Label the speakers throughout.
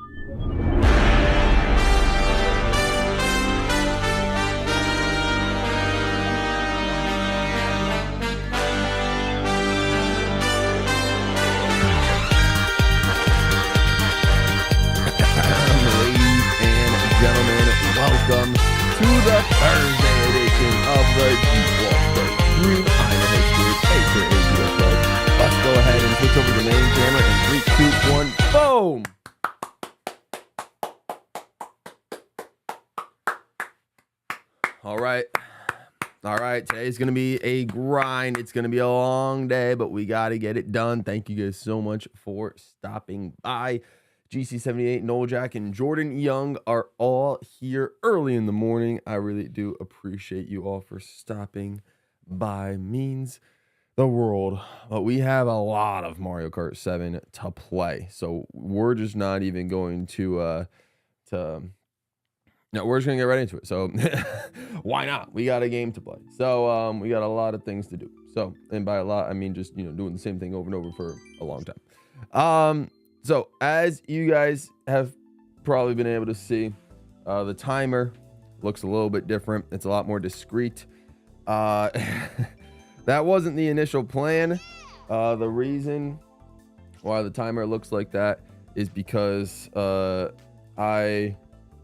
Speaker 1: Welcome to the Thursday edition of the GWallPro stream. I'm your host, aka GWallPro. Let's go ahead and switch over to the main camera in 3, 2, 1, boom! All right. Today's going to be a grind. It's going to be a long day, but we got to get it done. Thank you guys so much for stopping by. GC78, Noel Jack, and Jordan Young are all here early in the morning. I really do appreciate you all for stopping by. Means the world. But we have a lot of Mario Kart 7 to play, so we're just not even going to no, we're just gonna get right into it. So why not? We got a game to play, so we got a lot of things to do. So, and by a lot, I mean just doing the same thing over and over for a long time. So as you guys have probably been able to see, the timer looks a little bit different. It's a lot more discreet. That wasn't the initial plan. The reason why the timer looks like that is because I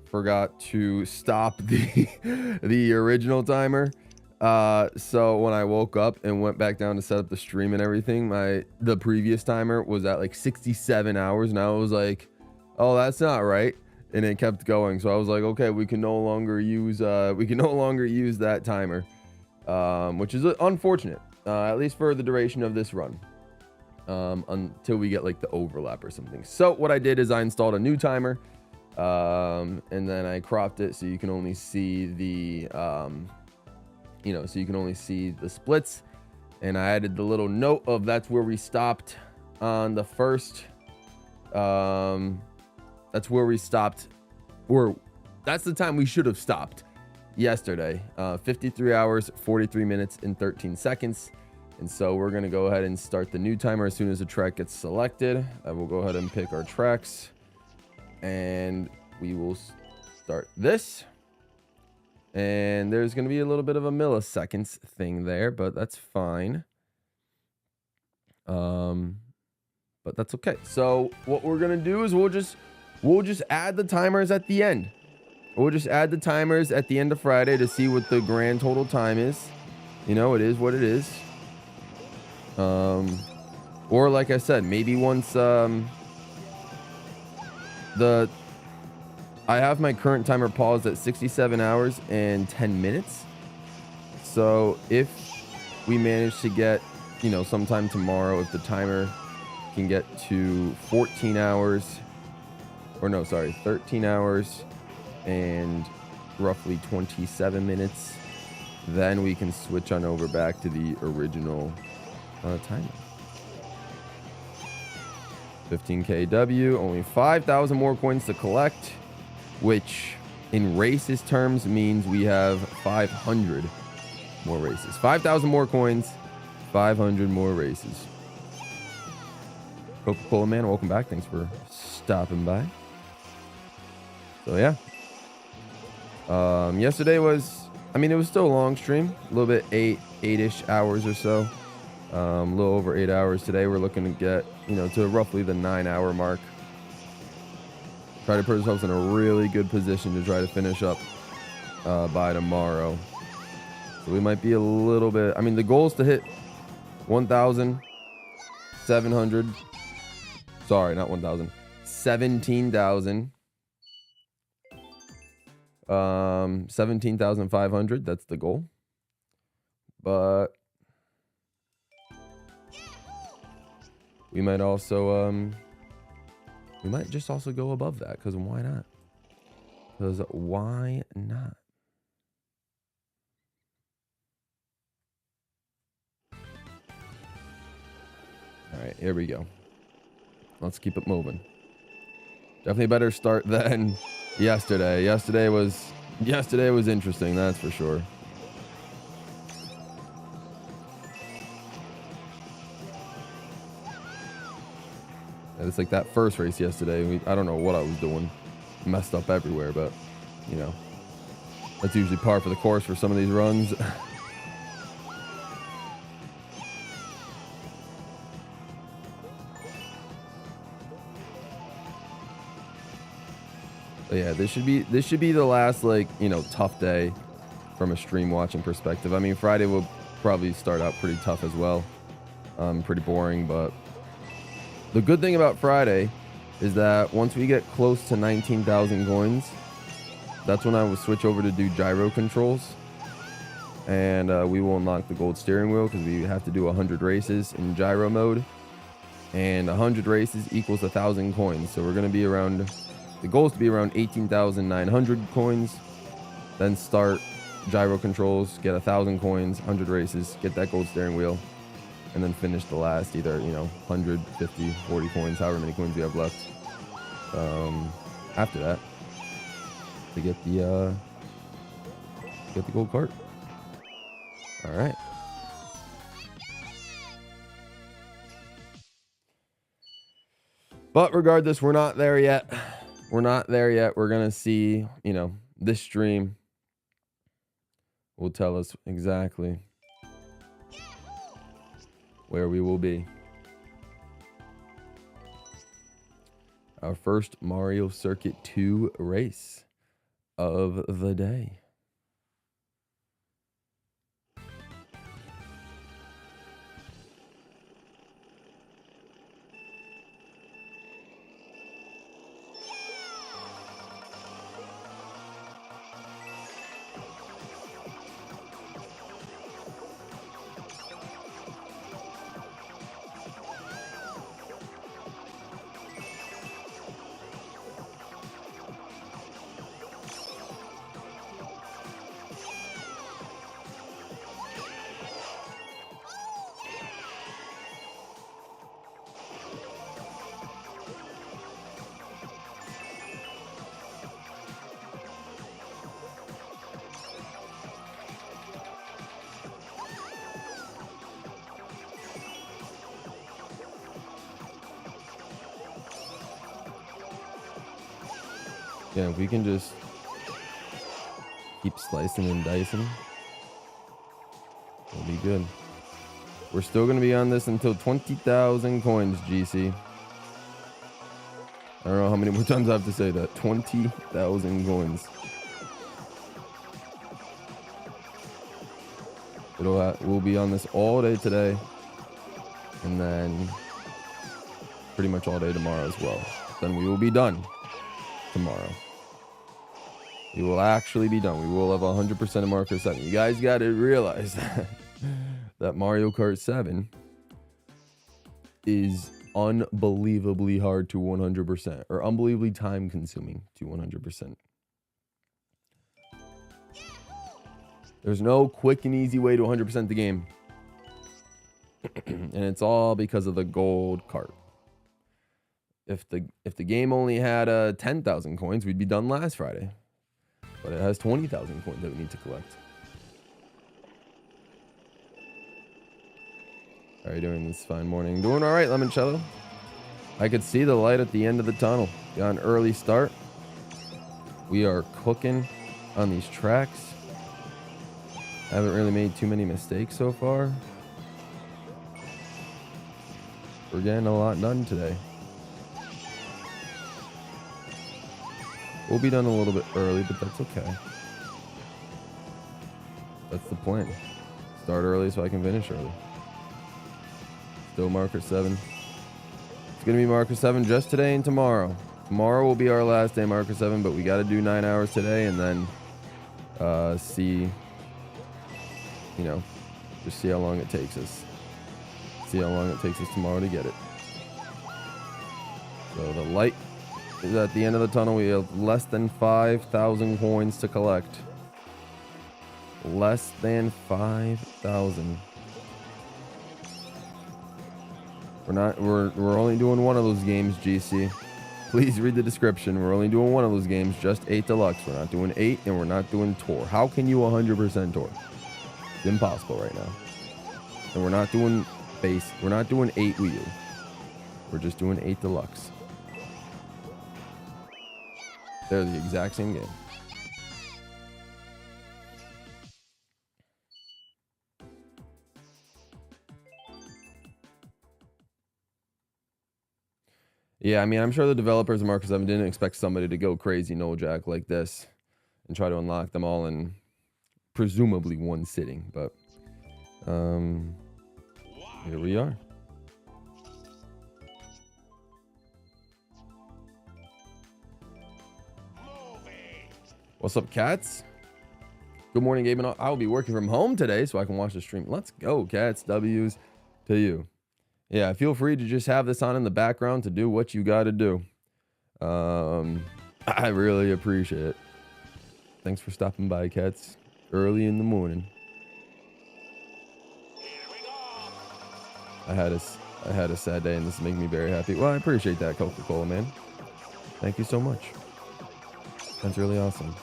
Speaker 1: forgot to stop the original timer. So when I woke up and went back down to set up the stream and everything, the previous timer was at like 67 hours, and I was like, oh, that's not right, and it kept going. So I was like, okay, we can no longer use that timer, which is unfortunate, at least for the duration of this run, until we get like the overlap or something. So what I did is I installed a new timer, and then I cropped it so you can only see the splits, and I added the little note of that's where we stopped on the first, that's where we stopped, or that's the time we should have stopped yesterday, 53 hours, 43 minutes, and 13 seconds. And so we're going to go ahead and start the new timer as soon as the track gets selected. I will go ahead and pick our tracks, and we will start this. And there's going to be a little bit of a milliseconds thing there, but that's fine. But that's okay. So what we're going to do is we'll just add the timers at the end. We'll just add the timers at the end of Friday to see what the grand total time is. It is what it is. Or like I said, maybe once I have my current timer paused at 67 hours and 10 minutes. So if we manage to get, sometime tomorrow, if the timer can get to 13 hours and roughly 27 minutes, then we can switch on over back to the original timer. 15 kW, only 5,000 more coins to collect, which in races terms means we have 500 more races. 5,000 more coins, 500 more races. Coca-Cola Man, welcome back. Thanks for stopping by. So yeah. Yesterday was, it was still a long stream. A little bit, eight-ish hours or so. A little over 8 hours. Today we're looking to get, to roughly the 9-hour mark. Try to put ourselves in a really good position to try to finish up by tomorrow. So we might be a little bit, the goal is to hit 1,700. Sorry, not 1,000. 17,000. 17,500. That's the goal. But we might also, we might just also go above that, because why not? Because why not? All right, here we go. Let's keep it moving. Definitely a better start than yesterday. Yesterday was interesting, that's for sure. It's like that first race yesterday. I don't know what I was doing. Messed up everywhere, but, you know, that's usually par for the course for some of these runs. But yeah, this should be the last, like, you know, tough day from a stream watching perspective. I mean, Friday will probably start out pretty tough as well. Pretty boring, but the good thing about Friday is that once we get close to 19,000 coins, that's when I will switch over to do gyro controls, and we will unlock the gold steering wheel because we have to do 100 races in gyro mode, and 100 races equals 1,000 coins. So we're going to be around, the goal is to be around 18,900 coins, then start gyro controls, get 1,000 coins, 100 races, get that gold steering wheel, and then finish the last either, you know, 150, 40 coins, however many coins we have left after that, to get the gold cart. All right. But regardless, we're not there yet. We're not there yet. We're gonna see, you know, this stream will tell us exactly where we will be. Our first Mario Circuit 2 race of the day. Yeah, if we can just keep slicing and dicing, it'll be good. We're still going to be on this until 20,000 coins, GC. I don't know how many more times I have to say that. 20,000 coins. We'll be on this all day today, and then pretty much all day tomorrow as well. Then we will be done tomorrow. We will actually be done. We will have 100% of Mario Kart 7. You guys got to realize that Mario Kart 7 is unbelievably hard to 100%, or unbelievably time consuming to 100%. There's no quick and easy way to 100% the game. And it's all because of the gold cart. If the game only had 10,000 coins, we'd be done last Friday. But it has 20,000 coins that we need to collect. How are you doing this fine morning? Doing all right, Lemoncello. I could see the light at the end of the tunnel. Got an early start. We are cooking on these tracks. Haven't really made too many mistakes so far. We're getting a lot done today. We'll be done a little bit early, but that's okay. That's the plan. Start early so I can finish early. Still Mario Kart 7. It's going to be Mario Kart 7 just today and tomorrow. Tomorrow will be our last day Mario Kart 7, but we got to do 9 hours today and then see, you know, just see how long it takes us. See how long it takes us tomorrow to get it. So the light is at the end of the tunnel. We have less than 5,000 coins to collect. Less than 5,000. We're only doing one of those games, GC. Please read the description. We're only doing one of those games, just 8 Deluxe. We're not doing 8 and we're not doing Tour. How can you 100% Tour? It's impossible right now. And we're not doing base. We're not doing 8 Wii U. We're just doing 8 Deluxe. They're the exact same game. Yeah, I mean, I'm sure the developers of Mark 7 didn't expect somebody to go crazy no jack like this and try to unlock them all in presumably one sitting, but here we are. What's up, cats? Good morning, Gabe. I will be working from home today so I can watch the stream. Let's go, cats. W's to you. Yeah, feel free to just have this on in the background to do what you got to do. I really appreciate it. Thanks for stopping by, cats, early in the morning. I had a sad day, and this is making me very happy. Well, I appreciate that, Coca-Cola, man. Thank you so much. That's really awesome.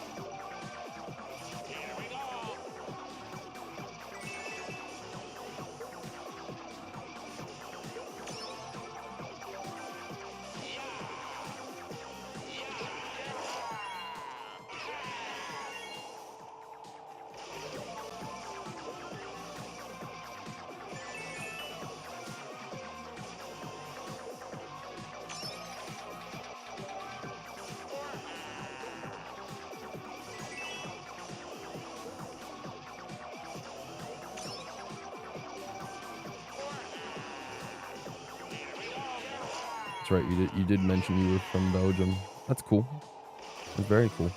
Speaker 1: That's right. You did mention you were from Belgium. That's cool. That's very cool.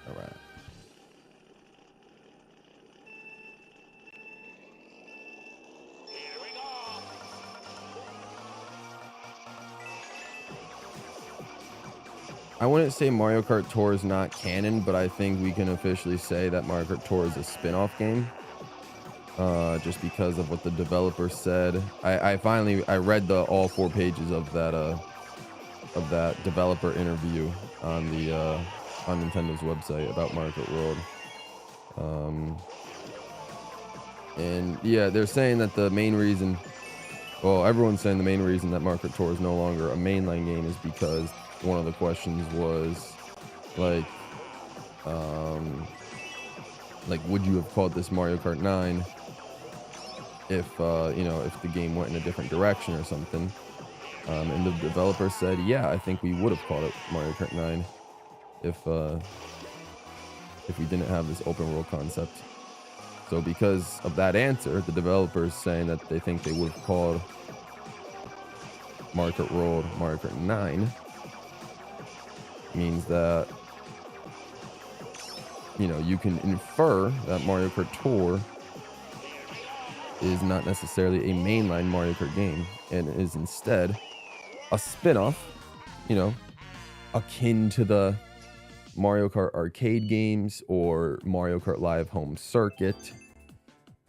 Speaker 1: All right. I wouldn't say Mario Kart Tour is not canon, but I think we can officially say that Mario Kart Tour is a spin-off game. Just because of what the developer said. I read all 4 pages of that developer interview on Nintendo's website about Mario Kart World. And yeah, they're saying that the main reason, well, everyone's saying the main reason that Mario Kart Tour is no longer a mainline game is because one of the questions was like would you have called this Mario Kart 9 if if the game went in a different direction or something? And the developer said, yeah, I think we would have called it Mario Kart 9 if we didn't have this open world concept. So because of that answer, the developers saying that they think they would have called Mario Kart World Mario Kart 9 means that you can infer that Mario Kart Tour is not necessarily a mainline Mario Kart game and is instead a spin-off, akin to the Mario Kart arcade games or Mario Kart Live Home Circuit.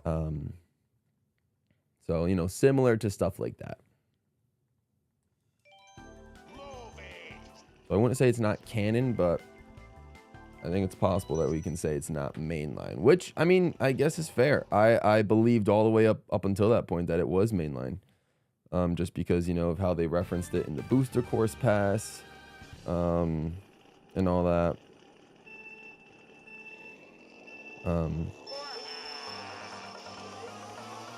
Speaker 1: So, similar to stuff like that. So I wouldn't say it's not canon, but I think it's possible that we can say it's not mainline, which, I mean, I guess is fair. I believed all the way up until that point that it was mainline. Just because, of how they referenced it in the booster course pass, and all that. And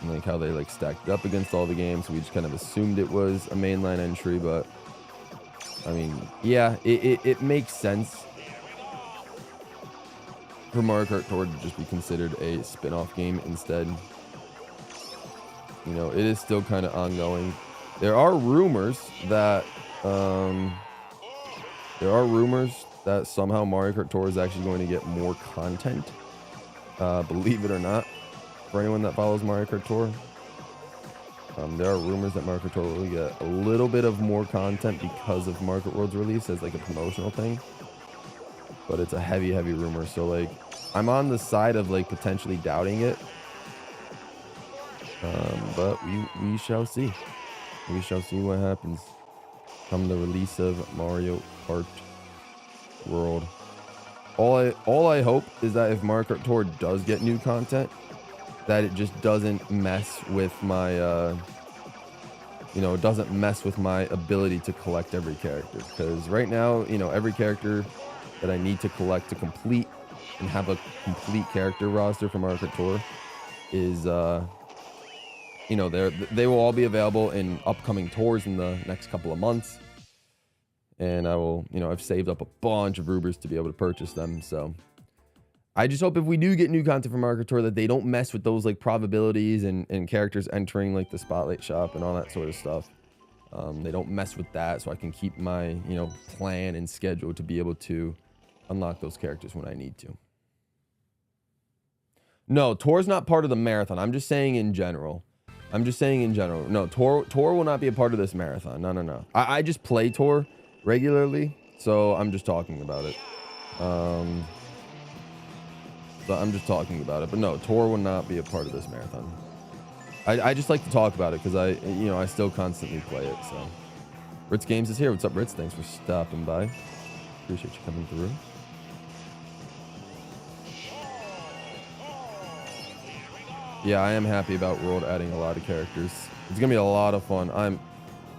Speaker 1: like how they stacked it up against all the games. So we just kind of assumed it was a mainline entry, but I mean, yeah, it makes sense. for Mario Kart Tour to just be considered a spin-off game instead. You know, it is still kind of ongoing. There are rumors that somehow Mario Kart Tour is actually going to get more content. Believe it or not, for anyone that follows Mario Kart Tour, there are rumors that Mario Kart Tour will get a little bit of more content because of Mario Kart World's release as like a promotional thing. But it's a heavy rumor, so like I'm on the side of like potentially doubting it. But we shall see. We shall see what happens come the release of Mario Kart World. All I hope is that if Mario Kart Tour does get new content, that it just doesn't mess with my it doesn't mess with my ability to collect every character, because right now, every character that I need to collect to complete and have a complete character roster for Mario Kart Tour is they will all be available in upcoming tours in the next couple of months. And I will, I've saved up a bunch of rubles to be able to purchase them. So I just hope if we do get new content from Mario Kart Tour that they don't mess with those like probabilities and characters entering like the spotlight shop and all that sort of stuff. They don't mess with that, so I can keep my, plan and schedule to be able to unlock those characters when I need to. No, Tour's not part of the marathon. I'm just saying in general. No, Tour will not be a part of this marathon. No. I just play Tour regularly, so I'm just talking about it. But no, Tour will not be a part of this marathon. I just like to talk about it because I still constantly play it. So Ritz Games is here. What's up, Ritz? Thanks for stopping by. Appreciate you coming through. Yeah, I am happy about World adding a lot of characters. It's gonna be a lot of fun. I'm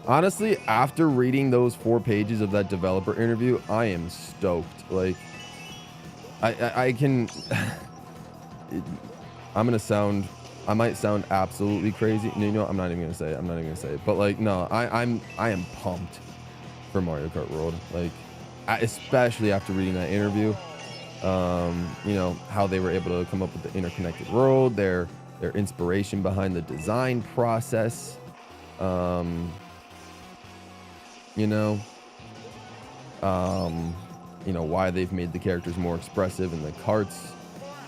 Speaker 1: honestly, after reading those 4 pages of that developer interview, I am stoked. Like, I can. I might sound absolutely crazy. No, I'm not even gonna say it. But like, no, I am pumped for Mario Kart World. Like, especially after reading that interview. How they were able to come up with the interconnected world, their inspiration behind the design process, why they've made the characters more expressive and the karts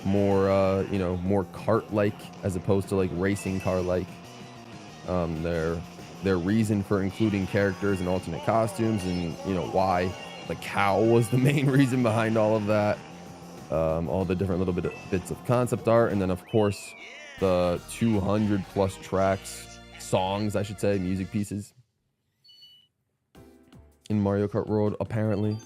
Speaker 1: more kart-like as opposed to like racing car-like. Their reason for including characters in alternate costumes, and why the cow was the main reason behind all of that. All the different little bits of concept art, and then of course the 200 plus songs, I should say, music pieces in Mario Kart World, apparently,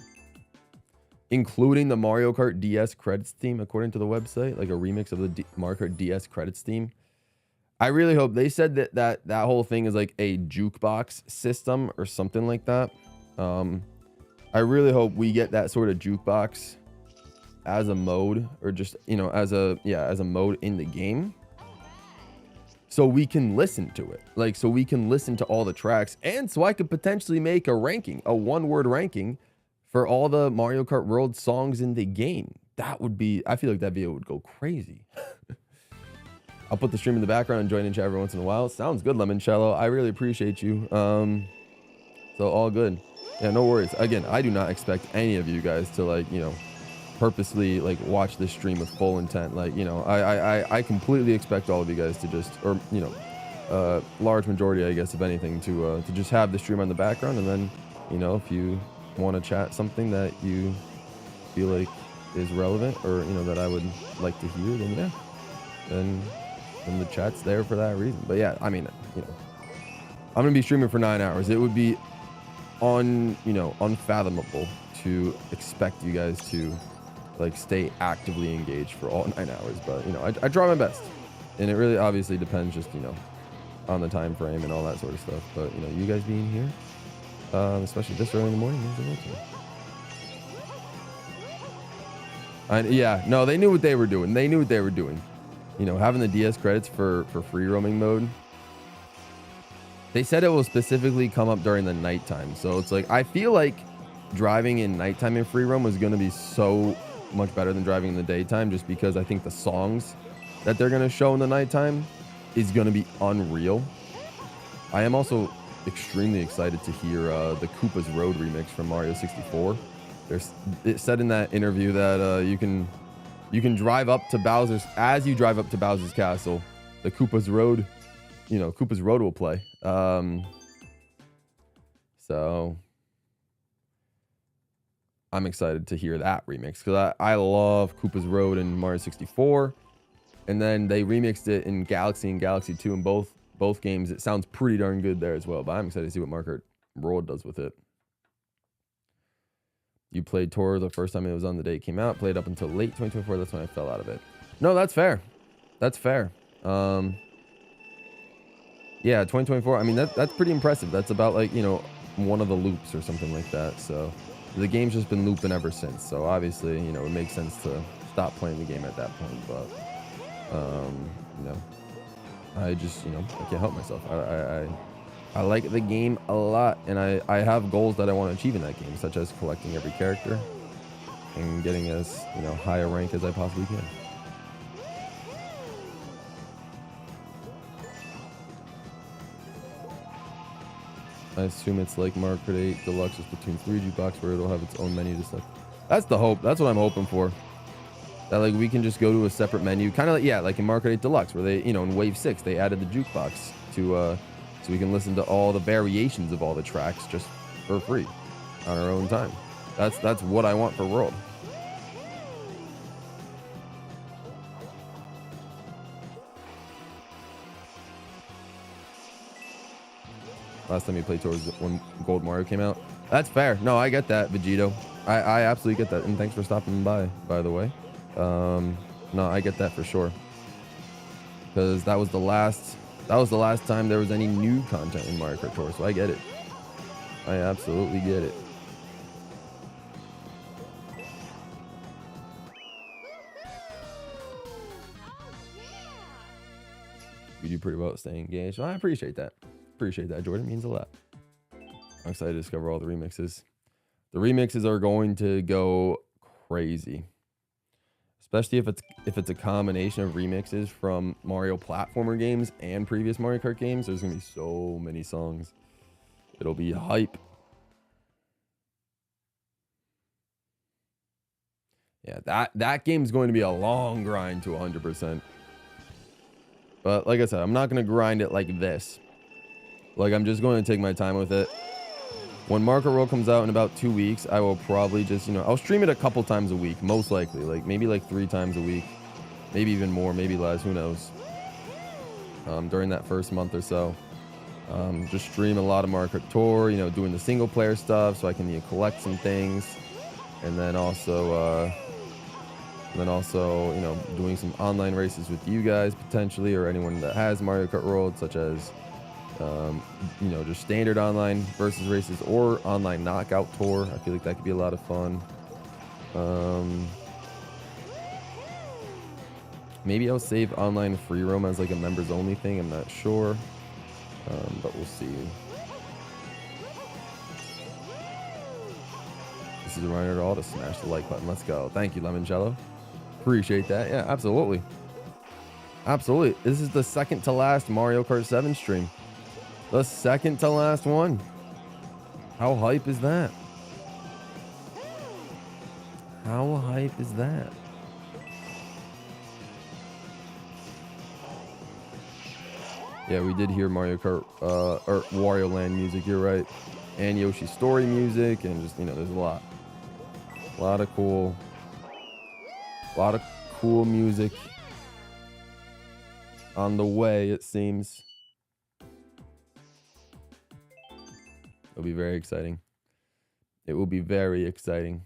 Speaker 1: including the Mario Kart DS credits theme, according to the website, like a remix of the Mario Kart DS credits theme. I really hope they said that whole thing is like a jukebox system or something like that. I really hope we get that sort of jukebox as a mode, or just as a mode in the game, so we can listen to it, like so we can listen to all the tracks, and so I could potentially make a ranking, a 1-word ranking for all the Mario Kart World songs in the game. That would be, I feel like that video would go crazy. I'll put the stream in the background and join in chat every once in a while. Sounds good, Lemoncello. I really appreciate you. So all good. Yeah, no worries. Again, I do not expect any of you guys to like purposely like watch this stream with full intent. Like, I completely expect all of you guys to just, or large majority, I guess, if anything, to just have the stream on the background, and then if you want to chat something that you feel like is relevant, or that I would like to hear, then yeah, then the chat's there for that reason. But yeah, I mean, I'm gonna be streaming for 9 hours. It would be unfathomable to expect you guys to like stay actively engaged for all 9 hours, but I try my best, and it really obviously depends just on the time frame and all that sort of stuff. But you guys being here, especially this early in the morning, means a lot to me. Yeah, no, they knew what they were doing. Having the DS credits for free roaming mode. They said it will specifically come up during the nighttime, so it's like I feel like driving in nighttime in free roam was going to be so much better than driving in the daytime, just because I think the songs that they're gonna show in the nighttime is gonna be unreal. I am also extremely excited to hear the Koopa's Road remix from Mario 64. It said in that interview that you can drive up to Bowser's, as you drive up to Bowser's Castle, the Koopa's Road, you know, Koopa's Road will play. So I'm excited to hear that remix, because I love Koopa's Road in Mario 64, and then they remixed it in Galaxy and Galaxy 2, and both games it sounds pretty darn good there as well. But I'm excited to see what Mario Kart World does with it. You played Tour the first time it was on the day it came out, played up until late 2024. That's when I fell out of it. No, that's fair. That's fair. Yeah, 2024. I mean, that's pretty impressive. That's about, like, you know, one of the loops or something like that. So the game's just been looping ever since. So obviously, you know, it makes sense to stop playing the game at that point. But you know, I just, you know, I can't help myself. I like the game a lot, and I have goals that I want to achieve in that game, such as collecting every character and getting as, you know, high a rank as I possibly can. I assume it's like Mario Kart 8 Deluxe with Splatoon 3 jukebox, where it'll have its own menu to select. That's the hope. That's what I'm hoping for. That, like, we can just go to a separate menu, kind of like, yeah, like in Mario Kart 8 Deluxe, where they, you know, in Wave 6 they added the jukebox to so we can listen to all the variations of all the tracks just for free on our own time. That's what I want for World. Last time you played Tour was when Gold Mario came out. That's fair. No, I get that, Vegito. I absolutely get that. And thanks for stopping by the way. No, I get that for sure. Because that was the last time there was any new content in Mario Kart Tour, so I get it. I absolutely get it. You do pretty well at staying engaged. Well, I appreciate that. Appreciate that, Jordan. It means a lot. I'm excited to discover all the remixes. The remixes are going to go crazy, especially if it's a combination of remixes from Mario platformer games and previous Mario Kart games. There's gonna be so many songs. It'll be hype. Yeah, that game's going to be a long grind to 100%. But like I said, I'm not gonna grind it like this. Like, I'm just going to take my time with it. When Mario Kart World comes out in about 2 weeks, I will probably just, you know, I'll stream it a couple times a week, most likely. Like, maybe like 3 times a week. Maybe even more, maybe less, who knows. During that first month or so. Just stream a lot of Mario Kart Tour, you know, doing the single player stuff so I can, you know, collect some things. And then also, you know, doing some online races with you guys, potentially, or anyone that has Mario Kart World, such as... you know, just standard online versus races or online knockout tour. I feel like that could be a lot of fun. Maybe I'll save online free roam as like a members only thing. I'm not sure, but we'll see. This is a reminder to all to smash the like button. Let's go. Thank you, Lemoncello. Appreciate that. Yeah, absolutely. Absolutely. This is the second to last Mario Kart 7 stream. The second to last one. How hype is that? How hype is that? Yeah, we did hear Mario Kart or Wario Land music, you're right. And Yoshi's Story music, and just, you know, there's a lot of cool music on the way, it seems. It'll be very exciting. It will be very exciting.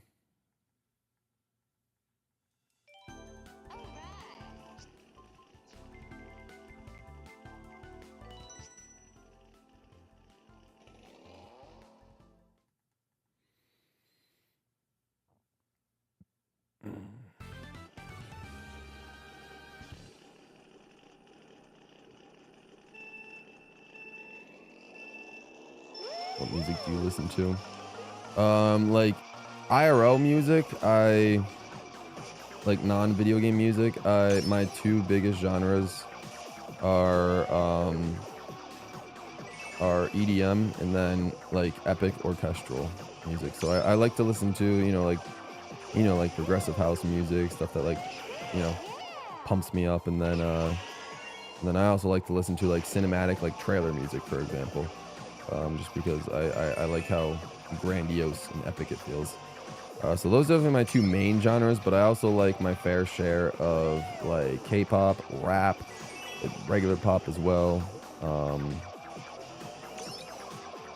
Speaker 1: What music do you listen to? Like IRL music, I like non-video game music, my two biggest genres are EDM and then like epic orchestral music. So I like to listen to, like progressive house music, stuff that like, pumps me up, and then I also like to listen to like cinematic, like trailer music, for example, just because I like how grandiose and epic it feels. So those are definitely my two main genres, but I also like my fair share of like K-pop, rap, regular pop as well.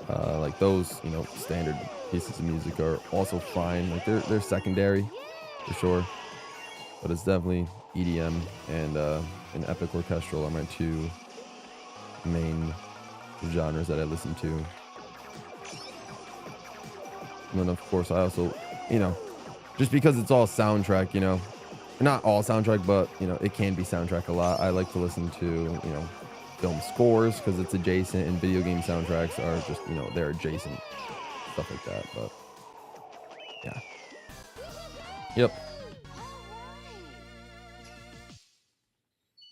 Speaker 1: Like those, standard pieces of music are also fine. Like they're secondary for sure, but it's definitely EDM and epic orchestral are my two main genres that I listen to. And then of course I also, just because it's all soundtrack, not all soundtrack, but it can be soundtrack a lot. I like to listen to, film scores because it's adjacent, and video game soundtracks are just, they're adjacent, stuff like that. But yeah. Yep.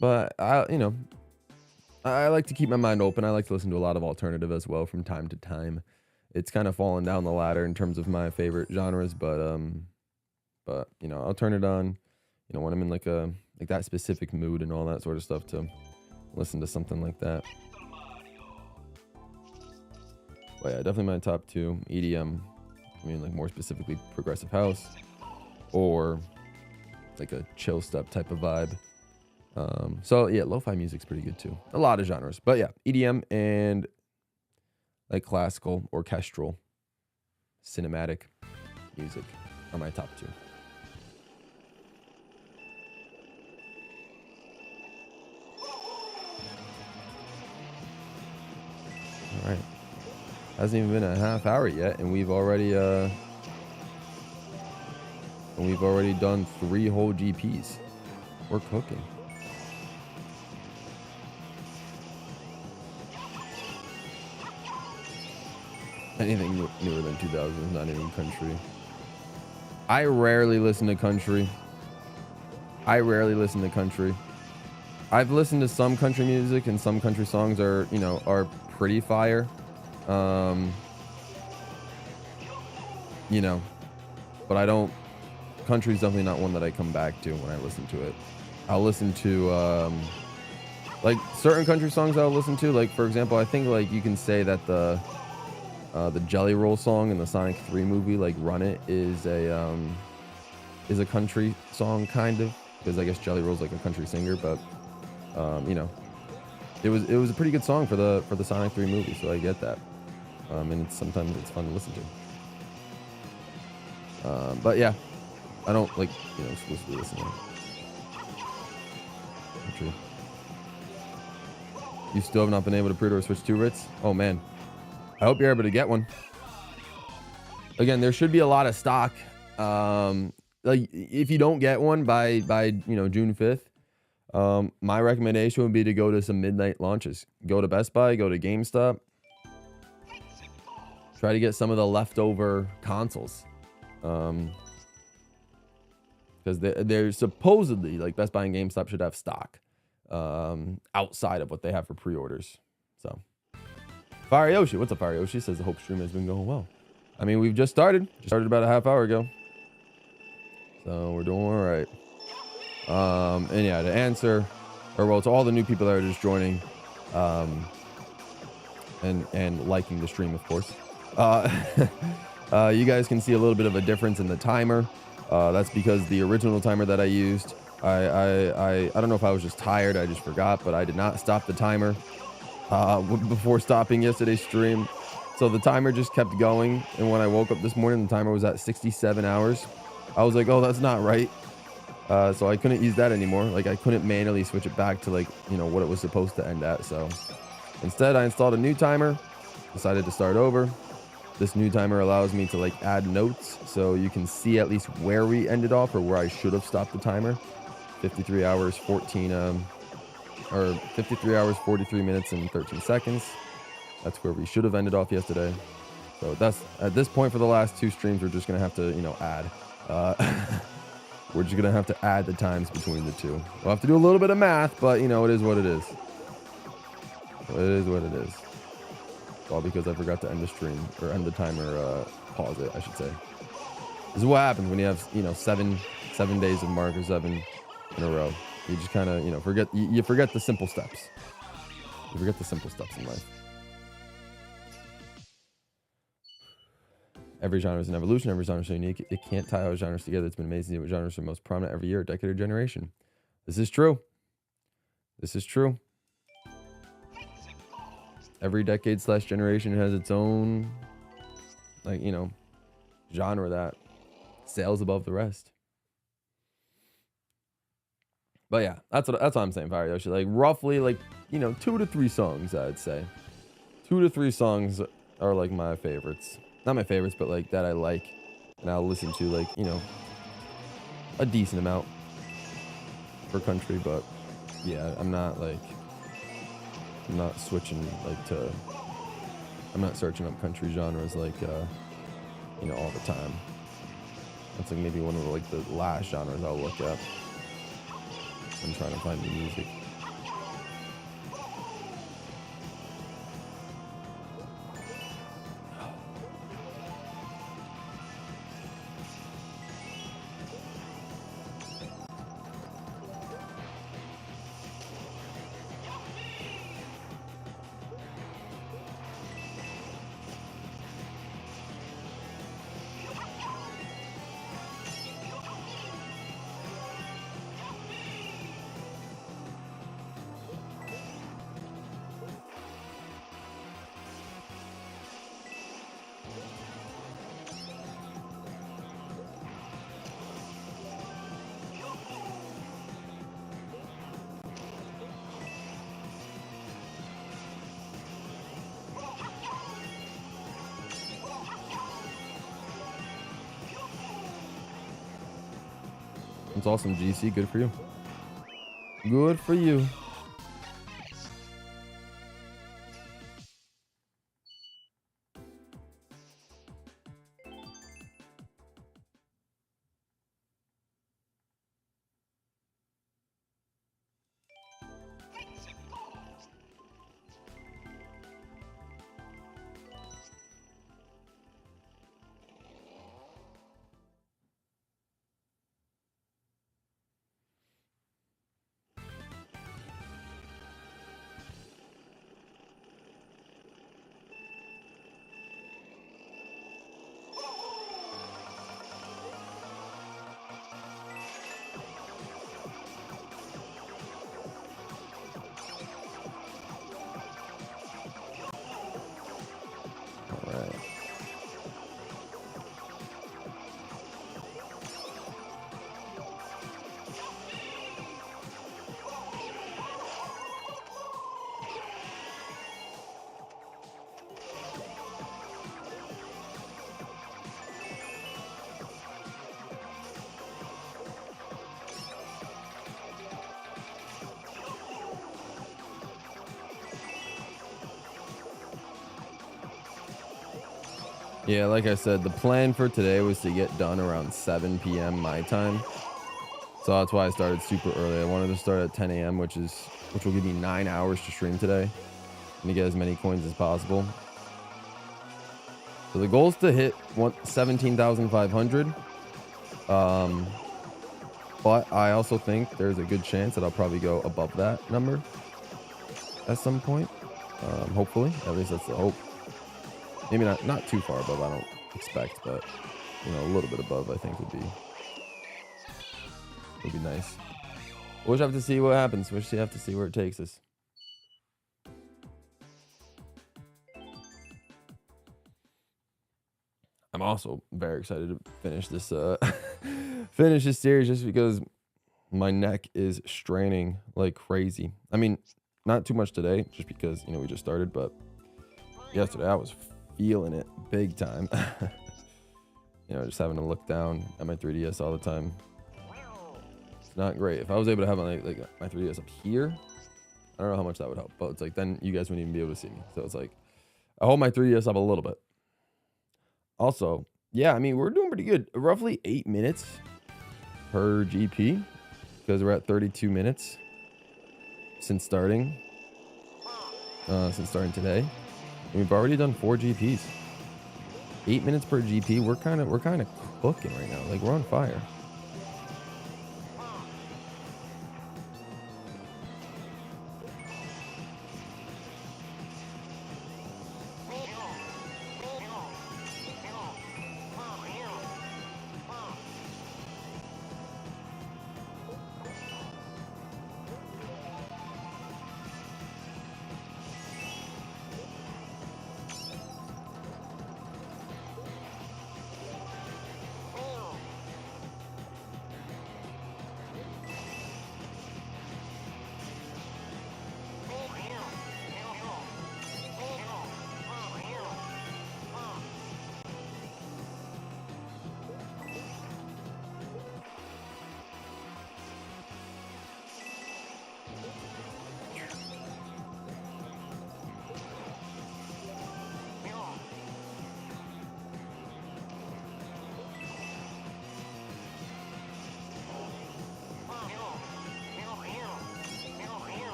Speaker 1: But I like to keep my mind open. I like to listen to a lot of alternative as well from time to time. It's kind of fallen down the ladder in terms of my favorite genres, but I'll turn it on, when I'm in like that specific mood and all that sort of stuff to listen to something like that. But yeah, definitely my top two: EDM, like more specifically progressive house, or like a chill step type of vibe. So yeah, lo-fi music's pretty good too. A lot of genres, but yeah, EDM and like classical, orchestral, cinematic music are my top two. All right, hasn't even been a half hour yet, and we've already done 3 whole GPs. We're cooking. Anything newer than 2000 is not even country. I rarely listen to country. I've listened to some country music, and some country songs are pretty fire. But I don't. Country's definitely not one that I come back to when I listen to it. I'll listen to like certain country songs I'll listen to. Like for example, I think like you can say that the Jelly Roll song in the Sonic 3 movie, like Run It, is a country song kind of, because I guess Jelly Roll's like a country singer, but it was a pretty good song for the Sonic 3 movie, so I get that. And sometimes it's fun to listen to. But yeah, I don't like exclusively listen to country. You still have not been able to pre-order Switch 2, Ritz? Oh man, I hope you're able to get one. Again, there should be a lot of stock. Like if you don't get one by June 5th, my recommendation would be to go to some midnight launches. Go to Best Buy, go to GameStop. Try to get some of the leftover consoles. Because they're supposedly, like, Best Buy and GameStop should have stock outside of what they have for pre-orders. So Fire Yoshi, what's up, Fire Yoshi? Says the Hope stream has been going well. I mean, we've just started about a half hour ago, so we're doing all right. And yeah, to answer, or well, to all the new people that are just joining, and liking the stream, of course. You guys can see a little bit of a difference in the timer. That's because the original timer that I used, I don't know if I was just tired, I just forgot, but I did not stop the timer before stopping yesterday's stream. So the timer just kept going, and when I woke up this morning, the timer was at 67 hours. I was like, oh, that's not right. So I couldn't use that anymore. Like, I couldn't manually switch it back to, like, what it was supposed to end at. So instead, I installed a new timer, decided to start over. This new timer allows me to, like, add notes, so you can see at least where we ended off or where I should have stopped the timer. 53 hours, 43 minutes and 13 seconds. That's where we should have ended off yesterday. So that's, at this point for the last 2 streams, we're just going to have to, add. We're just gonna have to add the times between the two. We'll have to do a little bit of math, but you know, it is what it is. It is what it is. It's all because I forgot to end the stream, or end the timer, pause it, I should say. This is what happens when you have, you know, seven days of Mark 7 in a row. You just kind of, you know, you forget the simple steps. You forget the simple steps in life. Every genre is an evolution. Every genre is so unique. It can't tie all genres together. It's been amazing to see what genres are most prominent every year, decade, or generation. This is true. This is true. Every decade / generation has its own, like, you know, genre that sails above the rest. But yeah, that's what I'm saying, Fire Yoshi. Like roughly, like, you know, 2 to 3 songs, I'd say. 2 to 3 songs are like my favorites. Not my favorites, but like that I like, and I'll listen to, like, you know, a decent amount for country. But yeah, I'm not switching like to. I'm not searching up country genres like you know, all the time. That's like maybe one of the last genres I'll look up. I'm trying to find new music. It's awesome, GC. Good for you. Good for you. Yeah, like I said, the plan for today was to get done around 7 p.m. my time. So that's why I started super early. I wanted to start at 10 a.m., which will give me 9 hours to stream today and to get as many coins as possible. So the goal is to hit 17,500. But I also think there's a good chance that I'll probably go above that number at some point. Hopefully, at least that's the hope. Maybe not too far above, I don't expect, but you know, a little bit above I think would be nice. We'll just have to see what happens. We'll just have to see where it takes us. I'm also very excited to finish this finish this series just because my neck is straining like crazy. I mean, not too much today just because, you know, we just started, but yesterday I was feeling it big time. You know, just having to look down at my 3DS all the time. It's not great. If I was able to have like my 3DS up here, I don't know how much that would help, but it's like then you guys wouldn't even be able to see me. So it's like I hold my 3DS up a little bit. Also, yeah, I mean, we're doing pretty good. Roughly 8 minutes per GP because we're at 32 minutes since starting today. And we've already done 4 GPs. 8 minutes per GP. We're kind of cooking right now. Like, we're on fire.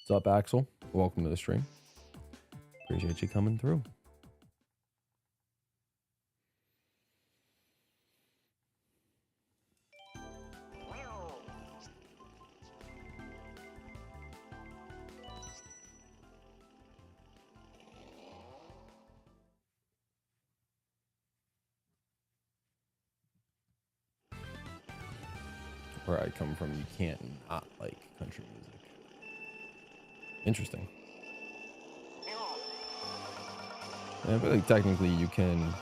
Speaker 1: What's up, Axel? Welcome to the stream. Appreciate you coming through. Where I come from, you can't not like country music. Interesting. Yeah, but like technically you can,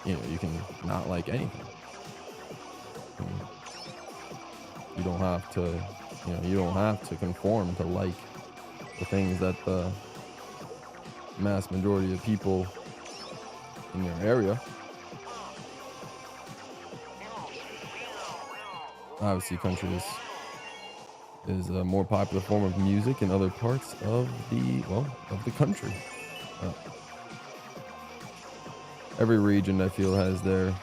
Speaker 1: you know, you can not like anything. You don't have to, you know, you don't have to conform to like the things that the mass majority of people in your area. Obviously, country is a more popular form of music in other parts of the country. Every region, I feel, has their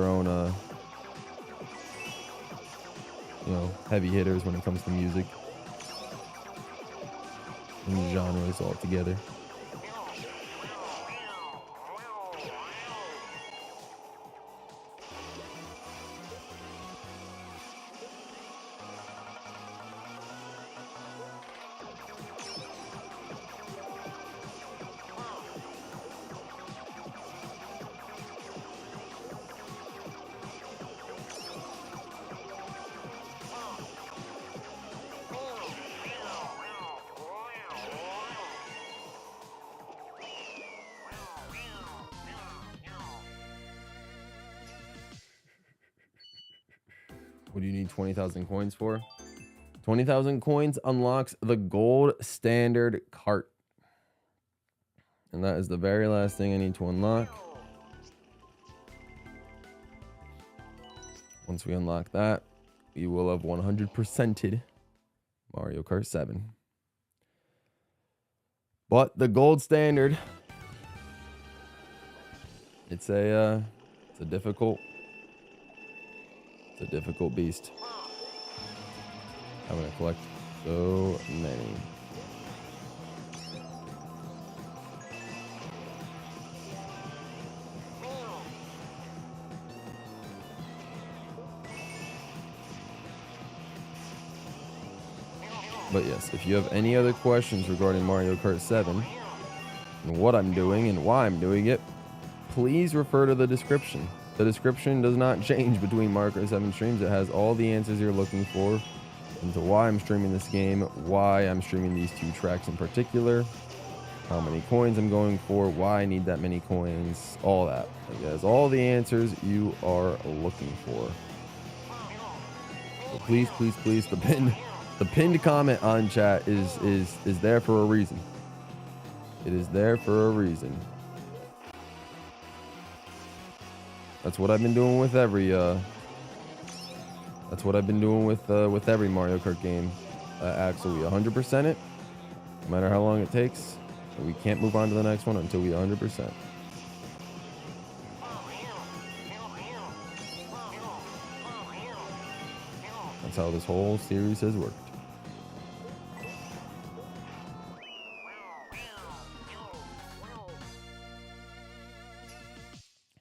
Speaker 1: own you know, heavy hitters when it comes to music and genres altogether. What do you need 20,000 coins for? 20,000 coins unlocks the Gold Standard Kart. And that is the very last thing I need to unlock. Once we unlock that, we will have 100%ed Mario Kart 7. But the Gold Standard, it's a difficult beast. I'm gonna collect so many. But yes, if you have any other questions regarding Mario Kart 7 and what I'm doing and why I'm doing it, please refer to the description. The description does not change between Mario Kart 7 streams. It has all the answers you're looking for into why I'm streaming this game, why I'm streaming these 2 tracks in particular, how many coins I'm going for, why I need that many coins, all that. It has all the answers you are looking for. So please, please, please, the pinned comment on chat is there for a reason. It is there for a reason. That's what I've been doing with every that's what I've been doing with every Mario Kart game. Axel, we 100% it, no matter how long it takes. We can't move on to the next one until we 100%. That's how this whole series has worked.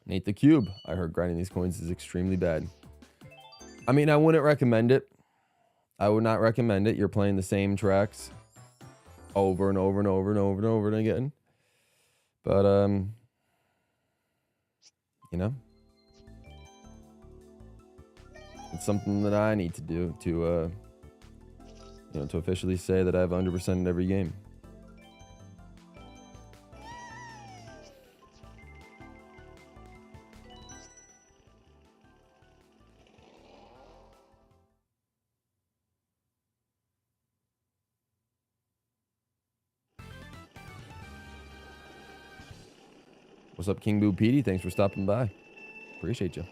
Speaker 1: Nate the Cube. I heard grinding these coins is extremely bad. I mean, I wouldn't recommend it. I would not recommend it. You're playing the same tracks over and over and over and over and over again. But, you know, it's something that I need to do to, you know, to officially say that I've 100% in every game. What's up, King Boo Petey? Thanks for stopping by. Appreciate you.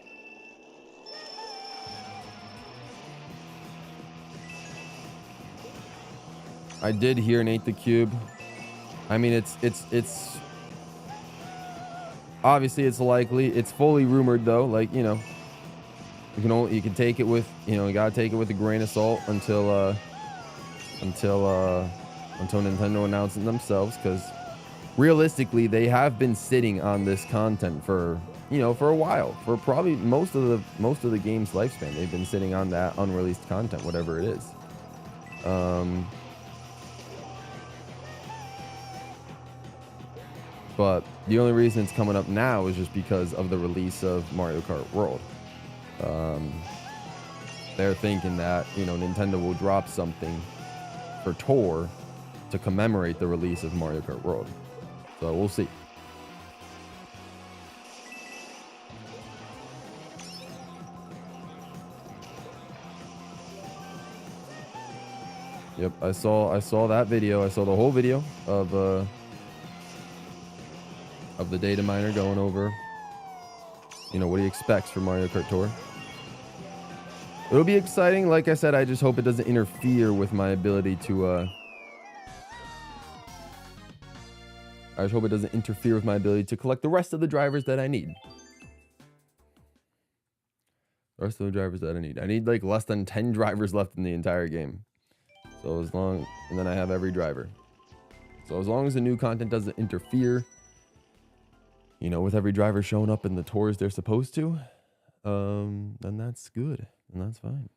Speaker 1: I did hear Nate the Cube. I mean, it's obviously it's likely. It's fully rumored though. Like, you know, you can take it with, you know, you gotta take it with a grain of salt until Nintendo announces themselves, because realistically, they have been sitting on this content for, you know, for a while, for probably most of the game's lifespan. They've been sitting on that unreleased content, whatever it is. But the only reason it's coming up now is just because of the release of Mario Kart World. They're thinking that, you know, Nintendo will drop something for Tour to commemorate the release of Mario Kart World. So we'll see. Yep, I saw that video. I saw the whole video of the data miner going over, you know, what he expects from Mario Kart Tour. It'll be exciting. Like I said, I just hope it doesn't interfere with my ability to I just hope it doesn't interfere with my ability to collect the rest of the drivers that I need. The rest of the drivers that I need. I need like less than 10 drivers left in the entire game. So as long, and then I have every driver. So as long as the new content doesn't interfere, you know, with every driver showing up in the tours they're supposed to, then that's good. And that's fine.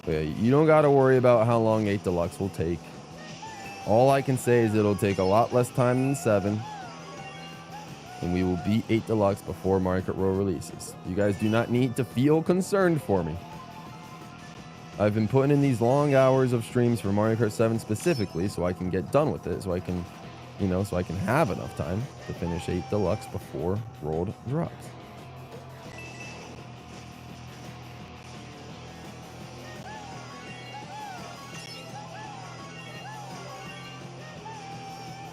Speaker 1: But yeah, you don't got to worry about how long 8 Deluxe will take. All I can say is it'll take a lot less time than 7. And we will beat 8 Deluxe before Mario Kart World releases. You guys do not need to feel concerned for me. I've been putting in these long hours of streams for Mario Kart 7 specifically so I can get done with it. So I can, so I can have enough time to finish 8 Deluxe before World drops.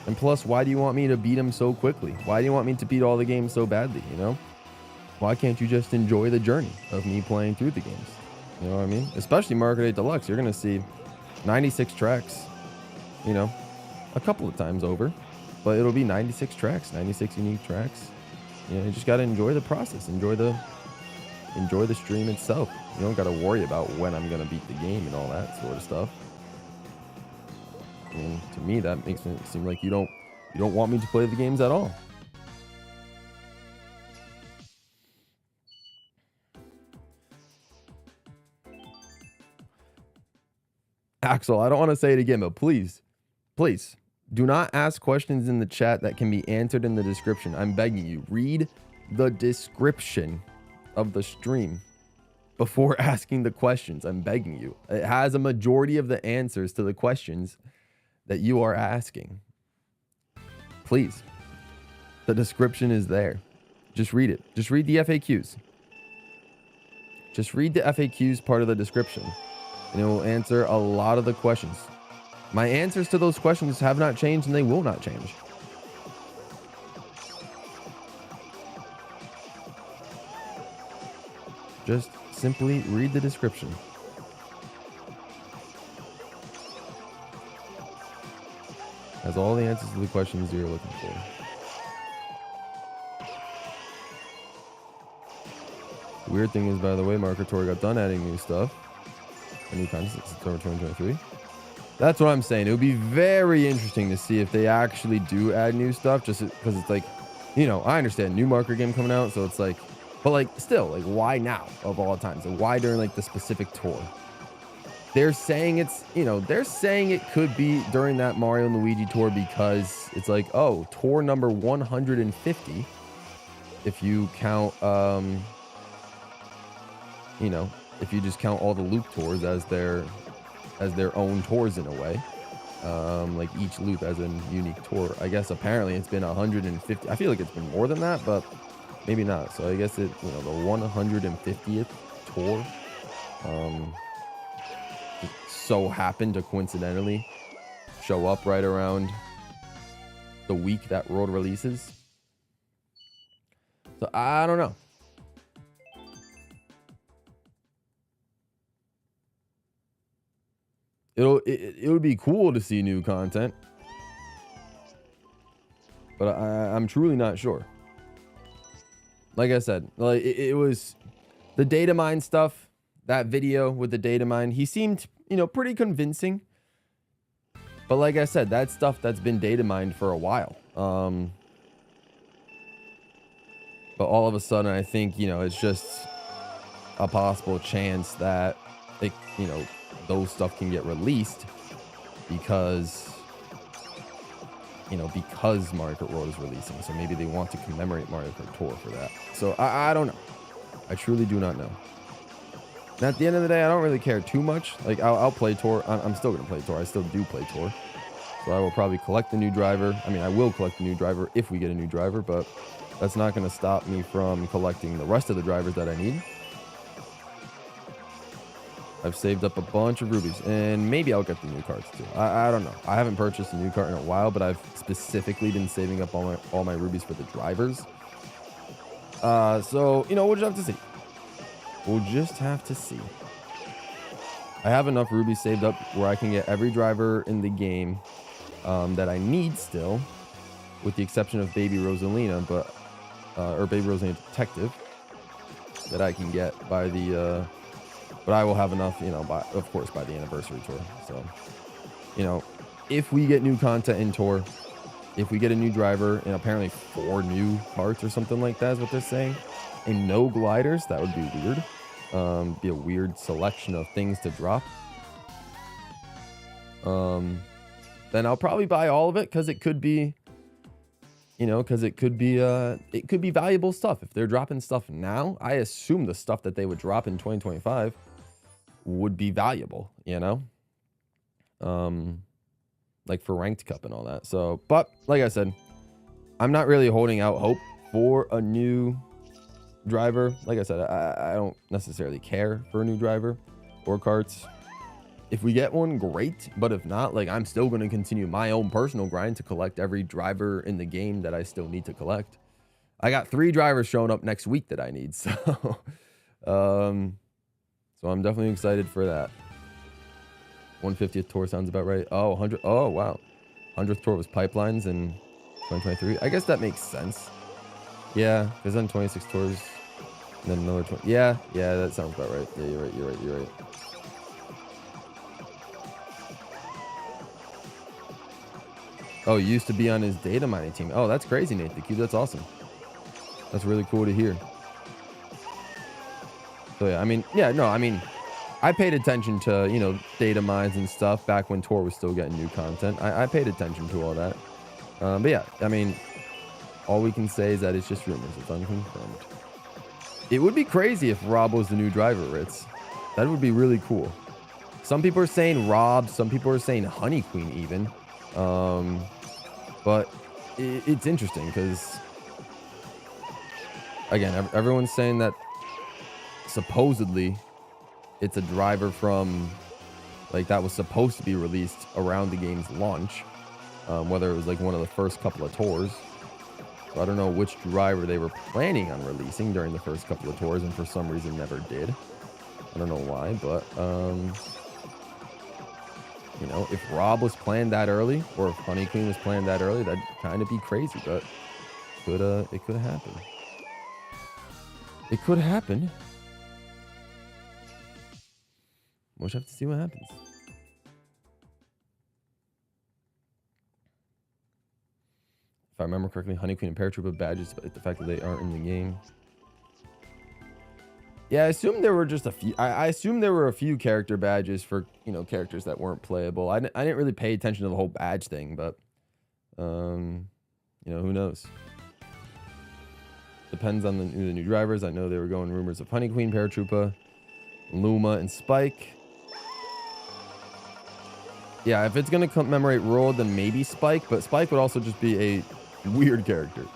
Speaker 1: And plus, why do you want me to beat him so quickly? Why do you want me to beat all the games so badly, Why can't you just enjoy the journey of me playing through the games? You know what I mean? Especially Mario Kart 8 Deluxe, you're going to see 96 tracks, a couple of times over. But it'll be 96 tracks, 96 unique tracks. You just got to enjoy the process, enjoy the stream itself. You don't got to worry about when I'm going to beat the game and all that sort of stuff. I mean, to me, that makes it seem like you don't want me to play the games at all. Axel, I don't want to say it again, but please, do not ask questions in the chat that can be answered in the description. I'm begging you, read the description of the stream before asking the questions. I'm begging you. It has a majority of the answers to the questions that you are asking. Please. The description is there. Just read it. Just read the FAQs. Just read the FAQs part of the description, and it will answer a lot of the questions. My answers to those questions have not changed, and they will not change. Just simply read the description. Has all the answers to the questions you're looking for. The weird thing is, by the way, Mario Kart Tour got done adding new stuff. A new content since September 2023. That's what I'm saying. It would be very interesting to see if they actually do add new stuff, just because it's like, I understand new Mario Kart game coming out, so it's like, but like still, like why now of all times? And why during like the specific tour? They're saying they're saying it could be during that Mario and Luigi tour because it's like, oh, tour number 150. If you count, if you just count all the loop tours as their own tours in a way, like each loop as a unique tour. I guess apparently it's been 150. I feel like it's been more than that, but maybe not. So I guess it, the 150th tour, so happened to coincidentally show up right around the week that World releases. So I don't know. It would be cool to see new content, but I'm truly not sure. Like I said, like it was the data mine stuff. That video with the data mine, he seemed pretty convincing. But like I said, that's stuff that's been data mined for a while. But all of a sudden, I think it's just a possible chance that it, those stuff can get released because because Mario Kart World is releasing. So maybe they want to commemorate Mario Kart Tour for that. So I don't know. I truly do not know. And at the end of the day, I don't really care too much. Like I'll play Tour. I'm still gonna play Tour. I still do play Tour. So I will probably collect the new driver. I mean, I will collect the new driver if we get a new driver, but that's not gonna stop me from collecting the rest of the drivers that I need. I've saved up a bunch of rubies, and maybe I'll get the new carts too. I don't know. I haven't purchased a new cart in a while, but I've specifically been saving up all my rubies for the drivers. So we'll just have to see. We'll just have to see. I have enough rubies saved up where I can get every driver in the game that I need still, with the exception of Baby Rosalina, or Baby Rosalina Detective, that I can get by the. But I will have enough, of course, by the anniversary tour. So, if we get new content in tour, if we get a new driver, and apparently 4 new parts or something like that is what they're saying, and no gliders, that would be weird. Be a weird selection of things to drop. then I'll probably buy all of it because it could be, you know, because it could be valuable stuff. If they're dropping stuff now, I assume the stuff that they would drop in 2025 would be valuable, you know, like for ranked cup and all that. So, but like I said, I'm not really holding out hope for a new driver. Like I said, I don't necessarily care for a new driver or karts. If we get one, great. But if not, like, I'm still going to continue my own personal grind to collect every driver in the game that I still need to collect. I got 3 drivers showing up next week that I need. So, so I'm definitely excited for that. 150th tour sounds about right. Oh, 100. Oh, wow. 100th tour was pipelines in 2023. I guess that makes sense. Yeah, because then 26 tours, and then another 20. Yeah, that sounds about right. Yeah, you're right. Oh, you used to be on his data mining team. Oh, that's crazy, Nate the Cube. That's awesome. That's really cool to hear. So yeah, I mean, I paid attention to, you know, data mines and stuff back when Tor was still getting new content. I paid attention to all that. But yeah, I mean, all we can say is that it's just rumors. It's unconfirmed. It would be crazy if Rob was the new driver, Ritz. That would be really cool. Some people are saying Rob. Some people are saying Honey Queen even. But it's interesting because, again, everyone's saying that supposedly it's a driver from, like, that was supposed to be released around the game's launch, whether it was like one of the first couple of tours. So I don't know which driver they were planning on releasing during the first couple of tours, and for some reason never did. I don't know why, but you know, if Rob was planned that early, or if Honey Queen was planned that early, that'd kind of be crazy, but it could happen. It could happen. We'll just have to see what happens. If I remember correctly, Honey Queen and Paratrooper badges, but the fact that they aren't in the game. Yeah, I assume there were just a few. I assume there were a few character badges for, you know, characters that weren't playable. I didn't really pay attention to the whole badge thing, but you know, who knows? Depends on the new drivers. I know they were going rumors of Honey Queen, Paratrooper, Luma, and Spike. Yeah, if it's gonna commemorate World, then maybe Spike, but Spike would also just be a weird character.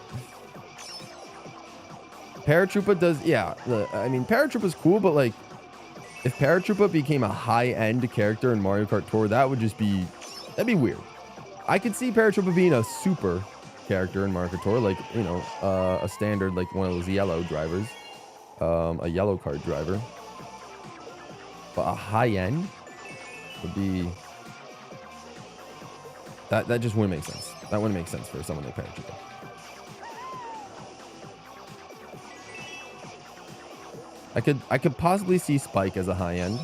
Speaker 1: Paratrooper does, yeah. I mean, Paratrooper's cool, but like, if Paratrooper became a high-end character in Mario Kart Tour, that would just be, that'd be weird. I could see Paratrooper being a super character in Mario Kart Tour, like, you know, a standard, like one of those yellow drivers, a yellow card driver. But a high-end would be, that just wouldn't make sense. That wouldn't make sense for someone like Paratrooper. I could possibly see Spike as a high end.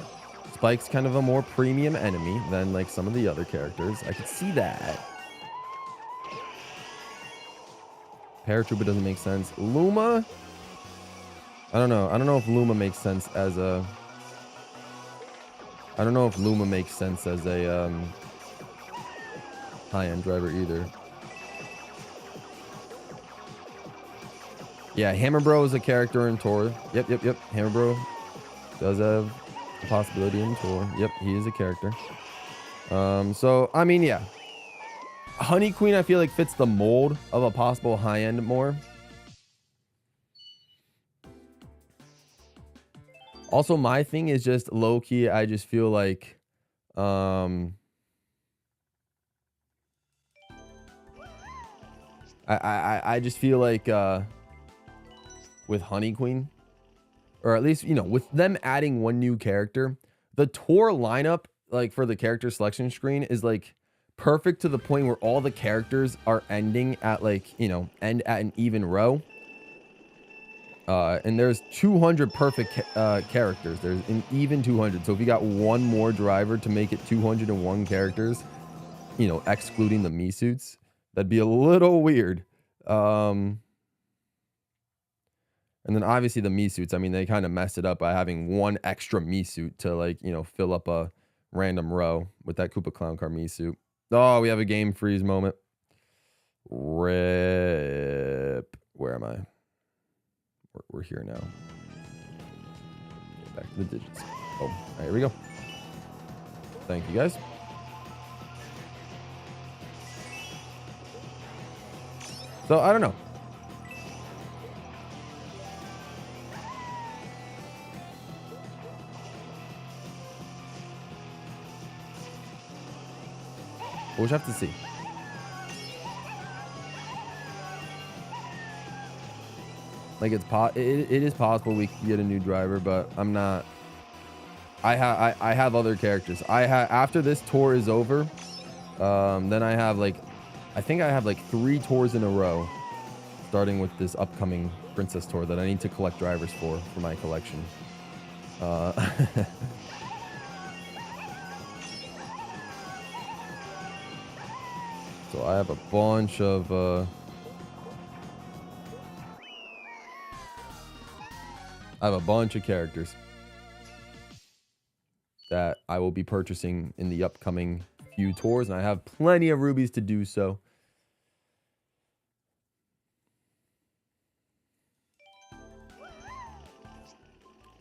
Speaker 1: Spike's kind of a more premium enemy than like some of the other characters. I could see that. Paratrooper doesn't make sense. Luma, I don't know. I don't know if Luma makes sense as a high-end driver either. Yeah, Hammer Bro is a character in Tor. Yep. Hammer Bro does have a possibility in Tor. Yep, he is a character. So, I mean, yeah. Honey Queen, I feel like, fits the mold of a possible high-end more. Also, my thing is just low-key, I just feel like... I just feel like... with Honey Queen, or at least, you know, with them adding one new character, the tour lineup, like for the character selection screen, is like perfect to the point where all the characters are ending at, like, you know, end at an even row. And there's 200 perfect characters. There's an even 200. So if you got one more driver to make it 201 characters, you know, excluding the Mii suits, that'd be a little weird. And then obviously the Mii suits, I mean, they kind of messed it up by having one extra Mii suit to, like, you know, fill up a random row with that Koopa Clown Car Mii suit. Oh, we have a game freeze moment. Rip. Where am I? We're here now. Get back to the digits. Oh, all right, here we go. Thank you, guys. So, I don't know. We'll just have to see. Like it is possible we could get a new driver, but I'm not. I have other characters. After this tour is over, then I have like, I think I have like 3 tours in a row, starting with this upcoming Princess tour that I need to collect drivers for my collection. So I have a bunch of characters that I will be purchasing in the upcoming few tours, and I have plenty of rubies to do so.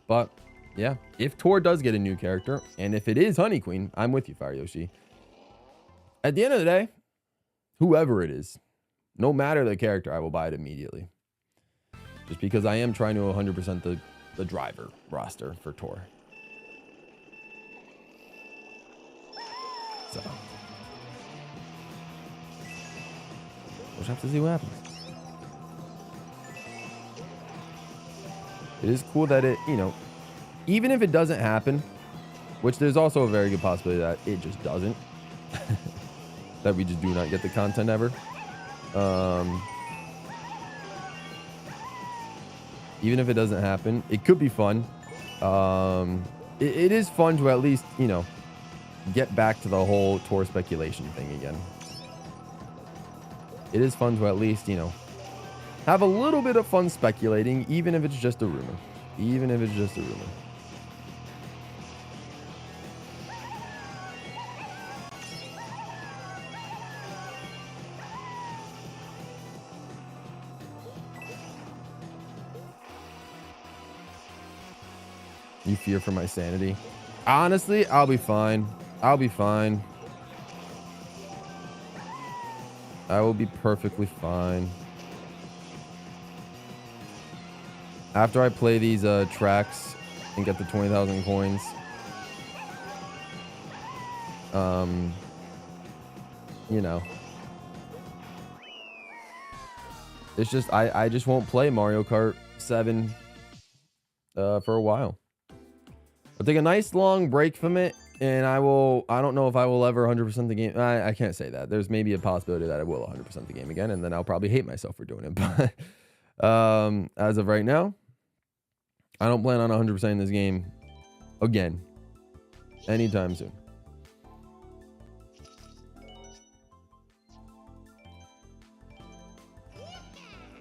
Speaker 1: But yeah, if Tor does get a new character, and if it is Honey Queen, I'm with you, Fire Yoshi. At the end of the day, whoever it is, no matter the character, I will buy it immediately. Just because I am trying to 100% the driver roster for Tor. So we'll just have to see what happens. It is cool that it, you know, even if it doesn't happen, which there's also a very good possibility that it just doesn't, that we just do not get the content ever. Even if it doesn't happen, it could be fun. It is fun to at least, you know, get back to the whole tour speculation thing again. It is fun to at least, you know, have a little bit of fun speculating, even if it's just a rumor. Even if it's just a rumor. You fear for my sanity? Honestly, I'll be fine. I'll be fine. I will be perfectly fine. After I play these tracks and get the 20,000 coins, you know, it's just I just won't play Mario Kart 7 for a while. I'll take a nice long break from it, and I don't know if I will ever 100% the game. I can't say that. There's maybe a possibility that I will 100% the game again, and then I'll probably hate myself for doing it. But as of right now, I don't plan on 100% this game again anytime soon.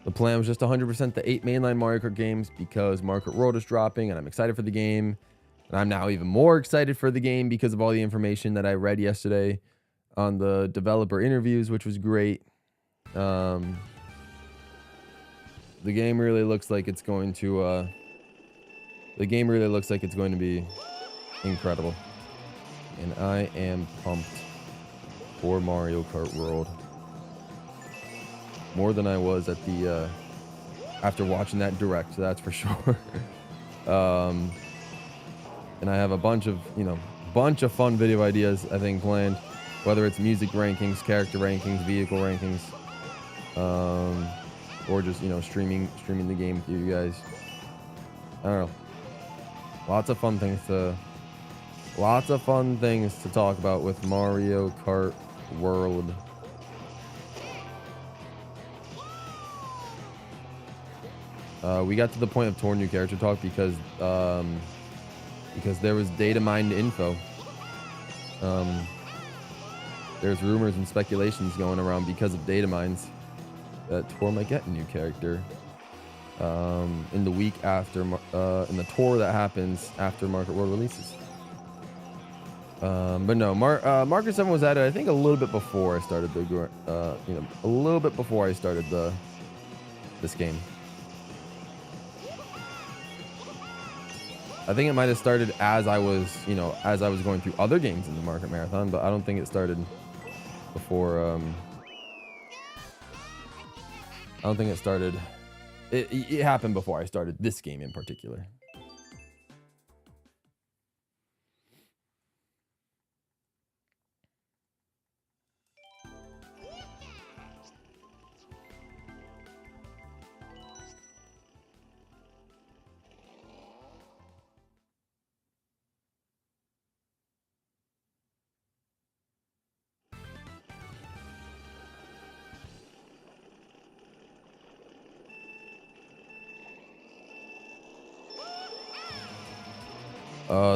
Speaker 1: The plan was just 100% the 8 mainline Mario Kart games because Mario Kart World is dropping, and I'm excited for the game. And I'm now even more excited for the game because of all the information that I read yesterday on the developer interviews, which was great. The game really looks like it's going to be incredible. And I am pumped for Mario Kart World. More than I was at the after watching that direct, that's for sure. And I have a bunch of fun video ideas, I think, planned. Whether it's music rankings, character rankings, vehicle rankings, or just, you know, streaming the game with you guys. I don't know. Lots of fun things to talk about with Mario Kart World. We got to the point of Tour new character talk because there was data mined info. There's rumors and speculations going around because of data mines that Tor might get a new character in the week after, in the tour that happens after Mario Kart World releases. But no, Mario Kart 7 was added, I think, a little bit before I started the, you know, a little bit before I started this game. I think it might have started as I was, you know, as I was going through other games in the Mario Kart Marathon, but I don't think it started before. I don't think it started. It happened before I started this game in particular.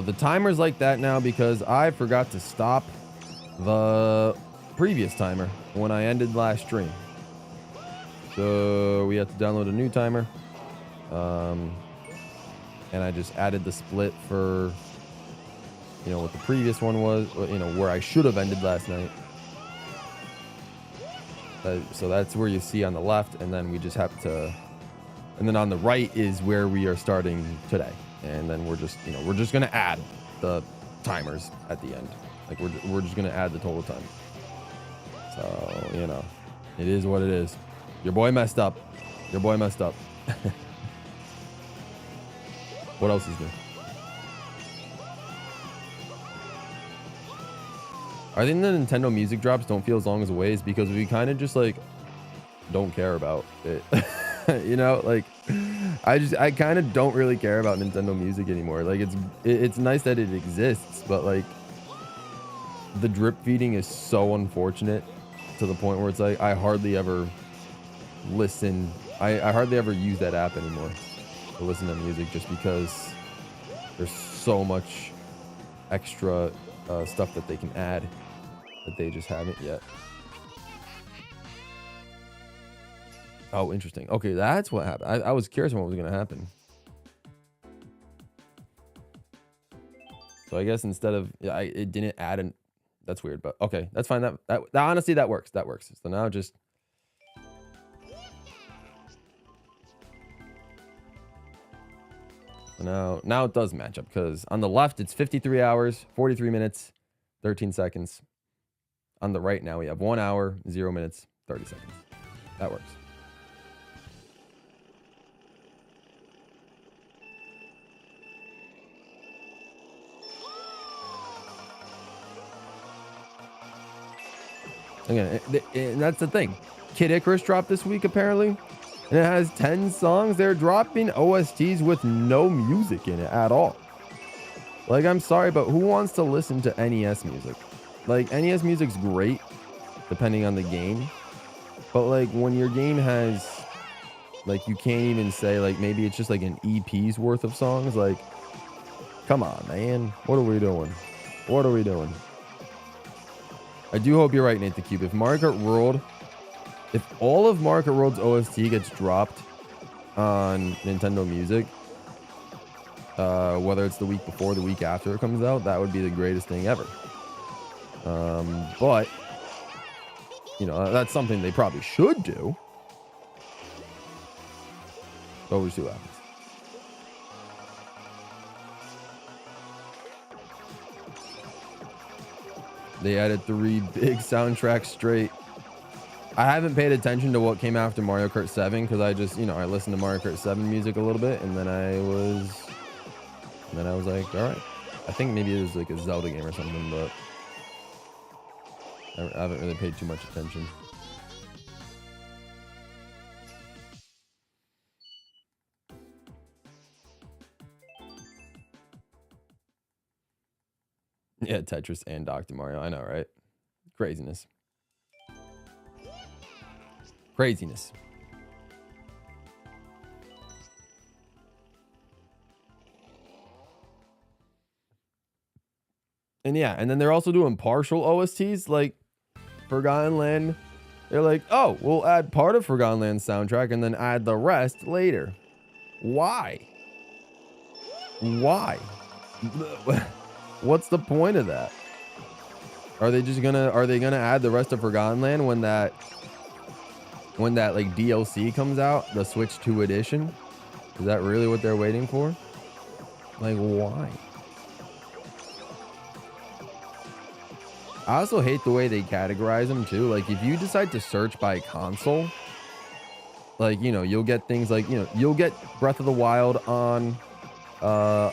Speaker 1: The timer's like that now because I forgot to stop the previous timer when I ended last stream. So we have to download a new timer. And I just added the split for, you know, what the previous one was, you know, where I should have ended last night. So that's where you see on the left, and then we just have to, and then on the right is where we are starting today. And then we're just, you know, we're just going to add the timers at the end. Like we're just going to add the total time. So, you know, it is what it is. Your boy messed up. Your boy messed up. What else is new? I think the Nintendo music drops don't feel as long as ways because we kind of just like don't care about it. You know, like I kind of don't really care about Nintendo music anymore. Like it's nice that it exists, but like the drip feeding is so unfortunate to the point where it's like I hardly ever listen. I hardly ever use that app anymore to listen to music just because there's so much extra stuff that they can add that they just haven't yet. Oh, interesting. Okay, that's what happened. I was curious what was going to happen. So I guess instead of, yeah, it didn't add an, that's weird, but okay, that's fine. That honestly, that works. That works. So now just, now it does match up because on the left, it's 53 hours, 43 minutes, 13 seconds. On the right now, we have 1 hour, 0 minutes, 30 seconds. That works. Again, and that's the thing. Kid Icarus dropped this week, apparently. And it has 10 songs. They're dropping OSTs with no music in it at all. Like, I'm sorry, but who wants to listen to NES music? Like, NES music's great, depending on the game. But, like, when your game has, like, you can't even say, like, maybe it's just, like, an EP's worth of songs. Like, come on, man. What are we doing? What are we doing? I do hope you're right, Nate the Cube. If Mario Kart World, if all of Mario Kart World's OST gets dropped on Nintendo Music, whether it's the week before or the week after it comes out, that would be the greatest thing ever. But, you know, that's something they probably should do. But we'll see what happens. They added 3 big soundtracks straight. I haven't paid attention to what came after Mario Kart 7 because I just, you know, I listened to Mario Kart 7 music a little bit and then I was like, all right. I think maybe it was like a Zelda game or something, but I haven't really paid too much attention. Yeah, Tetris and Dr. Mario. I know, right? Craziness. Craziness. And yeah, and then they're also doing partial OSTs like Forgotten Land. They're like, oh, we'll add part of Forgotten Land's soundtrack and then add the rest later. Why? Why? What's the point of that? Are they gonna add the rest of Forgotten Land when that like DLC comes out, the Switch 2 edition? Is that really what they're waiting for? Like, why? I also hate the way they categorize them too. Like, if you decide to search by console, like, you know, you'll get things like, you know, you'll get Breath of the Wild on the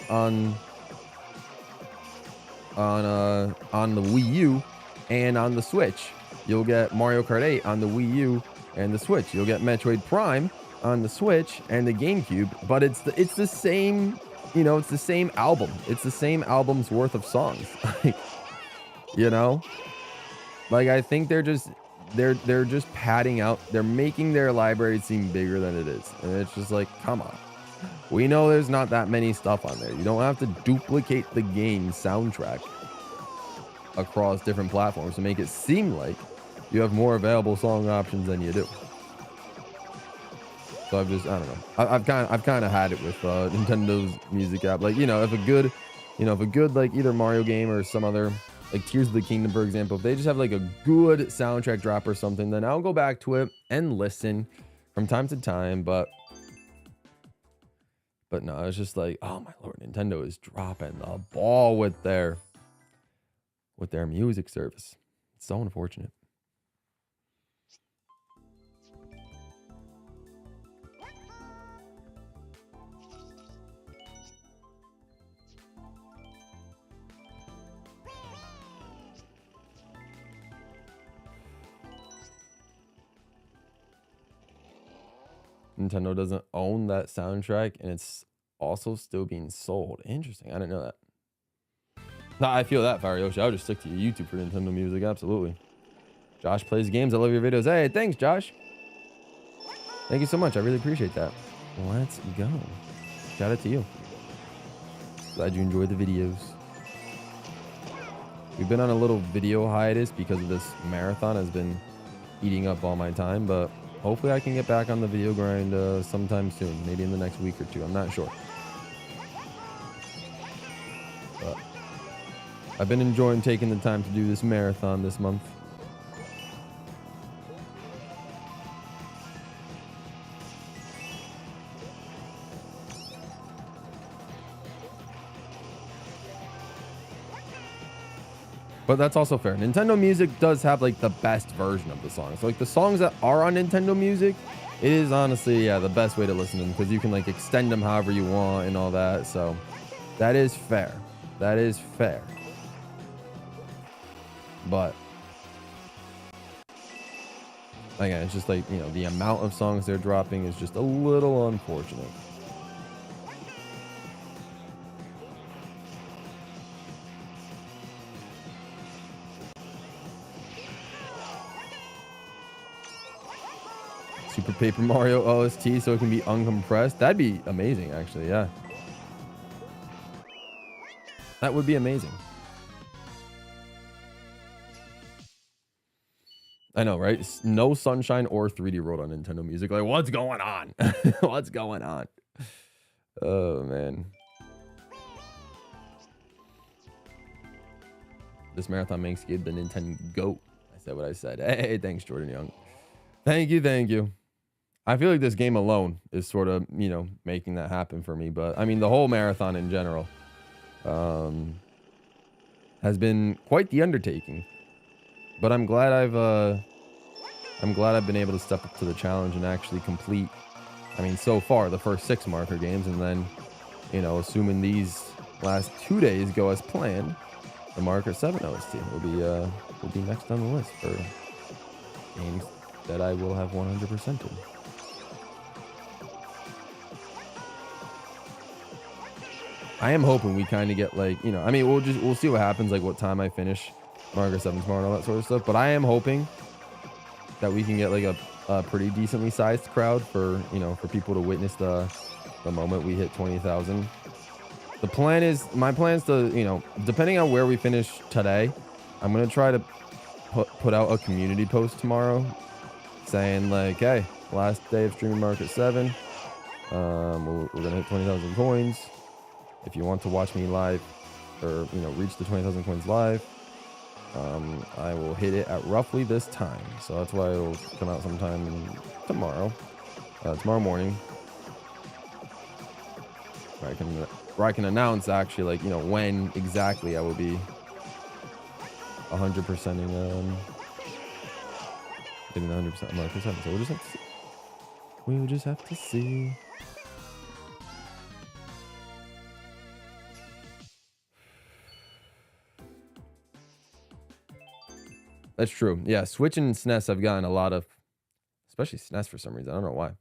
Speaker 1: Wii U and on the Switch. You'll get Mario Kart 8 on the Wii U and the Switch. You'll get Metroid Prime on the Switch and the GameCube, but it's the same, you know, it's the same album. It's the same album's worth of songs. Like, you know, like, I think they're just padding out. They're making their library seem bigger than it is. And it's just like, come on. We know there's not that many stuff on there. You don't have to duplicate the game soundtrack across different platforms to make it seem like you have more available song options than you do. So I don't know. I've kind of had it with Nintendo's music app. Like, you know, if a good like either Mario game or some other, like Tears of the Kingdom, for example, if they just have like a good soundtrack drop or something, then I'll go back to it and listen from time to time. But no, it's just like, oh my lord, Nintendo is dropping the ball with their music service. It's so unfortunate. Nintendo doesn't own that soundtrack, and it's also still being sold. Interesting. I didn't know that. Nah, I feel that, Farioshi. I would just stick to your YouTube for Nintendo music. Absolutely. Josh plays games. I love your videos. Hey, thanks, Josh. Thank you so much. I really appreciate that. Let's go. Shout out to you. Glad you enjoyed the videos. We've been on a little video hiatus because of this marathon has been eating up all my time, but hopefully I can get back on the video grind sometime soon, maybe in the next week or two. I'm not sure. But I've been enjoying taking the time to do this marathon this month. But that's also fair. Nintendo Music does have like the best version of the songs. So, like the songs that are on Nintendo Music, it is honestly, yeah, the best way to listen to them because you can like extend them however you want and all that. So that is fair. That is fair. But again, it's just like, you know, the amount of songs they're dropping is just a little unfortunate. Super Paper Mario OST so it can be uncompressed. That'd be amazing, actually. Yeah. That would be amazing. I know, right? No Sunshine or 3D World on Nintendo Music. Like, what's going on? What's going on? Oh, man. This marathon makes Gabe the Nintendo GOAT. I said what I said. Hey, thanks, Jordan Young. Thank you, thank you. I feel like this game alone is sort of, you know, making that happen for me. But I mean, the whole marathon in general has been quite the undertaking. But I'm glad I've been able to step up to the challenge and actually complete. I mean, so far the first 6 marker games, and then, you know, assuming these last 2 days go as planned, the Marker 7 OST will be next on the list for games that I will have 100%ed. I am hoping we kind of get like, you know, I mean, we'll see what happens, like what time I finish Mario 7 tomorrow and all that sort of stuff. But I am hoping that we can get like a pretty decently sized crowd for, you know, for people to witness the moment we hit 20,000. My plan is to, you know, depending on where we finish today, I'm going to try to put out a community post tomorrow saying like, hey, last day of streaming Market 7. We're going to hit 20,000 coins. If you want to watch me live or, you know, reach the 20,000 coins live, I will hit it at roughly this time. So that's why it'll come out sometime tomorrow. Tomorrow morning. Where I can announce actually, like, you know, when exactly I will be 100%ing getting 100% Mario Kart 7. So we'll just have to see. We'll just have to see. That's true. Yeah, Switch and SNES I've gotten a lot of, especially SNES for some reason. I don't know why.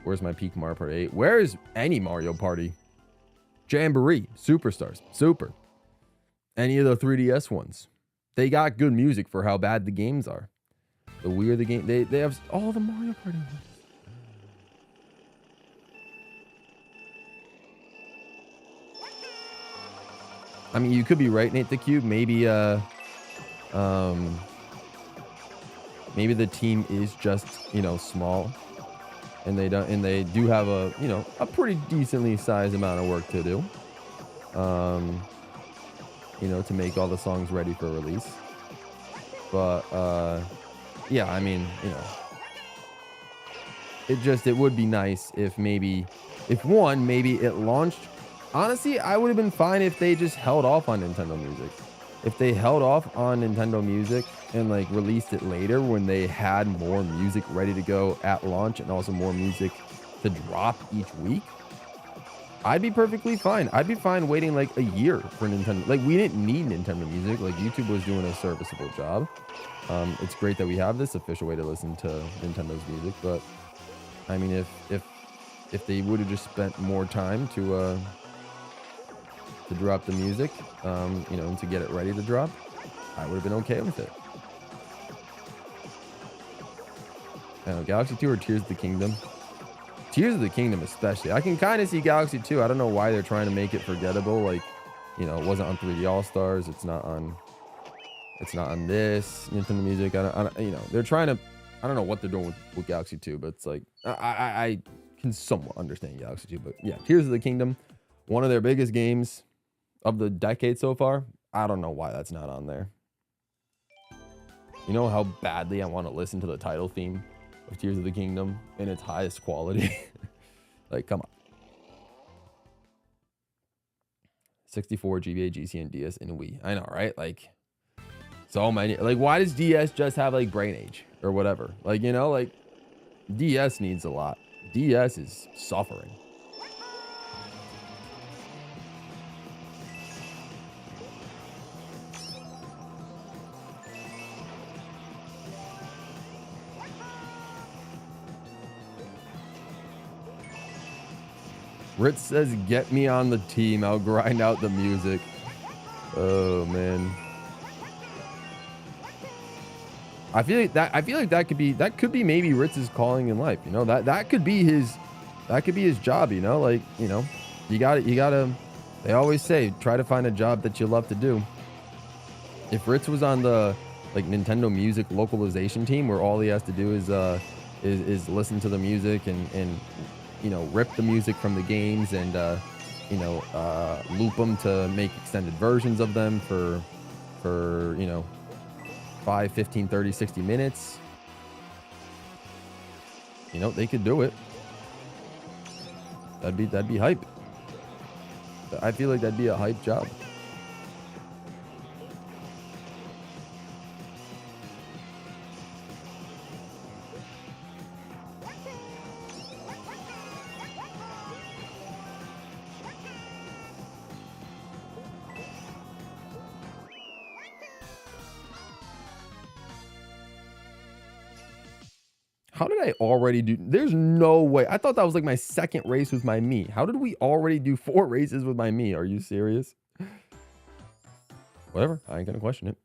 Speaker 1: Where's my peak Mario Party 8? Where is any Mario Party? Jamboree, Superstars, Super. Any of the 3DS ones. They got good music for how bad the games are. The weirder the game, they have all the Mario Party ones. I mean, you could be right, Nate the Cube. Maybe maybe the team is just, you know, small, and they do have a, you know, a pretty decently sized amount of work to do. You know, to make all the songs ready for release. But yeah, I mean, you know, it would be nice if maybe it launched. Honestly, I would have been fine if they just held off on Nintendo Music. If they held off on Nintendo Music and like released it later when they had more music ready to go at launch and also more music to drop each week, I'd be perfectly fine. I'd be fine waiting like a year for Nintendo. Like, we didn't need Nintendo Music. Like, YouTube was doing a serviceable job. It's great that we have this official way to listen to Nintendo's music, but I mean, if they would have just spent more time to drop the music, you know, and to get it ready to drop, I would have been okay with it. I don't know, Galaxy 2 or Tears of the Kingdom? Tears of the Kingdom especially. I can kind of see Galaxy 2. I don't know why they're trying to make it forgettable. Like, you know, it wasn't on 3D All-Stars. It's not on this Nintendo Music. I don't, you know, they're trying to, I don't know what they're doing with Galaxy 2, but it's like, I can somewhat understand Galaxy 2, but yeah, Tears of the Kingdom, one of their biggest games of the decade so far. I don't know why that's not on there. You know how badly I want to listen to the title theme of Tears of the Kingdom in its highest quality. Like, come on. 64 GBA, GC, and DS, and Wii. I know, right? Like, so many. Like, why does DS just have like brain age or whatever? Like, you know, like DS needs a lot. DS is suffering. Ritz says, get me on the team. I'll grind out the music. Oh, man. I feel like that could be maybe Ritz's calling in life. You know, that could be his job, you know, like, you know, you gotta, they always say, try to find a job that you love to do. If Ritz was on the like Nintendo Music localization team where all he has to do is listen to the music and you know, rip the music from the games and you know, loop them to make extended versions of them for you know, 5, 15, 30, 60 minutes. You know, they could do it. That'd be hype. I feel like that'd be a hype job. How did I already do? There's no way. I thought that was like my second race with my Mii. How did we already do 4 races with my Mii? Are you serious? Whatever. I ain't gonna question it.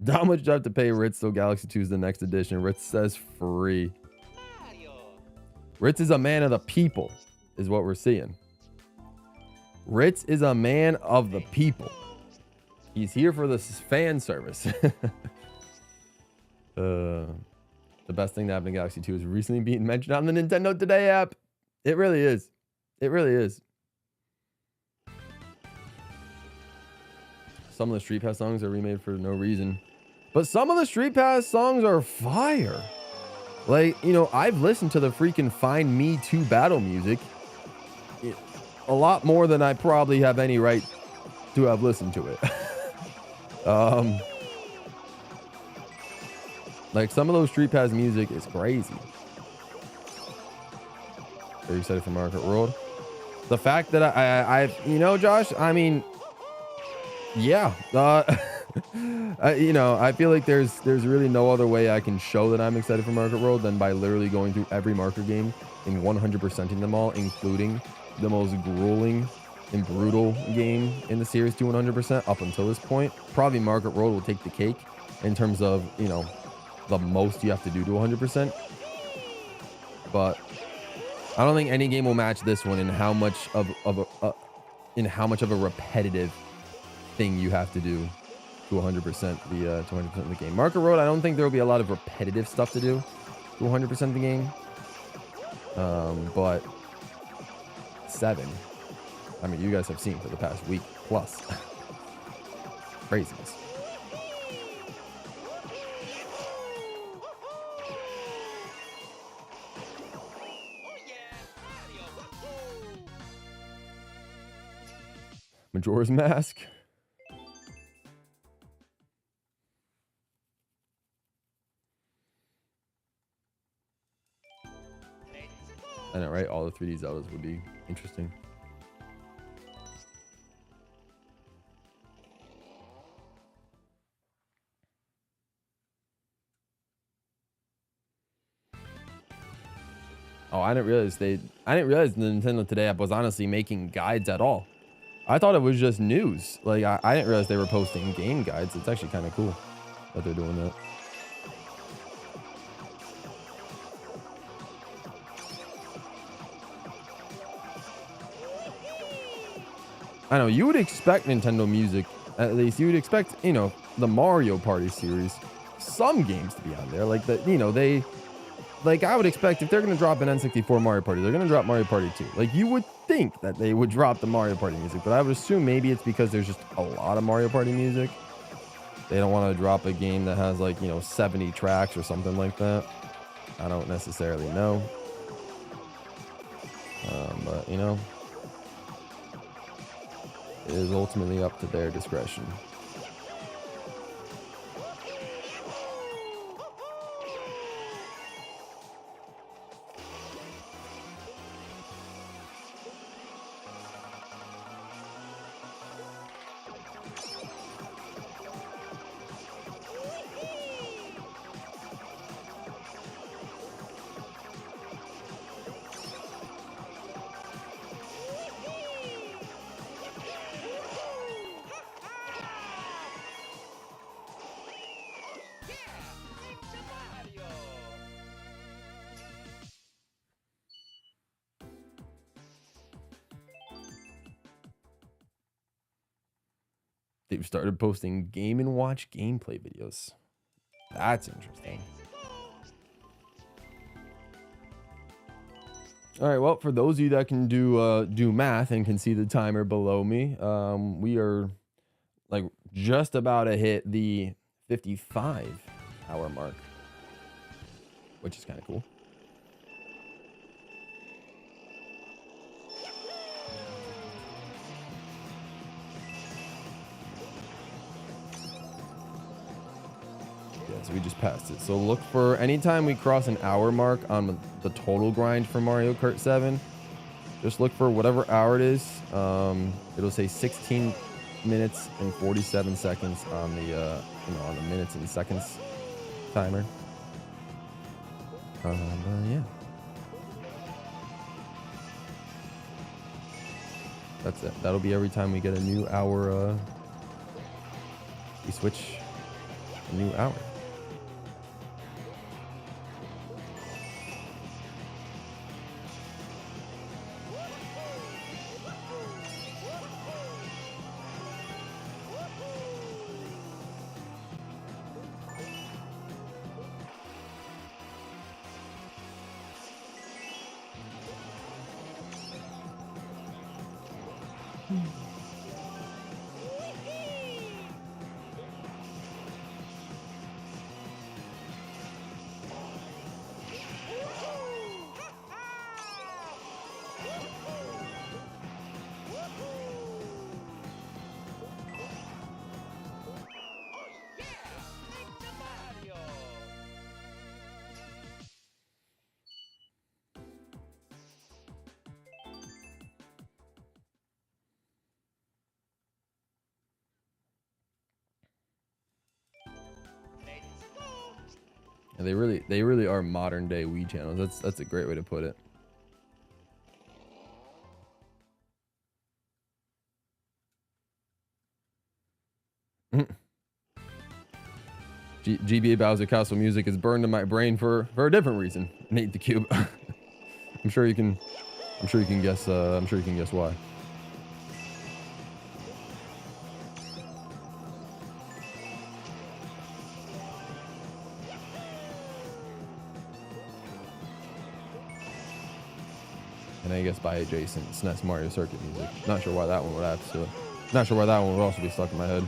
Speaker 1: How much do I have to pay Ritz so Galaxy 2 is the next edition? Ritz says free. Ritz is a man of the people, is what we're seeing. Ritz is a man of the people. He's here for this fan service. The best thing that happened in Galaxy 2 is recently being mentioned on the Nintendo Today app. It really is. It really is. Some of the Street Pass songs are remade for no reason. But some of the Street Pass songs are fire. Like, you know, I've listened to the freaking Find Me 2 battle music a lot more than I probably have any right to have listened to it. Like, some of those Street Pass music is crazy. Are you excited for Mario Kart World? The fact that I've, you know, Josh, I mean, yeah. You know, I feel like there's really no other way I can show that I'm excited for Mario Kart World than by literally going through every marker game and 100%ing them all, including the most grueling and brutal game in the series to 100% up until this point. Probably Mario Kart World will take the cake in terms of, you know, the most you have to do to 100%. But I don't think any game will match this one in how much of a repetitive thing you have to do to 100% the 200% of the game. Mario Kart World, I don't think there will be a lot of repetitive stuff to do to 100% of the game. But 7, I mean, you guys have seen for the past week plus. Craziness. Majora's Mask. I know, right? All the 3D Zeldas would be interesting. Oh, I didn't realize Nintendo Today app was honestly making guides at all. I thought it was just news. Like, I didn't realize they were posting game guides. It's actually kind of cool that they're doing that. I know, you would expect Nintendo Music, at least you would expect, you know, the Mario Party series, some games to be on there. Like, you know, like, I would expect if they're going to drop an N64 Mario Party, they're going to drop Mario Party 2. Like, you would think that they would drop the Mario Party music, but I would assume maybe it's because there's just a lot of Mario Party music. They don't want to drop a game that has, like, you know, 70 tracks or something like that. I don't necessarily know. But, you know, it is ultimately up to their discretion. They've started posting Game & Watch gameplay videos. That's interesting. All right, well, for those of you that can do math and can see the timer below me, we are like just about to hit the 55-hour mark, which is kind of cool. So we just passed it. So look for anytime we cross an hour mark on the total grind for Mario Kart 7, just look for whatever hour it is. It'll say 16 minutes and 47 seconds on the on the minutes and seconds timer. Yeah, that's it. That'll be every time we get a new hour. We switch a new hour. And they really are modern day Wii channels. That's a great way to put it. GBA Bowser Castle music is burned in my brain for a different reason. Nate the Cube. I'm sure you can guess why. And I guess by adjacent SNES Mario Circuit music. Not sure why that one would have to. Not sure why that one would also be stuck in my head.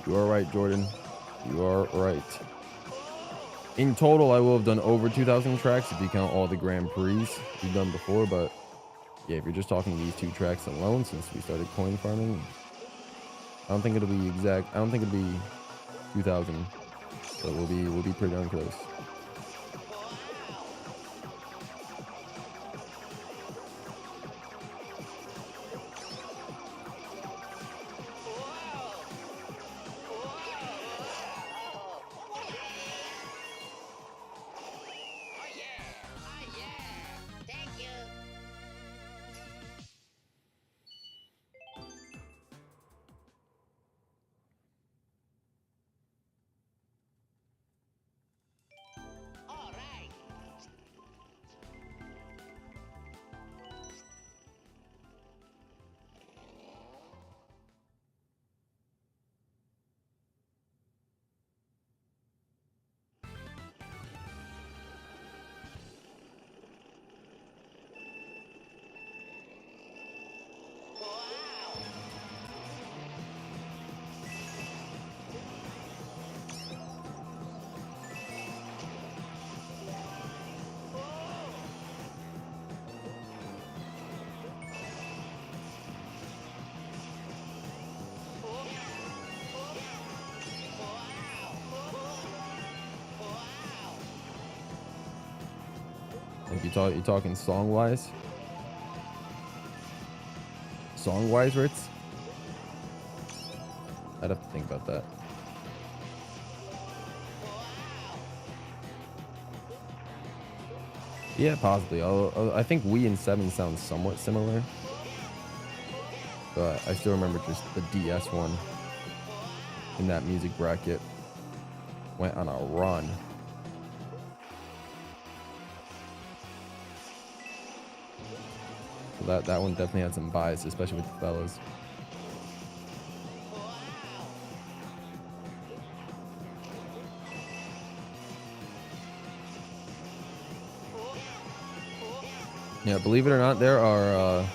Speaker 1: You are right, Jordan. You are right. In total, I will have done over 2,000 tracks if you count all the Grand Prix we've done before, but yeah, if you're just talking these 2 tracks alone since we started coin farming, I don't think it'll be exact. I don't think it'll be 2,000, but we'll be pretty darn close. You talking song wise? Song wise, Ritz? I'd have to think about that. Yeah, possibly. I think Wii and 7 sound somewhat similar. But I still remember just the DS one in that music bracket went on a run. So that one definitely had some bias, especially with the fellas. Yeah, believe it or not, there are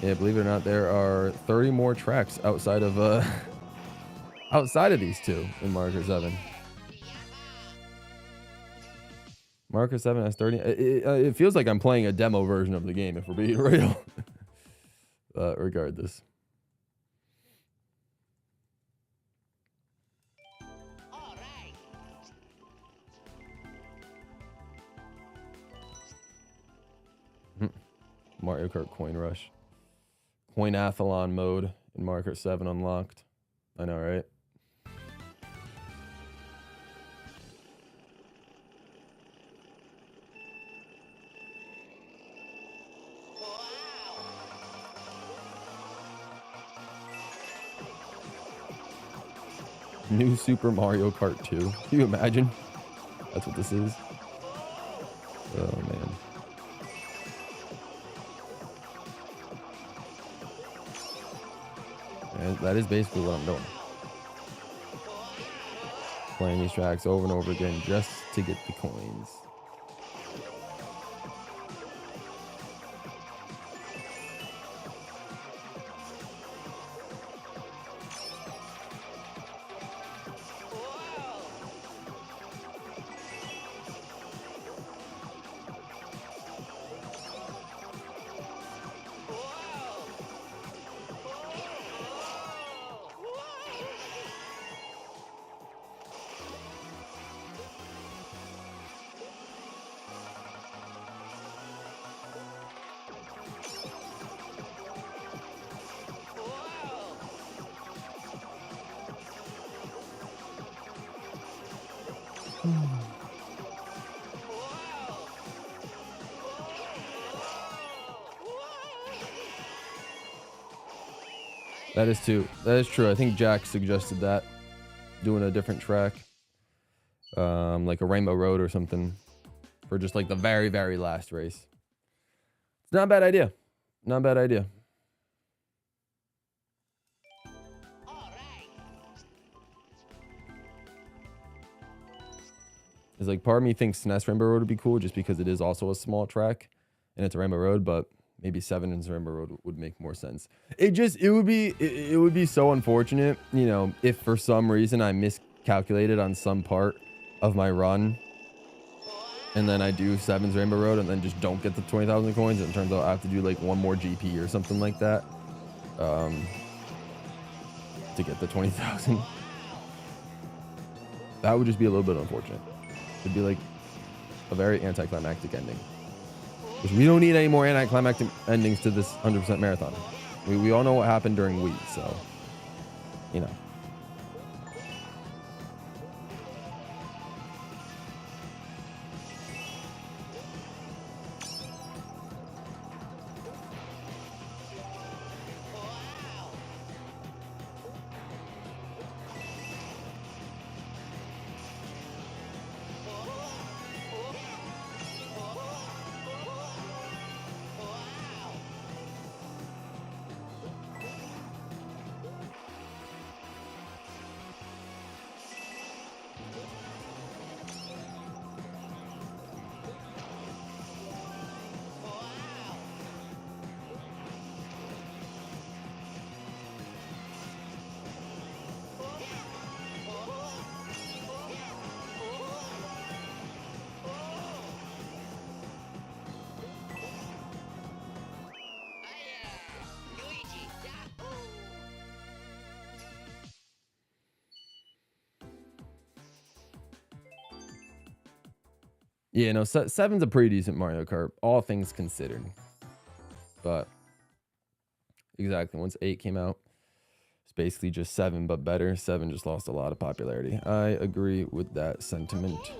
Speaker 1: believe it or not, there are 30 more tracks outside of these two in Mario Kart 7. Mario Kart 7 has 30. It feels like I'm playing a demo version of the game, if we're being real. Regardless. Mario Kart Coin Rush. Coinathlon mode in Mario Kart 7 unlocked. I know, right? New Super Mario Kart 2. Can you imagine? That's what this is. Oh, man. And that is basically what I'm doing. Playing these tracks over and over again just to get the coins. That is too. That is true. I think Jack suggested that, doing a different track, like a Rainbow Road or something, for just like the very, very last race. It's not a bad idea. Not a bad idea. It's like part of me thinks SNES Rainbow Road would be cool just because it is also a small track and it's a Rainbow Road, but maybe 7 and Rainbow Road would make more sense. It would be so unfortunate, you know, if for some reason I miscalculated on some part of my run and then I do 7's Rainbow Road and then just don't get the 20,000 coins, and it turns out I have to do like one more GP or something like that to get the 20,000. That would just be a little bit unfortunate. It'd be like a very anticlimactic ending. Because we don't need any more anticlimactic endings to this 100% marathon. We all know what happened during Wii, so, you know. Yeah, no, seven's a pretty decent Mario Kart, all things considered. But exactly, once 8 came out, it's basically just 7, but better. 7 just lost a lot of popularity. I agree with that sentiment.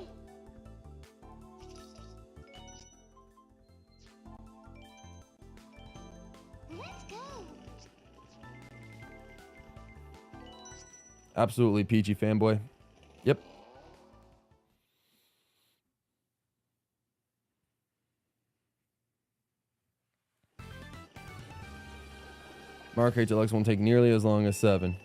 Speaker 1: Absolutely peachy fanboy. Yep. Mario Kart Deluxe won't take nearly as long as 7.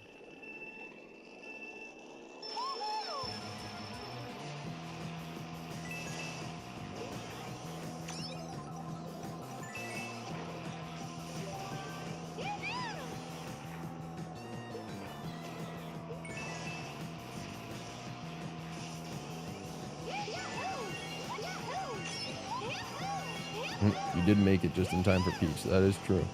Speaker 1: You did make it just in time for Peach. That is true.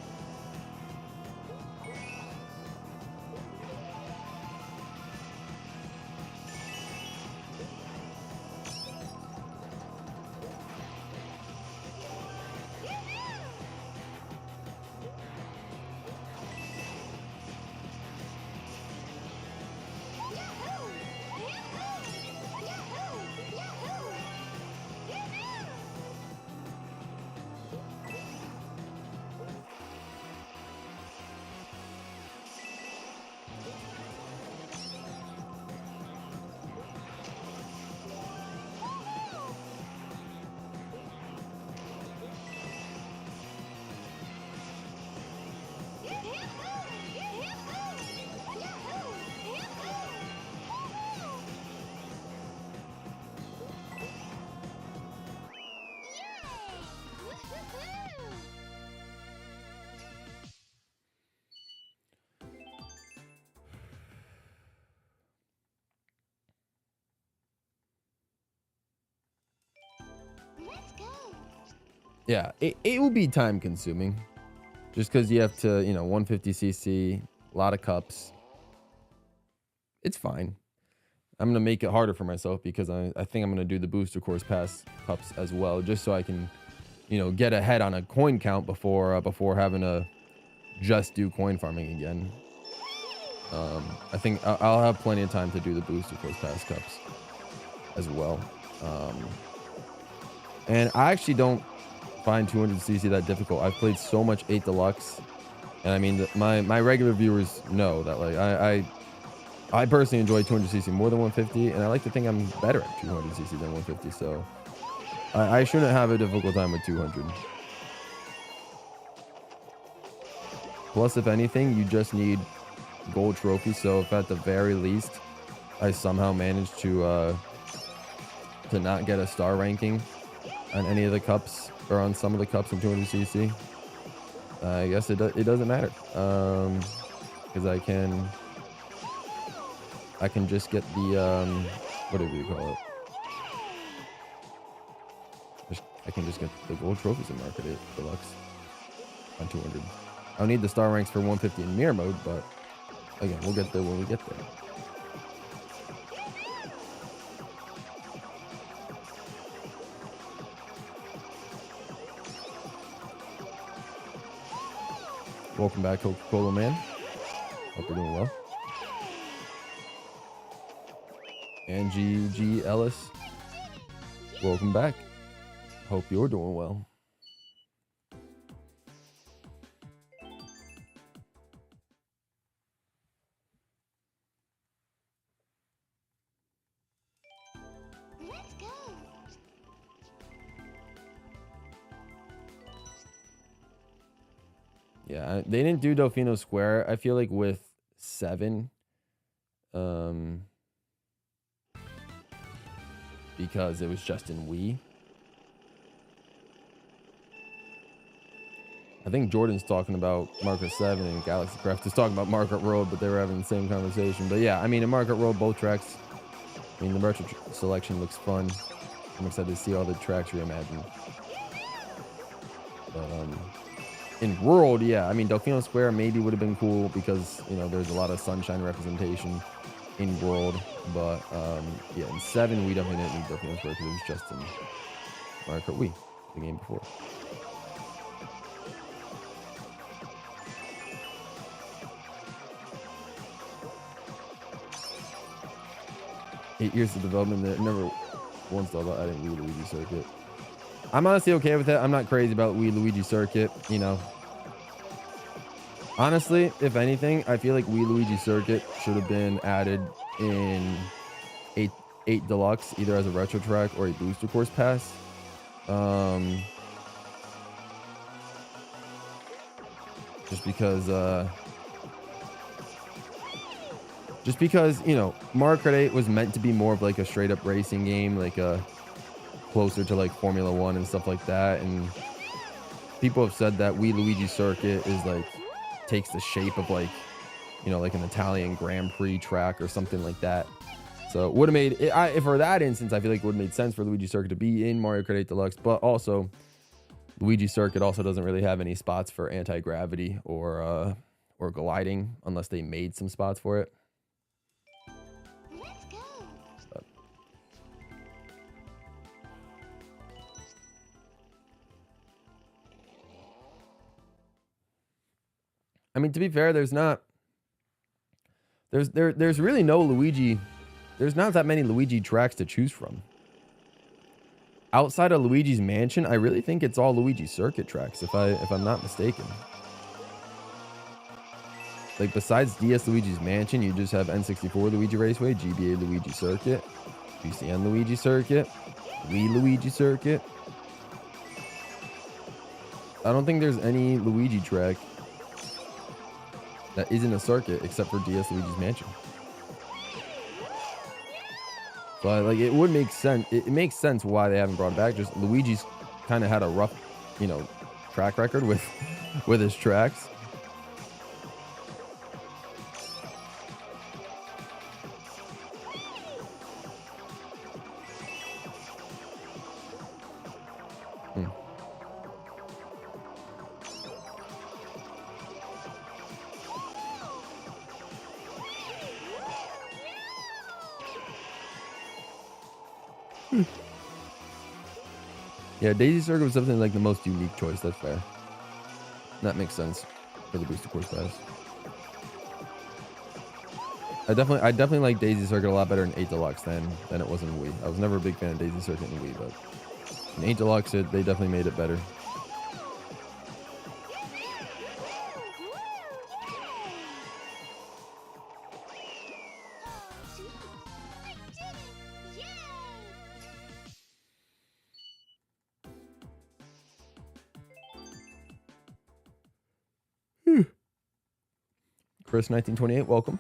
Speaker 1: Yeah, it will be time consuming just because you have to, 150cc, a lot of cups. It's fine. I'm going to make it harder for myself because I think I'm going to do the booster course pass cups as well, just so I can, get ahead on a coin count before having to just do coin farming again. I think I'll have plenty of time to do the booster course pass cups as well. And I actually don't find 200cc that difficult. I've played so much 8 Deluxe, and I mean my regular viewers know that, like, I personally enjoy 200cc more than 150, and I like to think I'm better at 200cc than 150, so I shouldn't have a difficult time with 200. Plus, if anything, you just need gold trophies, so if at the very least I somehow manage to not get a star ranking on any of the cups, or on some of the cups in 200cc, I guess it doesn't matter, because I can just get the whatever you call it. I can just get the gold trophies in Mario Kart 8 Deluxe on 200. I'll need the star ranks for 150 in mirror mode, but again, we'll get there when we get there. Welcome back, Coca-Cola Man. Hope you're doing well. And GG Ellis, welcome back. Hope you're doing well.
Speaker 2: Let's go.
Speaker 1: Yeah, they didn't do Delfino Square. I feel like with 7, because it was just in Wii. I think Jordan's talking about Mario Kart 7, and Galaxy Craft is talking about Mario Kart World, but they were having the same conversation. But yeah, I mean, in Mario Kart World, both tracks, I mean, the retro selection looks fun. I'm excited to see all the tracks reimagined. But in World, yeah, I mean, Delfino Square maybe would have been cool because, there's a lot of sunshine representation in World. But yeah, in 7, we definitely didn't need Delfino Square because it was just Mario Kart Wii, the game before. Eight years of development that never once thought about adding Wii Luigi Circuit. I'm honestly okay with it. I'm not crazy about Wii Luigi Circuit, you know. Honestly, if anything, I feel like Wii Luigi Circuit should have been added in 8 Deluxe, either as a retro track or a booster course pass. Just because, you know, Mario Kart 8 was meant to be more of like a straight up racing game, like closer to like Formula 1 and stuff like that. And people have said that Wii Luigi Circuit is like, takes the shape of like, you know, like an Italian Grand Prix track or something like that. So it would have made it, for that instance, I feel like it would have made sense for Luigi Circuit to be in Mario Kart 8 Deluxe, but also Luigi Circuit also doesn't really have any spots for anti-gravity or gliding unless they made some spots for it.
Speaker 2: Let's go.
Speaker 1: But, I mean, to be fair, there's really no Luigi. There's not that many Luigi tracks to choose from. Outside of Luigi's Mansion, I really think it's all Luigi Circuit tracks, if I'm not mistaken. Like besides DS Luigi's Mansion, you just have N64 Luigi Raceway, GBA Luigi Circuit, PCN Luigi Circuit, Wii Luigi Circuit. I don't think there's any Luigi track that isn't a circuit except for DS Luigi's Mansion. So like it would make sense. It makes sense why they haven't brought it back. Just Luigi's kind of had a rough, you know, track record with his tracks. Yeah, Daisy Circuit was something like the most unique choice. That's fair. That makes sense for the booster course pass. I definitely like Daisy Circuit a lot better in 8 Deluxe than it was in Wii. I was never a big fan of Daisy Circuit in Wii, but in 8 Deluxe, they definitely made it better. Chris 1928, welcome.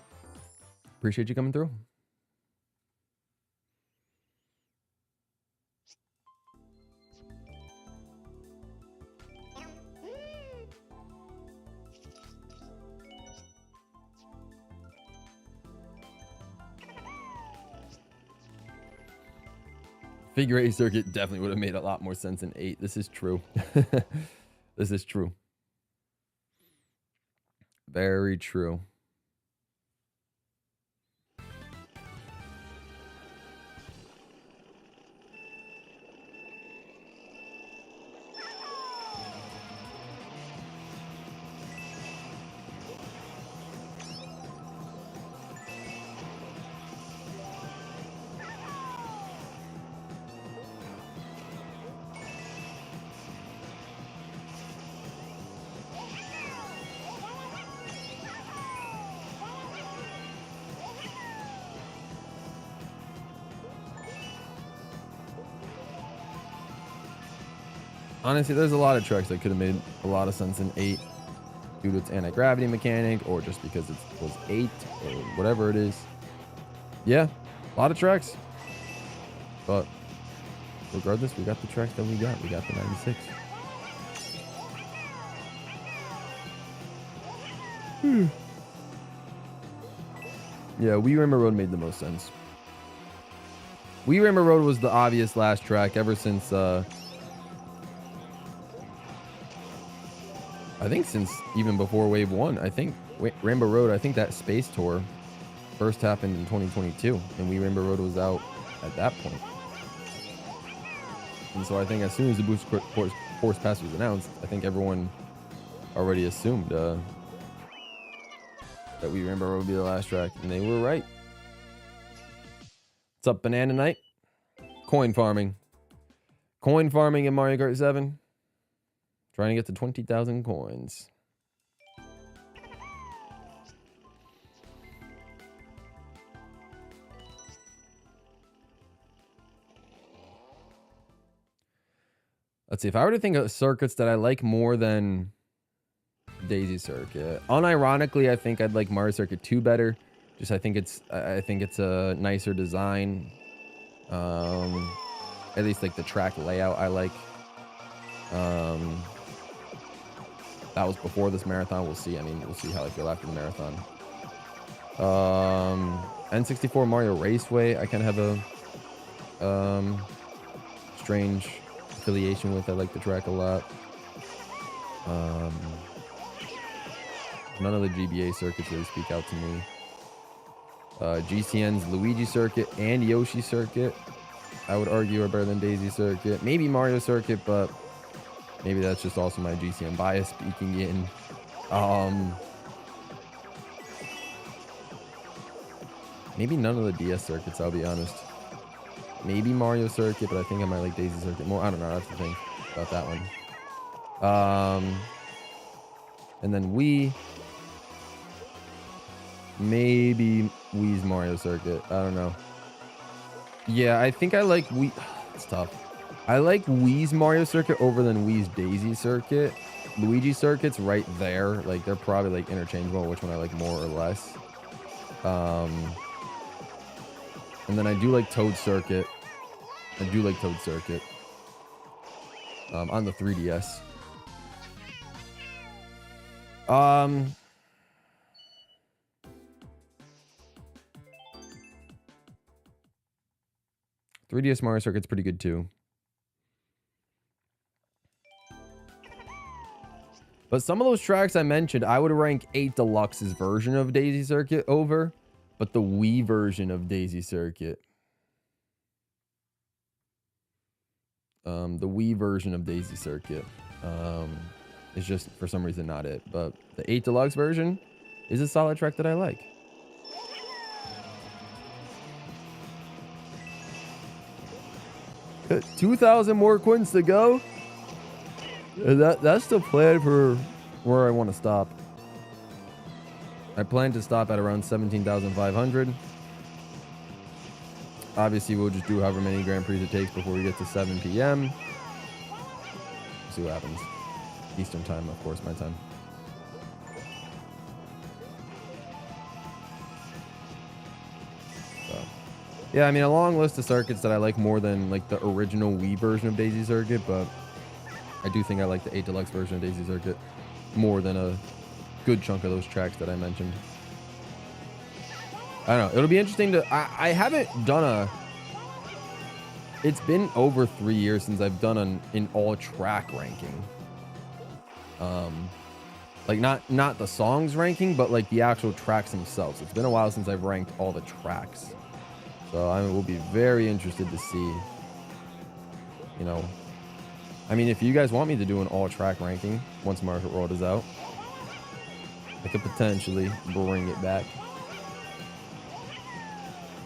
Speaker 1: Appreciate you coming through. Figure 8 circuit definitely would have made a lot more sense in 8. This is true. This is true. Very true. Honestly, there's a lot of tracks that could have made a lot of sense in 8 due to its anti-gravity mechanic or just because it was 8 or whatever it is. Yeah, a lot of tracks. But regardless, we got the tracks that we got. We got the 96. Yeah, Wii Rainbow Road made the most sense. Wii Rainbow Road was the obvious last track ever since I think since even before Wave 1. I think Rainbow Road, I think that space tour first happened in 2022 and Wii Rainbow Road was out at that point. And so I think as soon as the boost course pass was announced, I think everyone already assumed that we remember would be the last track, and they were right. What's up, Banana Knight? Coin farming. Coin farming in Mario Kart 7. Trying to get to 20,000 coins. Let's see. If I were to think of circuits that I like more than Daisy Circuit, unironically, I think I'd like Mario Circuit 2 better. Just I think it's a nicer design. At least like the track layout I like. That was before this marathon. We'll see. I mean, we'll see how I feel after the marathon. N64 Mario Raceway, I kind of have a strange affiliation with. I like the track a lot. None of the GBA circuits really speak out to me. GCN's Luigi Circuit and Yoshi Circuit, I would argue, are better than Daisy Circuit. Maybe Mario Circuit, but maybe that's just also my GCN bias speaking in. Maybe none of the DS circuits, I'll be honest. Maybe Mario Circuit, but I think I might like Daisy Circuit more. I don't know. I have to think about that one. And then Wii. Maybe Wii's Mario Circuit. I don't know. Yeah, I think I like Wii. It's tough. I like Wii's Mario Circuit over than Wii's Daisy Circuit. Luigi Circuit's right there. Like, they're probably like interchangeable, which one I like more or less. And then I do like Toad Circuit. I do like Toad Circuit. On the 3DS. 3DS Mario Circuit's pretty good too. But some of those tracks I mentioned, I would rank 8 Deluxe's version of Daisy Circuit over, but the Wii version of Daisy Circuit. The Wii version of Daisy Circuit is just, for some reason, not it. But the 8 Deluxe version is a solid track that I like. Got 2,000 more coins to go. That's the plan for where I want to stop. I plan to stop at around 17,500. Obviously, we'll just do however many Grand Prix it takes before we get to 7 p.m. See what happens. Eastern time, of course, my time. So, yeah, I mean, a long list of circuits that I like more than like the original Wii version of Daisy Circuit, but I do think I like the 8 Deluxe version of Daisy Circuit more than a good chunk of those tracks that I mentioned. I don't know. It'll be interesting to... I haven't done a... It's been over 3 years since I've done an all-track ranking. Like, not the songs ranking, but like the actual tracks themselves. It's been a while since I've ranked all the tracks. So I will be very interested to see, you know... I mean, if you guys want me to do an all-track ranking once Mario Kart World is out, I could potentially bring it back.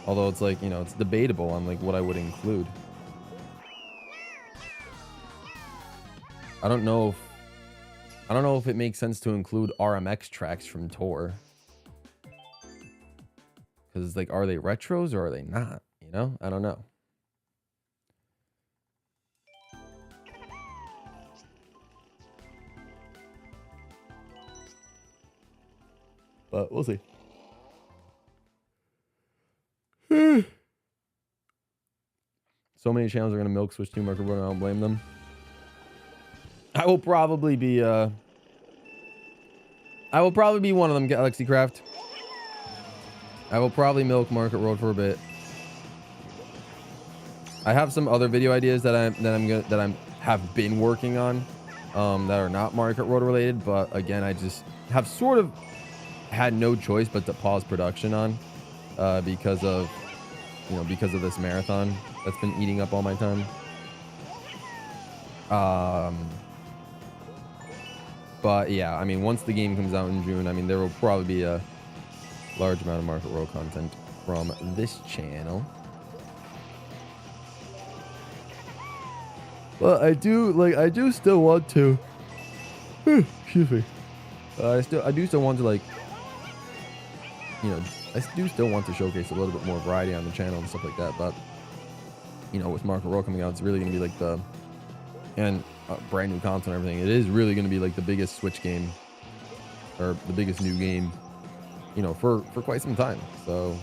Speaker 1: Although it's like, you know, it's debatable on like what I would include. I don't know if it makes sense to include RMX tracks from Tour. Because like, are they retros or are they not? You know? I don't know. But we'll see. So many channels are going to milk Switch 2 Mario Kart World. I don't blame them. I will probably be one of them, Galaxy Craft. I will probably milk Mario Kart World for a bit. I have some other video ideas that I have been working on that are not Mario Kart World related, but again, I just have sort of had no choice but to pause production on because of this marathon that's been eating up all my time. But yeah, I mean, once the game comes out in June, I mean, there will probably be a large amount of Mario Kart World content from this channel. But I do still want to. Excuse me. I do still want to, like, you know, I do still want to showcase a little bit more variety on the channel and stuff like that. But you know, with Mario Kart World coming out, it's really gonna be like the brand new console and everything. It is really gonna be like the biggest Switch game or the biggest new game, you know, for quite some time. So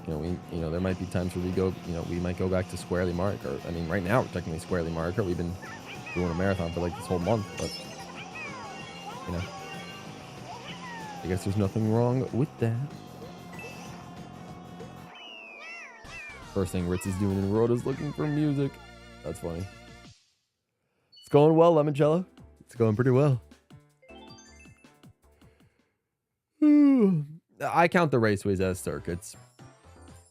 Speaker 1: you know, there might be times where we might go back to squarely Mario Kart. I mean, right now we're technically squarely Mario Kart. We've been doing a marathon for like this whole month, but you know, I guess there's nothing wrong with that. First thing Ritz is doing in the world is looking for music. That's funny. It's going well, Lemoncello. It's going pretty well. I count the raceways as circuits.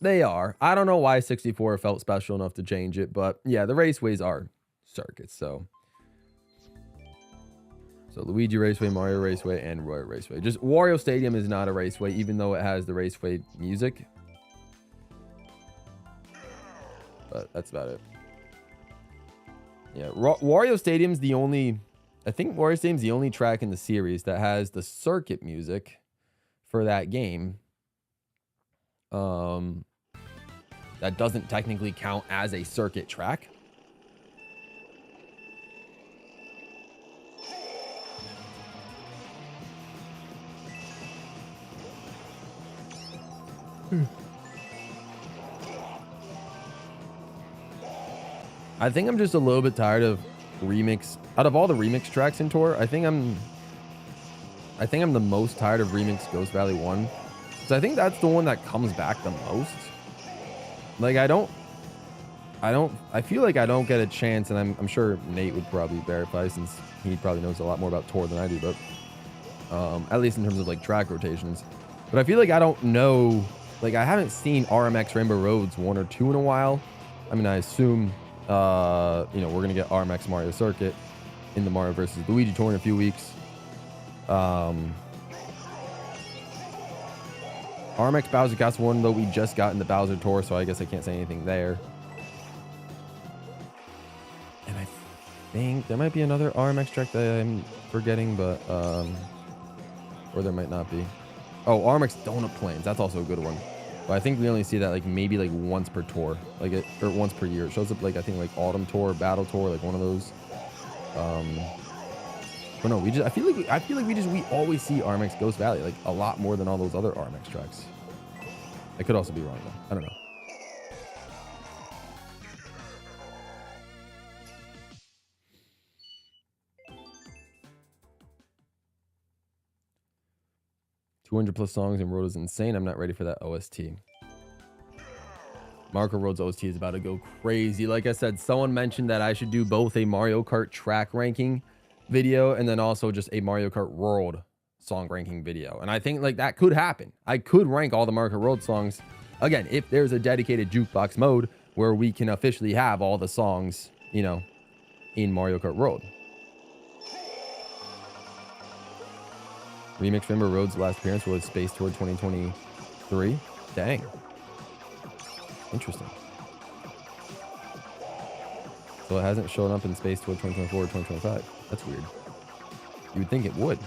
Speaker 1: They are. I don't know why 64 felt special enough to change it, but yeah, the raceways are circuits. So Luigi Raceway, Mario Raceway, and Roy Raceway. Just Wario Stadium is not a raceway, even though it has the raceway music. But that's about it. Yeah, Wario Stadium's the only... I think Wario Stadium's the only track in the series that has the circuit music for that game. That doesn't technically count as a circuit track. I think I'm just a little bit tired of remix. Out of all the remix tracks in Tour, I think I'm the most tired of Remix Ghost Valley 1. So I think that's the one that comes back the most. Like I feel like I don't get a chance, and I'm sure Nate would probably verify since he probably knows a lot more about Tour than I do, but at least in terms of like track rotations. But I feel like I don't know, like I haven't seen RMX Rainbow Roads 1 or 2 in a while. I mean, I assume you know, we're gonna get RMX Mario Circuit in the Mario versus Luigi Tour in a few weeks. RMX Bowser Castle 1, though, we just got in the Bowser Tour, so I guess I can't say anything there. And I think there might be another RMX track that I'm forgetting, but or there might not be. Oh, RMX Donut Plains, that's also a good one. But I think we only see that like maybe like once per tour, like or once per year. It shows up like I think like Autumn Tour, Battle Tour, like one of those. But no, I feel like we always see RMX Ghost Valley like a lot more than all those other RMX tracks. I could also be wrong though. I don't know. +200 songs and Road is insane. I'm not ready for that OST. Mario Kart World's OST is about to go crazy. Like I said, someone mentioned that I should do both a Mario Kart track ranking video and then also just a Mario Kart World song ranking video. And I think like that could happen. I could rank all the Mario Kart World songs. Again, if there's a dedicated jukebox mode where we can officially have all the songs, you know, in Mario Kart World. Remix Rainbow Road's last appearance was Space Tour 2023. Dang. Interesting. So it hasn't shown up in Space Tour 2024 or 2025. That's weird. You would think it would,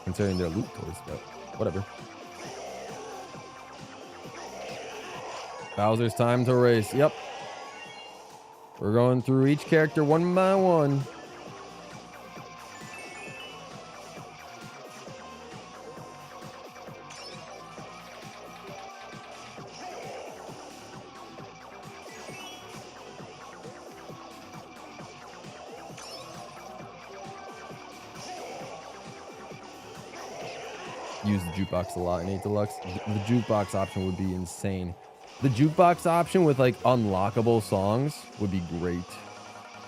Speaker 1: considering their loot toys, but whatever. Bowser's time to race. Yep. We're going through each character one by one. Use the jukebox a lot in 8 Deluxe. The jukebox option would be insane. The jukebox option with like unlockable songs would be great.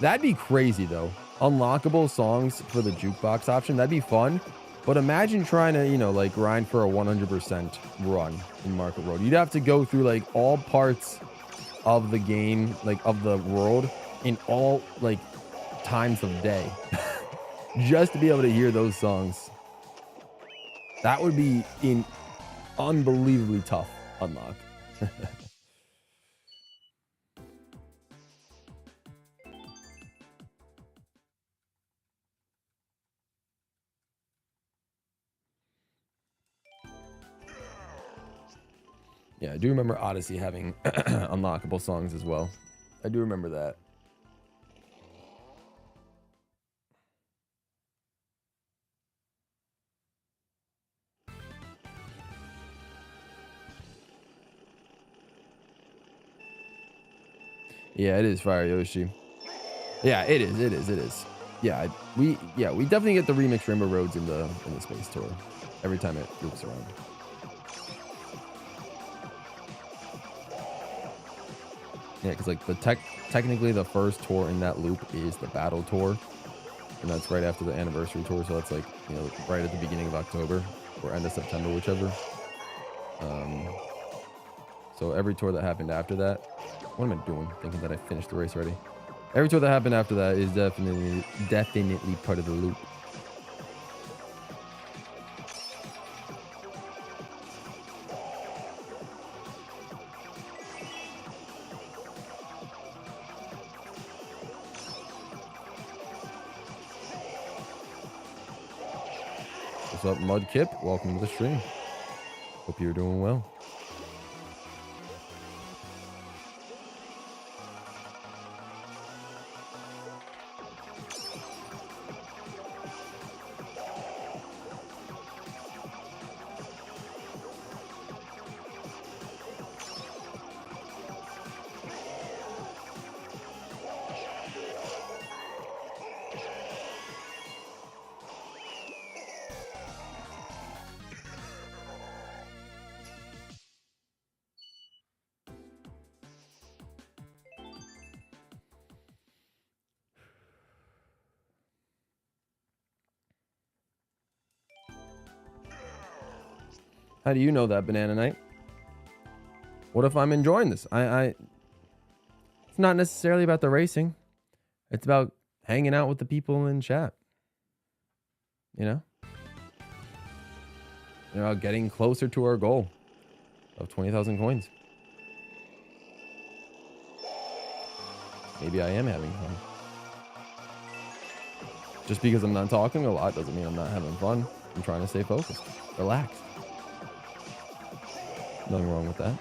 Speaker 1: That'd be crazy though. Unlockable songs for the jukebox option, that'd be fun. But imagine trying to, you know, like grind for a 100% run in Mario Kart World. You'd have to go through like all parts of the game, like of the world, in all like times of day just to be able to hear those songs. That would be an unbelievably tough unlock. Yeah, I do remember Odyssey having unlockable songs as well. I do remember that. Yeah, it is Fire Yoshi. Yeah, it is. It is. It is. Yeah, we definitely get the remix Rainbow Roads in the space tour every time it loops around. Yeah, because like technically the first tour in that loop is the battle tour, and that's right after the anniversary tour. So that's like, you know, right at the beginning of October or end of September, whichever. So every tour that happened after that, what am I doing? Thinking that I finished the race already. Every tour that happened after that is definitely part of the loop. What's up, Mudkip? Welcome to the stream. Hope you're doing well. How do you know that, Banana Knight? What if I'm enjoying this? It's not necessarily about the racing. It's about hanging out with the people in chat. You know? You know, getting closer to our goal of 20,000 coins. Maybe I am having fun. Just because I'm not talking a lot doesn't mean I'm not having fun. I'm trying to stay focused, relaxed. Nothing wrong with that.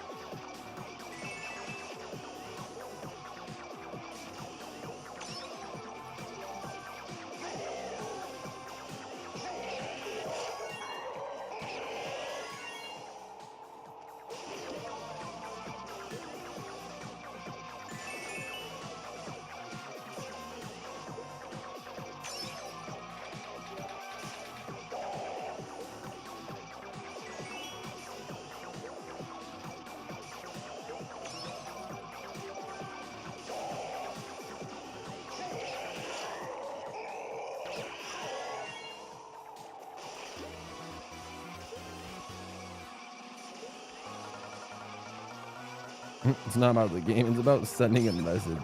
Speaker 1: It's not about the game, it's about sending a message.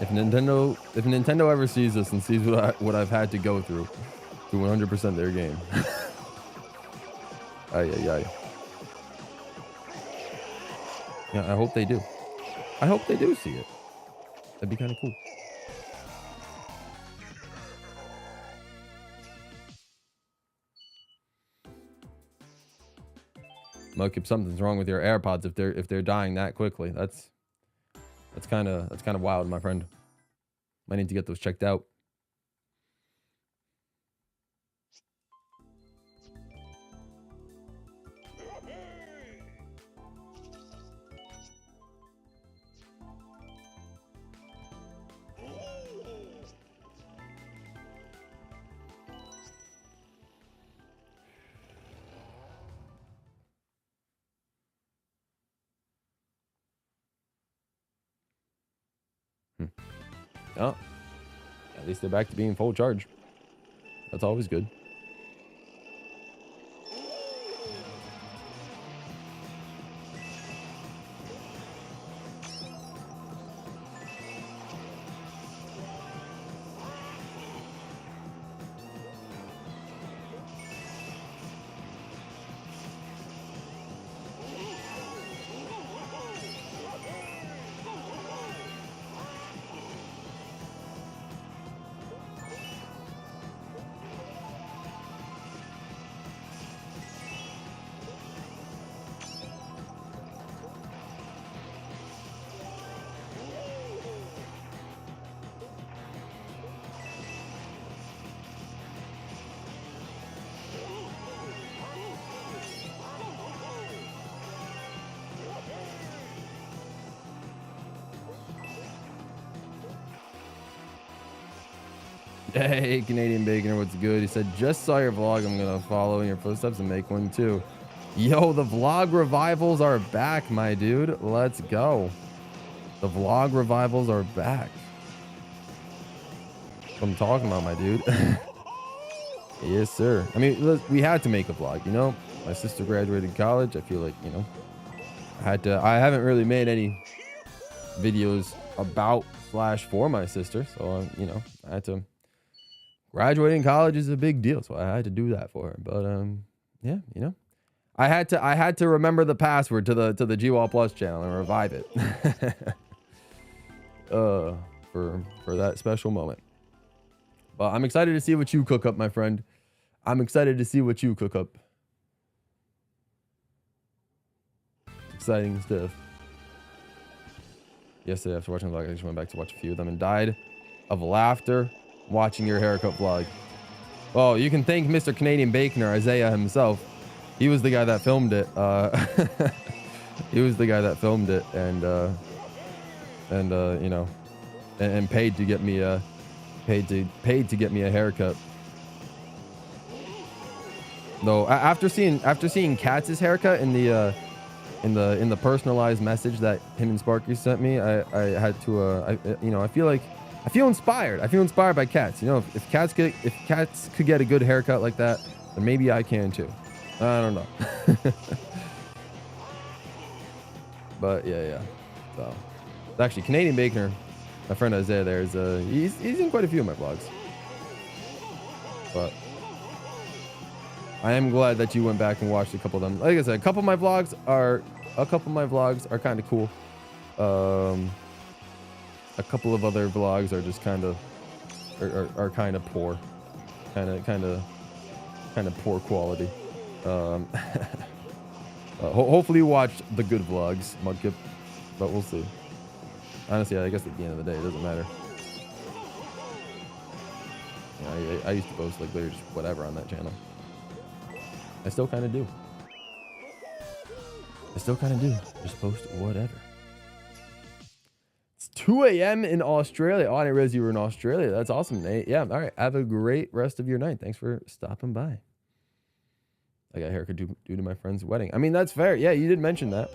Speaker 1: If Nintendo ever sees this and sees what I've had to go through to 100% their game. Ay, ay, ay. Yeah, I hope they do. I hope they do see it. That'd be kind of cool. Mokip, something's wrong with your AirPods if they're dying that quickly. That's kind of wild, my friend. Might need to get those checked out. Oh, at least they're back to being full charge. That's always good. Hey, Canadian Baconer, what's good? He said, just saw your vlog. I'm going to follow in your footsteps and make one too. Yo, the vlog revivals are back, my dude. Let's go. The vlog revivals are back. That's what I'm talking about, my dude. Yes, sir. I mean, we had to make a vlog, you know? My sister graduated college. I feel like, you know, I haven't really made any videos about / for my sister. So, you know, I had to, graduating college is a big deal. So I had to do that for her. But, yeah, you know, I had to remember the password to the GWallPlus channel and revive it. For that special moment. But I'm excited to see what you cook up, my friend. I'm excited to see what you cook up. Exciting stuff. Yesterday, after watching the vlog, I just went back to watch a few of them and died of laughter watching your haircut vlog. Oh, you can thank Mr. Canadian Baconer, Isaiah himself. He was the guy that filmed it. He was the guy that filmed it and you know, and paid to get me a paid to get me a haircut. Though after seeing Katz's haircut in the personalized message that him and Sparky sent me, I had to you know, I feel inspired. I feel inspired by Katz. You know, if Katz could get a good haircut like that, then maybe I can too. I don't know. But yeah. So actually, Canadian Baconer, my friend Isaiah there, is he's in quite a few of my vlogs. But I am glad that you went back and watched a couple of them. Like I said, a couple of my vlogs are kind of cool. A couple of other vlogs are just kind of are kind of poor, kind of poor quality. Hopefully you watched the good vlogs, Mudkip, but we'll see. Honestly, I guess at the end of the day, it doesn't matter. Yeah, I used to post like literally just whatever on that channel. I still kind of do. Just post whatever. It's 2 a.m. in Australia. Oh, I didn't realize you were in Australia. That's awesome, Nate. Yeah, all right. Have a great rest of your night. Thanks for stopping by. I got a haircut due to my friend's wedding. I mean, that's fair. Yeah, you did mention that.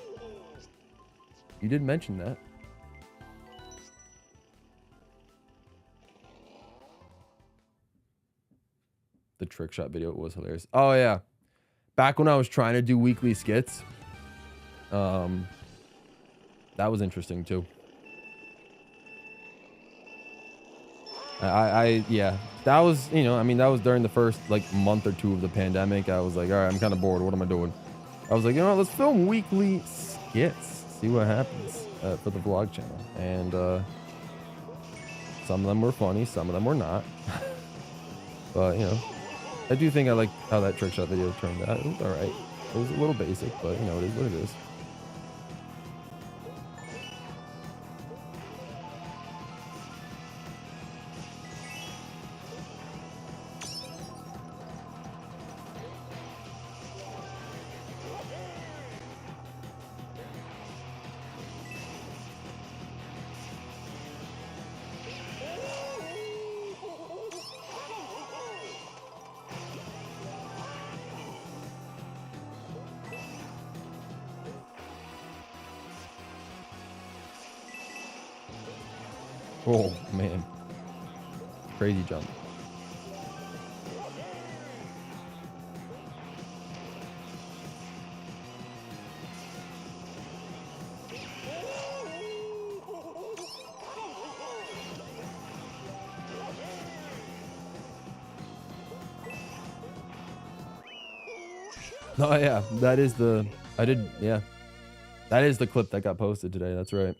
Speaker 1: The trick shot video was hilarious. Oh, yeah. Back when I was trying to do weekly skits, that was interesting too. Yeah, that was, you know, I mean, that was during the first like month or two of the pandemic. I was like, all right, I'm kind of bored. What am I doing? I was like, you know what, let's film weekly skits, see what happens for the vlog channel. And some of them were funny, some of them were not. But, you know, I do think I like how that trick shot video turned out. It was all right. It was a little basic, but, you know, it is what it is. Oh, man. Crazy jump. Oh, yeah. That is the... Yeah. That is the clip that got posted today. That's right.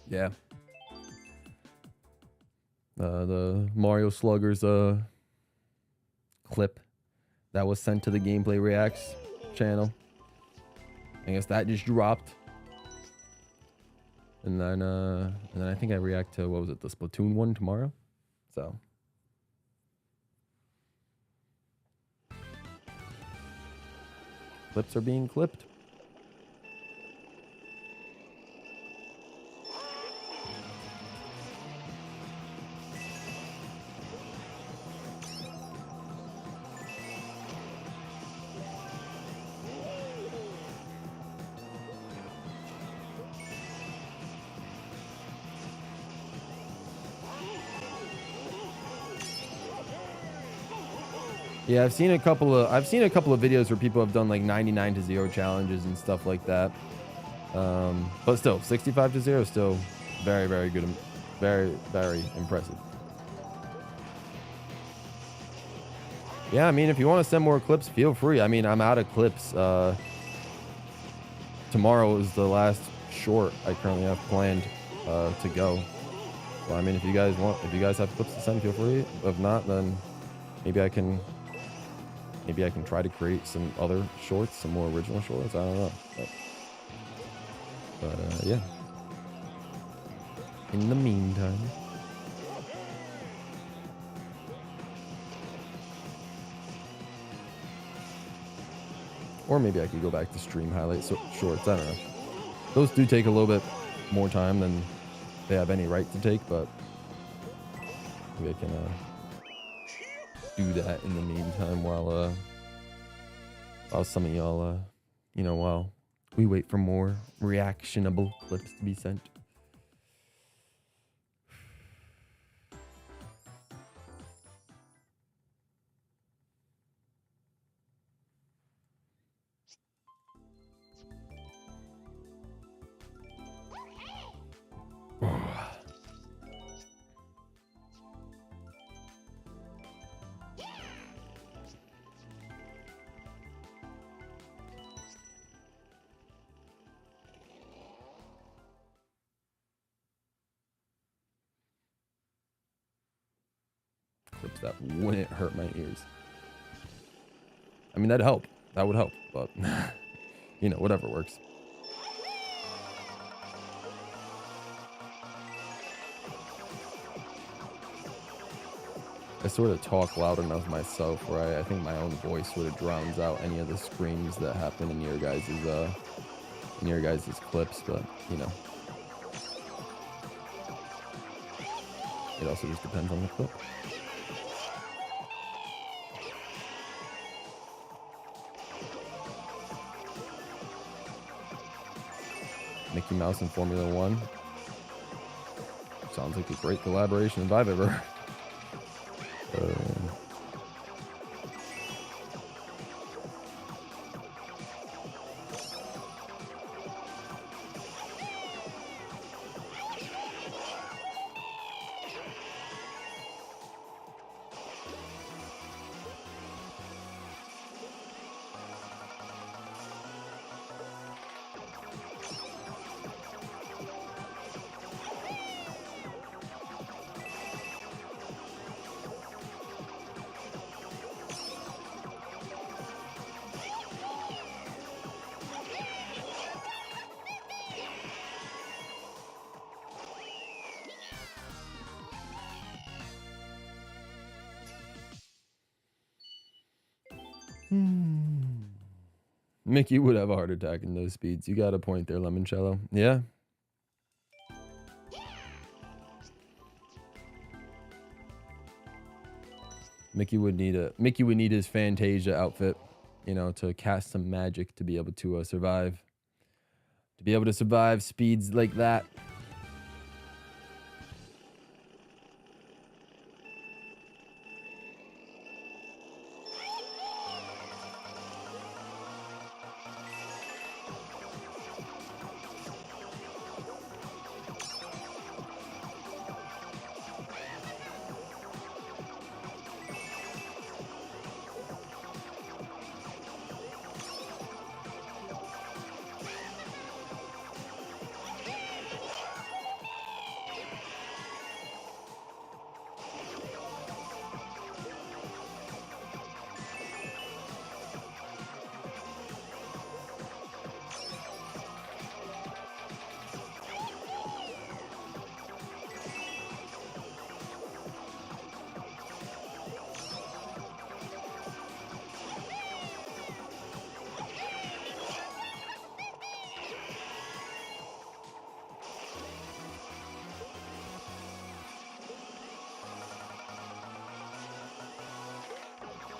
Speaker 1: Yeah. The Mario Sluggers clip that was sent to the Gameplay Reacts channel. I guess that just dropped. And then I think I react to, what was it, the Splatoon one tomorrow. So clips are being clipped. Yeah, I've seen a couple of videos where people have done like 99 to 0 challenges and stuff like that. But still, 65 to 0 is still very, very good. Very, very impressive. Yeah, I mean, if you want to send more clips, feel free. I mean, I'm out of clips. Tomorrow is the last short I currently have planned to go. So, I mean, if you guys have clips to send, feel free. If not, then maybe I can try to create some other shorts, some more original shorts. I don't know. But yeah. In the meantime. Or maybe I could go back to stream highlights shorts. I don't know. Those do take a little bit more time than they have any right to take, but maybe I can do that in the meantime while some of y'all, while we wait for more reactionable clips to be sent. Clips that wouldn't hurt my ears. I mean, that'd help. That would help, but whatever works. I sort of talk loud enough myself where I think my own voice sort of drowns out any of the screams that happen in your guys' clips, but it also just depends on the clip. Mickey Mouse and Formula One. Sounds like a great collaboration if I've ever. Mickey would have a heart attack in those speeds. You got a point there, Lemoncello. Yeah. Mickey would need his Fantasia outfit, to cast some magic to be able to survive. To be able to survive speeds like that.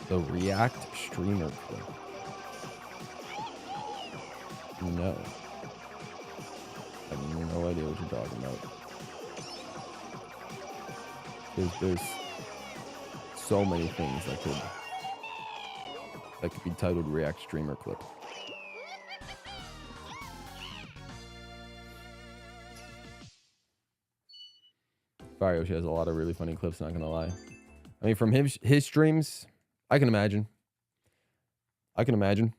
Speaker 1: The React streamer clip. No. I have no idea what you're talking about. There's so many things that could that could be titled React Streamer Clip. Fire Yoshi has a lot of really funny clips, not gonna lie. I mean, from his streams, I can imagine. I can imagine.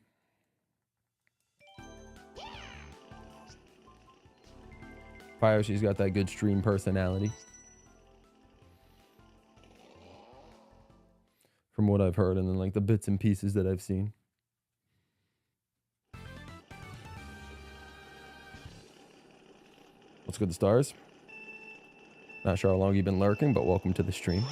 Speaker 1: Fire Yoshi's got that good stream personality. From what I've heard, and then like the bits and pieces that I've seen. What's good, the stars? Not sure how long you've been lurking, but welcome to the stream.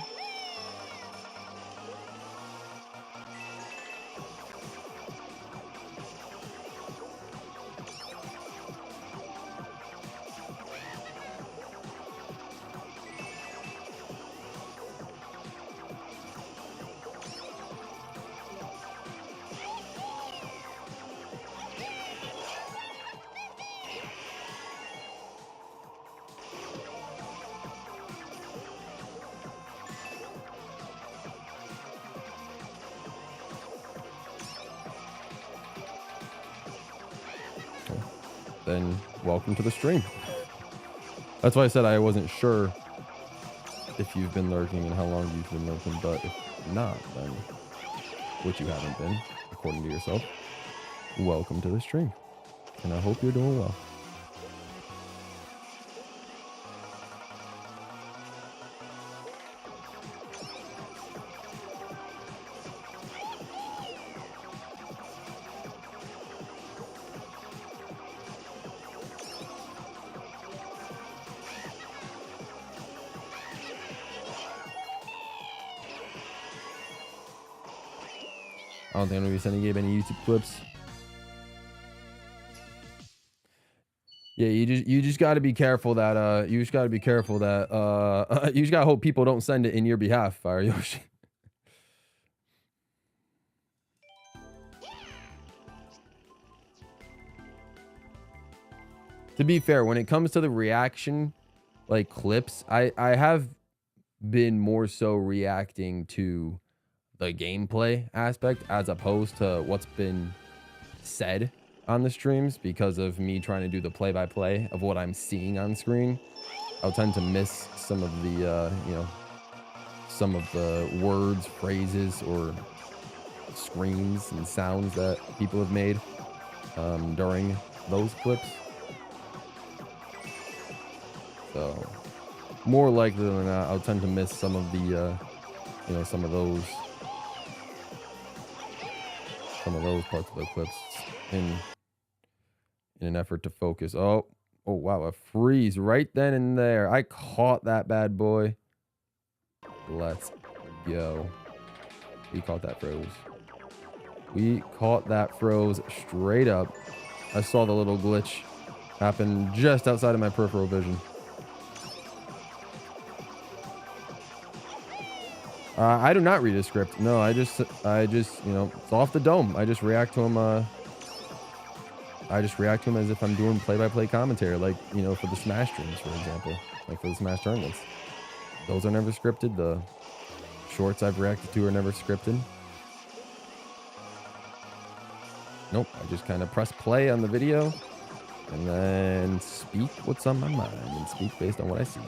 Speaker 1: Then welcome to the stream. That's why I said I wasn't sure if you've been lurking and how long you've been lurking, but if not, then, which you haven't been, according to yourself, welcome to the stream. And I hope you're doing well. I don't think I'm gonna be sending Gabe any YouTube clips. Yeah, you just got to be careful that you just got to be careful that you just got to hope people don't send it in your behalf, Fire Yoshi. To be fair, when it comes to the reaction like clips, I have been more so reacting to the gameplay aspect as opposed to what's been said on the streams, because of me trying to do the play-by-play of what I'm seeing on screen. I'll tend to miss some of the you know, some of the words, phrases, or screams and sounds that people have made during those clips. So more likely than not, I'll tend to miss some of the you know, some of those parts of the clips in an effort to focus. Oh wow, a freeze right then and there. I caught that bad boy. Let's go. We caught that froze. We caught that froze straight up. I saw the little glitch happen just outside of my peripheral vision. I do not read a script. No, I just, you know, it's off the dome. I just react to him. I just react to him as if I'm doing play-by-play commentary, like, you know, for the Smash streams, for example, like for the Smash tournaments. Those are never scripted. The shorts I've reacted to are never scripted. Nope. I just kind of press play on the video and then speak what's on my mind and speak based on what I see.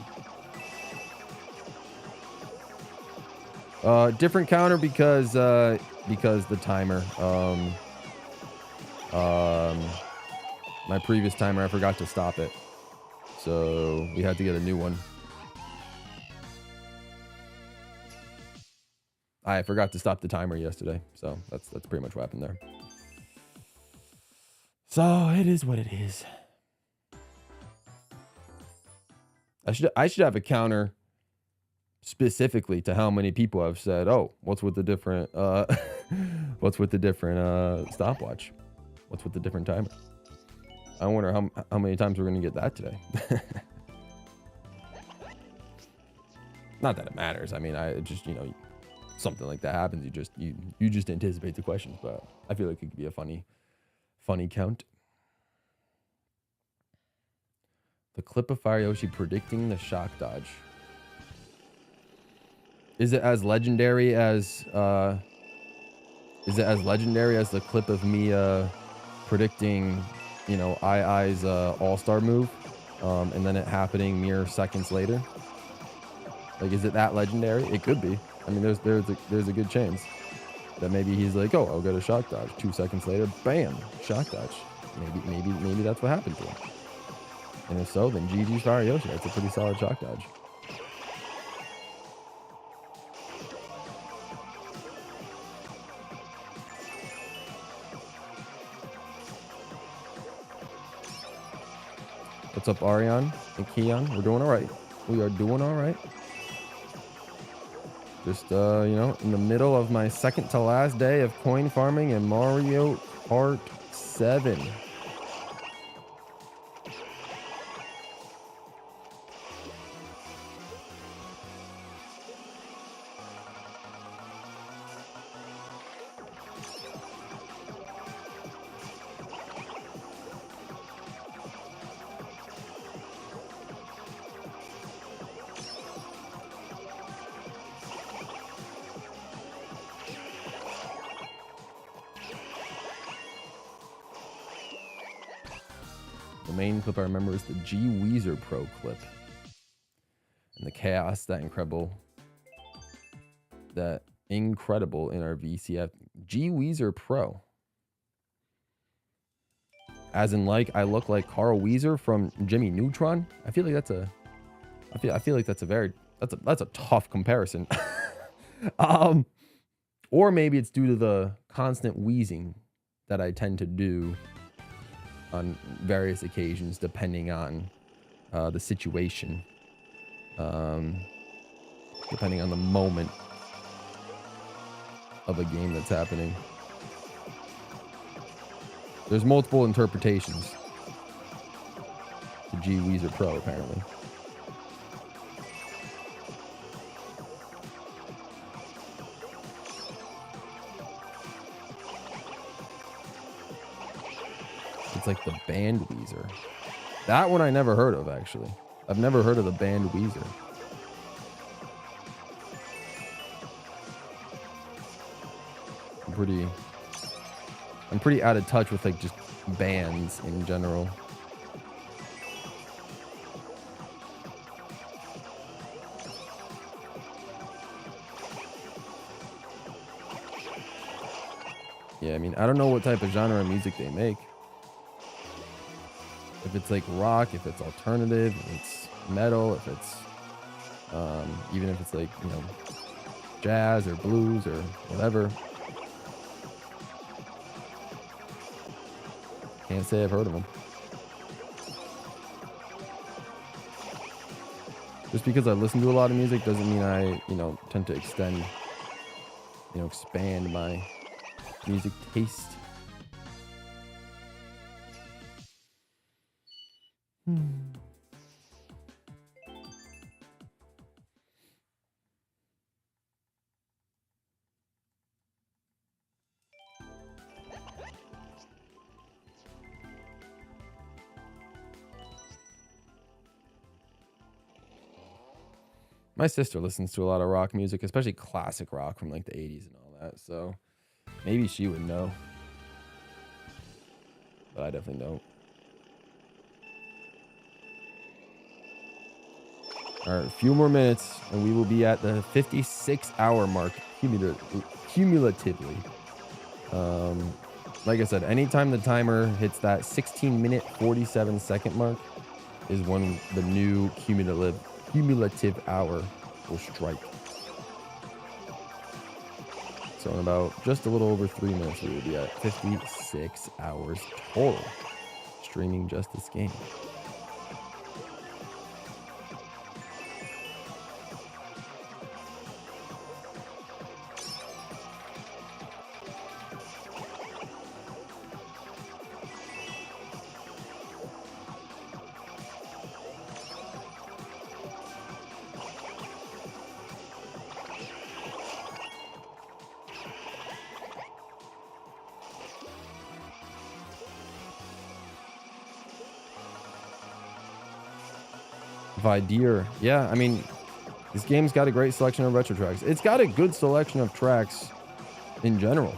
Speaker 1: Different counter because the timer. My previous timer, I forgot to stop it, so we had to get a new one. I forgot to stop the timer yesterday, so that's pretty much what happened there. So it is what it is. I should have a counter specifically to how many people have said, "Oh, what's with the different what's with the different stopwatch? What's with the different timer?" I wonder how many times we're gonna get that today. Not that it matters. I mean, I just, you know, something like that happens. You just anticipate the questions, but I feel like it could be a funny count. The clip of Fire Yoshi predicting the shock dodge. Is it as legendary as Is it as legendary as the clip of me predicting, you know, II's all-star move, and then it happening mere seconds later? Like, is it that legendary? It could be. I mean, there's a good chance that maybe he's like, oh, I'll get a shock dodge. 2 seconds later, bam, shock dodge. Maybe that's what happened to him. And if so, then GG's Fire Yoshi. That's a pretty solid shock dodge. What's up, Ariane and Keon? We're doing all right. We are doing all right. Just, you know, in the middle of my second to last day of coin farming in Mario Kart 7. The main clip I remember is the GWallPro clip. And the chaos, that incredible in our VCF. GWallPro. As in, like, I look like Carl Weezer from Jimmy Neutron. I feel like that's a tough comparison. Or maybe it's due to the constant wheezing that I tend to do on various occasions, depending on the situation, depending on the moment of a game that's happening. There's multiple interpretations to GWallPro, apparently. It's like the band Weezer. That one I never heard of, actually. I've never heard of the band Weezer. I'm pretty out of touch with, like, just bands in general. Yeah, I mean, I don't know what type of genre of music they make. If it's like rock, if it's alternative, if it's metal, if it's even if it's like, you know, jazz or blues or whatever. Can't say I've heard of them. Just because I listen to a lot of music doesn't mean I, you know, tend to expand my music taste. My sister listens to a lot of rock music, especially classic rock from like the 80s and all that. So maybe she would know. But I definitely don't. All right, a few more minutes and we will be at the 56-hour mark cumulatively. Like I said, anytime the timer hits that 16-minute 47-second mark is when the new cumulative hour will strike. So in about just a little over 3 minutes, we will be at 56 hours total streaming just this game. Videer. Yeah, I mean, this game's got a great selection of retro tracks. It's got a good selection of tracks in general.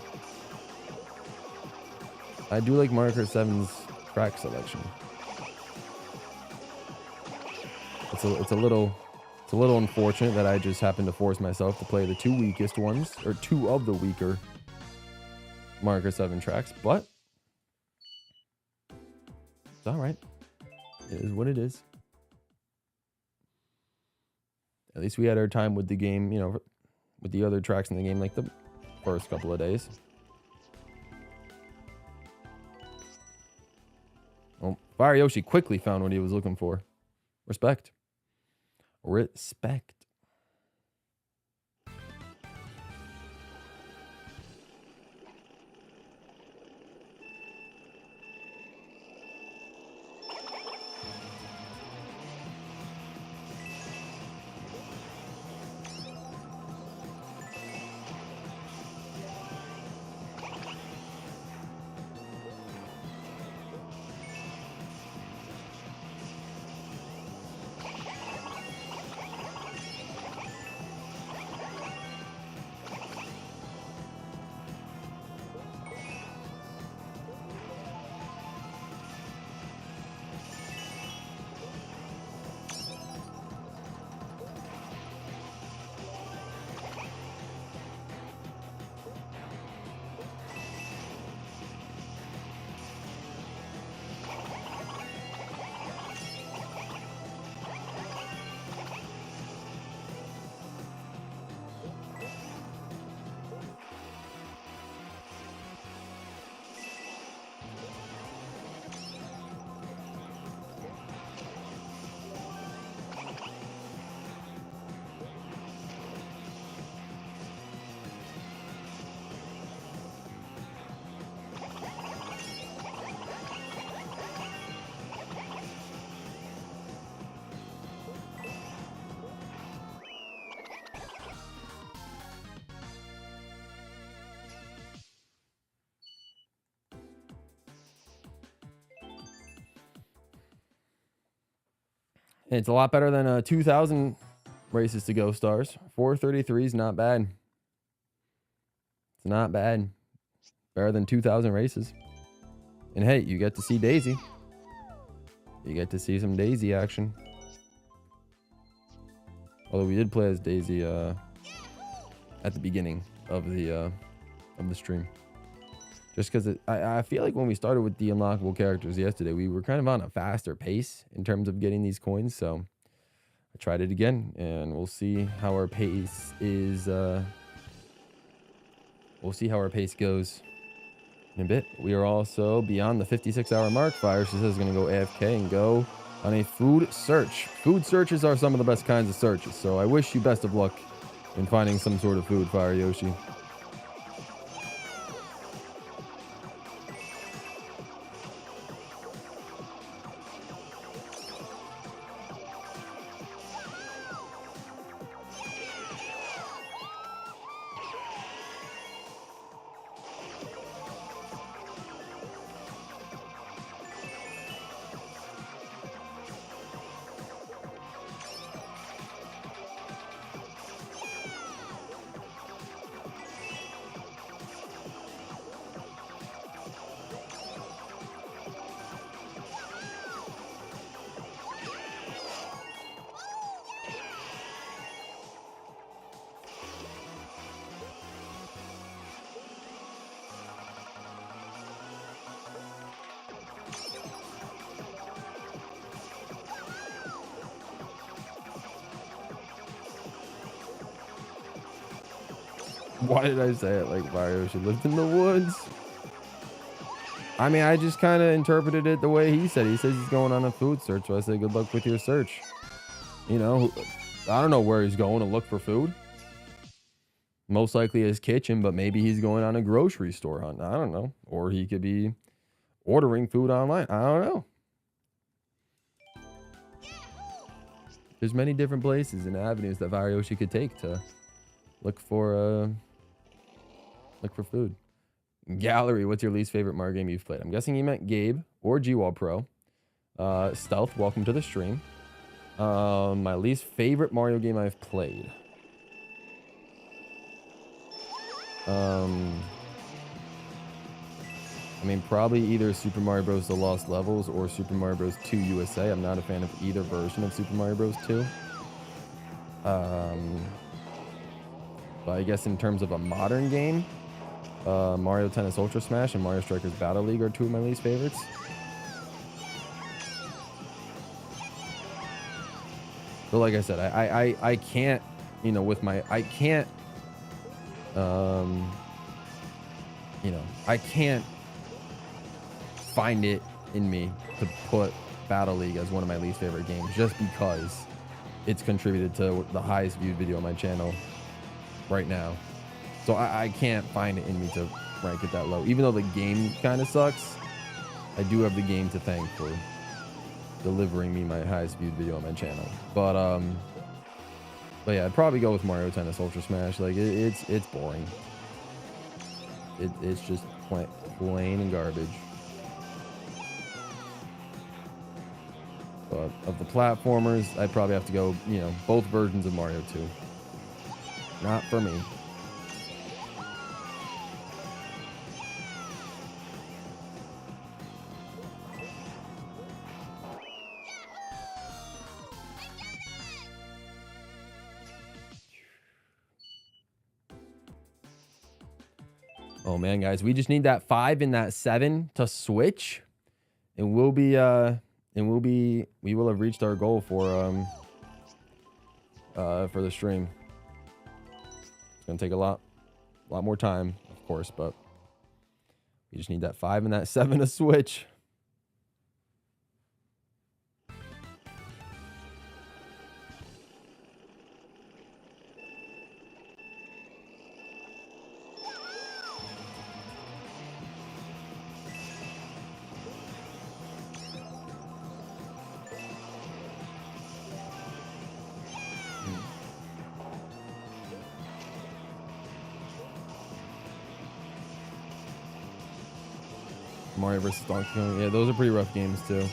Speaker 1: I do like Mario Kart 7's track selection. It's a little unfortunate that I just happened to force myself to play the two weakest ones, or two of the weaker Mario Kart 7 tracks, but it's all right. It is what it is. At least we had our time with the game, you know, with the other tracks in the game, like the first couple of days. Oh, Fire Yoshi quickly found what he was looking for. Respect. Respect. It's a lot better than 2,000 races to go, Stars. 433 is not bad. It's not bad. Better than 2,000 races. And hey, you get to see Daisy. You get to see some Daisy action. Although we did play as Daisy at the beginning of the stream. Just because I feel like when we started with the unlockable characters yesterday, we were kind of on a faster pace in terms of getting these coins. So I tried it again, and we'll see how our pace is. We'll see how our pace goes in a bit. We are also beyond the 56-hour mark. Fire, she says, is going to go AFK and go on a food search. Food searches are some of the best kinds of searches. So I wish you best of luck in finding some sort of food, Fire Yoshi. Why did I say it like Mario should live in the woods? I mean, I just kind of interpreted it the way he said. He says he's going on a food search, so I say good luck with your search. You know, I don't know where he's going to look for food. Most likely his kitchen, but maybe he's going on a grocery store hunt. I don't know. Or he could be ordering food online. I don't know. There's many different places and avenues that Varyoshi could take to look for food. Gallery, what's your least favorite Mario game you've played? I'm guessing you meant Gabe or GWallPro. Stealth, welcome to the stream. My least favorite Mario game I've played. I mean, probably either Super Mario Bros. The Lost Levels or Super Mario Bros. 2 USA. I'm not a fan of either version of Super Mario Bros. 2. But I guess in terms of a modern game, Mario Tennis Ultra Smash and Mario Strikers Battle League are two of my least favorites. But like I said, I can't, you know, with my, I can't, you know, I can't find it in me to put Battle League as one of my least favorite games just because it's contributed to the highest viewed video on my channel right now. So I can't find it in me to rank it that low. Even though the game kind of sucks, I do have the game to thank for delivering me my highest viewed video on my channel. But yeah, I'd probably go with Mario Tennis Ultra Smash. Like it's boring. It's just plain and garbage. But of the platformers, I'd probably have to go, you know, both versions of Mario 2. Not for me. Oh man, guys, we just need that 5 and that 7 to switch, and we will have reached our goal for the stream. It's gonna take a lot more time, of course, but we just need that 5 and that 7 to switch. Mario vs. Donkey Kong. Yeah, those are pretty rough games too.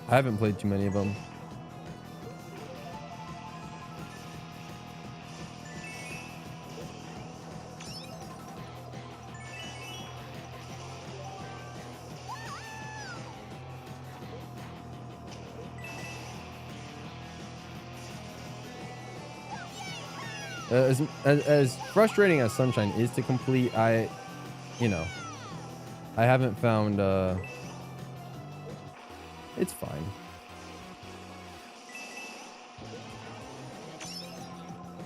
Speaker 1: I haven't played too many of them. As frustrating as Sunshine is to complete, I haven't found, it's fine.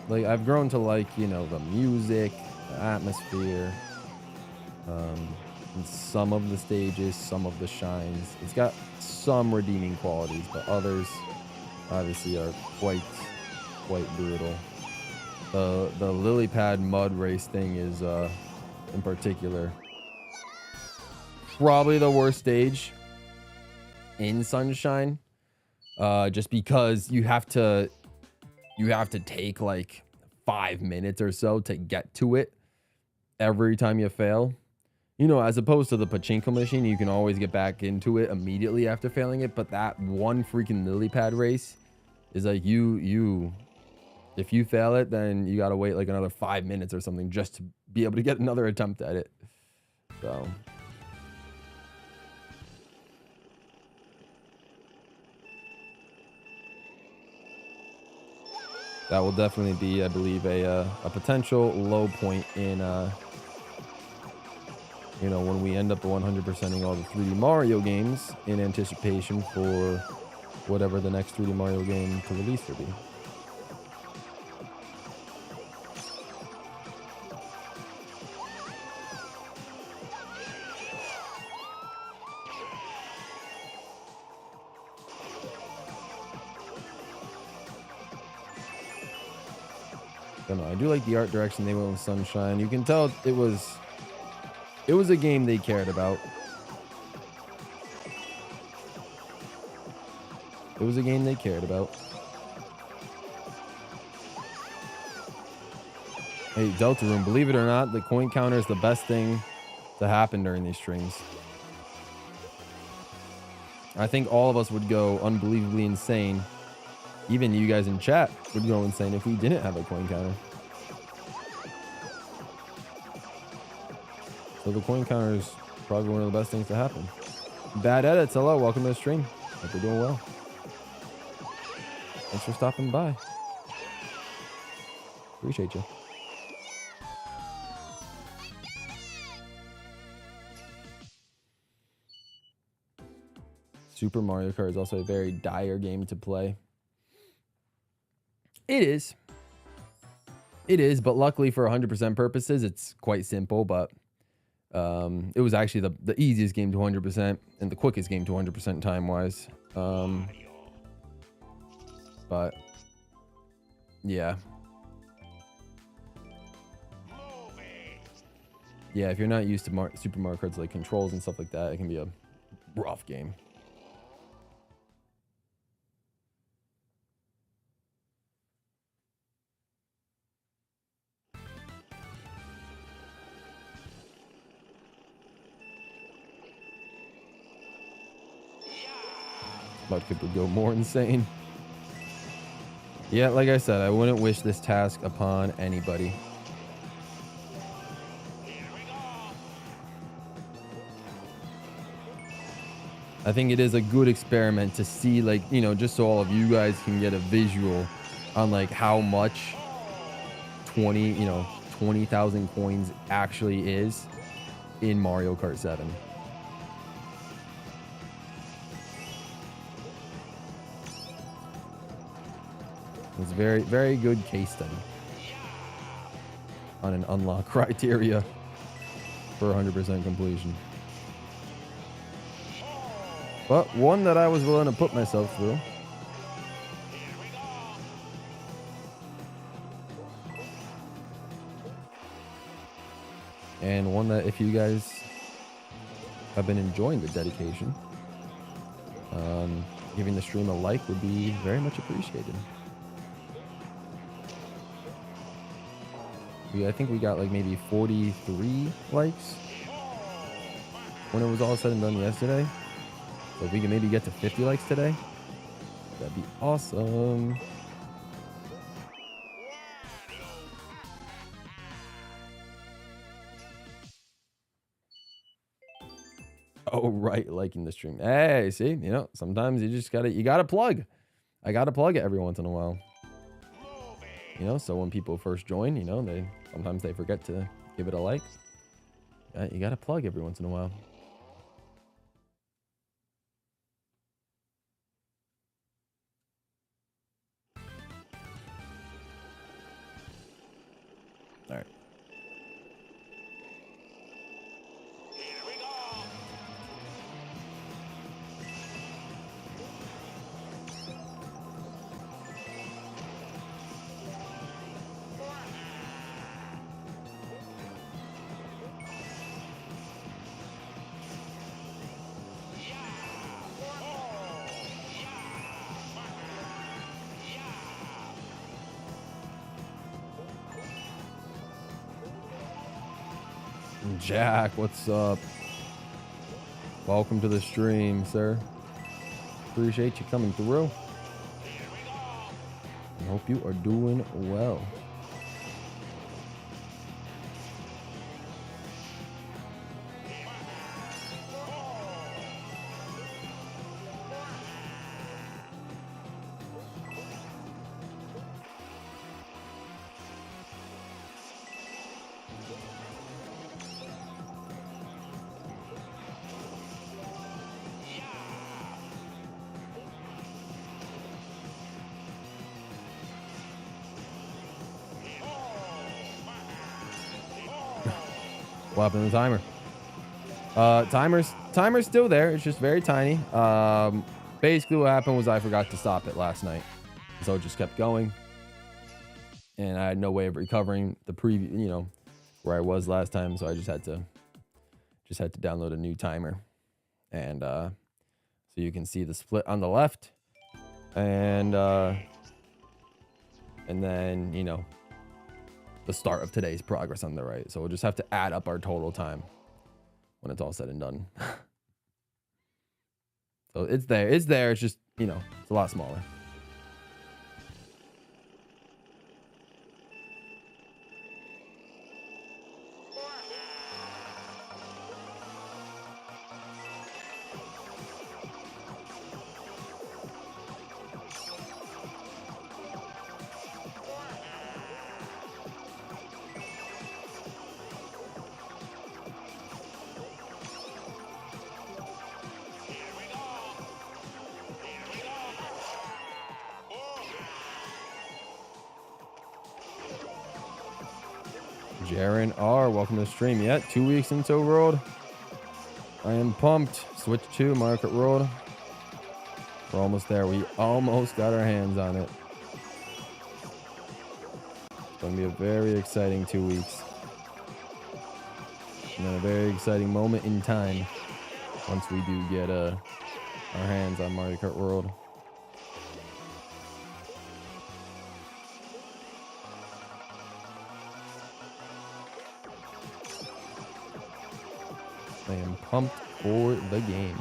Speaker 1: Like, I've grown to like, you know, the music, the atmosphere, and some of the stages, some of the shines. It's got some redeeming qualities, but others obviously are quite brutal. The lily pad mud race thing is, in particular, probably the worst stage in Sunshine, just because you have to take like 5 minutes or so to get to it every time you fail. You know, as opposed to the pachinko machine, you can always get back into it immediately after failing it. But that one freaking lily pad race is like if you fail it, then you gotta wait like another 5 minutes or something just to be able to get another attempt at it. So that will definitely be, I believe, a potential low point in, you know, when we end up 100%ing all the 3D Mario games in anticipation for whatever the next 3D Mario game to release will be. I do like the art direction they went with Sunshine. You can tell it was a game they cared about. It was a game they cared about. Hey, Delta Room, believe it or not, the coin counter is the best thing to happen during these streams. I think all of us would go unbelievably insane. Even you guys in chat would go insane if we didn't have a coin counter. So the coin counter is probably one of the best things to happen. Bad edits, hello, welcome to the stream. Hope you're doing well. Thanks for stopping by. Appreciate you. Super Mario Kart is also a very dire game to play. It is. It is, but luckily for 100% purposes, it's quite simple, but it was actually the easiest game to 100% and the quickest game to 100% time-wise. But, yeah. Yeah, if you're not used to Super Mario Kart's like controls and stuff like that, it can be a rough game. But could go more insane. Yeah, like I said, I wouldn't wish this task upon anybody. I think it is a good experiment to see, like, you know, just so all of you guys can get a visual on like how much 20,000 coins actually is in Mario Kart 7. It's a very, very good case study on an unlock criteria for 100% completion. But one that I was willing to put myself through. And one that if you guys have been enjoying the dedication, giving the stream a like would be very much appreciated. I think we got like maybe 43 likes when it was all said and done yesterday. So if we can maybe get to 50 likes today, that'd be awesome. Oh, right, liking the stream. Hey, see, you know, sometimes you just gotta plug. I gotta plug it every once in a while. You know, so when people first join, you know, sometimes they forget to give it a like. You gotta plug every once in a while. All right. Jack, what's up? Welcome to the stream, sir. Appreciate you coming through. I hope you are doing well. What happened to the timer? Timer's still there. It's just very tiny. Basically what happened was I forgot to stop it last night. So it just kept going. And I had no way of recovering the previous, you know, where I was last time. So I just had to download a new timer. And so you can see the split on the left. And then, you know, the start of today's progress on the right. So we'll just have to add up our total time when it's all said and done. So it's there. It's there. It's just, you know, it's a lot smaller. Jaren R, welcome to the stream. Yeah, 2 weeks into World. I am pumped. Switch to Mario Kart World. We're almost there. We almost got our hands on it. It's going to be a very exciting 2 weeks. And then a very exciting moment in time once we do get our hands on Mario Kart World. I am pumped for the game.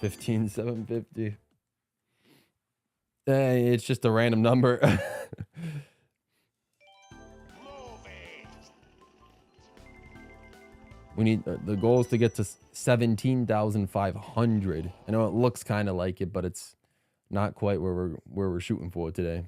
Speaker 1: $15,750. It's just a random number. We need the goal is to get to 17,500. I know it looks kind of like it, but it's not quite where we're shooting for today.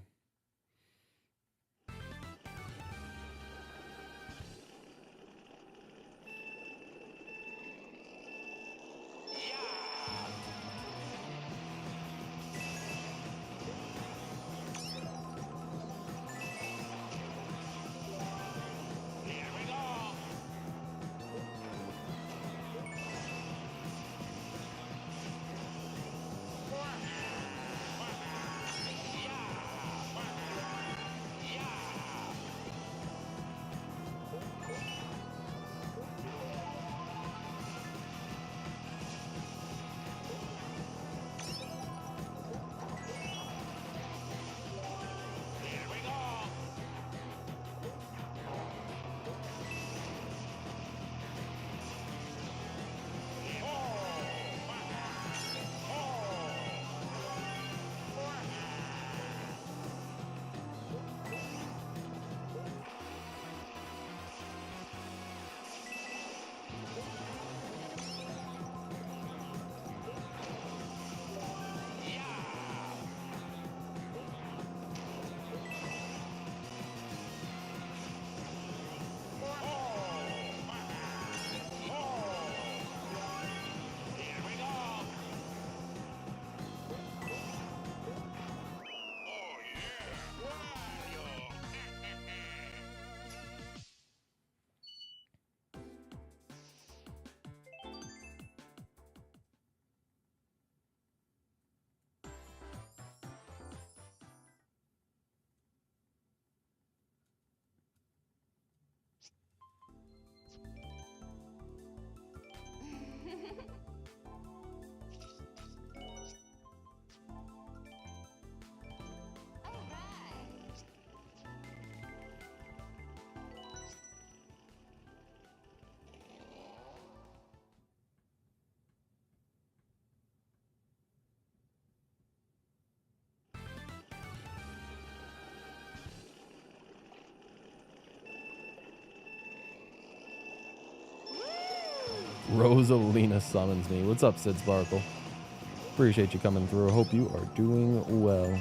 Speaker 1: Rosalina summons me. What's up, Sid Sparkle? Appreciate you coming through. Hope you are doing well.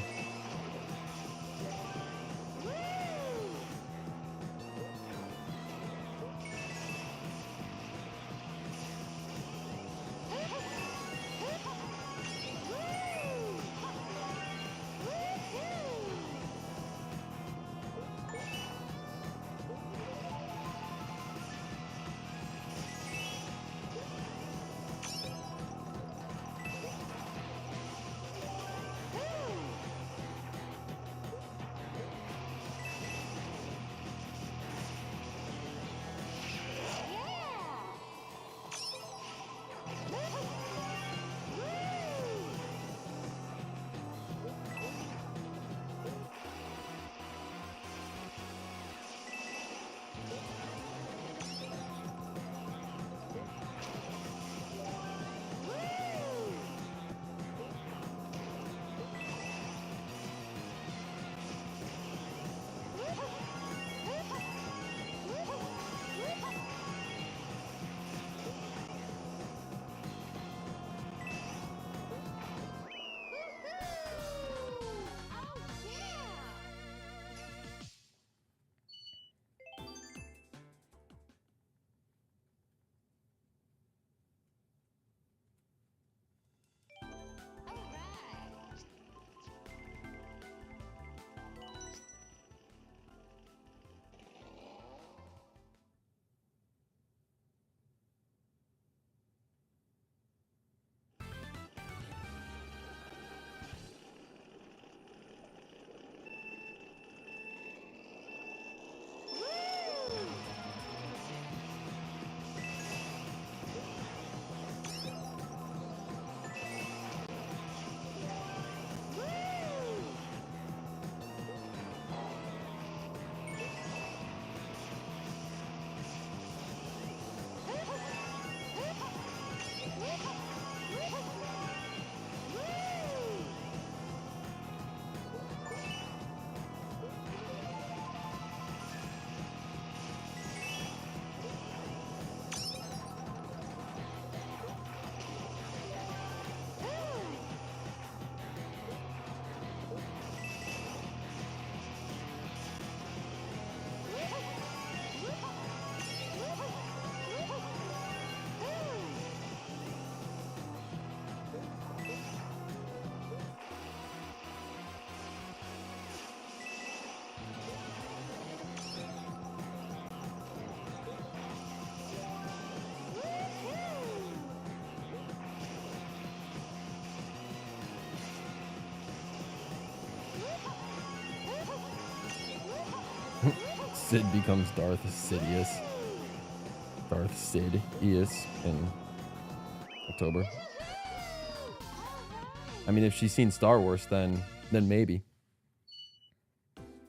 Speaker 1: Sid becomes Darth Sidious. Darth Sidious in October. I mean, if she's seen Star Wars, then maybe.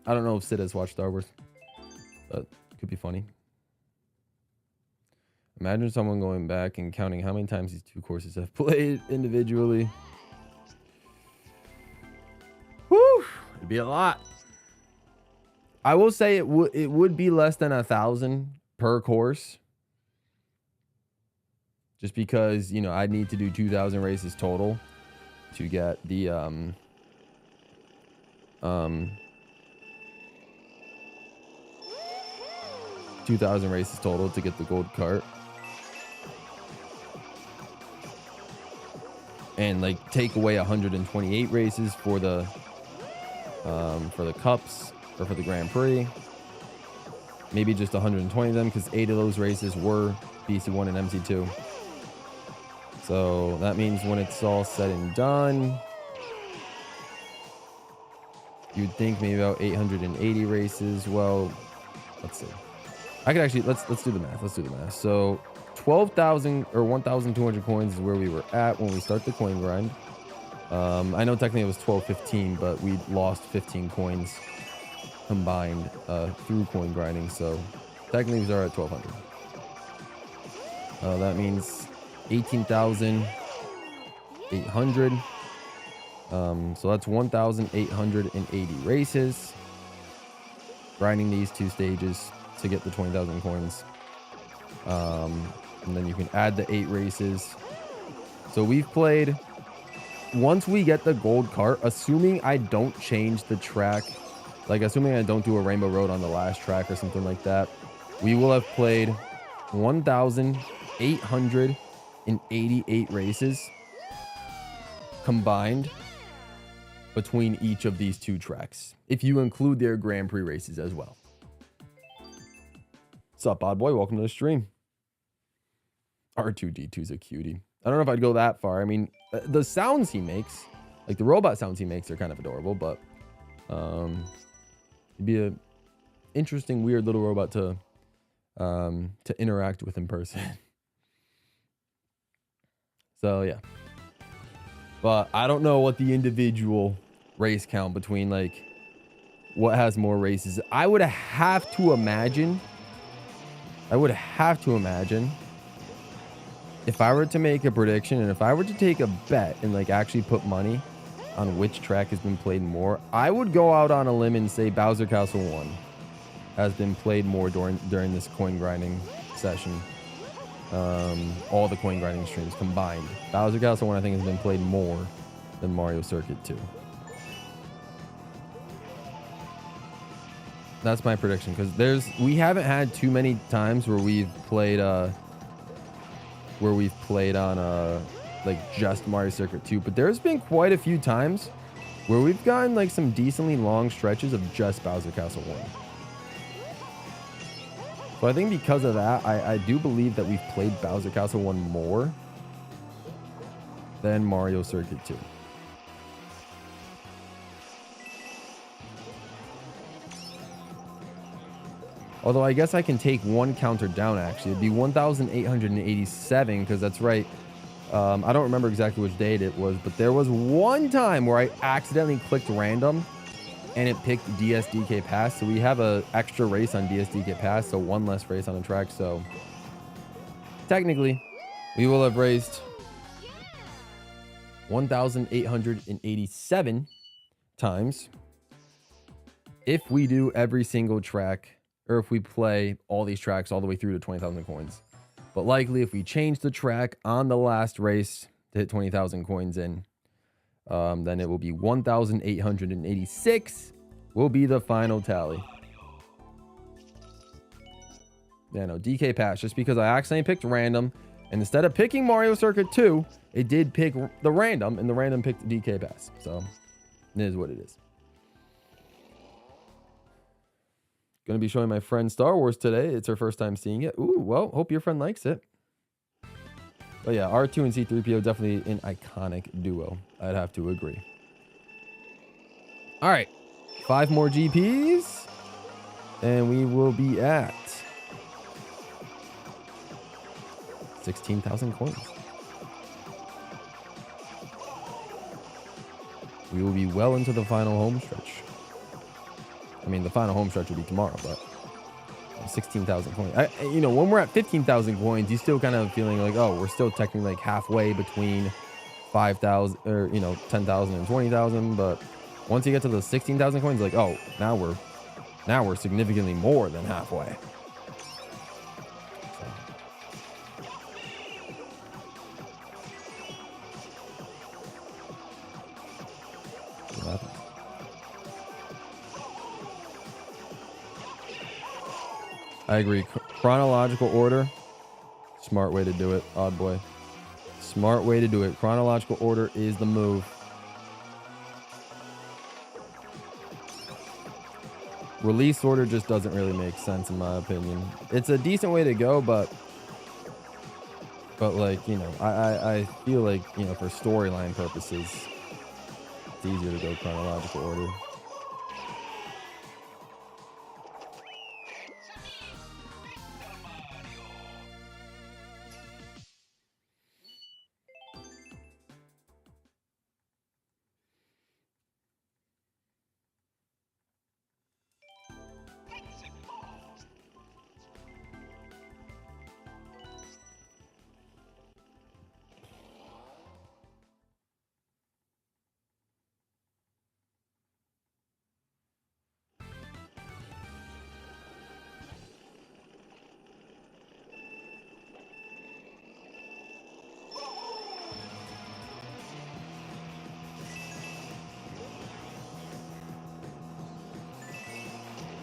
Speaker 1: I don't know if Sid has watched Star Wars, but it could be funny. Imagine someone going back and counting how many times these two courses have played individually. Whew, it'd be a lot. I will say it would be less than 1,000 per course. Just because, you know, I'd need to do 2,000 races total to get the 2,000 races total to get the gold cart. And like take away 128 races for the cups or for the Grand Prix. Maybe just 120 of them because 8 of those races were BC1 and MC2. So that means when it's all said and done, you'd think maybe about 880 races. Well, let's see. I could actually let's do the math. Let's do the math. So 12,000 or 1,200 coins is where we were at when we start the coin grind. I know technically it was 1215, but we lost 15 coins combined through coin grinding. So technically we are at 1,200. That means 18,800. So that's 1,880 races. Grinding these 2 stages to get the 20,000 coins. And then you can add the 8 races. So we've played, once we get the gold cart, assuming I don't change the track, like assuming I don't do a Rainbow Road on the last track or something like that, we will have played 1,888 races combined between each of these 2 tracks, if you include their Grand Prix races as well. What's up, odd boy? Welcome to the stream. R2D2's a cutie. I don't know if I'd go that far. I mean, the sounds he makes, like the robot sounds he makes, are kind of adorable, but he'd be a interesting, weird little robot to interact with in person. So yeah, but I don't know what the individual race count between like what has more races. I would have to imagine if I were to make a prediction and if I were to take a bet and like actually put money on which track has been played more, I would go out on a limb and say Bowser Castle 1 has been played more during this coin grinding session. All the coin grinding streams combined. Bowser Castle 1 I think has been played more than Mario Circuit 2. That's my prediction, because we haven't had too many times where we've played on like just Mario Circuit 2, but there's been quite a few times where we've gotten like some decently long stretches of just Bowser Castle 1. So I think because of that, I do believe that we've played Bowser Castle 1 more than Mario Circuit 2. Although I guess I can take one counter down, actually. It'd be 1,887, because that's right. I don't remember exactly which date it was, but there was one time where I accidentally clicked random and it picked DSDK Pass. So we have an extra race on DSDK Pass, so one less race on the track. So technically, we will have raced 1,887 times if we do every single track, or if we play all these tracks all the way through to 20,000 coins. But likely if we change the track on the last race to hit 20,000 coins in, then it will be 1,886 will be the final tally. Yeah, no, DK Pass, just because I accidentally picked random, and instead of picking Mario Circuit 2, it did pick the random, and the random picked the DK Pass. So it is what it is. Going to be showing my friend Star Wars today. It's her first time seeing it. Ooh, well, hope your friend likes it. But yeah, R2 and C3PO definitely an iconic duo. I'd have to agree. All right, 5 more GPs. And we will be at 16,000 coins. We will be well into the final home stretch. I mean, the final home stretch will be tomorrow, but 16,000 coins. You know, when we're at 15,000 coins, you still kind of feeling like, oh, we're still technically like halfway between 5,000 or, you know, 10,000 and 20,000. But once you get to the 16,000 coins, like, oh, now we're significantly more than halfway. I agree. Chronological order. Smart way to do it, odd boy. Smart way to do it. Chronological order is the move. Release order just doesn't really make sense in my opinion. It's a decent way to go, but like, you know, I feel like, you know, for storyline purposes, it's easier to go chronological order.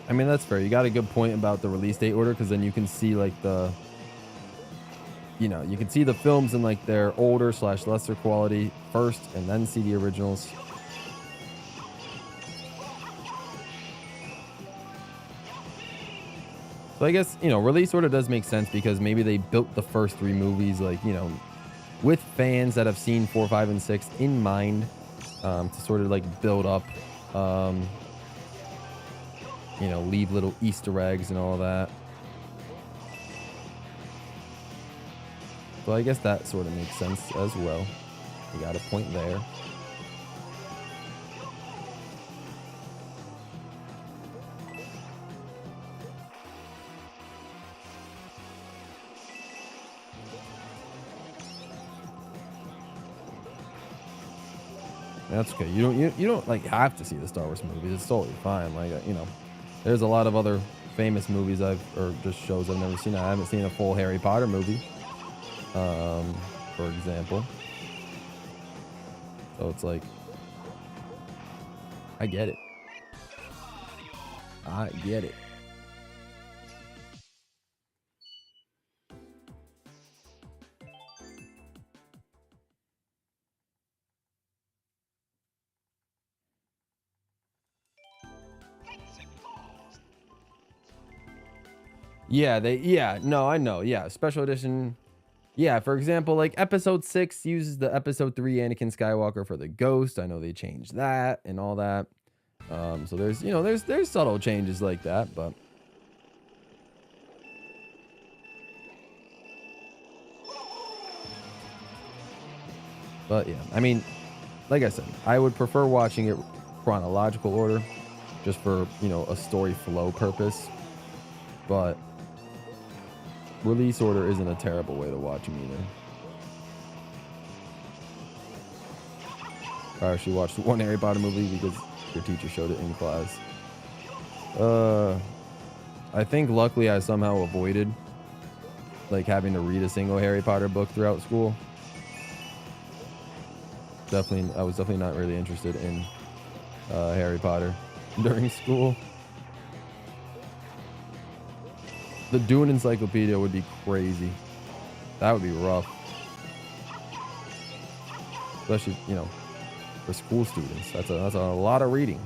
Speaker 1: I mean, that's fair. You got a good point about the release date order, because then you can see like the, you know, you can see the films in like their older / lesser quality first and then see the originals. So I guess, you know, release order does make sense because maybe they built the first 3 movies, like, you know, with fans that have seen 4, 5, and 6 in mind, to sort of like build up, you know, leave little Easter eggs and all that. So I guess that sort of makes sense as well. You got a point there. That's okay. You don't like have to see the Star Wars movies. It's totally fine. Like, you know, there's a lot of other famous movies or just shows I've never seen. I haven't seen a full Harry Potter movie, for example. So it's like, I get it. I get it. Yeah, no, I know. Yeah, special edition. Yeah, for example, like episode 6 uses the episode 3 Anakin Skywalker for the ghost. I know they changed that and all that. So there's, you know, there's subtle changes like that, but yeah, I mean, like I said, I would prefer watching it chronological order just for, you know, a story flow purpose, but release order isn't a terrible way to watch them either. I actually watched one Harry Potter movie because your teacher showed it in class. I think luckily I somehow avoided like having to read a single Harry Potter book throughout school. I was definitely not really interested in Harry Potter during school. The Dune encyclopedia would be crazy. That would be rough. Especially, you know, for school students. That's a lot of reading.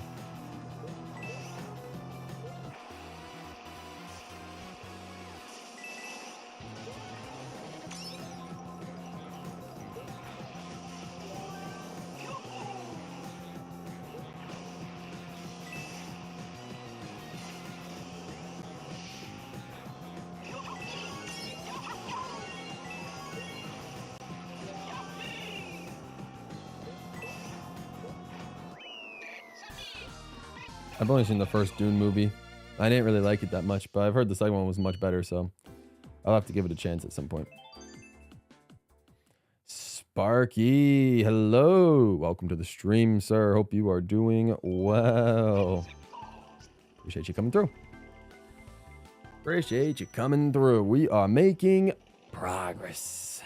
Speaker 1: I've only seen the first Dune movie. I didn't really like it that much, but I've heard the second one was much better, so I'll have to give it a chance at some point. Sparky, hello. Welcome to the stream, sir. Hope you are doing well. Appreciate you coming through. Appreciate you coming through. We are making progress.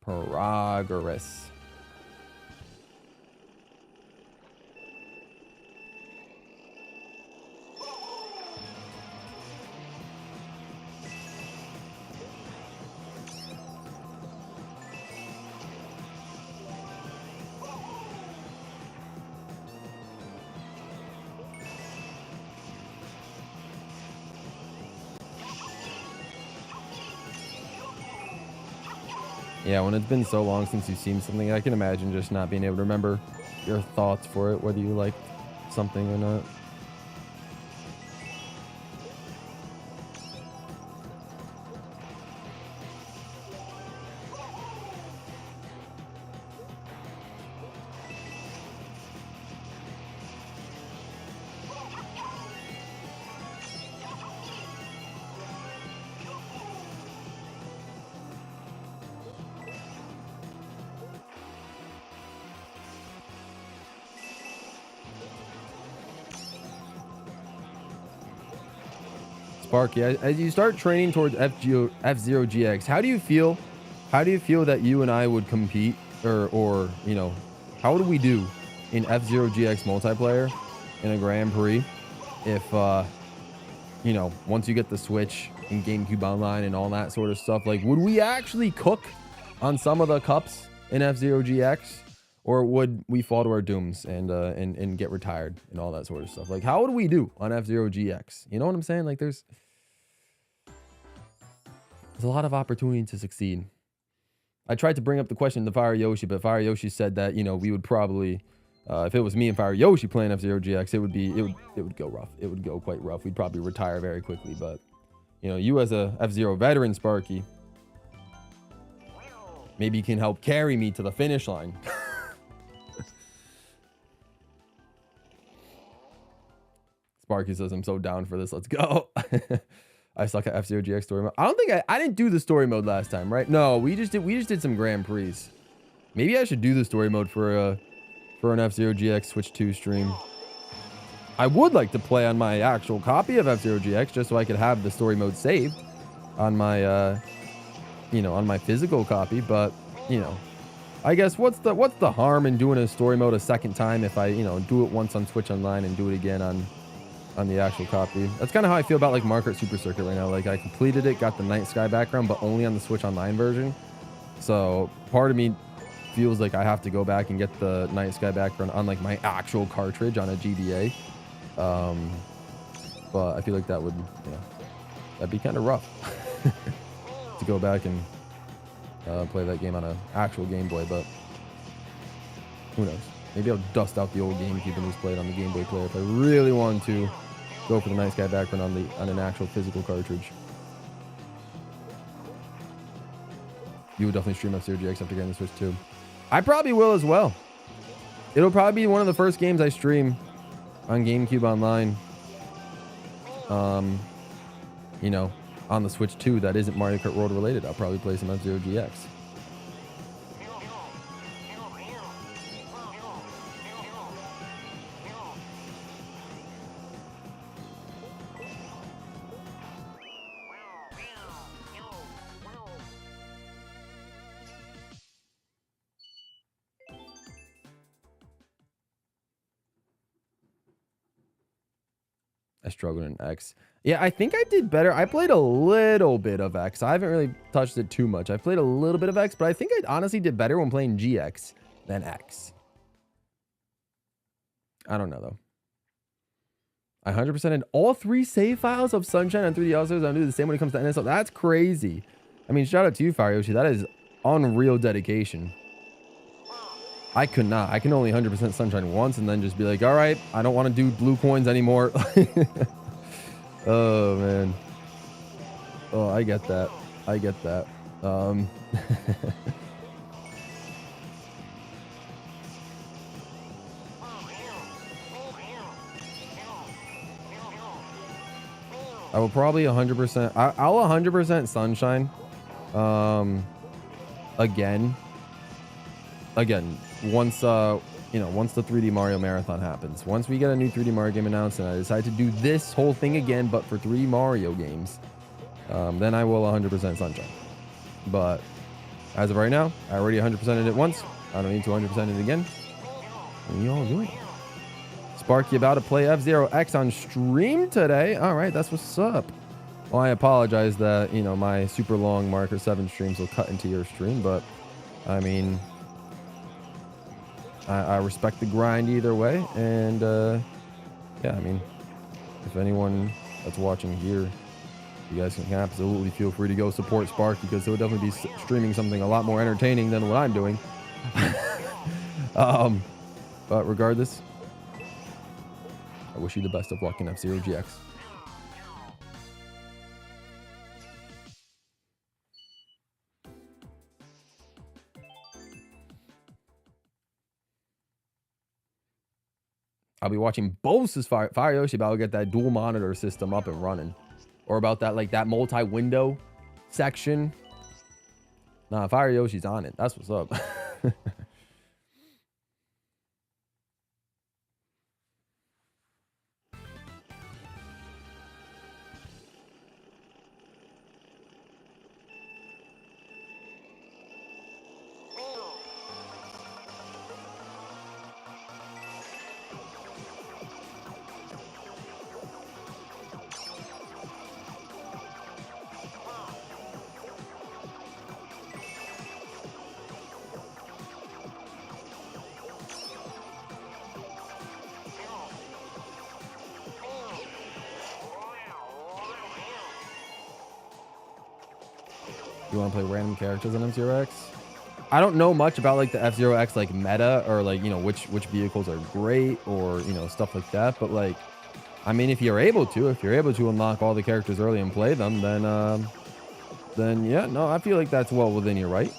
Speaker 1: Progress. Yeah, when it's been so long since you've seen something, I can imagine just not being able to remember your thoughts for it, whether you liked something or not. Sparky, as you start training towards F-Zero GX, how do you feel? How do you feel that you and I would compete, or you know, how would we do in F-Zero GX multiplayer in a Grand Prix if you know, once you get the Switch and GameCube Online and all that sort of stuff? Like, would we actually cook on some of the cups in F-Zero GX, or would we fall to our dooms and get retired and all that sort of stuff? Like, how would we do on F-Zero GX? You know what I'm saying? Like, there's a lot of opportunity to succeed. I tried to bring up the question to Fire Yoshi, but Fire Yoshi said that, you know, we would probably, if it was me and Fire Yoshi playing F-Zero GX, it would go rough. It would go quite rough. We'd probably retire very quickly. But, you know, you as a F-Zero veteran, Sparky, maybe you can help carry me to the finish line. Sparky says, I'm so down for this. Let's go. I suck at F-Zero GX story mode. I don't think I didn't do the story mode last time, right? No, we just did some Grand Prix. Maybe I should do the story mode for an F-Zero GX Switch 2 stream. I would like to play on my actual copy of F-Zero GX just so I could have the story mode saved on my you know, on my physical copy, but you know, I guess what's the harm in doing a story mode a second time if I, you know, do it once on Switch Online and do it again on the actual copy. That's kind of how I feel about like Mario Kart Super Circuit right now. Like, I completed it, got the night sky background, but only on the Switch Online version. So part of me feels like I have to go back and get the night sky background on like my actual cartridge on a GBA. But I feel like that would, you know, that'd be kind of rough to go back and play that game on an actual Game Boy, but who knows? Maybe I'll dust out the old GameCube and just play it on the Game Boy player if I really want to go for the nice guy background on an actual physical cartridge. You would definitely stream F-Zero GX after getting the Switch too. I probably will as well. It'll probably be one of the first games I stream on GameCube Online. You know, on the Switch 2 that isn't Mario Kart World related. I'll probably play some F-Zero GX. I struggled in X. Yeah, I think I did better. I played a little bit of X. I haven't really touched it too much. I played a little bit of X, but I think I honestly did better when playing GX than X. I don't know, though. I 100% in all 3 save files of Sunshine on 3D All-Stars. I'm doing the same when it comes to NSL. That's crazy. I mean, shout out to you, Fire Yoshi. That is unreal dedication. I could not. I can only 100% Sunshine once and then just be like, all right, I don't want to do blue coins anymore. Oh, man. Oh, I get that. I get that. I will probably 100%. I'll 100% Sunshine. Again, once once the 3D Mario Marathon happens, once we get a new 3D Mario game announced, and I decide to do this whole thing again, but for 3 Mario games, then I will 100% Sunshine. But as of right now, I already 100%ed it once. I don't need to 100% it again. What are you all doing? Sparky about to play F-Zero X on stream today. All right, that's what's up. Well, I apologize that, my super long Mario Kart 7 streams will cut into your stream, but I mean, I respect the grind either way. And yeah, I mean, if anyone that's watching here, you guys can absolutely feel free to go support Spark, because he'll definitely be streaming something a lot more entertaining than what I'm doing. But regardless, I wish you the best of luck in F-Zero GX. I'll be watching Bose's Fire Yoshi about to get that dual monitor system up and running. Or about that, like, that multi-window section. Nah, Fire Yoshi's on it. That's what's up. You want to play random characters on F-Zero X? I don't know much about like the F-Zero X like meta, or like, which vehicles are great, or stuff like that. But like, I mean, if you're able to unlock all the characters early and play them, then yeah, no, I feel like that's well within your right.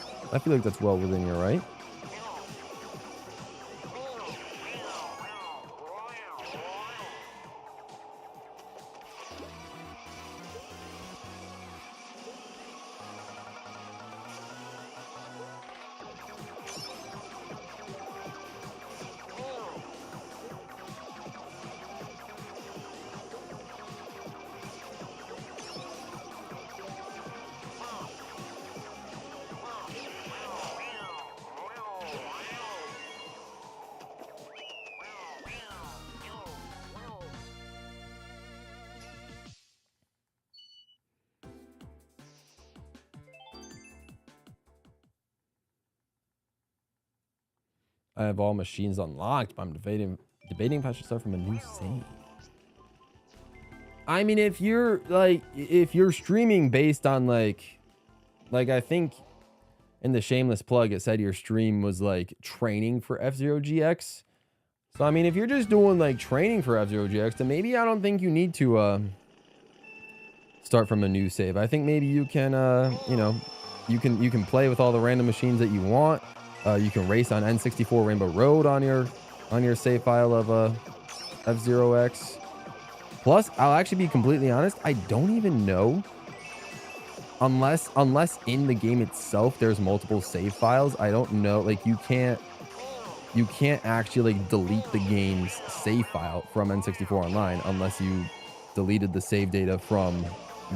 Speaker 1: I have all machines unlocked, but I'm debating if I should start from a new save. I mean, if you're streaming based on like I think in the shameless plug, it said your stream was like training for F-Zero GX. So I mean, if you're just doing like training for F-Zero GX, then maybe I don't think you need to start from a new save. I think maybe you can you can play with all the random machines that you want. You can race on N64 Rainbow Road on your save file of F-Zero X. Plus, I'll actually be completely honest, I don't even know, unless in the game itself there's multiple save files. I don't know, like you can't actually like delete the game's save file from N64 Online unless you deleted the save data from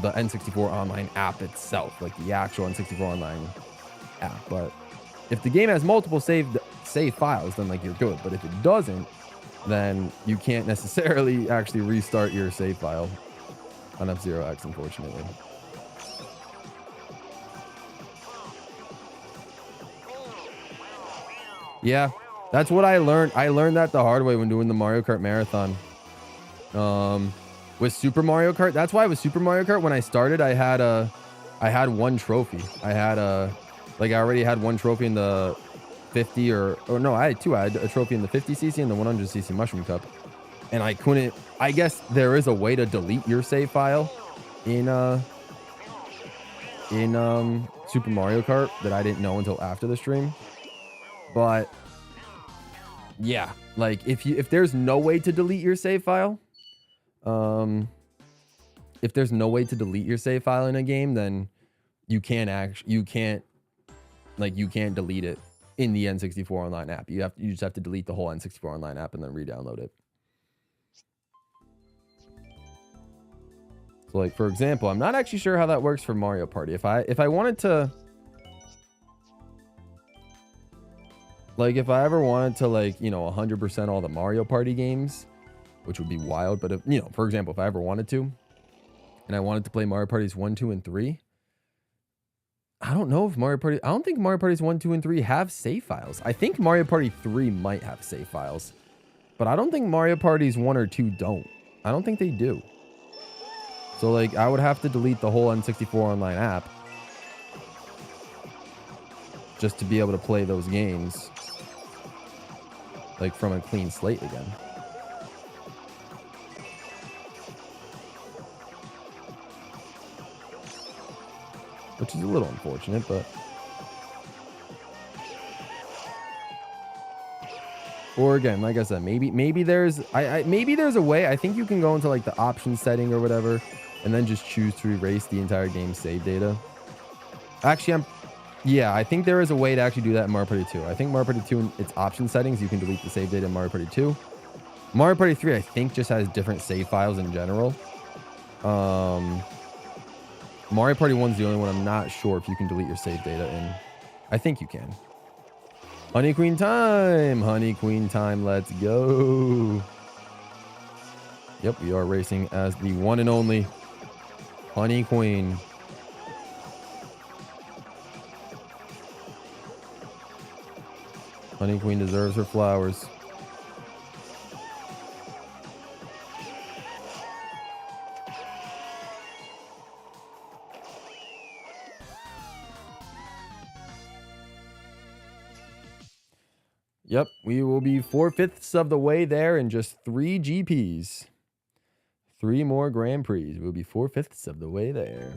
Speaker 1: the N64 Online app itself, like the actual N64 Online app. But if the game has multiple save files, then like you're good. But if it doesn't, then you can't necessarily actually restart your save file on F-Zero X, unfortunately. Yeah, that's what I learned. I learned that the hard way when doing the Mario Kart Marathon. With Super Mario Kart, that's why with Super Mario Kart, when I started, I had one trophy. I already had one trophy in the 50 or no, I had two. I had a trophy in the 50cc and the 100cc Mushroom Cup. And I couldn't, I guess there is a way to delete your save file in Super Mario Kart that I didn't know until after the stream. But yeah, like if there's no way to delete your save file, if there's no way to delete your save file in a game, then you can't delete it in the N64 Online app. You just have to delete the whole N64 Online app and then re-download it. So like, for example, I'm not actually sure how that works for Mario Party. If I wanted to, like, if I ever wanted to, like, you know, 100% all the Mario Party games, which would be wild, but if, you know, for example, if I ever wanted to, and I wanted to play Mario Parties 1, 2, and 3, I don't know if I don't think Mario Parties 1, 2, and 3 have save files. I think Mario Party 3 might have save files, but I don't think Mario Parties 1 or 2 don't. I don't think they do. So, like, I would have to delete the whole N64 Online app just to be able to play those games, like, from a clean slate again. Which is a little unfortunate, but... Or again, like I said, maybe there's maybe there's a way. I think you can go into like the options setting or whatever, and then just choose to erase the entire game's save data. Actually, I think there is a way to actually do that in Mario Party 2. I think Mario Party 2 in its option settings, you can delete the save data in Mario Party 2. Mario Party 3, I think, just has different save files in general. Mario Party 1 is the only one I'm not sure if you can delete your save data in. I think you can. Honey Queen time! Honey Queen time, let's go! Yep, we are racing as the one and only Honey Queen. Honey Queen deserves her flowers. Yep, we will be 4/5 of the way there in just 3 GPs. 3 more Grand Prix. We'll be 4/5 of the way there.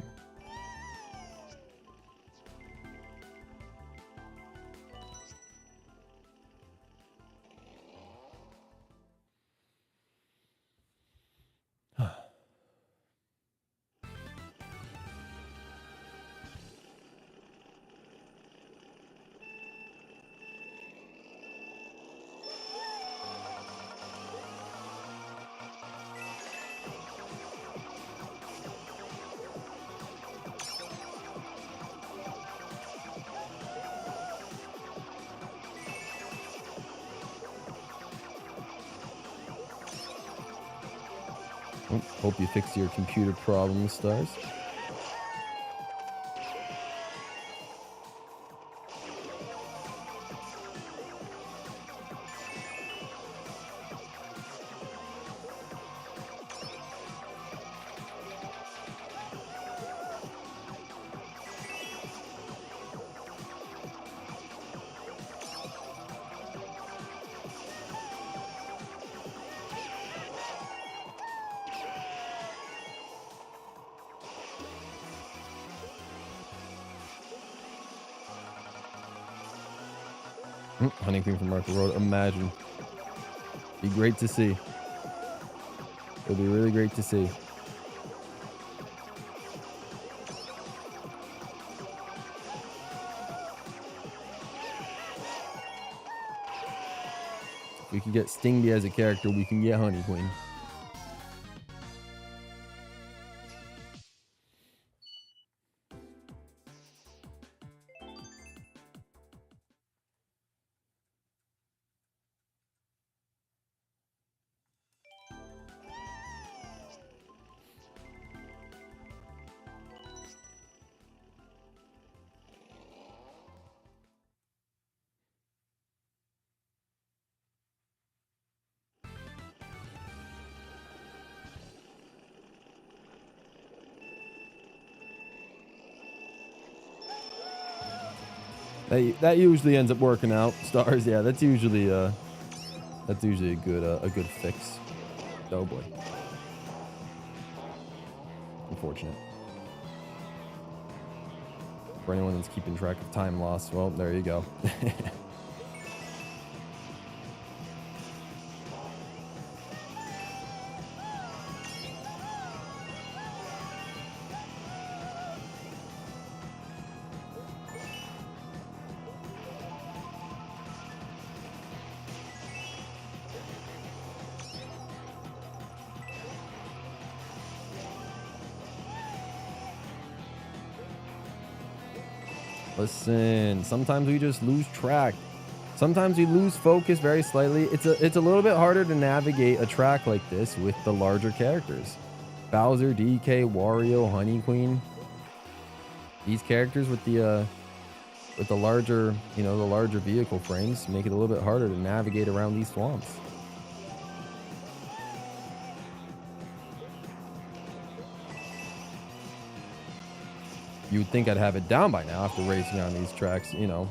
Speaker 1: Hope you fix your computer problems, Stars. Honey Queen from Mario Kart World. Imagine. Be great to see. It'll be really great to see. If we can get Stingy as a character, we can get Honey Queen. That usually ends up working out. Stars, yeah, that's usually a good fix. Oh boy. Unfortunate. For anyone that's keeping track of time loss, well, there you go. Listen, sometimes we just lose track. Sometimes we lose focus very slightly. It's a little bit harder to navigate a track like this with the larger characters. Bowser, DK, Wario, Honey Queen. These characters with the larger, you know, the larger vehicle frames make it a little bit harder to navigate around these swamps. You would think I'd have it down by now after racing on these tracks, you know,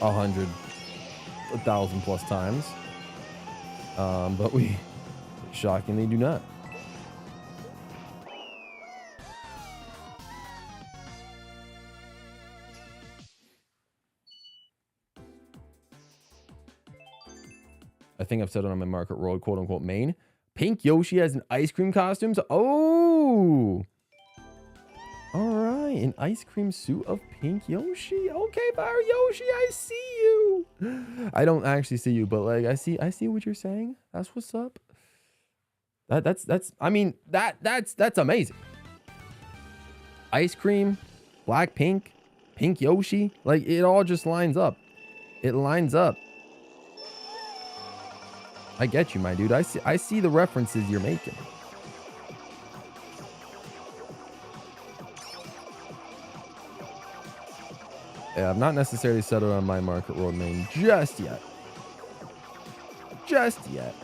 Speaker 1: 100, 1,000 plus times. But we shockingly do not. I think I've said it on my Mario Kart World quote unquote main. Pink Yoshi has an ice cream costume. Oh, all right, an ice cream suit of Pink Yoshi. Okay, Fire Yoshi, I see you. I don't actually see you, but like I see what you're saying. That's what's up. That's I mean that's amazing. Ice cream, black pink, Pink Yoshi, like it all just lines up. It lines up. I get you, my dude. I see the references you're making. Yeah, I've not necessarily settled on my Mario Kart World main just yet. Just yet.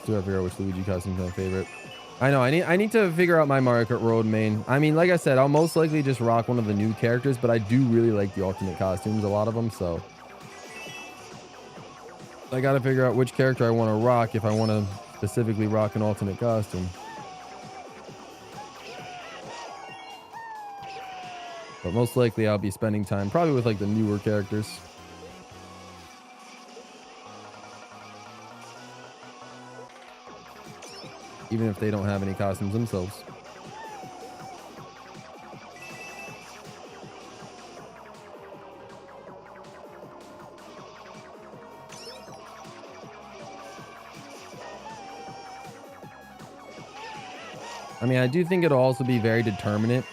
Speaker 1: Still have to figure out which Luigi costume is my favorite. I know, I need to figure out my Mario Kart World main. I mean, like I said, I'll most likely just rock one of the new characters, but I do really like the ultimate costumes, a lot of them, so I gotta figure out which character I want to rock if I want to specifically rock an alternate costume. But most likely I'll be spending time probably with like the newer characters. Even if they don't have any costumes themselves. I mean, I do think it'll also be very determinate,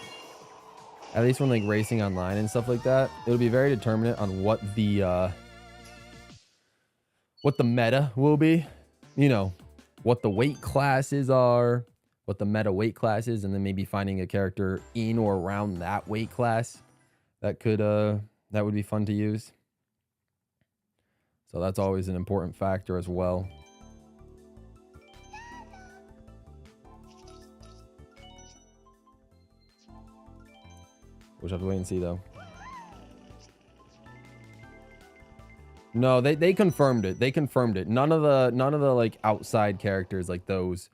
Speaker 1: at least when like racing online and stuff like that. It'll be very determinate on what the meta will be. You know, what the weight classes are, what the meta weight class is, and then maybe finding a character in or around that weight class that could that would be fun to use. So that's always an important factor as well. We'll have to wait and see though. No, they confirmed it. They confirmed it. None of the like outside characters like those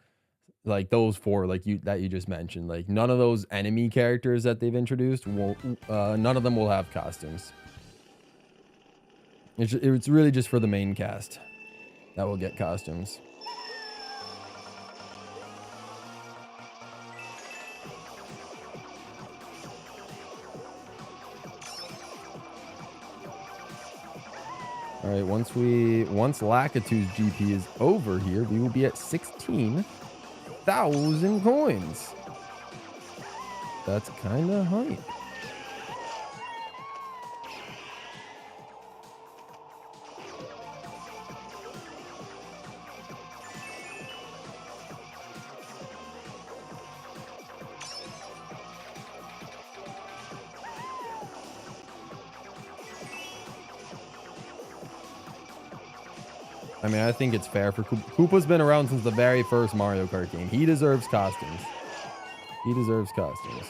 Speaker 1: four like you just mentioned, like none of those enemy characters that they've introduced will none of them will have costumes. It's really just for the main cast that will get costumes. All right, once Lakitu's GP is over here, we will be at 16,000 coins. That's kind of hype. I mean, I think it's fair for Koopa's been around since the very first Mario Kart game. He deserves costumes. He deserves costumes.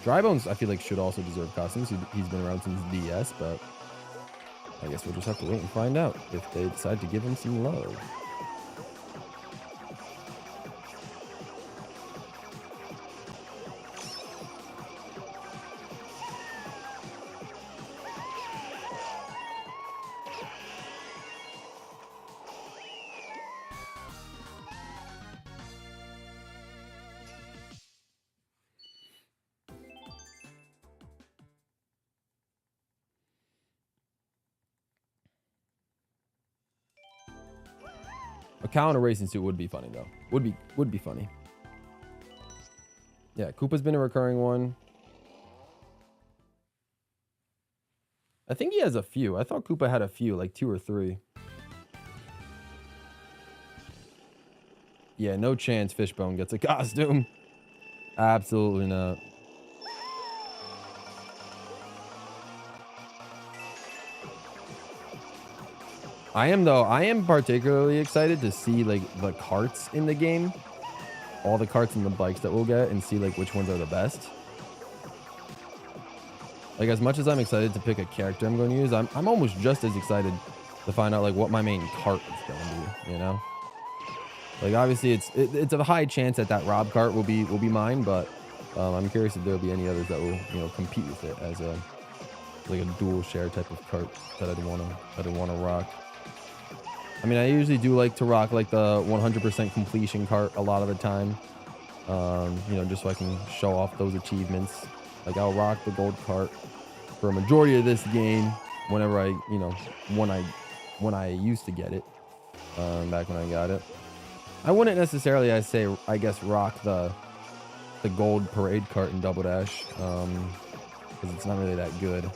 Speaker 1: Drybones, I feel like, should also deserve costumes. He's been around since DS, but I guess we'll just have to wait and find out if they decide to give him some love. A cow in a racing suit would be funny though. Would be funny. Yeah, Koopa's been a recurring one. I think he has a few. I thought Koopa had a few, like 2 or 3. Yeah, no chance Fishbone gets a costume. Absolutely not. I am particularly excited to see like the carts in the game. All the carts and the bikes that we'll get and see like which ones are the best. Like as much as I'm excited to pick a character I'm going to use, I'm almost just as excited to find out like what my main cart is going to be, you know? Like obviously it's a high chance that Rob cart will be mine, but I'm curious if there'll be any others that will, you know, compete with it as a like a dual share type of cart that I'd want to rock. I mean, I usually do like to rock like the 100% completion cart a lot of the time. You know, just so I can show off those achievements. Like I'll rock the gold cart for a majority of this game whenever you know, when I used to get it, back when I got it. I wouldn't necessarily, I guess, rock the gold parade cart in Double Dash, because it's not really that good.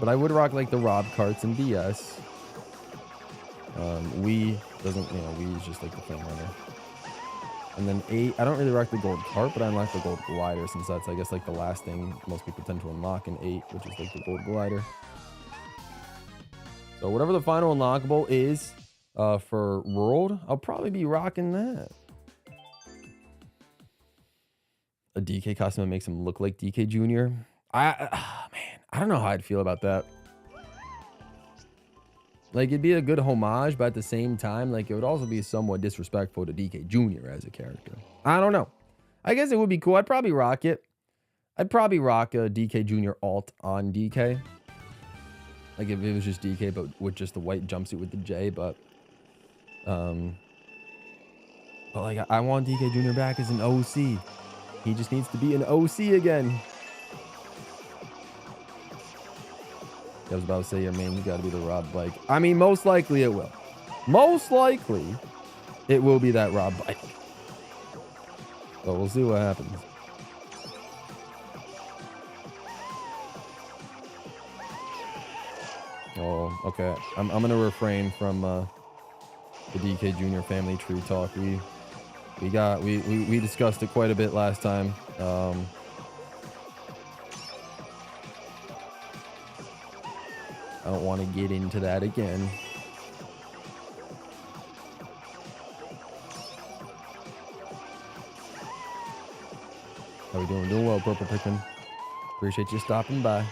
Speaker 1: But I would rock like the Rob carts in DS. Wii doesn't, you know, Wii is just like the flame runner. And then 8, I don't really rock the gold cart, but I unlock the gold glider, since that's, I guess, like the last thing most people tend to unlock in 8, which is like the gold glider. So whatever the final unlockable is for World, I'll probably be rocking that. A DK costume that makes him look like DK Jr. Man, I don't know how I'd feel about that. Like, it'd be a good homage, but at the same time, like, it would also be somewhat disrespectful to DK Jr. as a character. I don't know. I guess it would be cool. I'd probably rock it. I'd probably rock a DK Jr. alt on DK. Like, if it was just DK, but with just the white jumpsuit with the J, but like, I want DK Jr. back as an OC. He just needs to be an OC again. I was about to say, your main's got to be the Rob bike. I mean, most likely it will. Most likely it will be that Rob bike. But we'll see what happens. Oh, okay. I'm going to refrain from the DK Jr. family tree talk. We discussed it quite a bit last time. I don't want to get into that again. How we doing? Doing well, Purple Pikmin. Appreciate you stopping by.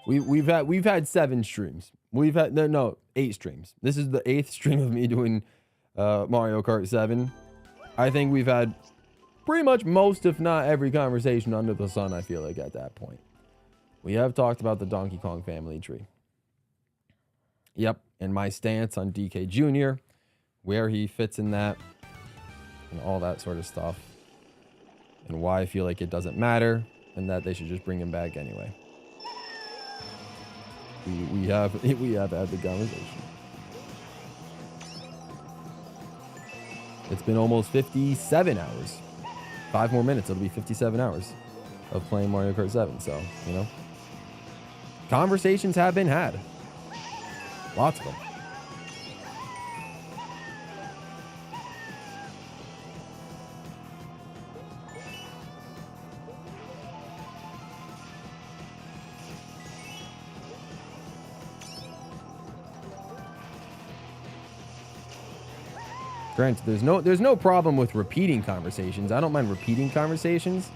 Speaker 1: We've had 7 streams. We've had no 8 streams. This is the 8th stream of me doing Mario Kart 7. I think we've had pretty much most, if not every conversation under the sun, I feel like, at that point. We have talked about the Donkey Kong family tree. Yep, and my stance on DK Jr., where he fits in that, and all that sort of stuff. And why I feel like it doesn't matter, and that they should just bring him back anyway. We have had the conversation. It's been almost 57 hours. 5 more minutes, it'll be 57 hours of playing Mario Kart 7. So, you know, conversations have been had. Lots of them. Granted, there's no problem with repeating conversations. I don't mind repeating conversations,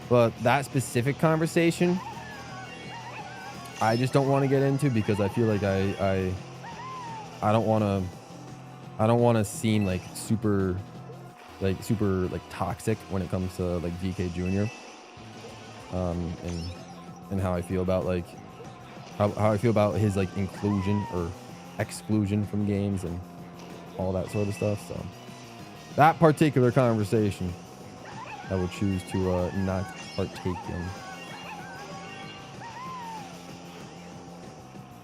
Speaker 1: but that specific conversation, I just don't want to get into because I feel like I don't want to seem like super toxic when it comes to like DK Jr. And how I feel about like how I feel about his like inclusion or exclusion from games and all that sort of stuff. So that particular conversation I would choose to not partake in.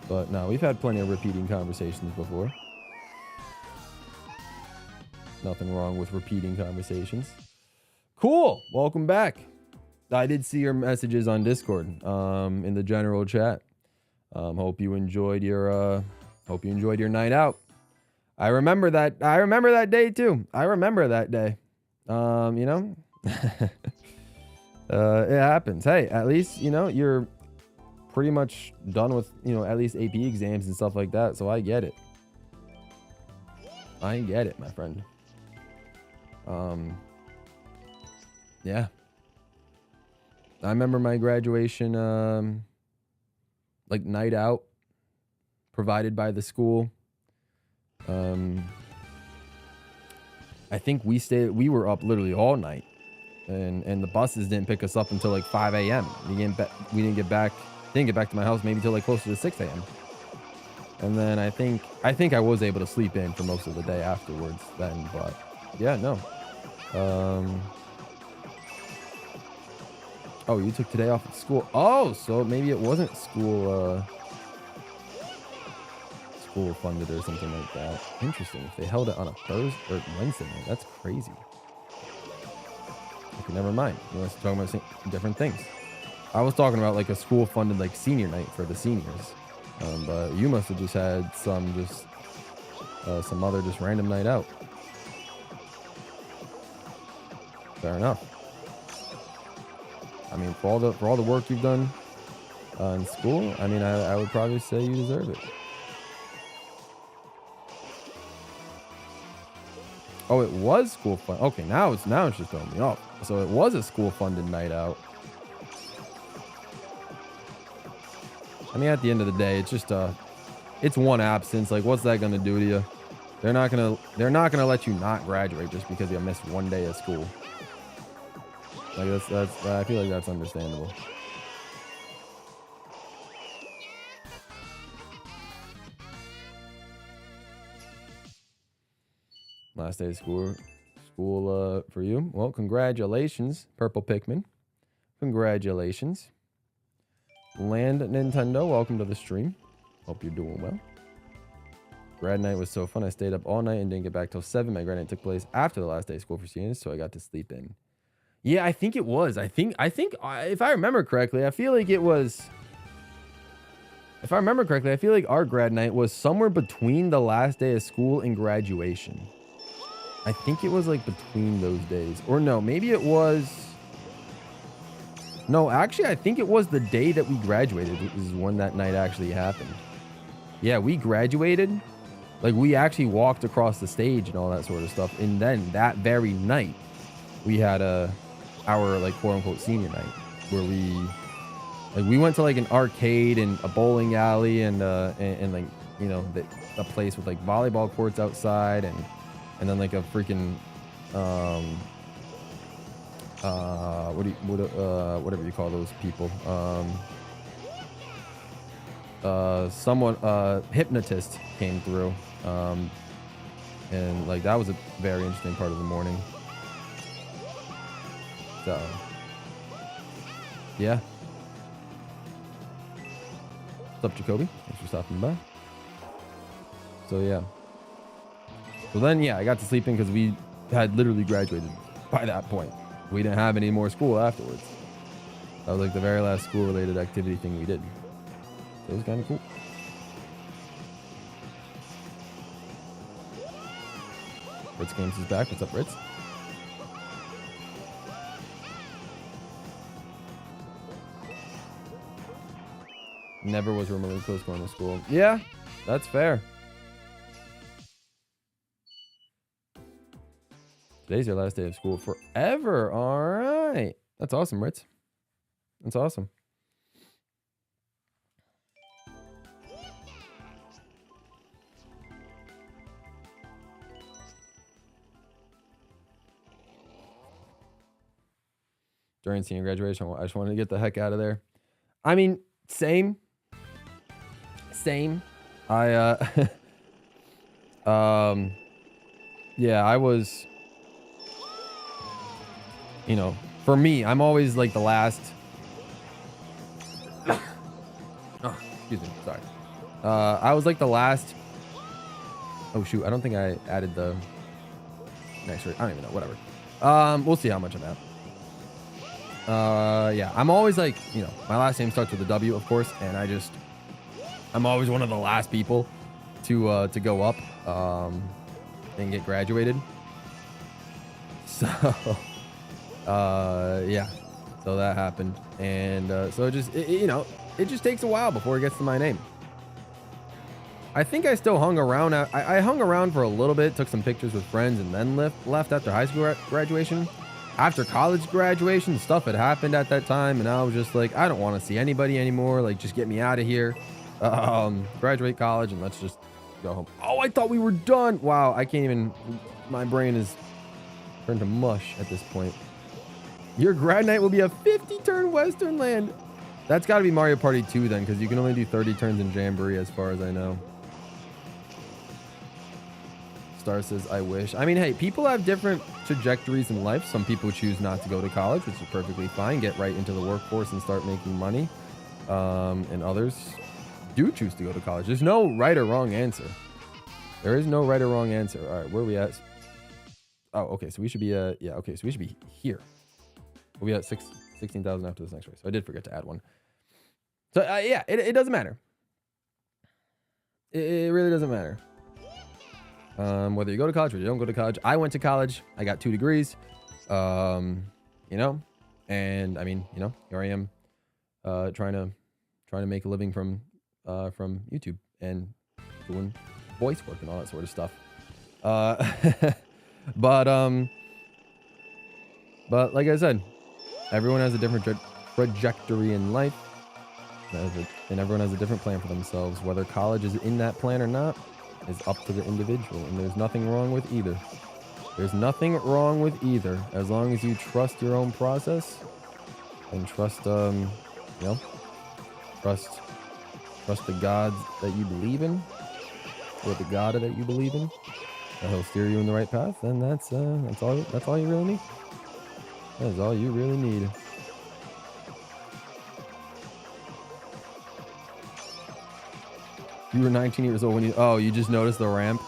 Speaker 1: But no, we've had plenty of repeating conversations before. Nothing wrong with repeating conversations. Cool. Welcome back. I did see your messages on Discord, in the general chat. Hope you enjoyed your night out. I remember that day too. I remember that day. You know, it happens. Hey, at least, you know, you're pretty much done with, you know, at least AP exams and stuff like that. So I get it. I get it, my friend. Yeah. I remember my graduation, like night out provided by the school. I think we were up literally all night, and the buses didn't pick us up until like 5 a.m. We didn't get back to my house maybe till like closer to 6 a.m. And then I think I was able to sleep in for most of the day afterwards then, but yeah, no. Oh, you took today off at school. Oh, so maybe it wasn't school funded or something like that. Interesting. If they held it on a Thursday or Wednesday night, that's crazy. Okay, never mind. You want us to talk about different things. I was talking about like a school funded like senior night for the seniors. But you must have just had some other just random night out. Fair enough. I mean, for all the work you've done in school, I mean, I would probably say you deserve it. Oh, it was school fund. Okay, now it's just throwing me off. So it was a school funded night out. I mean, at the end of the day, it's just it's one absence. Like, what's that gonna do to you? They're not gonna let you not graduate just because you missed one day of school. Like that's I feel like that's understandable. Last day of school for you. Well, congratulations, Purple Pikmin. Congratulations. Land Nintendo, welcome to the stream. Hope you're doing well. Grad night was so fun. I stayed up all night and didn't get back till 7. My grad night took place after the last day of school for seniors, so I got to sleep in. Yeah, I think it was. I think if I remember correctly, I feel like it was. If I remember correctly, I feel like our grad night was somewhere between the last day of school and graduation. I think it was like between those days. Or no, maybe it was. No, actually, I think it was the day that we graduated is when that night actually happened. Yeah, we graduated. Like, we actually walked across the stage and all that sort of stuff. And then that very night, we had our like quote unquote senior night where we went to like an arcade and a bowling alley and like, you know, a place with like volleyball courts outside and then like a freaking whatever you call those people, someone hypnotist came through, and like that was a very interesting part of the morning. So yeah, what's up, Jacoby? Thanks for stopping by. So yeah, so then yeah, I got to sleep in because we had literally graduated by that point. We didn't have any more school afterwards. That was like the very last school related activity thing we did. So it was kind of cool. Ritz Games is back. What's up, Ritz? Never was remotely close going to school. Yeah, that's fair. Today's your last day of school forever. All right. That's awesome, Ritz. That's awesome. during senior graduation. I just wanted to get the heck out of there. I mean, same. I yeah, I was, you know, for me, I'm always like the last. Oh, excuse me, sorry. I was like the last. Oh shoot, I don't think I added the next rate. I don't even know, whatever. We'll see how much I'm at. Yeah, I'm always like, you know, my last name starts with a W, of course, and I'm always one of the last people to go up and get graduated. So yeah, so that happened, and so it just you know, it just takes a while before it gets to my name. I think I still hung around. I hung around for a little bit, took some pictures with friends, and then left after high school graduation. After college graduation, stuff had happened at that time, and I was just like, I don't want to see anybody anymore. Like, just get me out of here. Graduate college, and let's just go home. Oh, I thought we were done. Wow, I can't even. My brain is turned to mush at this point. Your grad night will be a 50-turn Western land. That's got to be Mario Party 2 then, because you can only do 30 turns in Jamboree, as far as I know. Star says, I wish. I mean, hey, people have different trajectories in life. Some people choose not to go to college, which is perfectly fine. Get right into the workforce and start making money. And others do choose to go to college. There's no right or wrong answer. There is no right or wrong answer. All right, where are we at? Oh, okay. So we should be, yeah, okay. So we should be here. We'll be at 16,000 after this next race. So I did forget to add one. So yeah, it doesn't matter. It really doesn't matter. Whether you go to college or you don't go to college. I went to college. I got 2 degrees. You know, and I mean, you know, here I am, trying to make a living from YouTube and doing voice work and all that sort of stuff. But like I said, everyone has a different trajectory in life, and everyone has a different plan for themselves. Whether college is in that plan or not is up to the individual, and there's nothing wrong with either. There's nothing wrong with either, as long as you trust your own process and trust, you know, trust the God that you believe in, or the God that you believe in, and He'll steer you in the right path. And that's all you really need. That is all you really need. You were 19 years old when you just noticed the ramp?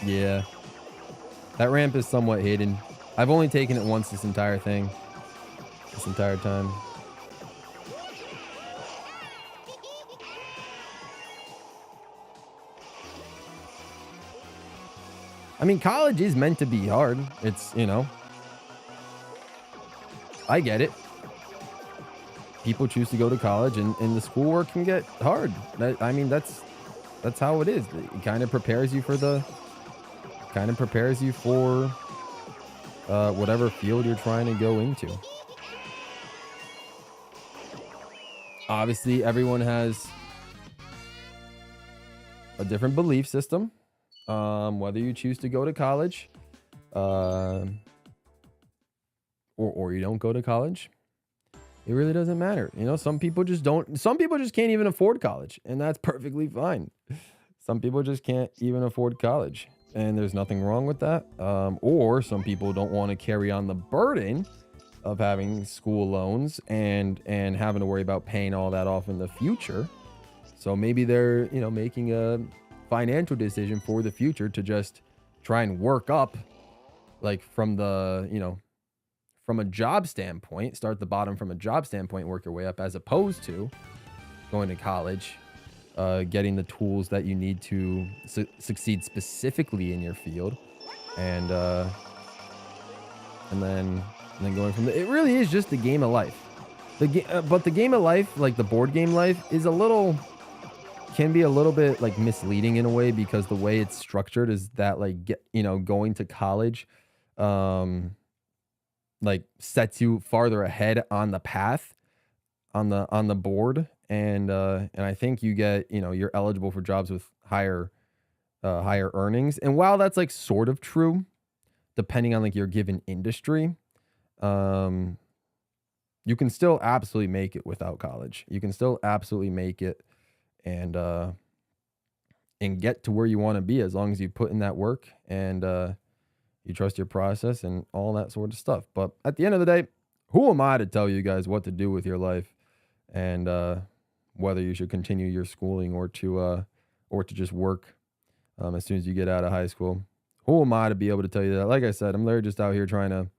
Speaker 1: Yeah. That ramp is somewhat hidden. I've only taken it once this entire thing. This entire time. I mean, college is meant to be hard. It's, you know, I get it. People choose to go to college, and the schoolwork can get hard. I mean, that's how it is. It kind of prepares you for whatever field you're trying to go into. Obviously, everyone has a different belief system. Whether you choose to go to college, or you don't go to college, it really doesn't matter. You know, some people just can't even afford college, and that's perfectly fine. Some people just can't even afford college, and there's nothing wrong with that. Or some people don't want to carry on the burden of having school loans and having to worry about paying all that off in the future. So maybe they're, you know, making a financial decision for the future to just try and work up, like, from the, you know, from a job standpoint, start the bottom from a job standpoint, work your way up, as opposed to going to college, getting the tools that you need to succeed specifically in your field, and then going from there. It really is just the game of life. But the game of life, like the board game life, can be a little bit like misleading in a way, because the way it's structured is that, like, going to college, like, sets you farther ahead on the path, on the board, and I think you get, you're eligible for jobs with higher earnings. And while that's, like, sort of true, depending on, like, your given industry, you can still absolutely make it without college. You can still absolutely make it and get to where you want to be as long as you put in that work and you trust your process and all that sort of stuff. But at the end of the day, who am I to tell you guys what to do with your life and whether you should continue your schooling or to just work as soon as you get out of high school? Who am I to be able to tell you that? Like I said, I'm literally just out here trying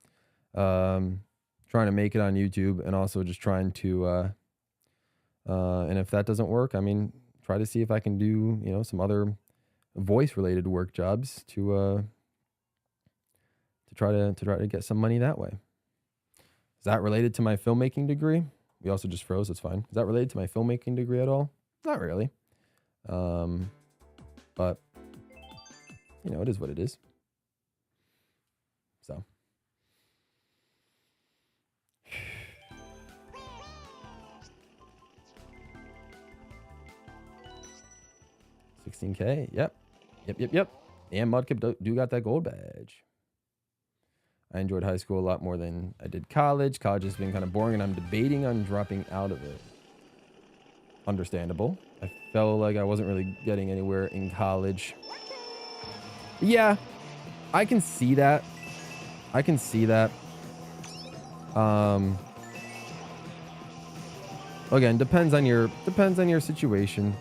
Speaker 1: to make it on YouTube and also just trying to and if that doesn't work, I mean, try to see if I can do, you know, some other voice related work jobs to try to get some money that way. Is that related to my filmmaking degree? We also just froze. It's fine. Is that related to my filmmaking degree at all? Not really. But you know, it is what it is. So. $16K. Yep. And Mudkip do got that gold badge. I enjoyed high school a lot more than I did college. College has been kind of boring, and I'm debating on dropping out of it. Understandable. I felt like I wasn't really getting anywhere in college. Yeah, I can see that. Again, depends on your situation.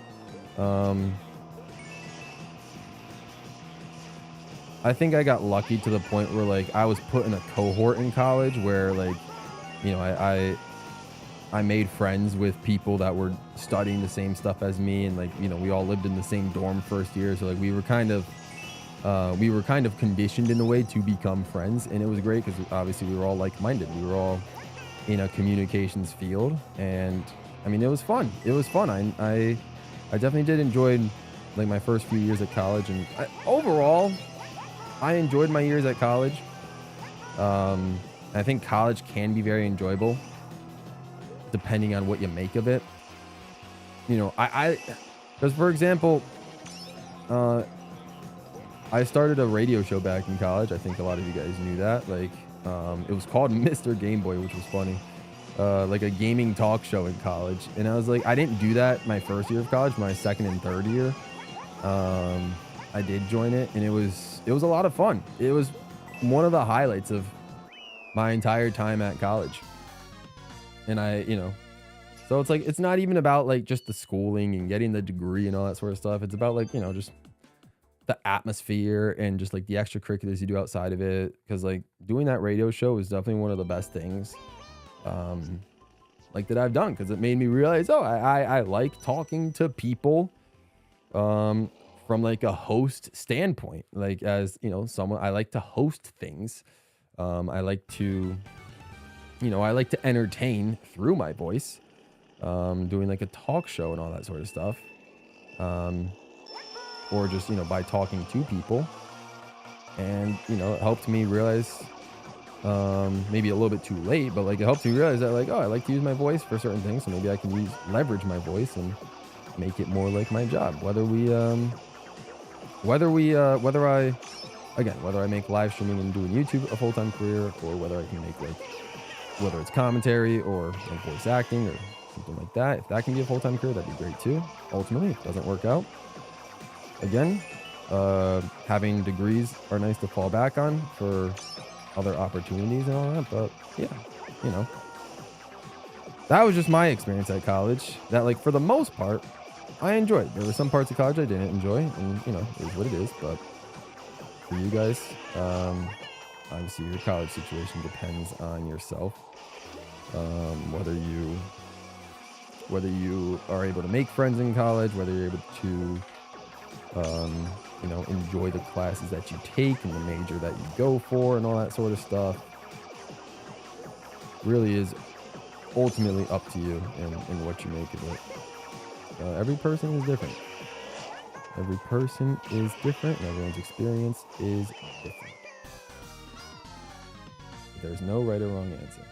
Speaker 1: I think I got lucky to the point where like I was put in a cohort in college where like, you know, I made friends with people that were studying the same stuff as me, and like, you know, we all lived in the same dorm first year, so like we were kind of conditioned in a way to become friends, and it was great because obviously we were all like-minded. We were all in a communications field, and I mean, it was fun. I definitely did enjoy like my first few years at college, and overall I enjoyed my years at college. I think college can be very enjoyable depending on what you make of it. You know, because for example, I started a radio show back in college. I think a lot of you guys knew that. Like, it was called Mr. Game Boy, which was funny. Like a gaming talk show in college. And I was like, I didn't do that my first year of college. My second and third year, I did join it, and it was a lot of fun. It was one of the highlights of my entire time at college. And you know, so it's like, it's not even about like just the schooling and getting the degree and all that sort of stuff. It's about like, you know, just the atmosphere and just like the extracurriculars you do outside of it. Because like doing that radio show is definitely one of the best things like that I've done, because it made me realize, oh, I like talking to people from like a host standpoint. Like, as you know, someone, I like to host things. I like to entertain through my voice, doing like a talk show and all that sort of stuff. Or just, you know, by talking to people. And, you know, it helped me realize, maybe a little bit too late, but like it helped me realize that like, oh, I like to use my voice for certain things. So maybe I can leverage my voice and make it more like my job. Whether I make live streaming and doing YouTube a full-time career, or whether I can make like, whether it's commentary or like voice acting or something like that. If that can be a full-time career, that'd be great too. Ultimately, if it doesn't work out, again, having degrees are nice to fall back on for other opportunities and all that. But yeah, you know, that was just my experience at college that, like, for the most part, I enjoyed. There were some parts of college I didn't enjoy, and you know, it is what it is. But for you guys, obviously your college situation depends on yourself. Whether you are able to make friends in college, whether you're able to you know, enjoy the classes that you take and the major that you go for and all that sort of stuff, really is ultimately up to you and what you make of it. Every person is different. And everyone's experience is different. There's no right or wrong answer.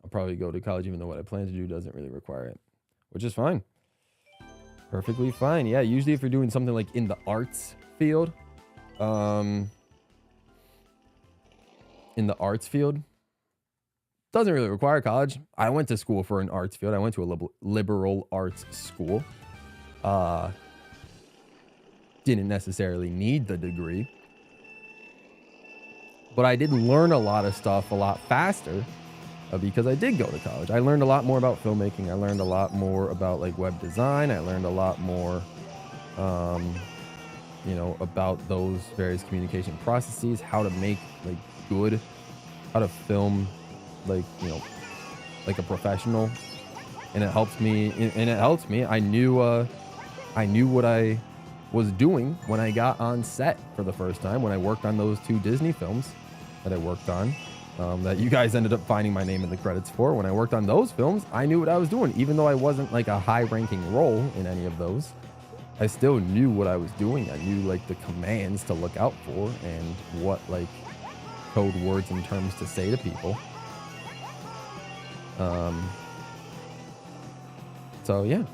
Speaker 1: I'll probably go to college even though what I plan to do doesn't really require it, which is fine. Perfectly fine. Yeah, usually if you're doing something like in the arts field, in the arts field, doesn't really require college. I went to school for an arts field. I went to a liberal arts school. Didn't necessarily need the degree, but I did learn a lot of stuff a lot faster because I did go to college. I learned a lot more about filmmaking. I learned a lot more about like web design. I learned a lot more, you know, about those various communication processes, how to make like good, how to film like, you know, like a professional. And it helps me, I knew what I was doing when I got on set for the first time, when I worked on those 2 Disney films that I worked on, that you guys ended up finding my name in the credits for. When I worked on those films, I knew what I was doing. Even though I wasn't like a high-ranking role in any of those, I still knew what I was doing. I knew like the commands to look out for and what like code words and terms to say to people. So yeah, it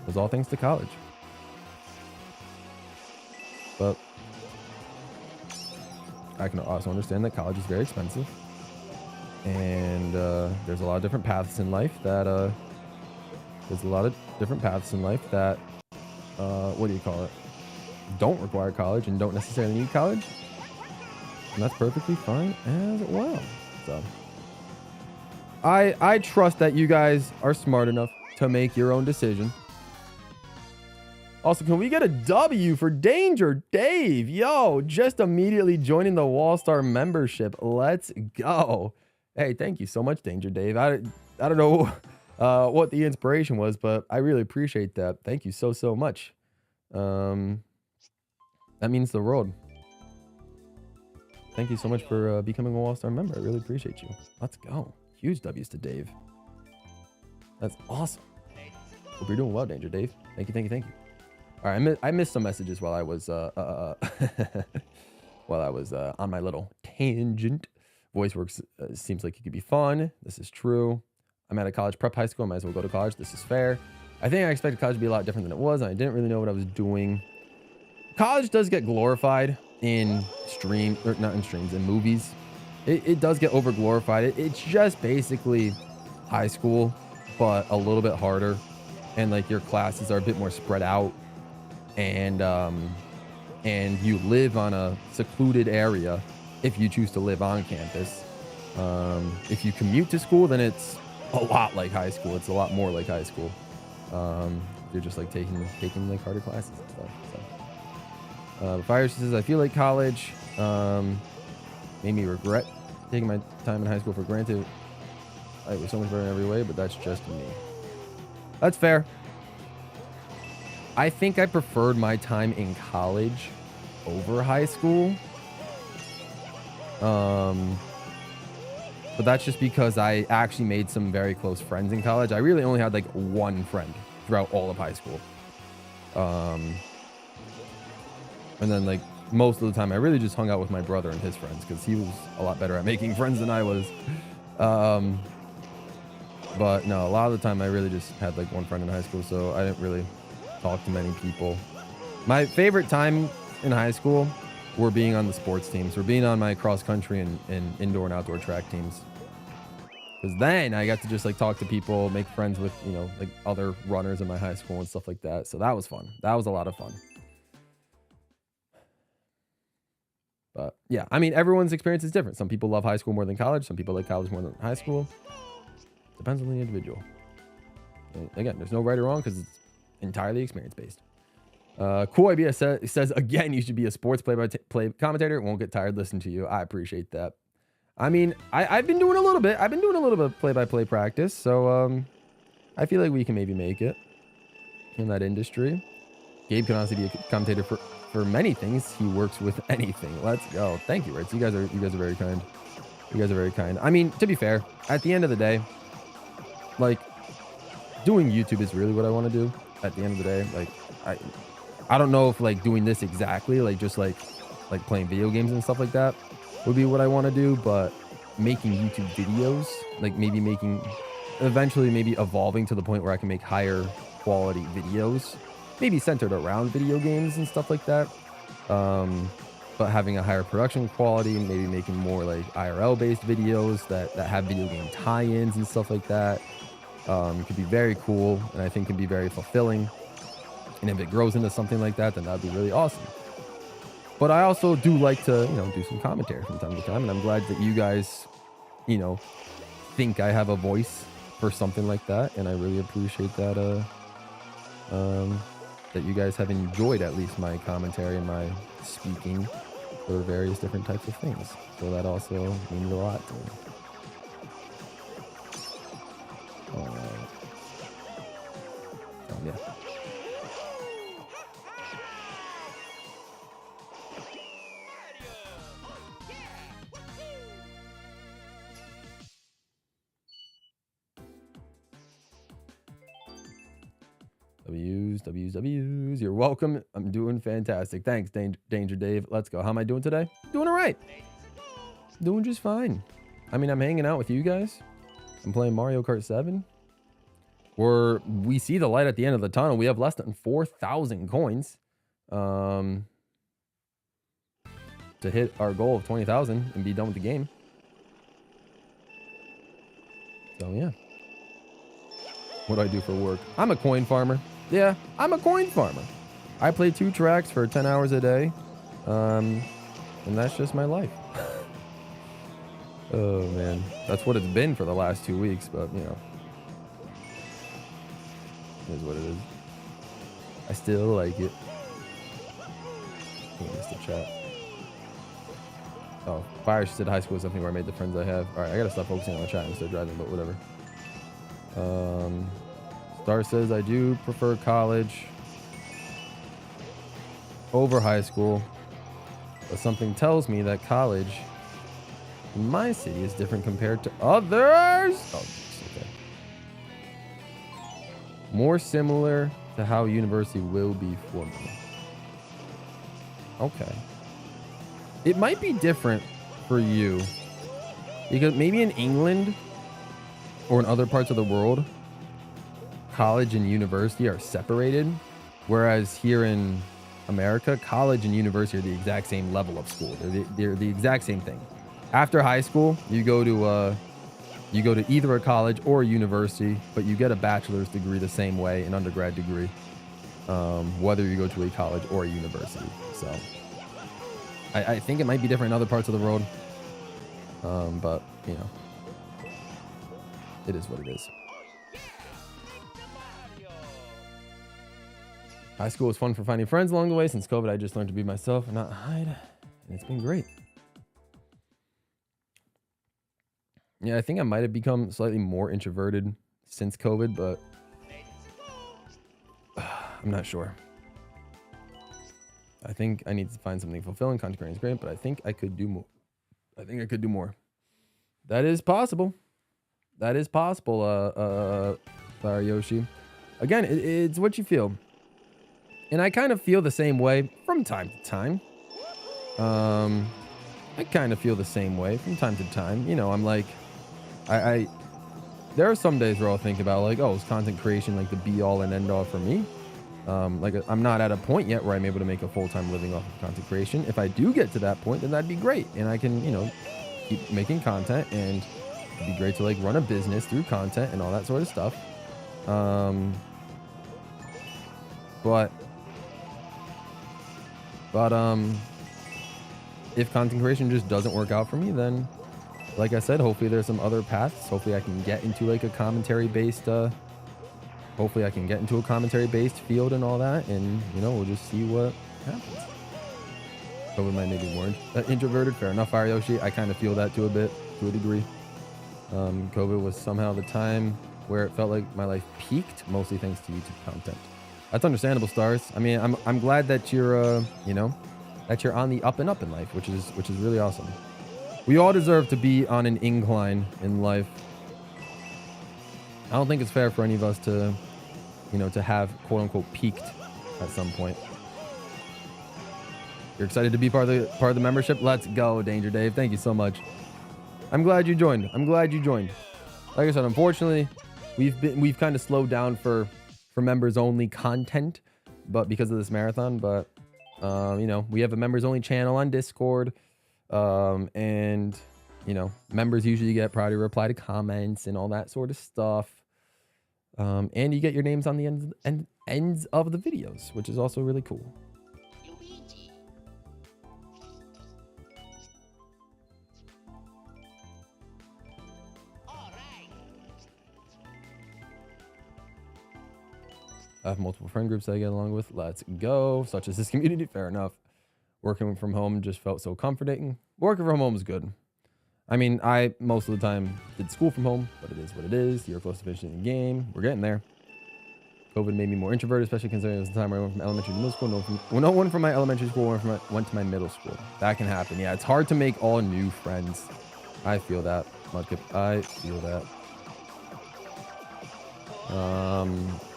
Speaker 1: was all thanks to college. But I can also understand that college is very expensive, and there's a lot of different paths in life that what do you call it, don't require college and don't necessarily need college, and that's perfectly fine as well. So I trust that you guys are smart enough to make your own decision. Also, can we get a W for Danger Dave? Yo, just immediately joining the Wallstar membership. Let's go. Hey, thank you so much, Danger Dave. I don't know what the inspiration was, but I really appreciate that. Thank you so much. That means the world. Thank you so much for becoming a Wallstar member. I really appreciate you. Let's go. Huge W's to Dave. That's awesome. Hope you're doing well, Danger Dave. Thank you. All right, I missed some messages while I was on my little tangent. VoiceWorks seems like it could be fun. This is true. I'm at a college prep high school. I might as well go to college. This is fair. I think I expected college to be a lot different than it was, and I didn't really know what I was doing. College does get glorified in in movies. It does get over glorified. It's just basically high school, but a little bit harder, and like your classes are a bit more spread out. And you live on a secluded area if you choose to live on campus. If you commute to school, then it's a lot like high school. It's a lot more like high school. You're just like taking like harder classes and stuff. So, Fire says, I feel like college made me regret taking my time in high school for granted. It was so much better in every way, but that's just me. That's fair. I think I preferred my time in college over high school. But that's just because I actually made some very close friends in college. I really only had like one friend throughout all of high school. And then like most of the time I really just hung out with my brother and his friends because he was a lot better at making friends than I was. But no, a lot of the time I really just had like one friend in high school, so I didn't really talk to many people. My favorite time in high school were being on the sports teams, or being on my cross country and indoor and outdoor track teams. Because then I got to just like talk to people, make friends with, you know, like other runners in my high school and stuff like that. So that was fun. That was a lot of fun. But yeah, I mean, everyone's experience is different. Some people love high school more than college. Some people like college more than high school. Depends on the individual. And again, there's no right or wrong because it's entirely experience based. Cool idea says again, you should be a sports play commentator. It won't get tired listening to you. I appreciate that. I mean, I've been doing a little bit. I've been doing a little bit of play-by-play practice, so I feel like we can maybe make it in that industry. Gabe can honestly be a commentator for many things. He works with anything. Let's go. Thank you, Ritz. You guys are very kind. You guys are very kind. I mean, to be fair, at the end of the day, like, doing YouTube is really what I want to do. At the end of the day, like, I don't know if like doing this exactly, like just like playing video games and stuff like that would be what I want to do, but making YouTube videos, like maybe eventually maybe evolving to the point where I can make higher quality videos, maybe centered around video games and stuff like that. But having a higher production quality, maybe making more like IRL based videos that have video game tie-ins and stuff like that, could be very cool, and I think can be very fulfilling. And if it grows into something like that, then that'd be really awesome. But I also do like to, do some commentary from time to time, and I'm glad that you guys, think I have a voice for something like that, and I really appreciate that. That you guys have enjoyed at least my commentary and my speaking for various different types of things. So that also means a lot to me. Yeah. W's. You're welcome. I'm doing fantastic. Thanks, Danger Dave. Let's go. How am I doing today? Doing all right. Doing just fine. I mean, I'm hanging out with you guys. I'm playing Mario Kart 7. We see the light at the end of the tunnel. We have less than 4,000 coins to hit our goal of 20,000 and be done with the game. So, yeah. What do I do for work? I'm a coin farmer. Yeah, I'm a coin farmer. I play 2 tracks for 10 hours a day. And that's just my life. Oh, man. That's what it's been for the last 2 weeks, but, it is what it is. I still like it. I missed the chat. Oh, Fire said high school is something where I made the friends I have. All right, I gotta stop focusing on the chat and start driving, but whatever. Star says I do prefer college over high school, but something tells me that college in my city is different compared to others. Oh, okay. More similar to how university will be for me. Okay. It might be different for you because maybe in England or in other parts of the world, college and university are separated, whereas here in America, college and university are the exact same level of school. They're the exact same thing. After high school, you go to either a college or a university, but you get a bachelor's degree the same way, an undergrad degree, whether you go to a college or a university. So I think it might be different in other parts of the world, but it is what it is. High school was fun for finding friends along the way. Since COVID, I just learned to be myself and not hide, and it's been great. Yeah, I think I might have become slightly more introverted since COVID, but I'm not sure. I think I need to find something fulfilling. Content creating is great, but I think I could do more. That is possible. Yoshi. Again, it's what you feel. And I kind of feel the same way from time to time. I kind of feel the same way from time to time. I'm like, there are some days where I'll think about like, oh, is content creation like the be all and end all for me? I'm not at a point yet where I'm able to make a full-time living off of content creation. If I do get to that point, then that'd be great. And I can, keep making content, and it'd be great to like run a business through content and all that sort of stuff. But if content creation just doesn't work out for me, then like I said, hopefully there's some other paths. Hopefully I can get into like a commentary based field and all that, and we'll just see what happens. COVID might make me more introverted. Fair enough, Fire Yoshi. I kind of feel that to a degree. COVID was somehow the time where it felt like my life peaked, mostly thanks to YouTube content. That's understandable, Stars. I mean, I'm glad that you're that you're on the up and up in life, which is really awesome. We all deserve to be on an incline in life. I don't think it's fair for any of us to to have quote unquote peaked at some point. You're excited to be part of the membership? Let's go, Danger Dave. Thank you so much. I'm glad you joined. Like I said, unfortunately, we've kind of slowed down for for members only content, but because of this marathon. But you know, we have a members only channel on Discord, and you know, members usually get priority reply to comments and all that sort of stuff. And you get your names on the ends of the videos, which is also really cool.
Speaker 2: Luigi. All right.
Speaker 1: I have multiple friend groups that I get along with. Let's go. Such as this community. Fair enough. Working from home just felt so comforting. Working from home is good. I mean, I most of the time did school from home, but it is what it is. You're close to finishing the game. We're getting there. COVID made me more introverted, especially considering it was the time where I went from elementary to middle school. No one from my elementary school went to my middle school. That can happen. Yeah, it's hard to make all new friends. I feel that, Mudkip. I feel that.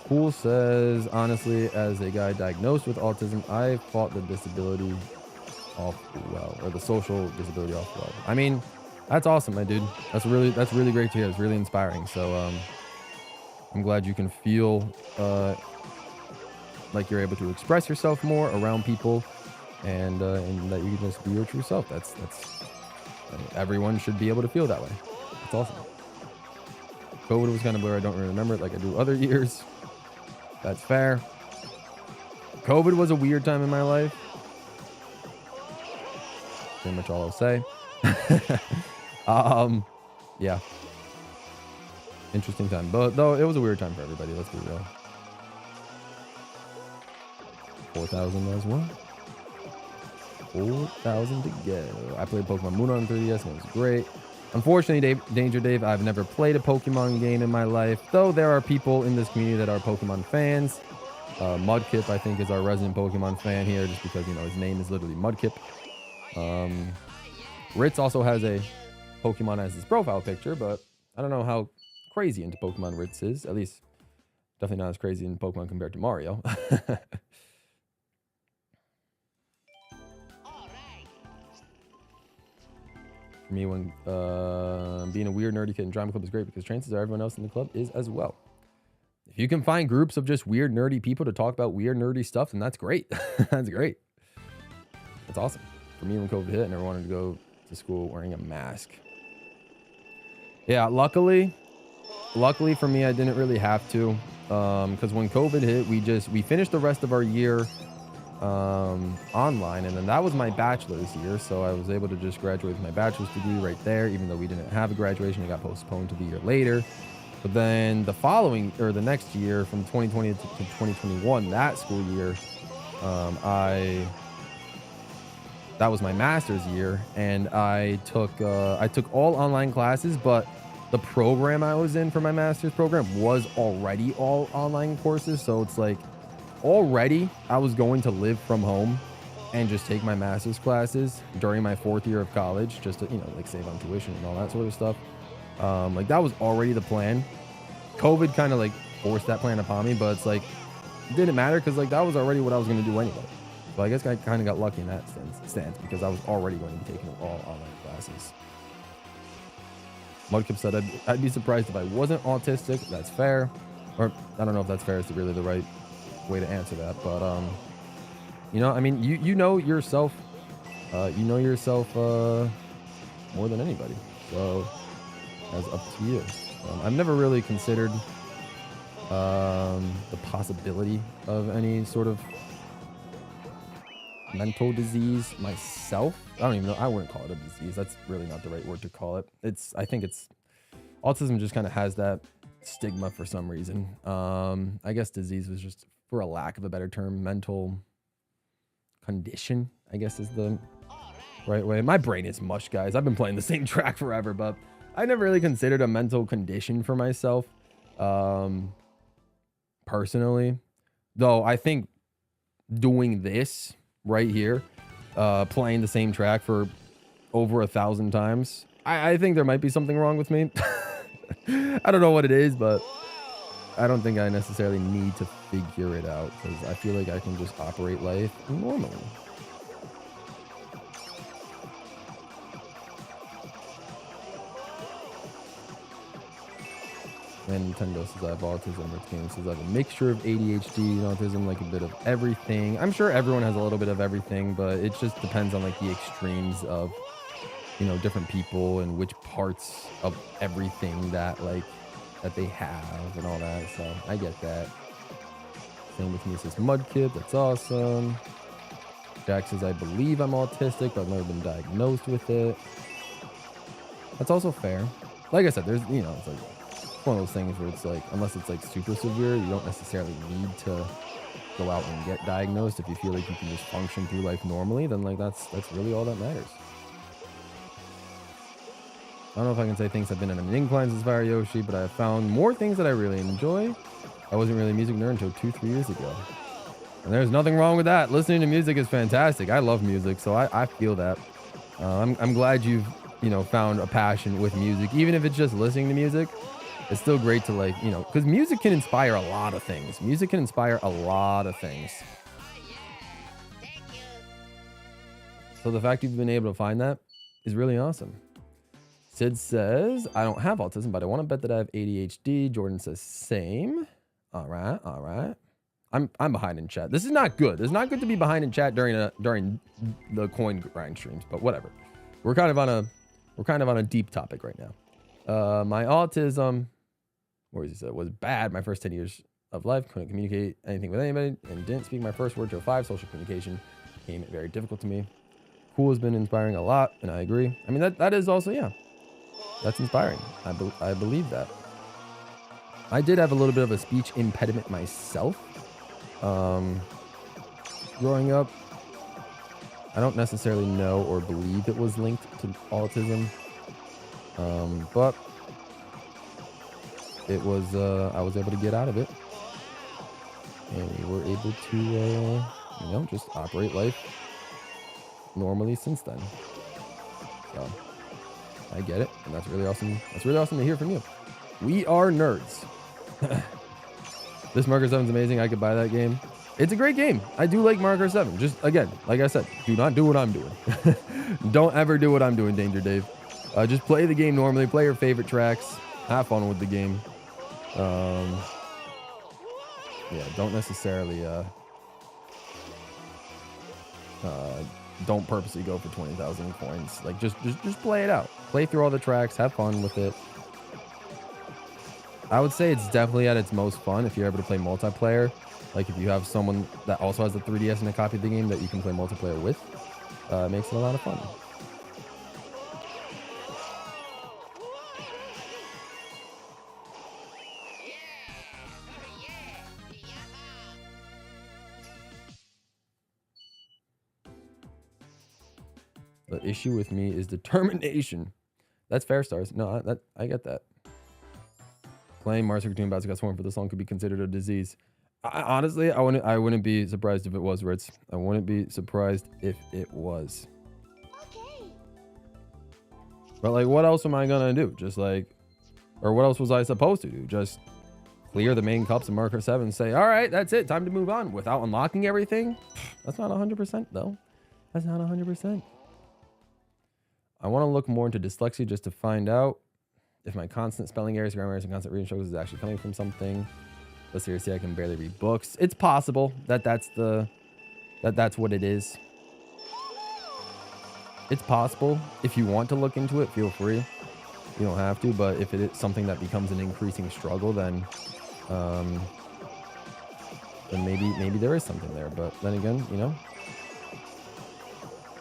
Speaker 1: Cool says, honestly, as a guy diagnosed with autism, I fought the disability off well, or the social disability off well. I mean, that's awesome, my dude. That's really great to hear. It's really inspiring. So I'm glad you can feel like you're able to express yourself more around people, and that you can just be your true self. That's I mean, everyone should be able to feel that way. That's awesome. COVID was kind of blurry. I don't really remember it like I do other years. That's fair. COVID was a weird time in my life. Pretty much all I'll say. Yeah. Interesting time. But though it was a weird time for everybody, let's be real. 4,000 as well. 4,000 to go. I played Pokemon Moon on 3DS and it was great. Unfortunately, Danger Dave, I've never played a Pokemon game in my life, though there are people in this community that are Pokemon fans. Mudkip, I think, is our resident Pokemon fan here, just because, you know, his name is literally Mudkip. Ritz also has a Pokemon as his profile picture, but I don't know how crazy into Pokemon Ritz is. At least, definitely not as crazy in Pokemon compared to Mario. For me, when being a weird nerdy kid in drama club is great because chances are everyone else in the club is as well. If you can find groups of just weird nerdy people to talk about weird nerdy stuff, then that's great. That's great. That's awesome. For me, when COVID hit, I never wanted to go to school wearing a mask. Yeah, luckily for me, I didn't really have to, because when COVID hit, we finished the rest of our year online, and then that was my bachelor's year, so I was able to just graduate with my bachelor's degree right there, even though we didn't have a graduation. It got postponed to the year later. But then the next year, from 2020 to 2021, that school year, that was my master's year, and I took all online classes, but the program I was in for my master's program was already all online courses. So it's like, already I was going to live from home and just take my master's classes during my 4th year of college, just to, you know, like save on tuition and all that sort of stuff. Like that was already the plan. COVID kind of like forced that plan upon me, but it's like, it didn't matter because like that was already what I was going to do anyway. So I guess I kind of got lucky in that stance because I was already going to be taking all online classes. Mudkip said I'd be surprised if I wasn't autistic. That's fair. Or I don't know if that's fair is really the right way to answer that, but you know, I mean, you know yourself more than anybody, so that's up to you. I've never really considered the possibility of any sort of mental disease myself. I don't even know. I wouldn't call it a disease. That's really not the right word to call it. I think autism just kind of has that stigma for some reason. I guess disease was just, for a lack of a better term, mental condition, I guess is the right way. My brain is mush, guys. I've been playing the same track forever, but I never really considered a mental condition for myself, personally. Though I think doing this right here, playing the same track for over 1,000 times, I think there might be something wrong with me. I don't know what it is, but I don't think I necessarily need to figure it out because I feel like I can just operate life normally. And Nintendo says I have autism. Rich Game says I have a mixture of ADHD and autism, like a bit of everything. I'm sure everyone has a little bit of everything, but it just depends on like the extremes of, you know, different people and which parts of everything that like that they have and all that. So I get that. Same with me, says Mudkip. That's awesome. Jack says I believe I'm autistic, but I've never been diagnosed with it. That's also fair. Like I said, there's, you know, it's like one of those things where it's like, unless it's like super severe, you don't necessarily need to go out and get diagnosed. If you feel like you can just function through life normally, then like that's really all that matters. I don't know if I can say things have been in an incline since Fire Yoshi, but I have found more things that I really enjoy. I wasn't really a music nerd until 2-3 years ago. And there's nothing wrong with that. Listening to music is fantastic. I love music, so I feel that. I'm glad you've, you know, found a passion with music. Even if it's just listening to music, it's still great to like, you know, because music can inspire a lot of things. Music can inspire a lot of things. So the fact you've been able to find that is really awesome. Sid says, I don't have autism, but I want to bet that I have ADHD. Jordan says, same. All right, all right. I'm behind in chat. This is not good. It's not good to be behind in chat during the coin grind streams, but whatever. We're kind of on a deep topic right now. My autism, where is it? Was bad my first 10 years of life. Couldn't communicate anything with anybody and didn't speak my first word till 5. Social communication became very difficult to me. Cool has been inspiring a lot, and I agree. I mean, that is also, yeah, that's inspiring. I believe that. I did have a little bit of a speech impediment myself. Growing up, I don't necessarily know or believe it was linked to autism. But it was, I was able to get out of it, and we were able to, you know, just operate life normally since then. So I get it, and that's really awesome. That's really awesome to hear from you. We are nerds. This Mario Kart 7 is amazing. I could buy that game. It's a great game. I do like Mario Kart 7. Just again, like I said, do not do what I'm doing. Don't ever do what I'm doing, Danger Dave. Just play the game normally. Play your favorite tracks. Have fun with the game. Yeah, don't necessarily don't purposely go for 20,000 coins. Like just play it out. Play through all the tracks. Have fun with it. I would say it's definitely at its most fun if you're able to play multiplayer. Like if you have someone that also has a 3DS and a copy of the game that you can play multiplayer with, it makes it a lot of fun. The issue with me is determination. That's fair, Stars. No, I get that. Playing Mario Circuit Bowser Castle for this long could be considered a disease. Honestly, I wouldn't be surprised if it was, Ritz. I wouldn't be surprised if it was. Okay. But like, what else am I gonna do? Just like, or what else was I supposed to do? Just clear the main cups in Mario Kart 7 and say, all right, that's it, time to move on without unlocking everything? That's not 100% though. That's not 100%. I want to look more into dyslexia just to find out if my constant spelling errors, grammar errors, and constant reading struggles is actually coming from something. But seriously, I can barely read books. It's possible that that's what it is. It's possible. If you want to look into it, feel free. You don't have to, but if it is something that becomes an increasing struggle, then maybe there is something there. But then again, you know,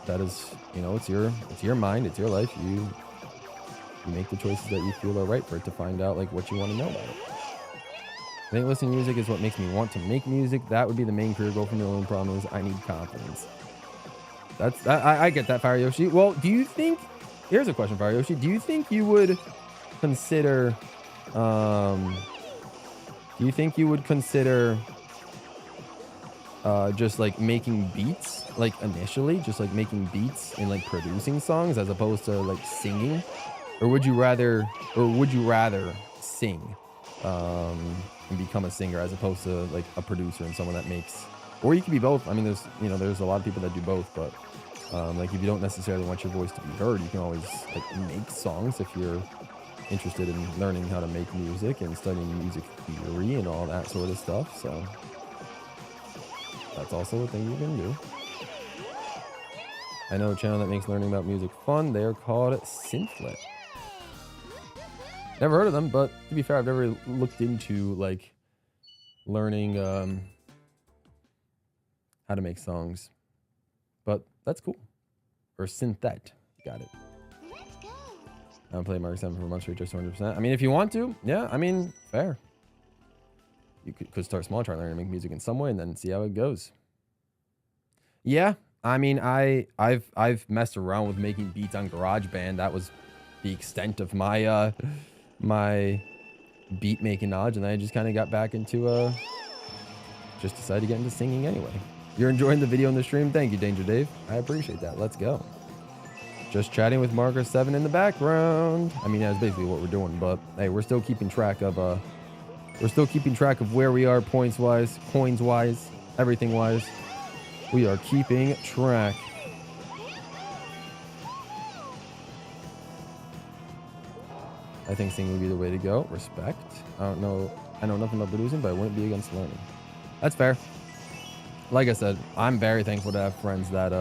Speaker 1: that is, you know, it's your mind, it's your life. You make the choices that you feel are right for it to find out like what you want to know about it. I think listening to music is what makes me want to make music. That would be the main career goal for me. The only problem is I need confidence. I get that, Fire Yoshi. Well, do you think, here's a question, Fire Yoshi. Do you think you would consider just like making beats, like initially, just like making beats and like producing songs as opposed to like singing? Or would you rather sing and become a singer as opposed to like a producer and someone that makes, or you could be both. I mean, there's a lot of people that do both, but like if you don't necessarily want your voice to be heard, you can always like make songs if you're interested in learning how to make music and studying music theory and all that sort of stuff. So that's also a thing you can do. I know a channel that makes learning about music fun. They're called Synthlet. Never heard of them, but to be fair, I've never looked into like learning how to make songs. But that's cool. Or Synthet. Got it.
Speaker 2: Let's go.
Speaker 1: I haven't played Mario 7 for months straight, just 100%. I mean, if you want to, yeah, I mean, fair. You could start small, try learning to make music in some way, and then see how it goes. Yeah, I mean, I've messed around with making beats on GarageBand. That was the extent of my my beat making knowledge, and then I just kind of got back into just decided to get into singing anyway. You're enjoying the video and the stream? Thank you, Danger Dave. I appreciate that. Let's go. Just chatting with Marker 7 in the background. I mean, that's basically what we're doing, but hey, we're still keeping track of where we are points wise, coins wise, everything wise. We are keeping track. I think singing would be the way to go. Respect. I know nothing about producing, but I wouldn't be against learning. That's fair. Like I said, I'm very thankful to have friends that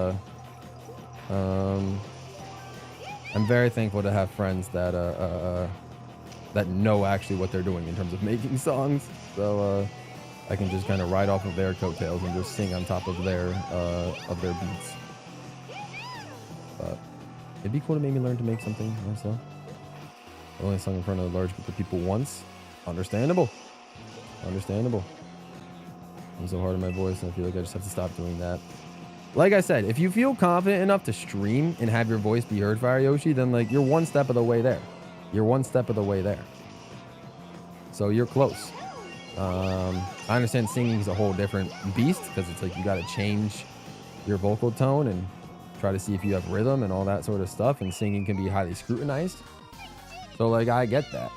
Speaker 1: that know actually what they're doing in terms of making songs. So I can just kind of ride off of their coattails and just sing on top of their beats. But it'd be cool to maybe learn to make something myself. I only sung in front of a large group of people once. Understandable. Understandable. I'm so hard on my voice, and I feel like I just have to stop doing that. Like I said, if you feel confident enough to stream and have your voice be heard, Fire Yoshi, then like you're one step of the way there. You're one step of the way there. So you're close. I understand singing is a whole different beast because it's like you got to change your vocal tone and try to see if you have rhythm and all that sort of stuff. And singing can be highly scrutinized. So like I get that.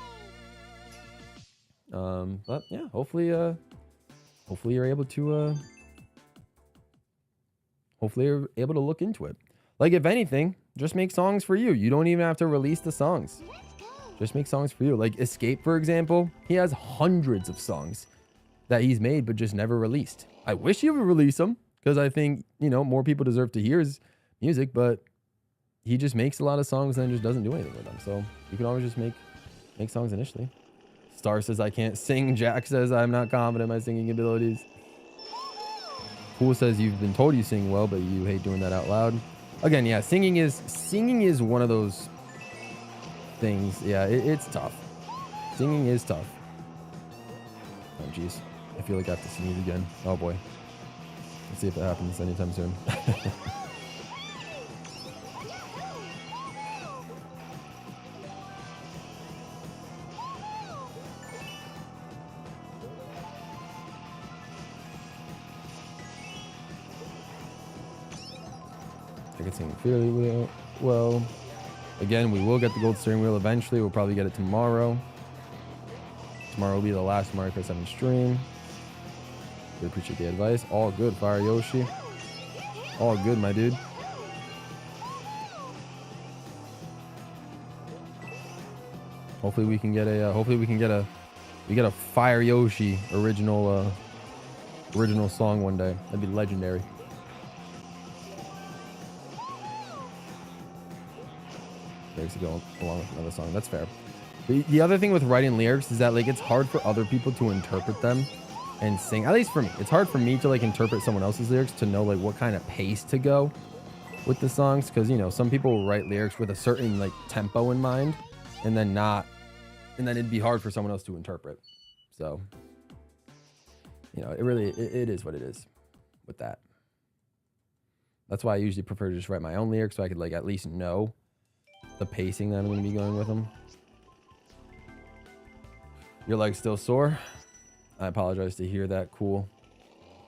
Speaker 1: But yeah, hopefully you're able to look into it. Like if anything, just make songs for you. You don't even have to release the songs. Just make songs for you. Like Escape, for example, he has hundreds of songs that he's made but just never released. I wish he would release them because I think, you know, more people deserve to hear his music, but he just makes a lot of songs and then just doesn't do anything with them. So you can always just make songs initially. Star says I can't sing. Jack says I'm not confident in my singing abilities. Pool says you've been told you sing well, but you hate doing that out loud. Again, yeah, singing is one of those things. Yeah, it's tough. Singing is tough. Oh, jeez. I feel like I have to sneeze again. Oh, boy. Let's see if it happens anytime soon. I can sing fairly well. Again, we will get the gold steering wheel eventually. We'll probably get it tomorrow. Tomorrow will be the last Mario Kart 7 stream. We appreciate the advice. All good, Fire Yoshi. All good, my dude. Hopefully we can get a Fire Yoshi original song one day. That'd be legendary. Lyrics to go along with another song. That's fair. The other thing with writing lyrics is that like it's hard for other people to interpret them and sing. At least for me, it's hard for me to like interpret someone else's lyrics to know like what kind of pace to go with the songs, because you know some people will write lyrics with a certain like tempo in mind, and then it'd be hard for someone else to interpret. So you know, it is what it is with that. That's why I usually prefer to just write my own lyrics so I could like at least know the pacing that I'm going to be going with them. Your leg's still sore? I apologize to hear that. Cool.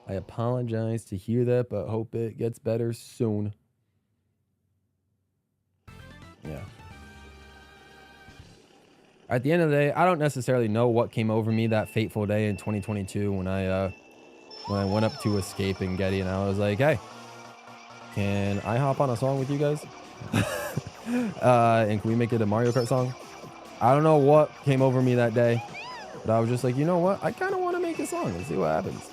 Speaker 1: I apologize to hear that, but hope it gets better soon. Yeah. At the end of the day, I don't necessarily know what came over me that fateful day in 2022 when I went up to Escape and Getty and I was like, hey, can I hop on a song with you guys? And can we make it a Mario Kart song? I don't know what came over me that day, but I was just like, you know what? I kind of want to make a song and see what happens.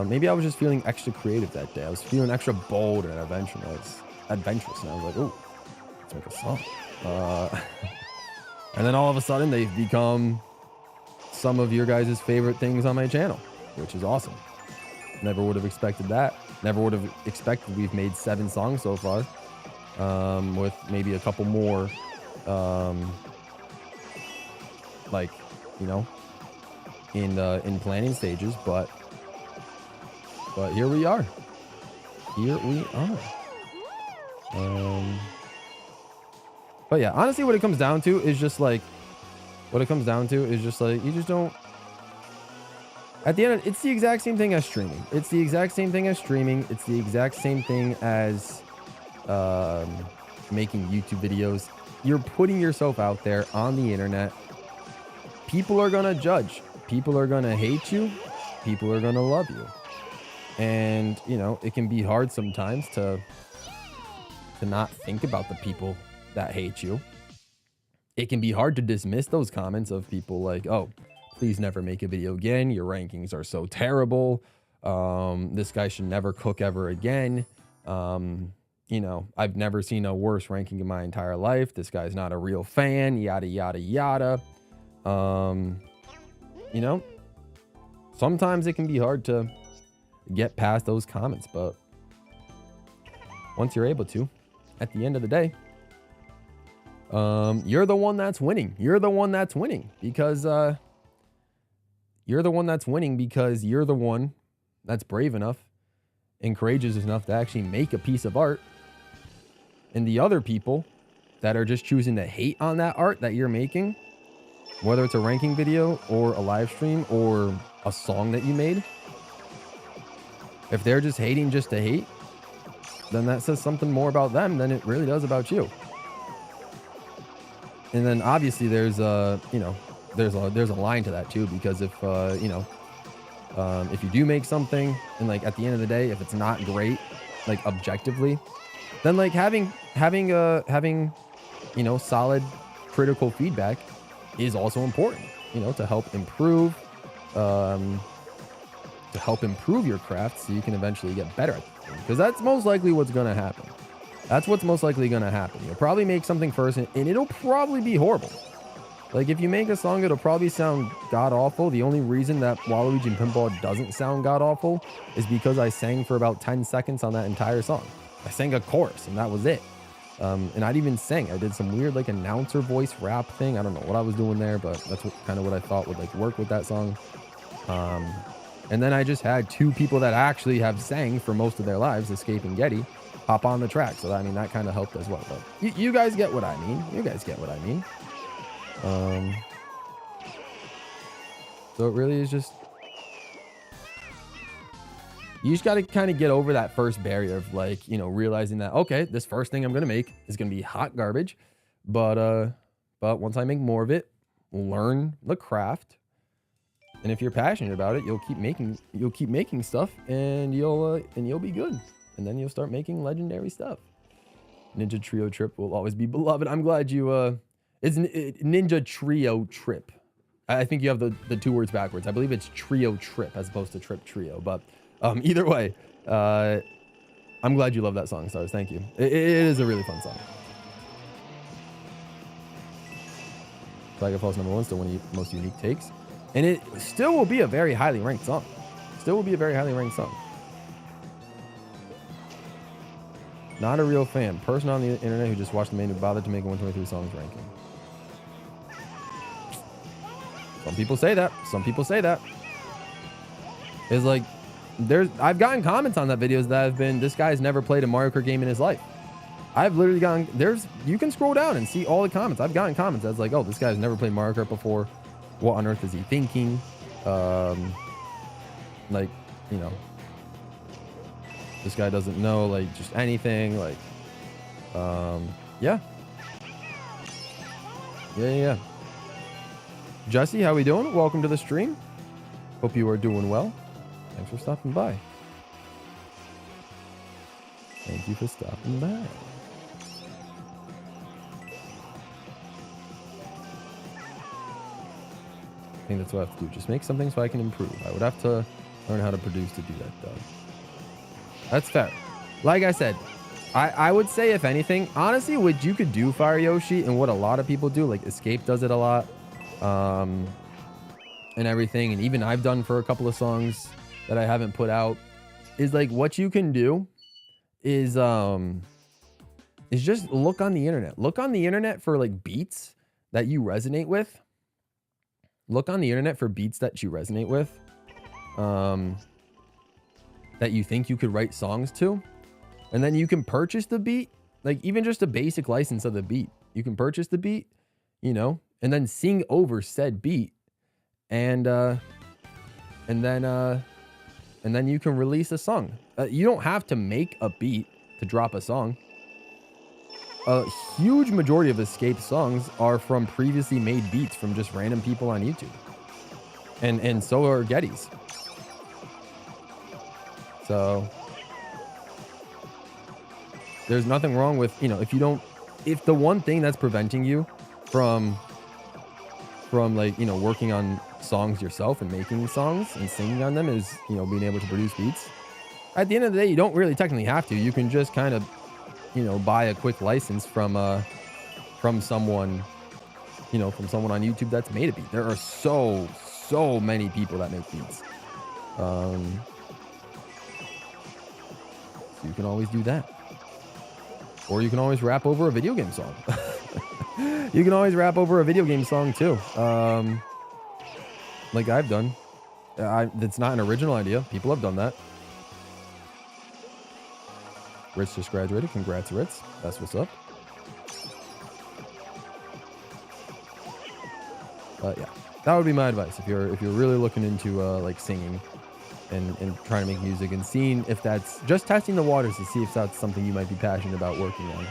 Speaker 1: Maybe I was just feeling extra creative that day. I was feeling extra bold and adventurous. And I was like, oh, let's make a song. And then all of a sudden, they've become some of your guys' favorite things on my channel, which is awesome. Never would have expected that. Never would have expected we've made 7 songs so far, with maybe a couple more, like, you know, in planning stages, but here we are. Here we are. But yeah, honestly, what it comes down to is just like, you just don't. At the end, it's the exact same thing as streaming. It's the exact same thing as streaming. It's the exact same thing as making YouTube videos. You're putting yourself out there on the internet. People are gonna judge. People are gonna hate you. People are gonna love you. And, you know, it can be hard sometimes to not think about the people that hate you. It can be hard to dismiss those comments of people like, oh, please never make a video again. Your rankings are so terrible. This guy should never cook ever again. You know, I've never seen a worse ranking in my entire life. This guy's not a real fan, yada, yada, yada. You know, sometimes it can be hard to get past those comments, but once you're able to, at the end of the day, you're the one that's winning. You're the one that's winning because you're the one that's brave enough and courageous enough to actually make a piece of art. And the other people that are just choosing to hate on that art that you're making, whether it's a ranking video or a live stream or a song that you made, if they're just hating just to hate, then that says something more about them than it really does about you. And then obviously there's you know, there's a line to that too, because if you know, if you do make something and like at the end of the day, if it's not great, like objectively, then like having you know, solid critical feedback is also important, you know, to help improve your craft so you can eventually get better at it. Because that's most likely what's going to happen. That's what's most likely going to happen. You'll probably make something first and it'll probably be horrible. Like if you make a song, it'll probably sound god awful. The only reason that Waluigi and Pinball doesn't sound god awful is because I sang for about 10 seconds on that entire song. I sang a chorus and that was it. And I didn't even sing. I did some weird like announcer voice rap thing. I don't know what I was doing there, but that's kind of what I thought would like work with that song. And then I just had 2 people that actually have sang for most of their lives, Escape and Getty, hop on the track. So I mean, that kind of helped as well. But you guys get what I mean. You guys get what I mean. So it really is just, you just got to kind of get over that first barrier of like, you know, realizing that, okay, this first thing I'm going to make is going to be hot garbage. But once I make more of it, learn the craft. And if you're passionate about it, you'll keep making stuff and you'll be good. And then you'll start making legendary stuff. Ninja Trio Trip will always be beloved. I'm glad you, it's Ninja Trio Trip. I think you have the 2 words backwards. I believe it's Trio Trip as opposed to Trip Trio. But either way, I'm glad you love that song, Stars. Thank you. It is a really fun song. Tiger Falls #1, still one of the most unique takes. And it still will be a very highly ranked song. Not a real fan. Person on the internet who just watched the main who bothered to make a 123 songs ranking. Some people say that. It's like, I've gotten comments on that videos that have been, this guy's never played a Mario Kart game in his life. I've literally gotten, you can scroll down and see all the comments. I've gotten comments that's like, oh, this guy's never played Mario Kart before. What on earth is he thinking? Like, you know, this guy doesn't know, like, just anything. Like, yeah. Jesse, how we doing? Welcome to the stream. Hope you are doing well. Thanks for stopping by. Thank you for stopping by. I think that's what I have to do. Just make something so I can improve. I would have to learn how to produce to do that, though. That's fair. Like I said, I would say, if anything, honestly, what you could do, Fire Yoshi, and what a lot of people do, like Escape does it a lot, and everything, and even I've done for a couple of songs that I haven't put out, is like what you can do is just look on the internet. Look on the internet for like beats that you resonate with. Look on the internet for beats that you resonate with, that you think you could write songs to. And then you can purchase the beat, like even just a basic license of the beat. You can purchase the beat, you know, and then sing over said beat. And then you can release a song. You don't have to make a beat to drop a song. A huge majority of Escape songs are from previously made beats from just random people on YouTube. And so are Getty's. So there's nothing wrong with, you know, if the one thing that's preventing you from like, you know, working on songs yourself and making songs and singing on them is, you know, being able to produce beats. At the end of the day, you don't really technically have to. You can just kind of, you know, buy a quick license from someone, you know, from someone on YouTube that's made a beat. There are so many people that make beats. So you can always do that. Or you can always rap over a video game song. You can always rap over a video game song too. Like I've done. That's not an original idea. People have done that. Ritz just graduated. Congrats, Ritz. That's what's up. Yeah, that would be my advice if you're really looking into like singing and trying to make music and seeing if that's just testing the waters to see if that's something you might be passionate about working on.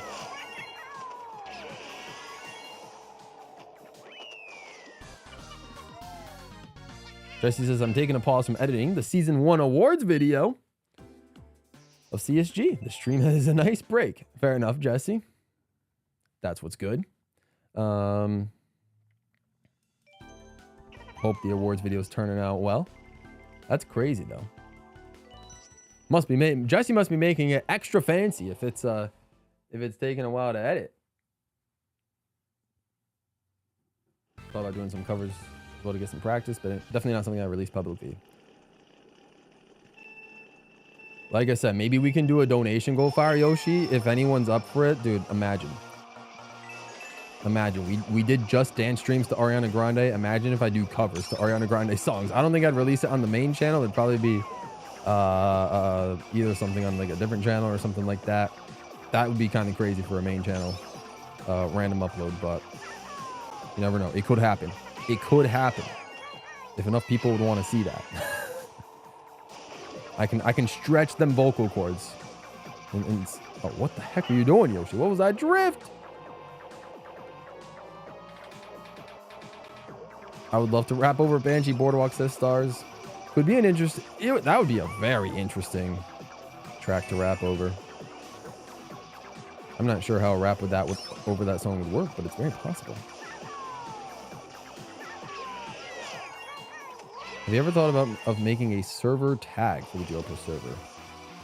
Speaker 1: Jesse says, I'm taking a pause from editing the season 1 awards video of CSG. The stream has a nice break. Fair enough, Jesse. That's what's good. Hope the awards video is turning out well. That's crazy though. Jesse must be making it extra fancy if it's taking a while to edit. Thought about doing some covers as well to get some practice, but definitely not something I release publicly. Like I said, maybe we can do a donation goal, Fire Yoshi. If anyone's up for it, dude, imagine. We did Just Dance streams to Ariana Grande. Imagine if I do covers to Ariana Grande songs. I don't think I'd release it on the main channel. It'd probably be either something on like a different channel or something like that. That would be kind of crazy for a main channel random upload, but you never know. It could happen. It could happen if enough people would want to see that. I can stretch them vocal cords. And oh, what the heck are you doing, Yoshi? What was that drift? I would love to rap over Banshee Boardwalk, says Stars. Could be an interesting... That would be a very interesting track to rap over. I'm not sure how a rap with that over that song would work, but it's very possible. Have you ever thought of making a server tag for the GWallPro server?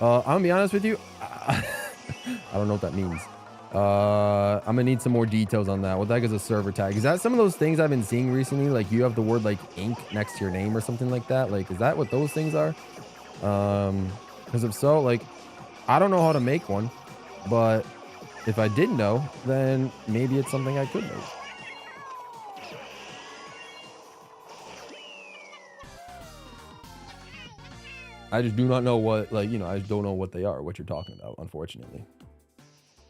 Speaker 1: I'm gonna be honest with you. I don't know what that means. I'm gonna need some more details on that. What the heck is a server tag? Is that some of those things I've been seeing recently? Like you have the word like ink next to your name or something like that? Like, is that what those things are? Because if so, like, I don't know how to make one, but if I did know, then maybe it's something I could make. I just do not know what, like, you know, I just don't know what they are, what you're talking about, unfortunately.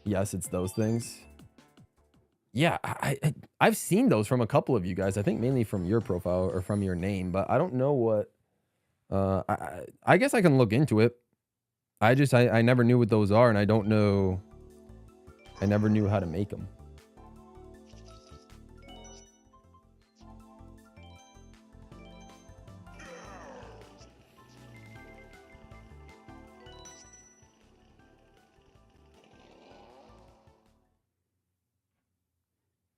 Speaker 1: Yes, it's those things. Yeah, I've seen those from a couple of you guys. I think mainly from your profile or from your name, but I don't know what. I guess I can look into it. I never knew what those are, and I don't know. I never knew how to make them.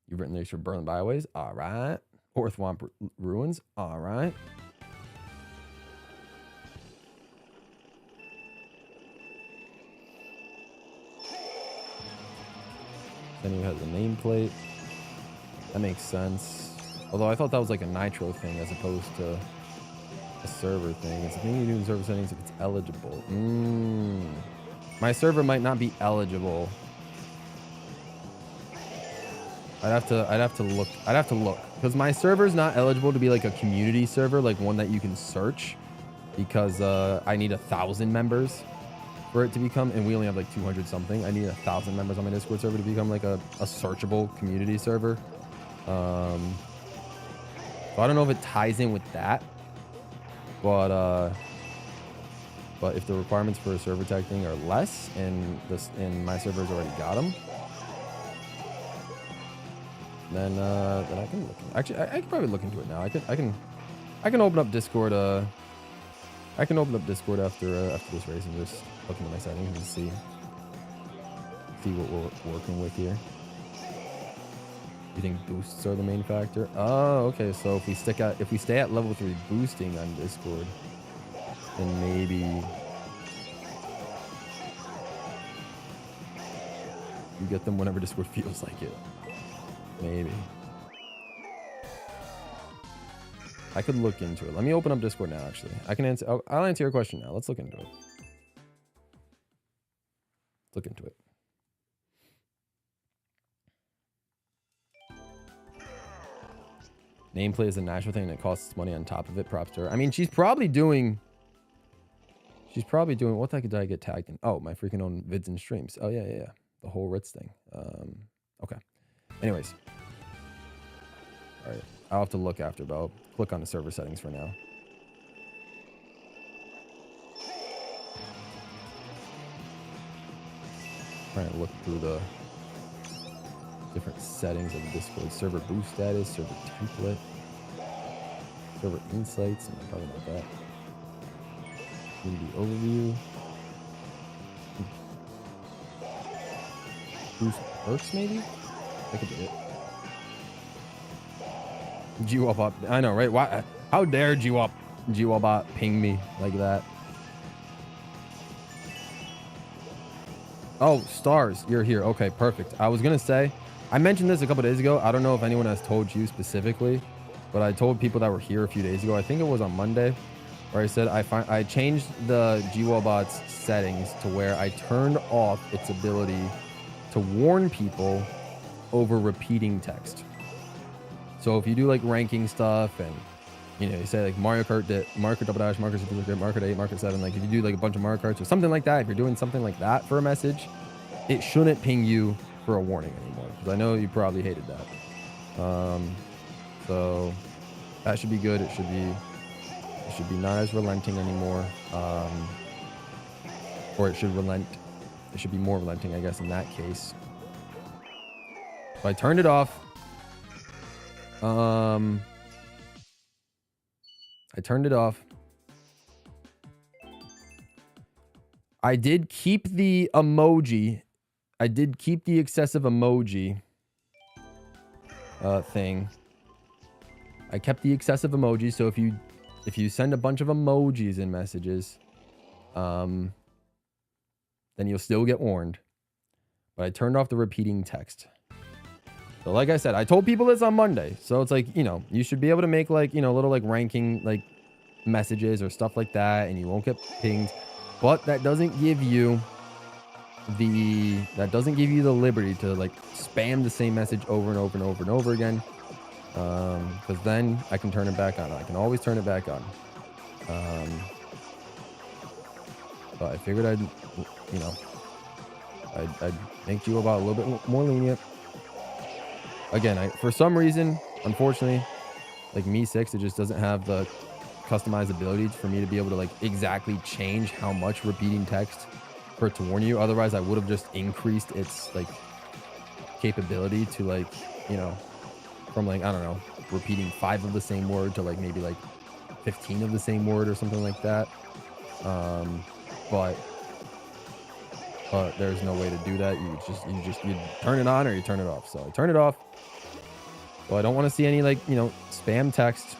Speaker 1: You've written lyrics for Berlin Byways? All right. Orthwomp ruins. All right. Then you have the nameplate. That makes sense. Although I thought that was like a nitro thing as opposed to a server thing. It's a thing you do in server settings if it's eligible. My server might not be eligible. I'd have to look because my server is not eligible to be like a community server, like one that you can search, because I need 1,000 members for it to become, and we only have like 200 something. I need 1,000 members on my Discord server to become like a searchable community server. So I don't know if it ties in with that, but if the requirements for a server tag thing are less, and my server's already got them, then I can look. Actually, I can probably look into it now. I can open up Discord. I can open up Discord after this race and just look into my settings and see what we're working with here. You think boosts are the main factor? Oh, okay. So if we stay at level 3 boosting on Discord, then maybe you get them whenever Discord feels like it. Maybe. I could look into it. Let me open up Discord now, actually. I can answer. I'll answer your question now. Let's look into it. Let's look into it. Nameplate is a natural thing that costs money on top of it. Props to her. I mean, she's probably doing what did I get tagged in? Oh, my freaking own vids and streams. Oh yeah. The whole Ritz thing. Okay. Anyways. All right. I'll have to look after, but I'll click on the server settings for now. Trying to look through the different settings of the Discord. Server boost status, server template, server insights, and probably not that. Community overview. Boost perks, maybe? That could be it. GWallPro. I know, right? Why? How dare GWallPro ping me like that? Oh, stars. You're here. Okay, perfect. I was gonna say, I mentioned this a couple days ago. I don't know if anyone has told you specifically, but I told people that were here a few days ago. I think it was on Monday, where I said I changed the GWallPro's settings to where I turned off its ability to warn people over repeating text. So if you do like ranking stuff and you say like Mario Kart Double Dash, Mario Kart Super Kart, Mario Kart 8, Mario Kart 7, like if you do like a bunch of Mario Karts or something like that, if you're doing something like that for a message, it shouldn't ping you for a warning anymore, because I know you probably hated that. So that should be good. It should be not as relenting anymore. Or it should relent. It should be more relenting, I guess, in that case. So I turned it off. I turned it off. I did keep the emoji. I did keep the excessive emoji thing. I kept the excessive emoji. So if you send a bunch of emojis in messages, then you'll still get warned. But I turned off the repeating text. So like I said, I told people this on Monday. So it's like, you should be able to make like, little like ranking like messages or stuff like that, and you won't get pinged. But that doesn't give you the liberty to like spam the same message over and over and over and over again. Because then I can turn it back on. I can always turn it back on. But I figured I'd make you about a little bit more lenient. Again, for some reason, unfortunately, like Mi 6, it just doesn't have the customizability for me to be able to like exactly change how much repeating text for it to warn you. Otherwise, I would have just increased its like capability to like, from like, I don't know, repeating 5 of the same word to like maybe like 15 of the same word or something like that. But there's no way to do that. You turn it on or you turn it off. So I turn it off. So I don't want to see any, like, you know, spam text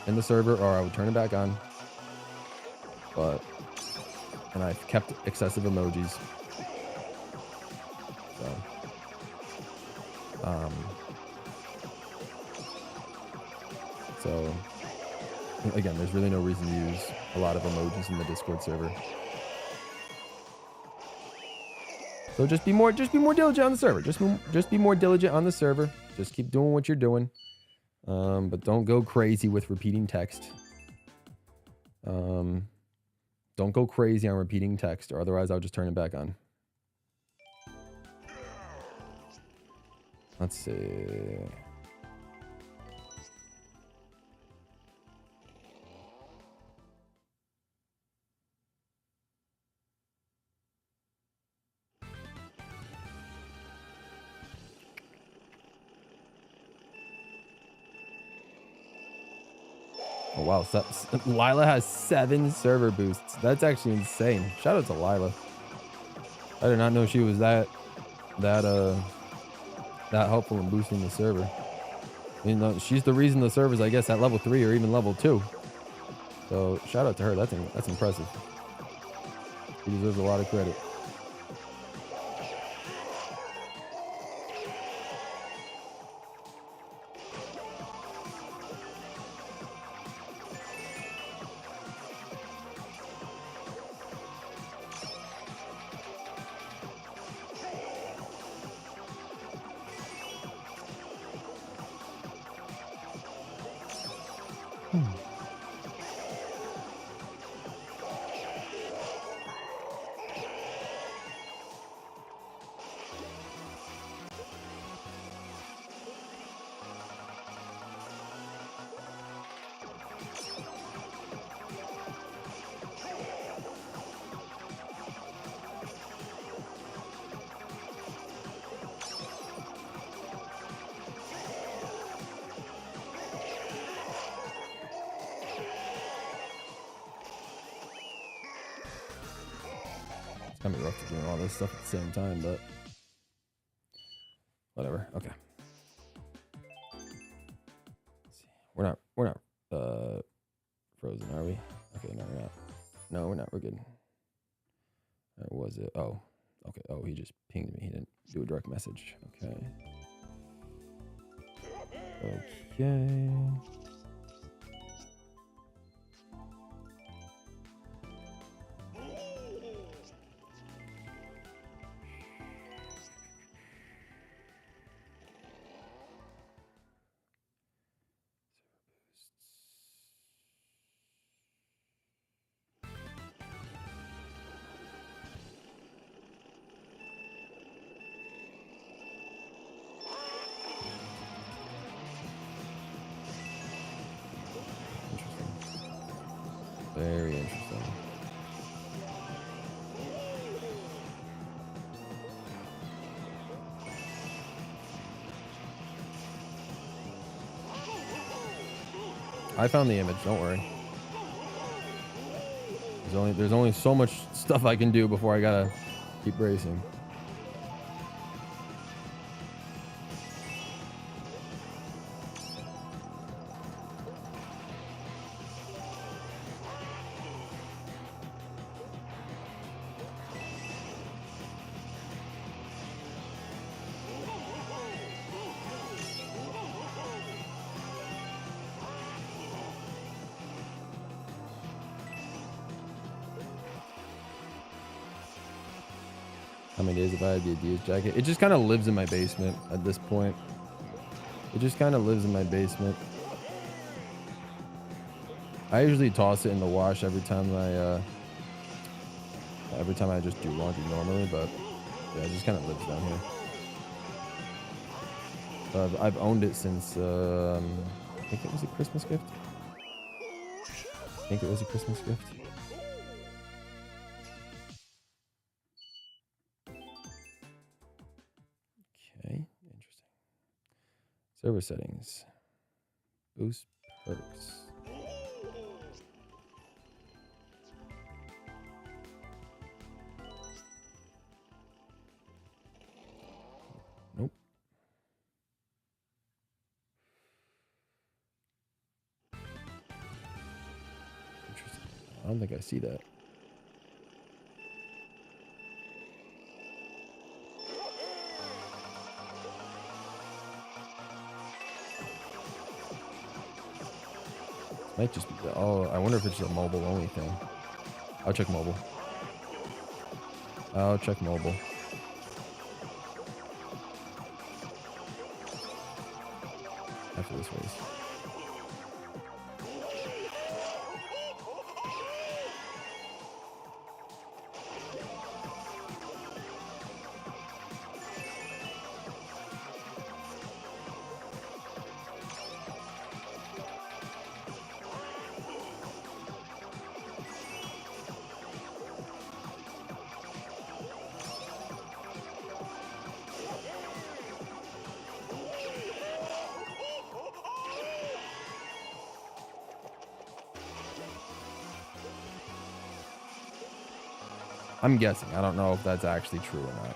Speaker 1: in the server, or I would turn it back on. But, and I've kept excessive emojis. So again, there's really no reason to use a lot of emojis in the Discord server. So just be more diligent on the server. Just be more diligent on the server. Just keep doing what you're doing. But don't go crazy with repeating text. Don't go crazy on repeating text, or otherwise I'll just turn it back on. Let's see. Oh, wow. Lila has 7 server boosts. That's actually insane. Shout out to Lila. I did not know she was that helpful in boosting the server. You know, she's the reason the server's, I guess, at level 3 or even level 2. So shout out to her. That's impressive. She deserves a lot of credit. It's gonna be rough to doing all this stuff at the same time, but whatever. Okay. Let's see. We're not frozen, are we? Okay, no, we're not. No, we're not. We're good. Or was it? Oh, okay. Oh, he just pinged me. He didn't do a direct message. Okay. Okay. Very interesting. I found the image, don't worry. There's only so much stuff I can do before I gotta keep racing. How many days have I had the Adidas jacket? It just kind of lives in my basement at this point. It just kind of lives in my basement. I usually toss it in the wash every time I just do laundry normally, but yeah, it just kind of lives down here. So I've owned it since I think it was a Christmas gift. Okay, interesting. Server settings. Boost perks. Nope. don't think I see that. Might just be the, oh, I wonder if it's a mobile only thing. I'll check mobile. I'll check mobile. After this race. I'm guessing. I don't know if that's actually true or not.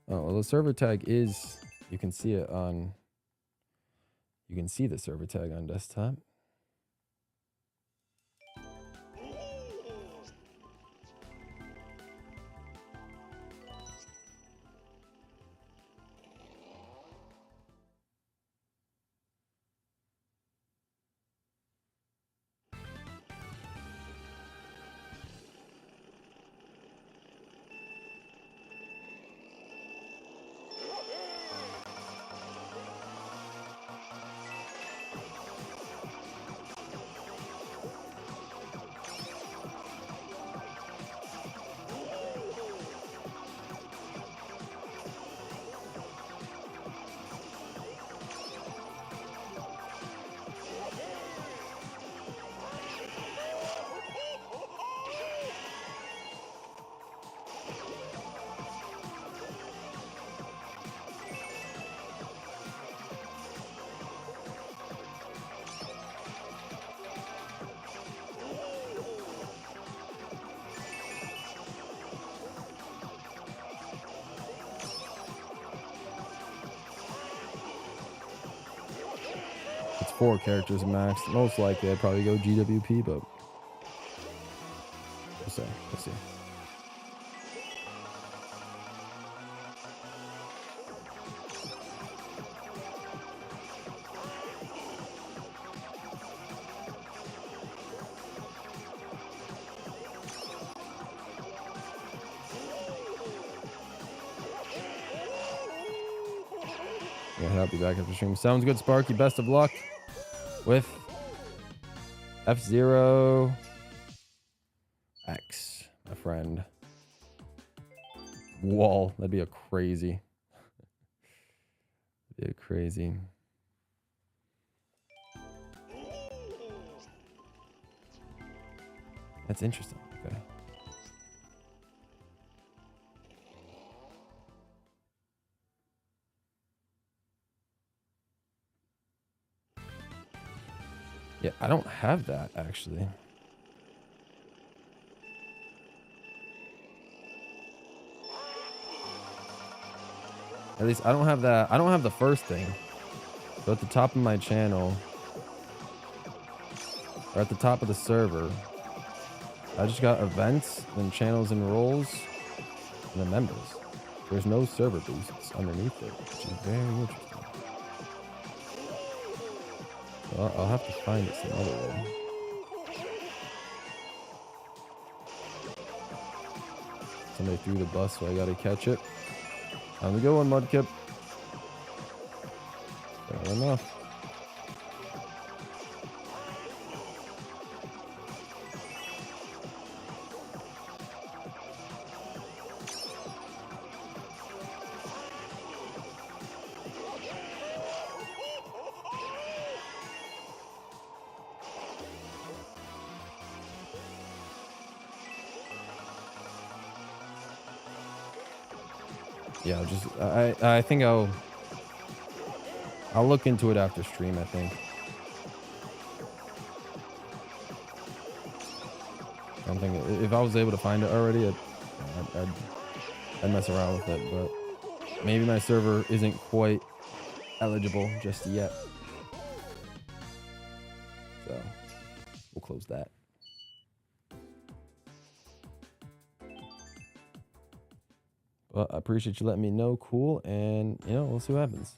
Speaker 1: Oh, well, the server tag is, you can see it on, you can see the server tag on desktop. It's 4 characters max. Most likely I'd probably go GWP, but we'll see. We'll see. Yeah, I'll be back after stream. Sounds good, Sparky. Best of luck with F0X, my friend. Wall. That'd be a crazy. Be a crazy. That's interesting. Okay. Yeah, I don't have that actually. At least I don't have that. I don't have the first thing. So at the top of my channel, or at the top of the server, I just got events, then channels and roles, and then members. There's no server boosts underneath it, which is very interesting. So I'll have to find it some other way. Somebody threw the bus, so I gotta catch it. Time to go on, Mudkip. Fair enough. Yeah, just I think I'll look into it after stream, I think. I'm thinking if I was able to find it already, I'd mess around with it, but maybe my server isn't quite eligible just yet. So we'll close that. Well, I appreciate you letting me know. Cool. And, you know, we'll see what happens.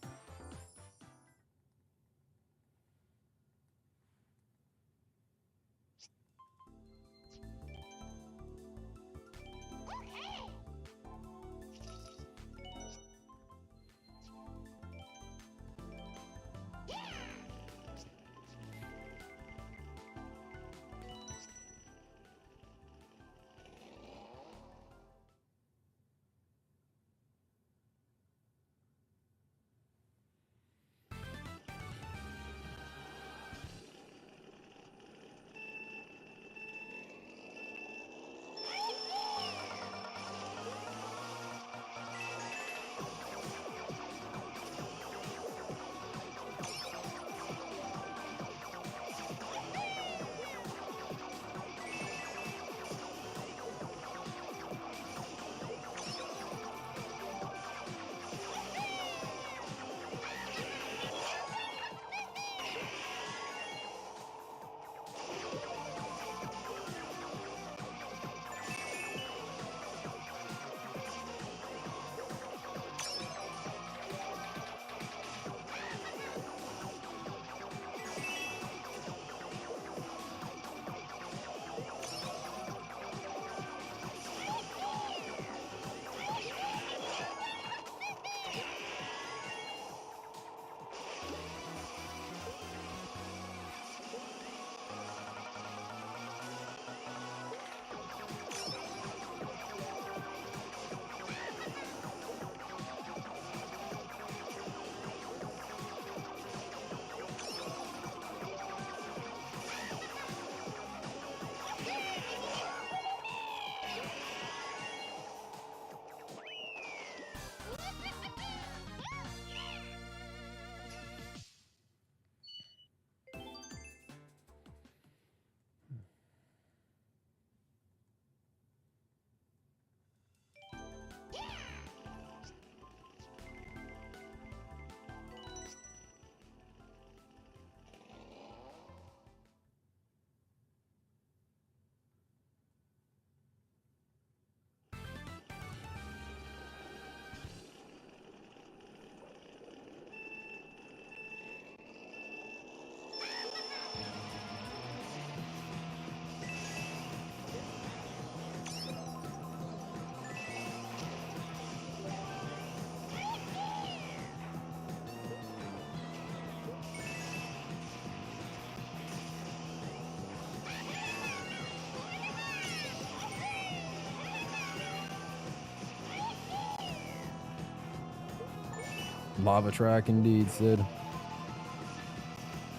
Speaker 1: Lava track indeed, Sid.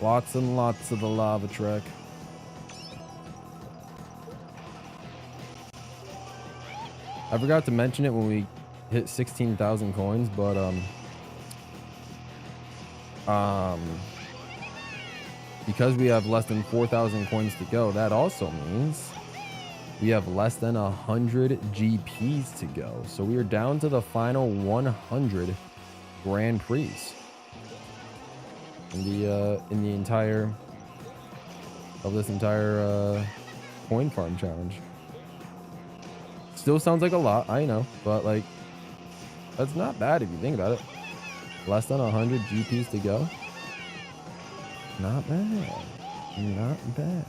Speaker 1: Lots and lots of the lava track. I forgot to mention it when we hit 16,000 coins, but because we have less than 4,000 coins to go, that also means we have less than 100 GPs to go. So we are down to the final 100 Grand Prix in the entire of this entire coin farm challenge. Still sounds like a lot, I know, but like that's not bad if you think about it. Less than 100 GPs to go. Not bad. Not bad.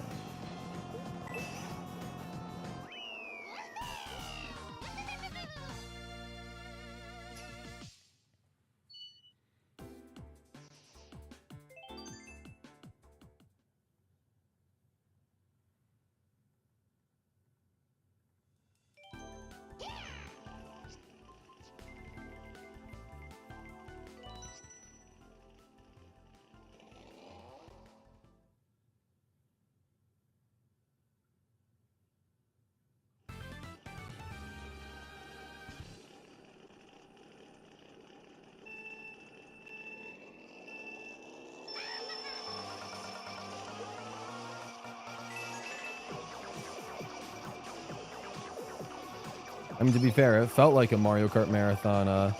Speaker 1: I mean, to be fair, it felt like a Mario Kart marathon.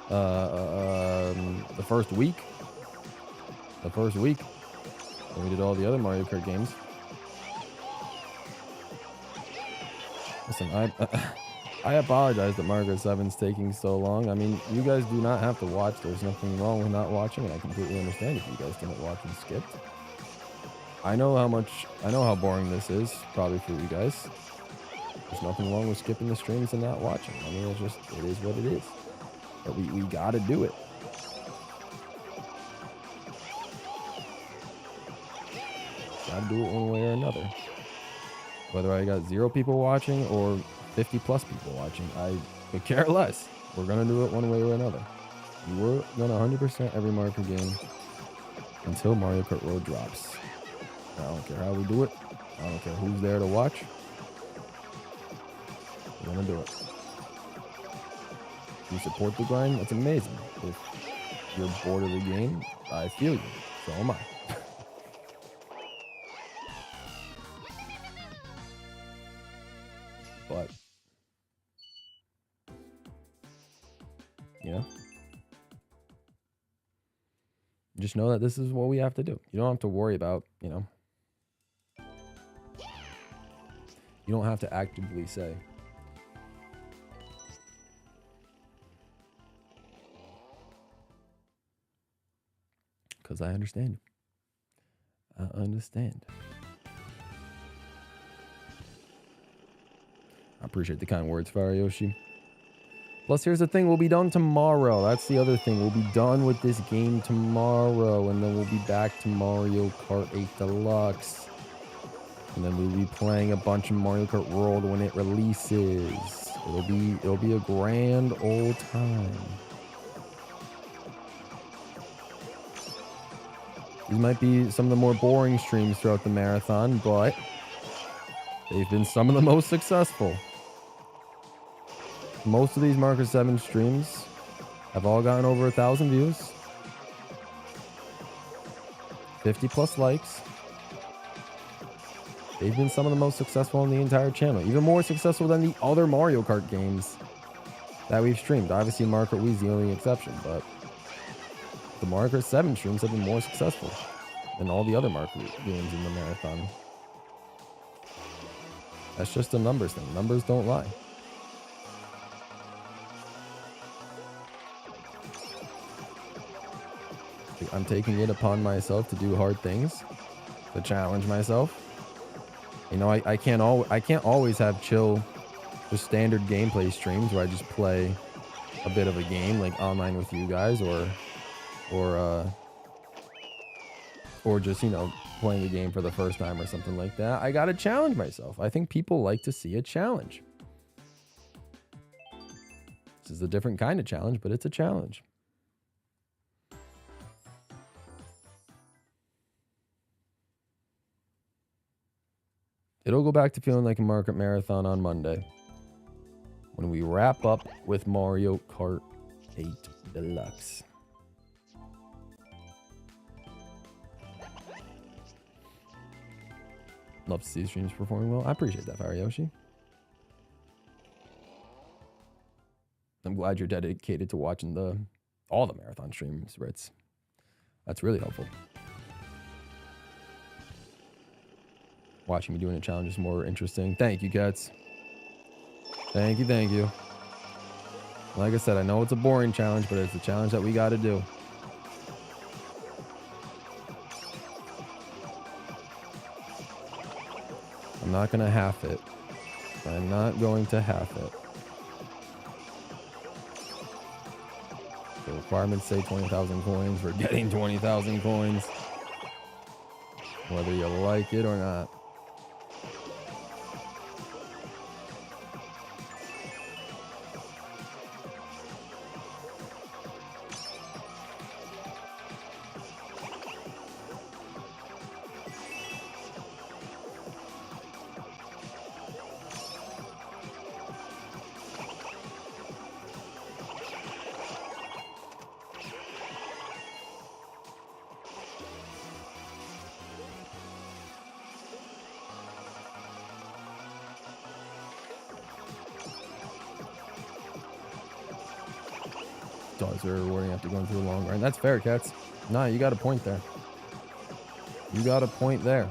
Speaker 1: The first week. When we did all the other Mario Kart games. Listen, I apologize that Mario Kart 7's taking so long. I mean, you guys do not have to watch. There's nothing wrong with not watching, and I completely understand if you guys didn't watch and skipped. I know how boring this is, probably for you guys. There's nothing wrong with skipping the streams and not watching. I mean, it is what it is. But we gotta do it. Gotta do it one way or another. Whether I got 0 people watching or 50 plus people watching, I could care less. We're gonna do it one way or another. We're gonna 100% every Mario Kart game until Mario Kart World drops. I don't care how we do it. I don't care who's there to watch. We're gonna do it. If you support the grind, that's amazing. If you're bored of the game, I feel you. So am I. But, you know, just know that this is what we have to do. You don't have to worry about, you know, you don't have to actively say, because I understand. I understand. I appreciate the kind words, Farayoshi. Plus, here's the thing. We'll be done tomorrow. That's the other thing. We'll be done with this game tomorrow. And then we'll be back to Mario Kart 8 Deluxe. And then we'll be playing a bunch of Mario Kart World when it releases. It'll be a grand old time. These might be some of the more boring streams throughout the marathon, but they've been some of the most successful. Most of these Mario Kart 7 streams have all gotten over 1,000 views, 50 plus likes. They've been some of the most successful on the entire channel, even more successful than the other Mario Kart games that we've streamed. Obviously, Mario Kart Wii is the only exception, but the Mario Kart 7 streams have been more successful than all the other Mario Kart games in the marathon. That's just a numbers thing. Numbers don't lie. I'm taking it upon myself to do hard things, to challenge myself. You know, I can't always have chill, just standard gameplay streams where I just play a bit of a game like online with you guys, or just, you know, playing a game for the first time or something like that. I gotta challenge myself. I think people like to see a challenge. This is a different kind of challenge, but it's a challenge. It'll go back to feeling like a Mario Kart marathon on Monday when we wrap up with Mario Kart 8 Deluxe. Love to see streams performing well. I appreciate that, Farayoshi. I'm glad you're dedicated to watching all the marathon streams, Ritz. That's really helpful. Watching me doing a challenge is more interesting. Thank you, Cats. Thank you. Like I said, I know it's a boring challenge, but it's a challenge that we got to do. I'm not going to half it. I'm not going to half it. The requirements say 20,000 coins. We're getting 20,000 coins. Whether you like it or not. does her rewarding after going through a long grind. That's fair, Cats. Nah, you got a point there. You got a point there.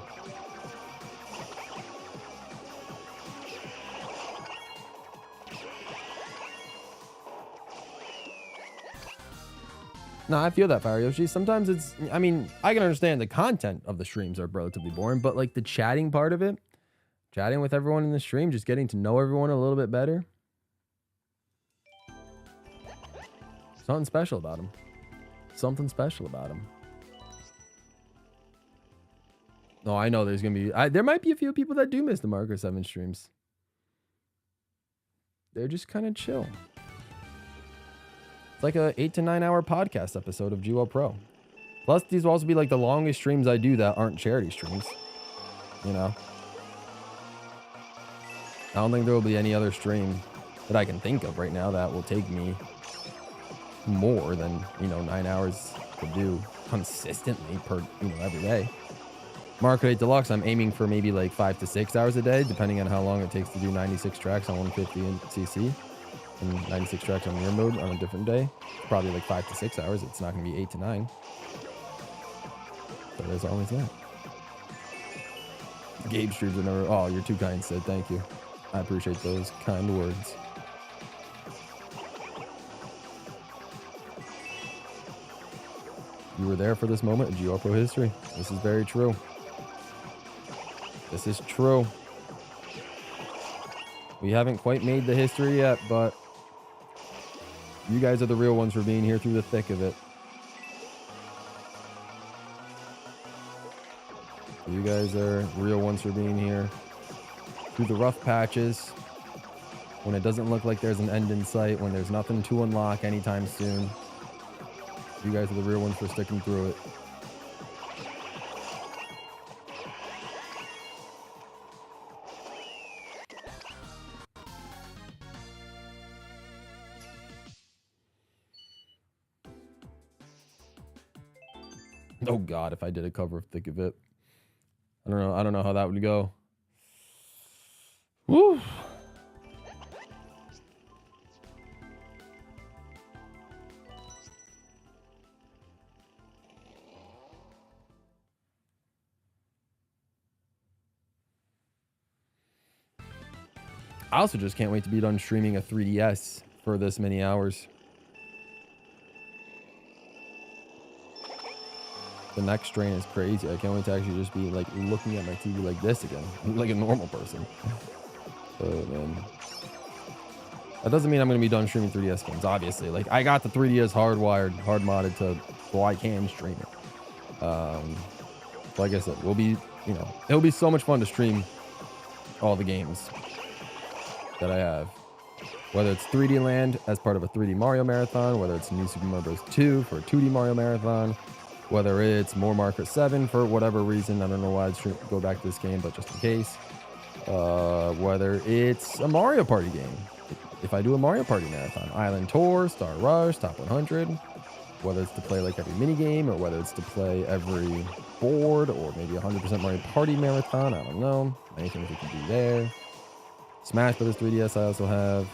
Speaker 1: No, I feel that, Fire Yoshi. Sometimes it's, I mean, I can understand the content of the streams are relatively boring, but like the chatting part of it, chatting with everyone in the stream, just getting to know everyone a little bit better. Something special about him. Something special about him. No, I know there's going to be, there might be a few people that do miss the Mario Kart 7 streams. They're just kind of chill. It's like a 8 to 9 hour podcast episode of GWallPro. Plus, these will also be like the longest streams I do that aren't charity streams. You know? I don't think there will be any other stream that I can think of right now that will take me more than, 9 hours to do consistently per, every day. Mario Kart 8 Deluxe, I'm aiming for maybe like 5 to 6 hours a day, depending on how long it takes to do 96 tracks on 150cc. And 96 tracks on mirror mode on a different day. Probably like 5 to 6 hours. It's not going to be 8 to 9. But there's always that. Gabe streams are never. Oh, you're too kind, Sid. Thank you. I appreciate those kind words. You were there for this moment in GWallPro history. This is very true. This is true. We haven't quite made the history yet, but you guys are the real ones for being here through the thick of it. You guys are real ones for being here through the rough patches, when it doesn't look like there's an end in sight, when there's nothing to unlock anytime soon. You guys are the real ones for sticking through it. Oh God, if I did a cover of Thick of It. I don't know how that would go. Woo. I also just can't wait to be done streaming a 3DS for this many hours. The next strain is crazy. I can't wait to actually just be like looking at my TV like this again, like a normal person. Oh man. That doesn't mean I'm going to be done streaming 3DS games, obviously. Like I got the 3DS hardwired, hard modded to, so I can stream it. Like I said, we'll be, it'll be so much fun to stream all the games that I have. Whether it's 3D Land as part of a 3D Mario Marathon, whether it's New Super Mario Bros. 2 for a 2D Mario Marathon, whether it's more Mario Kart 7 for whatever reason. I don't know why I'd go back to this game, but just in case. Whether it's a Mario Party game. If I do a Mario Party Marathon, Island Tour, Star Rush, Top 100. Whether it's to play like every mini game or whether it's to play every board or maybe 100% Mario Party Marathon. I don't know. Anything we can do there. Smash Brothers 3DS I also have.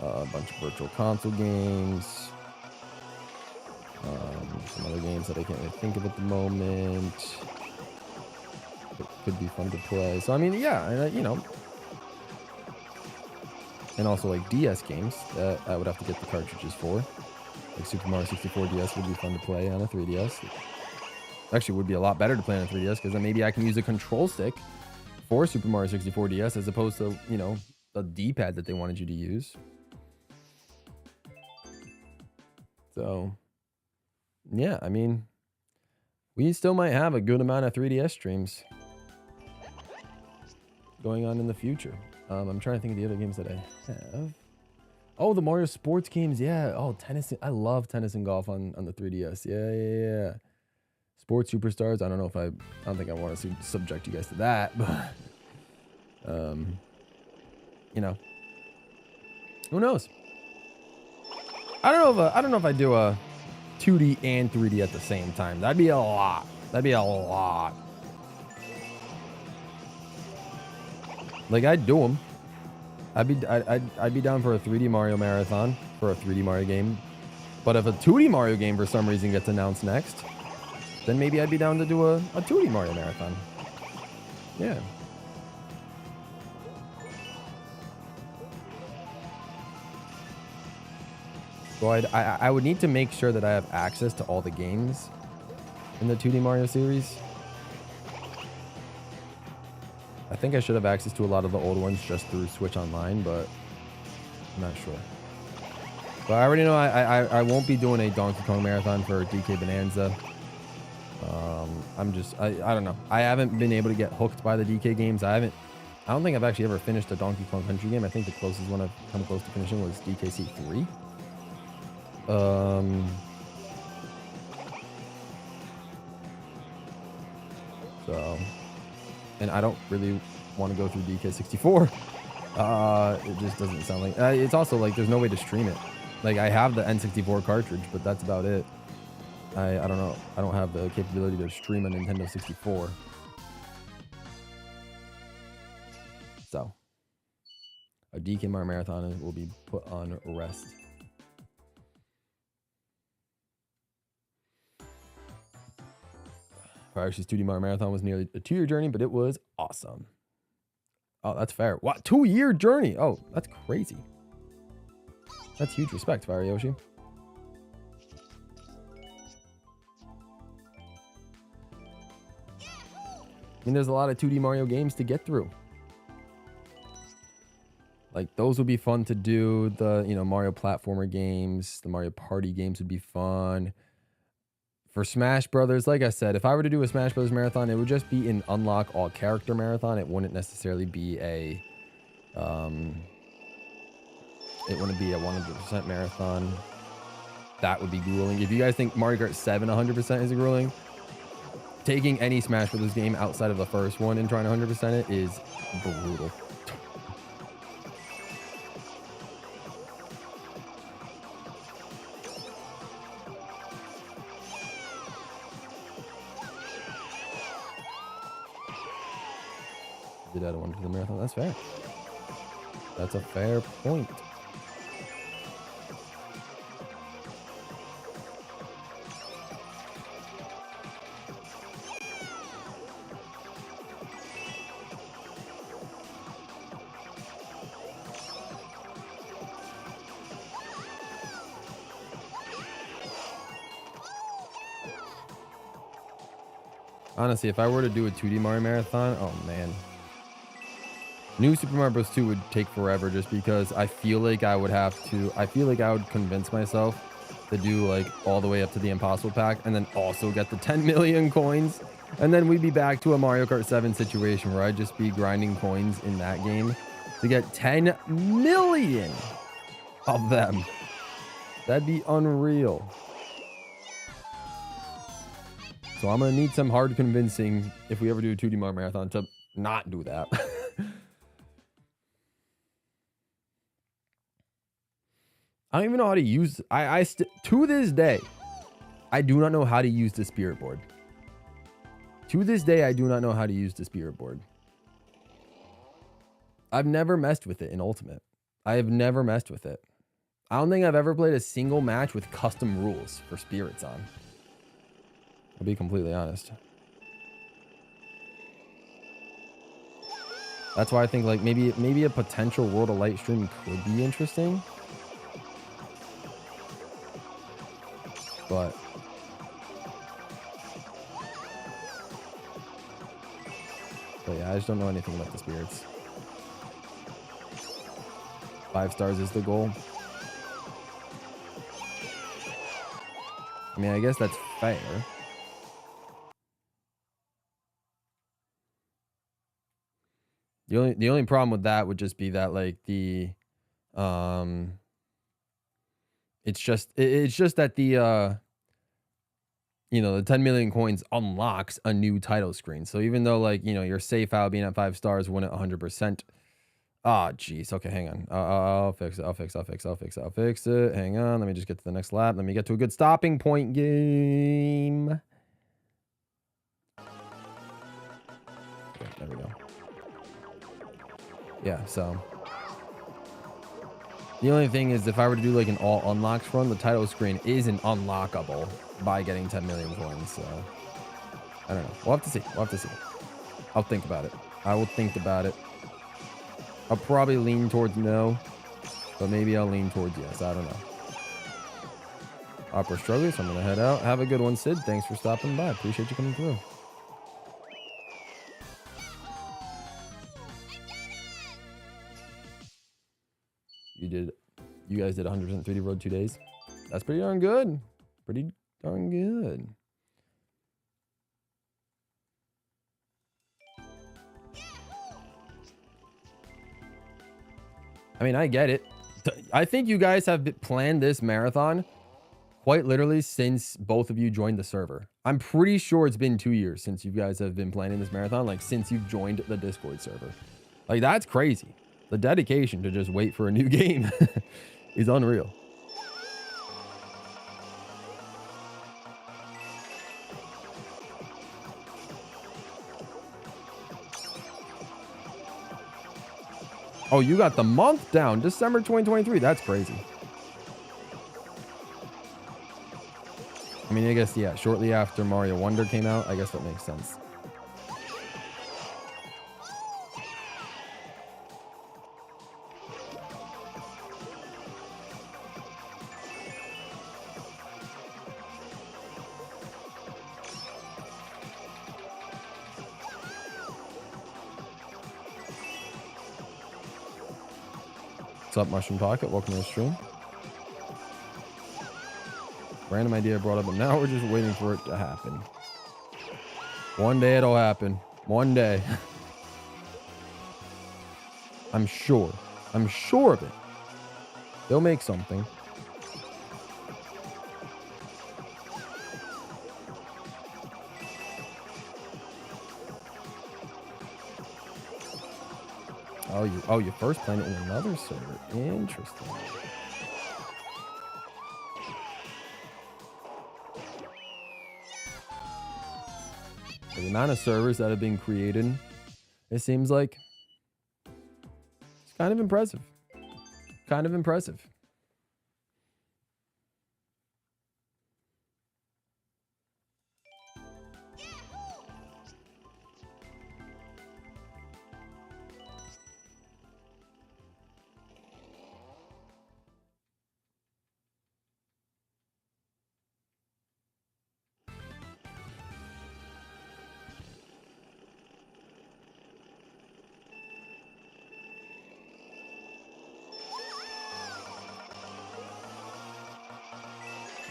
Speaker 1: A bunch of virtual console games. Some other games that I can't really think of at the moment. It could be fun to play. So, I mean, yeah, and also like DS games that I would have to get the cartridges for. Like Super Mario 64 DS would be fun to play on a 3DS. Actually, would be a lot better to play on a 3DS because then maybe I can use a control stick for Super Mario 64 DS as opposed to, the D-pad that they wanted you to use. So, yeah, I mean, we still might have a good amount of 3DS streams going on in the future. I'm trying to think of the other games that I have. Oh, the Mario sports games. Yeah. Oh, tennis. I love tennis and golf on the 3DS. Yeah. Sports Superstars. I don't think I want to subject you guys to that, but, who knows? I don't know if I do a 2D and 3D at the same time. That'd be a lot. Like, I'd do them. I'd be down for a 3D Mario marathon for a 3D Mario game. But if a 2D Mario game for some reason gets announced next, then maybe I'd be down to do a 2D Mario marathon. Yeah. So I would need to make sure that I have access to all the games in the 2D Mario series. I think I should have access to a lot of the old ones just through Switch Online, but I'm not sure. But I already know I won't be doing a Donkey Kong marathon for DK Bonanza. I don't know. I haven't been able to get hooked by the DK games. I don't think I've actually ever finished a Donkey Kong Country game. I think the closest one I've come close to finishing was DKC 3. So, and I don't really want to go through DK64. It just doesn't sound like, it's also like, there's no way to stream it. Like, I have the N64 cartridge, but that's about it. I don't know. I don't have the capability to stream a Nintendo 64. So, a DK Mario Marathon will be put on rest. Fire's 2D Mario Marathon was nearly a 2-year journey, but it was awesome. Oh, that's fair. What? 2-year journey? Oh, that's crazy. That's huge respect, Fire Yoshi. I mean, there's a lot of 2D Mario games to get through. Like, those would be fun to do. The, Mario platformer games, the Mario Party games would be fun. For Smash Brothers, like I said, if I were to do a Smash Brothers marathon, it would just be an unlock all character marathon. It wouldn't necessarily be a, it wouldn't be a 100% marathon. That would be grueling. If you guys think Mario Kart 7 100% is grueling, taking any Smash Brothers game outside of the first one and trying to 100% it is brutal. Did I want to do the marathon? That's fair. That's a fair point. Honestly, if I were to do a 2D Mario marathon, oh man. New Super Mario Bros. 2 would take forever just because I feel like I would convince myself to do like all the way up to the Impossible Pack and then also get the 10 million coins. And then we'd be back to a Mario Kart 7 situation where I'd just be grinding coins in that game to get 10 million of them. That'd be unreal. So I'm going to need some hard convincing if we ever do a 2D Mario Marathon to not do that. I don't even know how to use, to this day, I do not know how to use the Spirit Board. To this day, I do not know how to use the Spirit Board. I've never messed with it in Ultimate. I have never messed with it. I don't think I've ever played a single match with custom rules for Spirits on. I'll be completely honest. That's why I think like maybe a potential World of Light stream could be interesting. But yeah, I just don't know anything about the spirits. 5 stars is the goal. I mean, I guess that's fair. The only problem with that would just be that like the it's just that the the 10 million coins unlocks a new title screen. So even though like your safe out being at 5 stars wouldn't 100%. Ah, jeez. Okay, hang on. I'll fix it. I'll fix it. Hang on. Let me just get to the next lap. Let me get to a good stopping point game. Okay, there we go. Yeah, so The only thing is, if I were to do like an all unlocks run, the title screen isn't unlockable by getting 10 million coins. So I don't know. We'll have to see. We'll have to see. I'll think about it. I will think about it. I'll probably lean towards no, but maybe I'll lean towards yes. I don't know. Opera struggling, so I'm gonna head out. Have a good one, Sid. Thanks for stopping by. Appreciate you coming through. You guys did 100% 3D Road 2 days. That's pretty darn good. Pretty darn good. I mean, I get it. I think you guys have planned this marathon quite literally since both of you joined the server. I'm pretty sure it's been 2 years since you guys have been planning this marathon, like since you've joined the Discord server. Like, that's crazy. The dedication to just wait for a new game is unreal. Oh, you got the month down. December 2023. That's crazy. I mean, I guess, yeah, shortly after Mario Wonder came out, I guess that makes sense. What's up, Mushroom Pocket? Welcome to the stream. Random idea brought up, but now we're just waiting for it to happen. One day it'll happen. One day. I'm sure. I'm sure of it. They'll make something. Oh, you first playing it in another server. Interesting. The amount of servers that have been created, it seems like it's kind of impressive. Kind of impressive.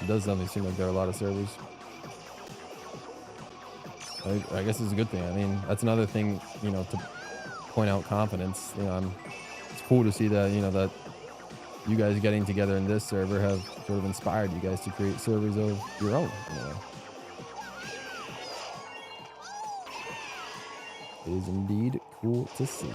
Speaker 1: It does definitely seem like there are a lot of servers. I guess it's a good thing. I mean, that's another thing, you know, to point out confidence. You know, it's cool to see that, you know, that you guys getting together in this server have sort of inspired you guys to create servers of your own, in a way. It is indeed cool to see.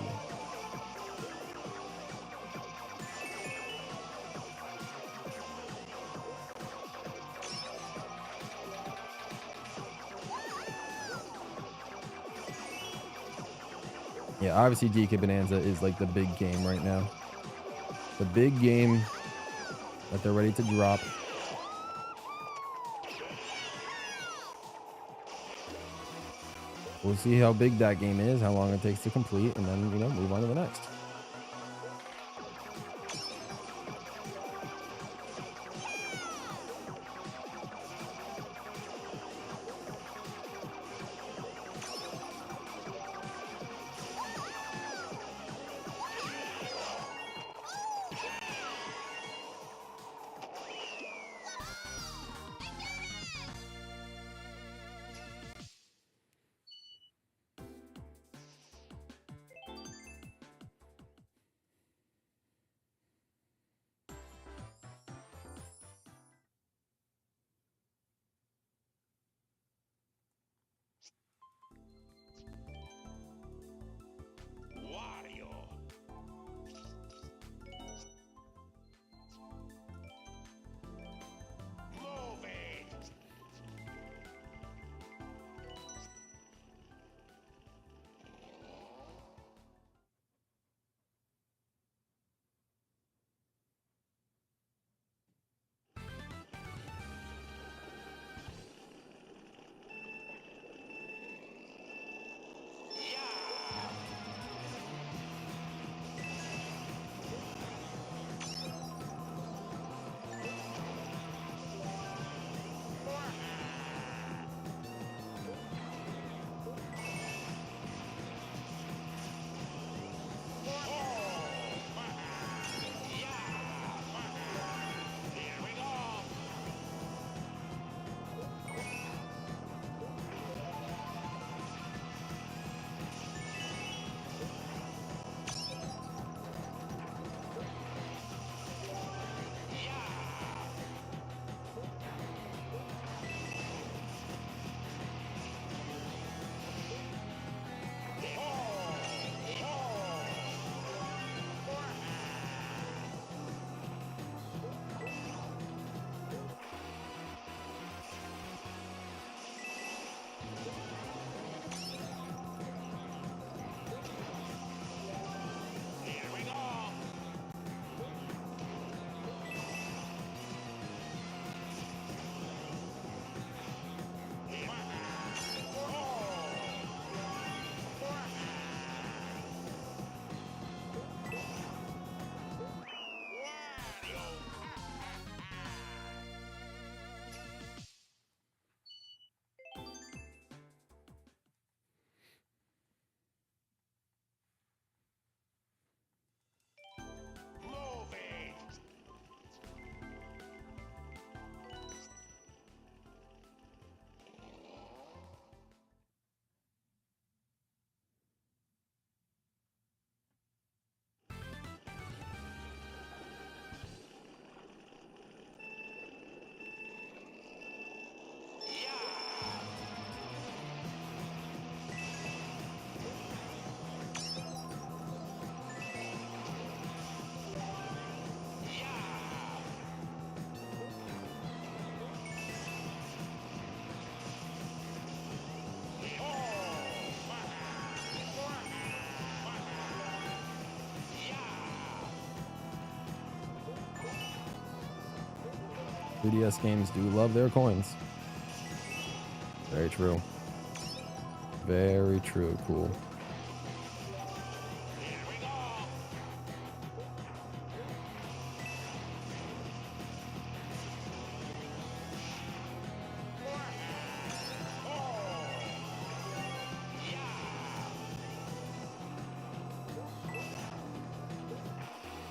Speaker 1: Yeah, obviously DK Bonanza is like the big game right now. The big game that they're ready to drop. We'll see how big that game is, how long it takes to complete, and then, you know, move on to the next. 3DS games do love their coins. Very true. Very true. Cool.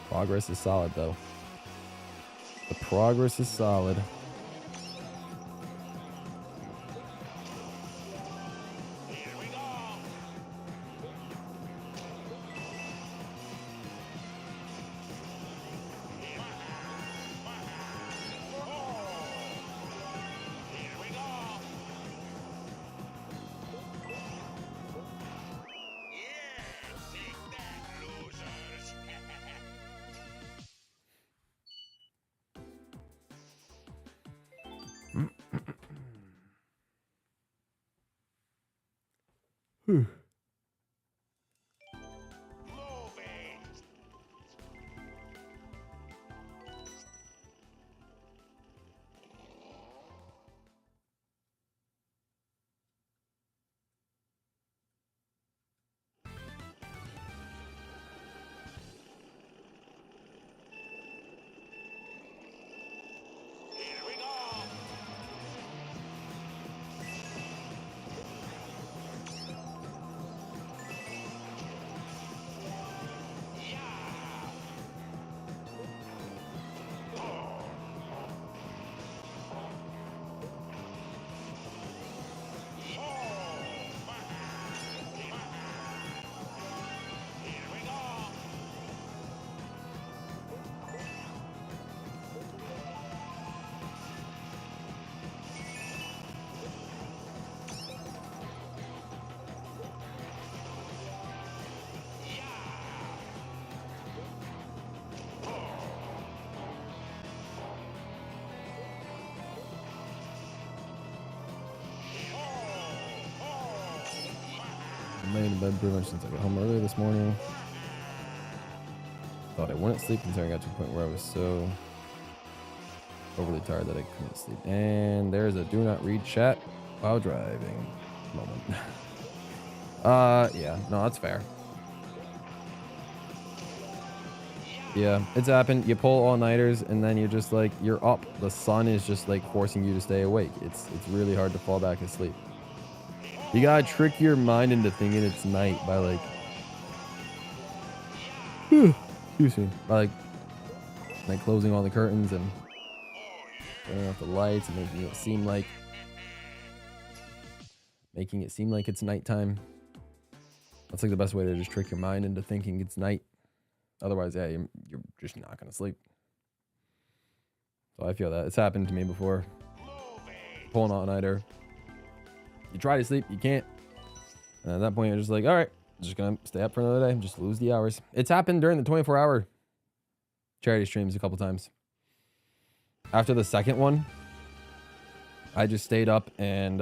Speaker 1: Progress is solid, though. The progress is solid. I made a bed pretty much since I got home earlier this morning. Thought I wouldn't sleep until I got to the point where I was so overly tired that I couldn't sleep. And there's a do not read chat while driving moment. Yeah, no, that's fair. Yeah, it's happened. You pull all-nighters and then you're just like, you're up. The sun is just like forcing you to stay awake. It's really hard to fall back asleep. You gotta trick your mind into thinking it's night by like, excuse me, by like closing all the curtains and turning off the lights and making it seem like it's nighttime. That's like the best way to just trick your mind into thinking it's night. Otherwise, yeah, you're just not gonna sleep. So I feel that it's happened to me before. Pulling all-nighter. You try to sleep, you can't. And at that point, you're just like, all right, I'm just gonna stay up for another day, just lose the hours. It's happened during the 24-hour charity streams a couple times. After the second one, I just stayed up and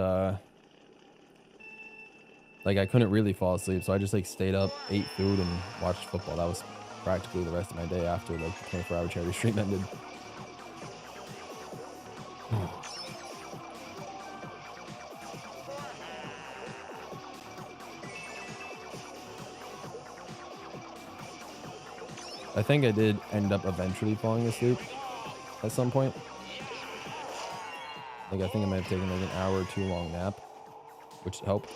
Speaker 1: like I couldn't really fall asleep, so I just like stayed up, ate food, and watched football. That was practically the rest of my day after like the 24-hour charity stream ended. I think I did end up eventually falling asleep at some point. Like I think I might have taken like an hour or two long nap, which helped.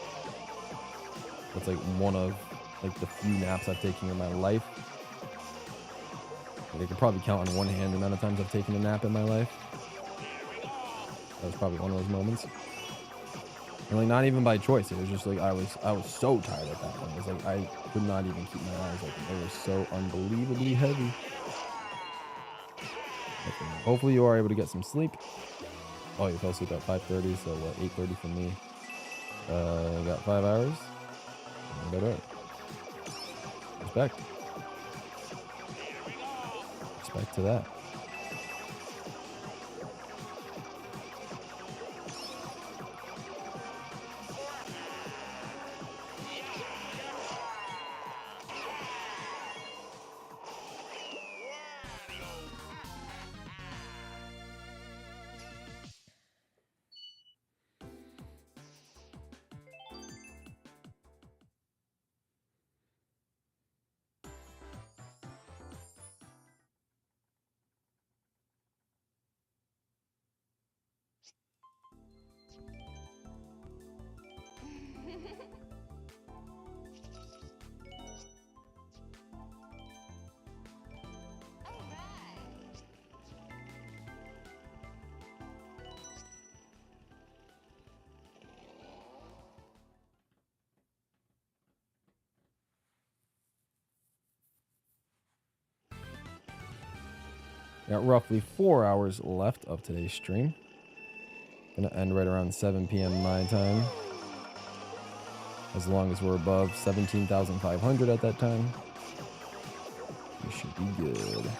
Speaker 1: That's like one of like the few naps I've taken in my life. Like I could probably count on one hand the amount of times I've taken a nap in my life. That was probably one of those moments. And like not even by choice. It was just like I was so tired at that point. It was like I could not even keep my eyes open. They were so unbelievably heavy. Okay. Hopefully you are able to get some sleep. Oh, you fell asleep at 5:30, so what, 8:30 for me. Got 5 hours. Better. Respect. Respect to that. Got roughly 4 hours left of today's stream. Gonna end right around 7 p.m. my time. As long as we're above 17,500 at that time, we should be good.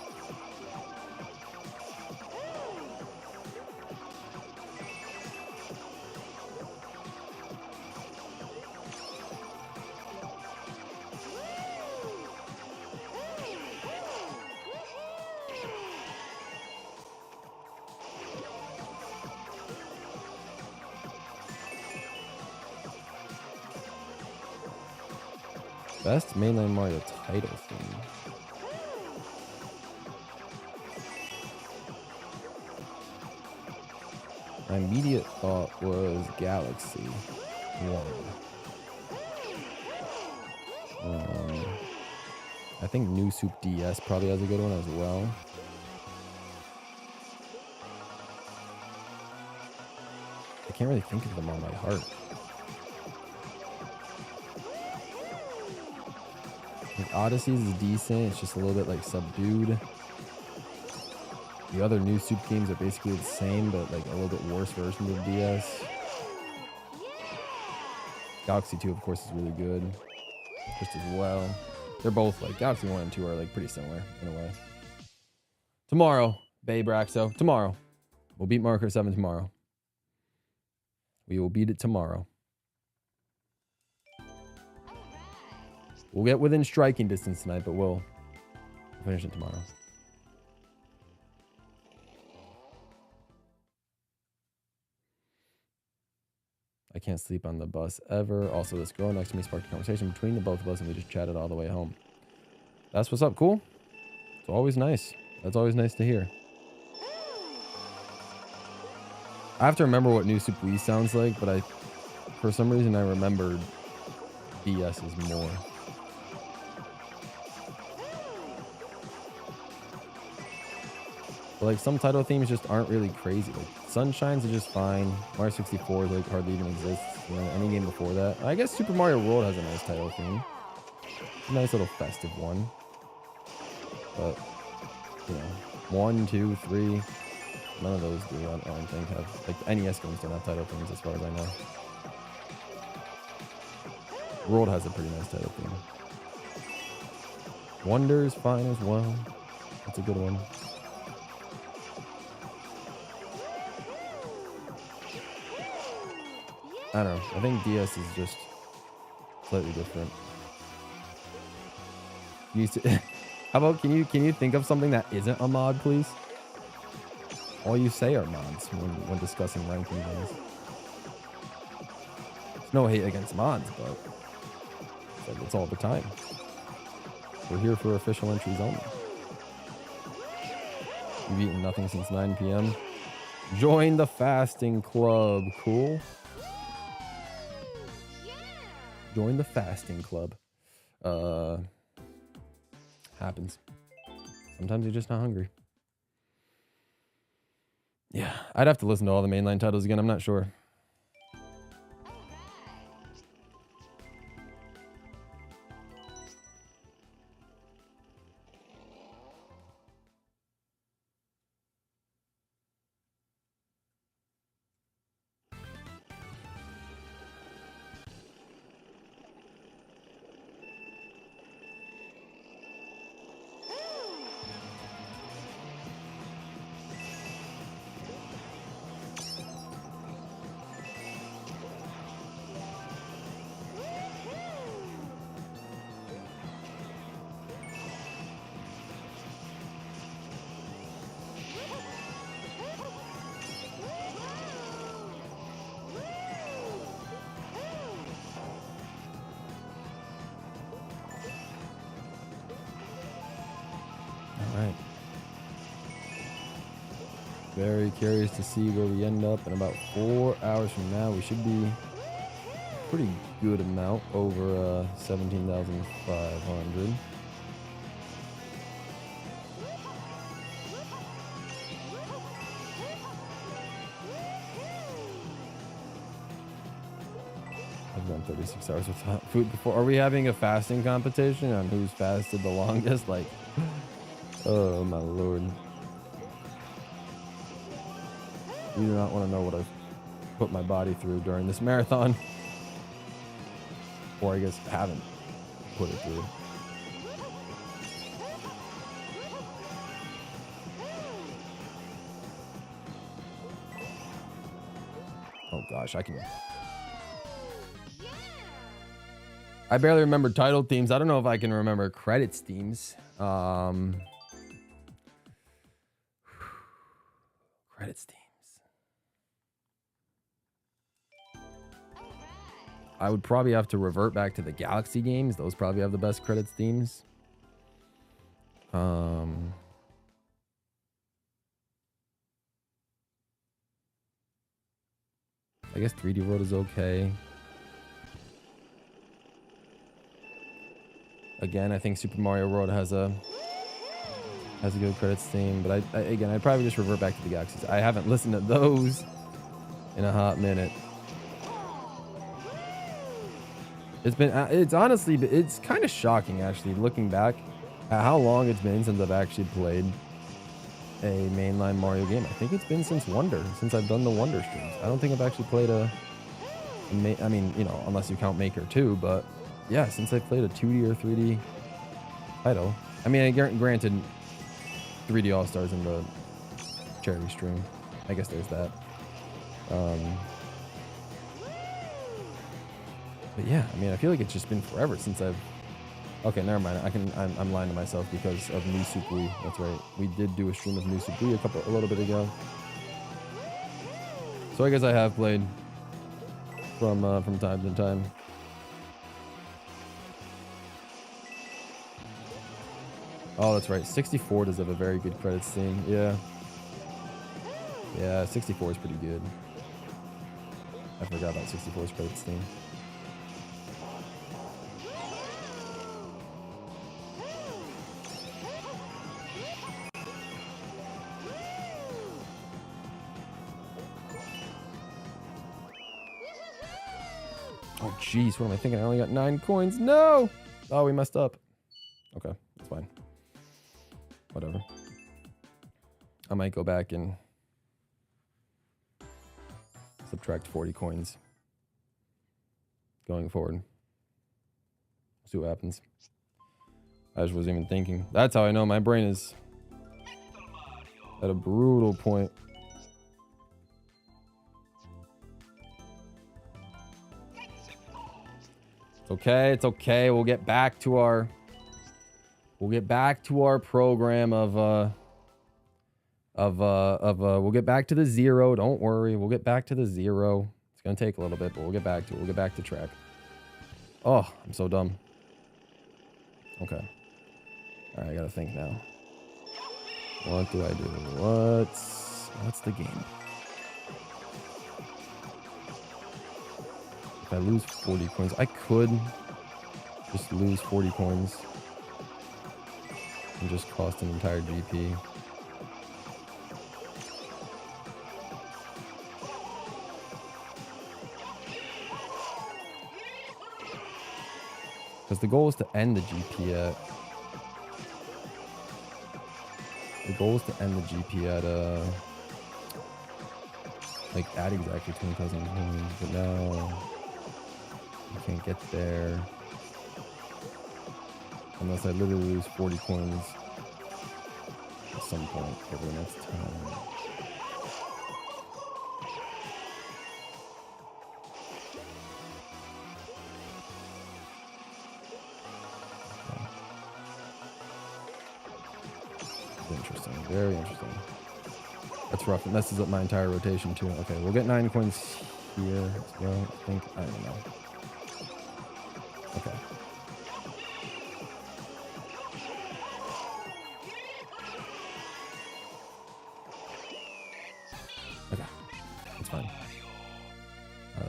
Speaker 1: Best mainline Mario title theme. My immediate thought was Galaxy 1. I think New Soup DS probably has a good one as well. I can't really think of them on my heart. Like Odyssey's is decent, it's just a little bit like subdued. The other New Soup games are basically the same, but like a little bit worse version of DS. Galaxy 2, of course, is really good, just as well. They're both like Galaxy 1 and 2 are like pretty similar in a way. Tomorrow, Bay Braxo, tomorrow. We'll beat Mario Kart 7 tomorrow. We will beat it tomorrow. We'll get within striking distance tonight, but we'll finish it tomorrow. I can't sleep on the bus ever. Also, this girl next to me sparked a conversation between the both of us, and we just chatted all the way home. That's what's up. Cool. It's always nice. That's always nice to hear. I have to remember what New Soup Wii sounds like, but for some reason, I remembered DS's more. But like some title themes just aren't really crazy. Like Sunshine's are just fine. Mario 64 like hardly even exists. You know, any game before that. I guess Super Mario World has a nice title theme. A nice little festive one. But you know, 1, 2, 3, none of those do. I don't think have like the NES games don't have title themes as far as I know. World has a pretty nice title theme. Wonder's fine as well. That's a good one. I don't know. I think DS is just slightly different. How about can you think of something that isn't a mod, please? All you say are mods when discussing ranking things. There's no hate against mods, but it's all the time. We're here for official entries only. You've eaten nothing since 9 p.m. Join the fasting club. Cool. Join the fasting club. Happens. Sometimes you're just not hungry. Yeah, I'd have to listen to all the mainline titles again. I'm not sure. Very curious to see where we end up in about 4 hours from now. We should be a pretty good amount over 17,500. I've done 36 hours without food before. Are we having a fasting competition on who's fasted the longest? Like, oh my lord. You do not want to know what I've put my body through during this marathon. Or I guess haven't put it through. Oh gosh, I barely remember title themes. I don't know if I can remember credits themes. Credits themes. I would probably have to revert back to the Galaxy games. Those probably have the best credits themes. I guess 3D World is okay. Again, I think Super Mario World has a good credits theme, but again, I'd probably just revert back to the Galaxies. I haven't listened to those in a hot minute. It's honestly, it's kind of shocking actually, looking back at how long it's been since I've actually played a mainline Mario game. I think it's been since Wonder, since I've done the Wonder streams. I don't think I've actually played I mean, you know, unless you count Maker 2, but yeah, since I played a 2D or 3D title. I mean, granted, 3D All-Stars in the charity stream. I guess there's that. But yeah, I mean, I feel like it's just been forever since I've... Okay, never mind. I'm lying to myself because of New Super Wii. That's right. We did do a stream of New Super Wii a little bit ago. So I guess I have played from time to time. Oh, that's right. 64 does have a very good credits theme. Yeah. Yeah, 64 is pretty good. I forgot about 64's credits theme. Oh, jeez. What am I thinking? I only got 9 coins. No! Oh, we messed up. Okay, that's fine. Whatever. I might go back and subtract 40 coins going forward. See what happens. I just wasn't even thinking. That's how I know my brain is at a brutal point. It's okay. It's okay. We'll get back to our program we'll get back to the 0. Don't worry. We'll get back to the 0. It's going to take a little bit, but we'll get back to it. We'll get back to track. Oh, I'm so dumb. Okay. All right, I got to think now. What do I do? What's the game? If I lose 40 coins, I could just lose 40 coins and just cost an entire GP. Because the goal is to end the GP at... The goal is to end the GP at, like, at exactly 20,000 coins, but now... I can't get there. Unless I literally lose 40 coins at some point over the next time. Interesting. Very interesting. That's rough. It messes up my entire rotation too. Okay, we'll get 9 coins here as well. I think. I don't know. Okay. Okay. That's fine.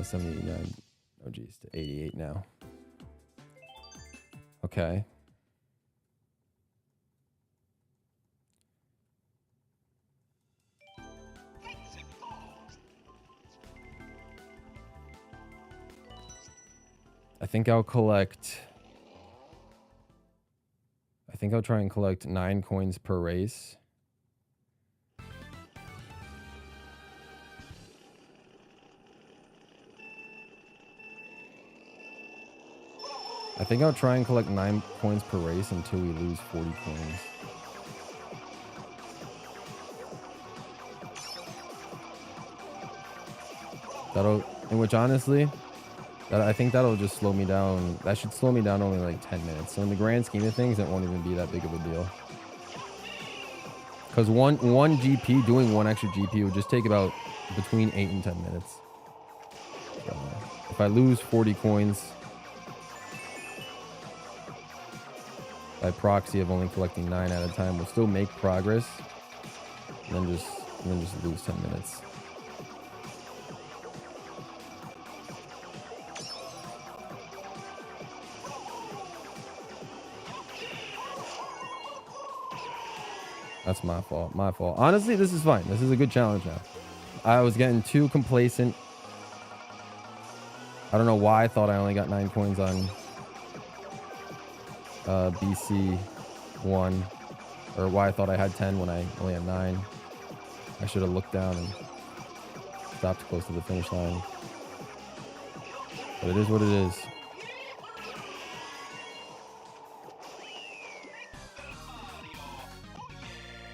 Speaker 1: 79. Oh geez, to 88 now. Okay. I think I'll try and collect 9 coins per race. I think I'll try and collect 9 coins per race until we lose 40 coins. In which honestly, I think that'll just slow me down. That should slow me down only like 10 minutes. So in the grand scheme of things, it won't even be that big of a deal. Because one GP, doing one extra GP would just take about between 8 and 10 minutes. So if I lose 40 coins by proxy of only collecting 9 at a time, we'll still make progress. And then just lose 10 minutes. That's my fault. My fault. Honestly, this is fine. This is a good challenge now. I was getting too complacent. I don't know why I thought I only got 9 coins on BC 1, or why I thought I had 10 when I only had 9. I should have looked down and stopped close to the finish line. But it is what it is.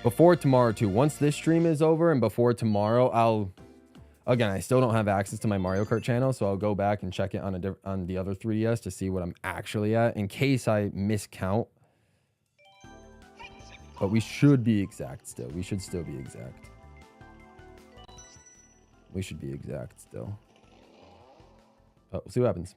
Speaker 1: Before tomorrow too, once this stream is over and before tomorrow, again, I still don't have access to my Mario Kart channel, so I'll go back and check it on the other 3DS to see what I'm actually at in case I miscount. But we should be exact still. We should still be exact. We should be exact still. Oh, we'll see what happens.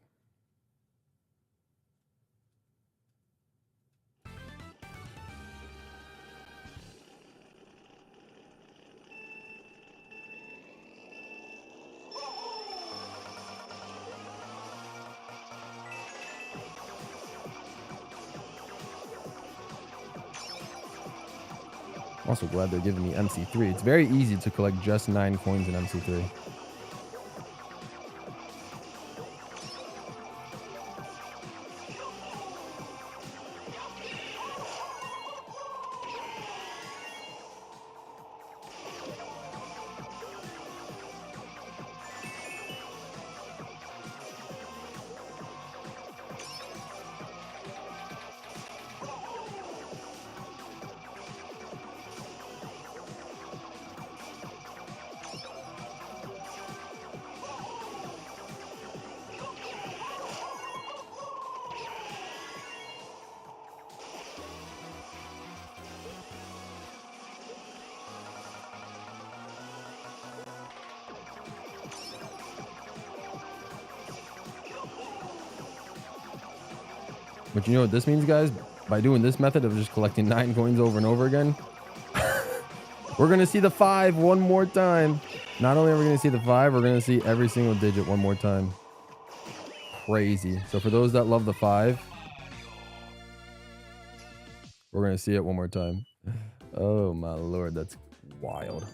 Speaker 1: I'm also glad they're giving me MC3. It's very easy to collect just 9 coins in MC3. But you know what this means, guys? By doing this method of just collecting 9 coins over and over again, we're going to see the 5 one more time. Not only are we going to see the 5, we're going to see every single digit one more time. Crazy. So for those that love the 5, we're going to see it one more time. Oh my lord, that's wild.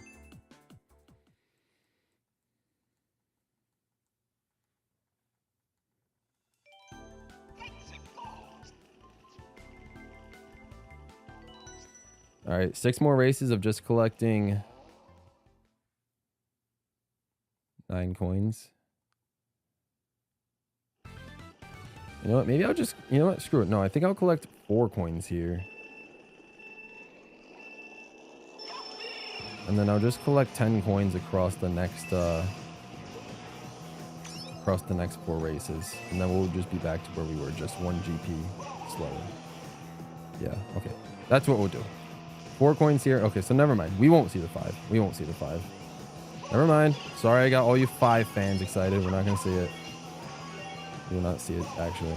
Speaker 1: All right, 6 more races of just collecting 9 coins. You know what? Maybe I'll just, you know what? Screw it. No, I think I'll collect 4 coins here. And then I'll just collect 10 coins across the next 4 races. And then we'll just be back to where we were, just 1 GP slower. Yeah, okay. That's what we'll do. 4 coins here. Okay, so never mind. We won't see the 5. We won't see the 5. Never mind. Sorry, I got all you 5 fans excited. We're not going to see it. We will not see it, actually.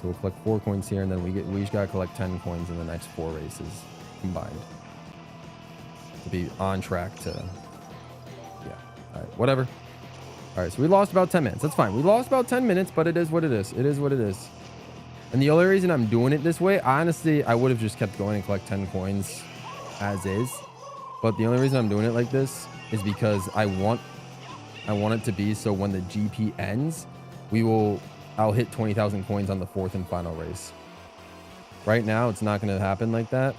Speaker 1: So we'll collect 4 coins here, and then we just got to collect 10 coins in the next 4 races combined. To be on track to... Yeah. All right, whatever. All right, so we lost about 10 minutes. That's fine. We lost about 10 minutes, but it is what it is. It is what it is. And the only reason I'm doing it this way, honestly, I would have just kept going and collect 10 coins as is. But the only reason I'm doing it like this is because I want it to be so when the GP ends, I'll hit 20,000 coins on the 4th and final race. Right now, it's not going to happen like that.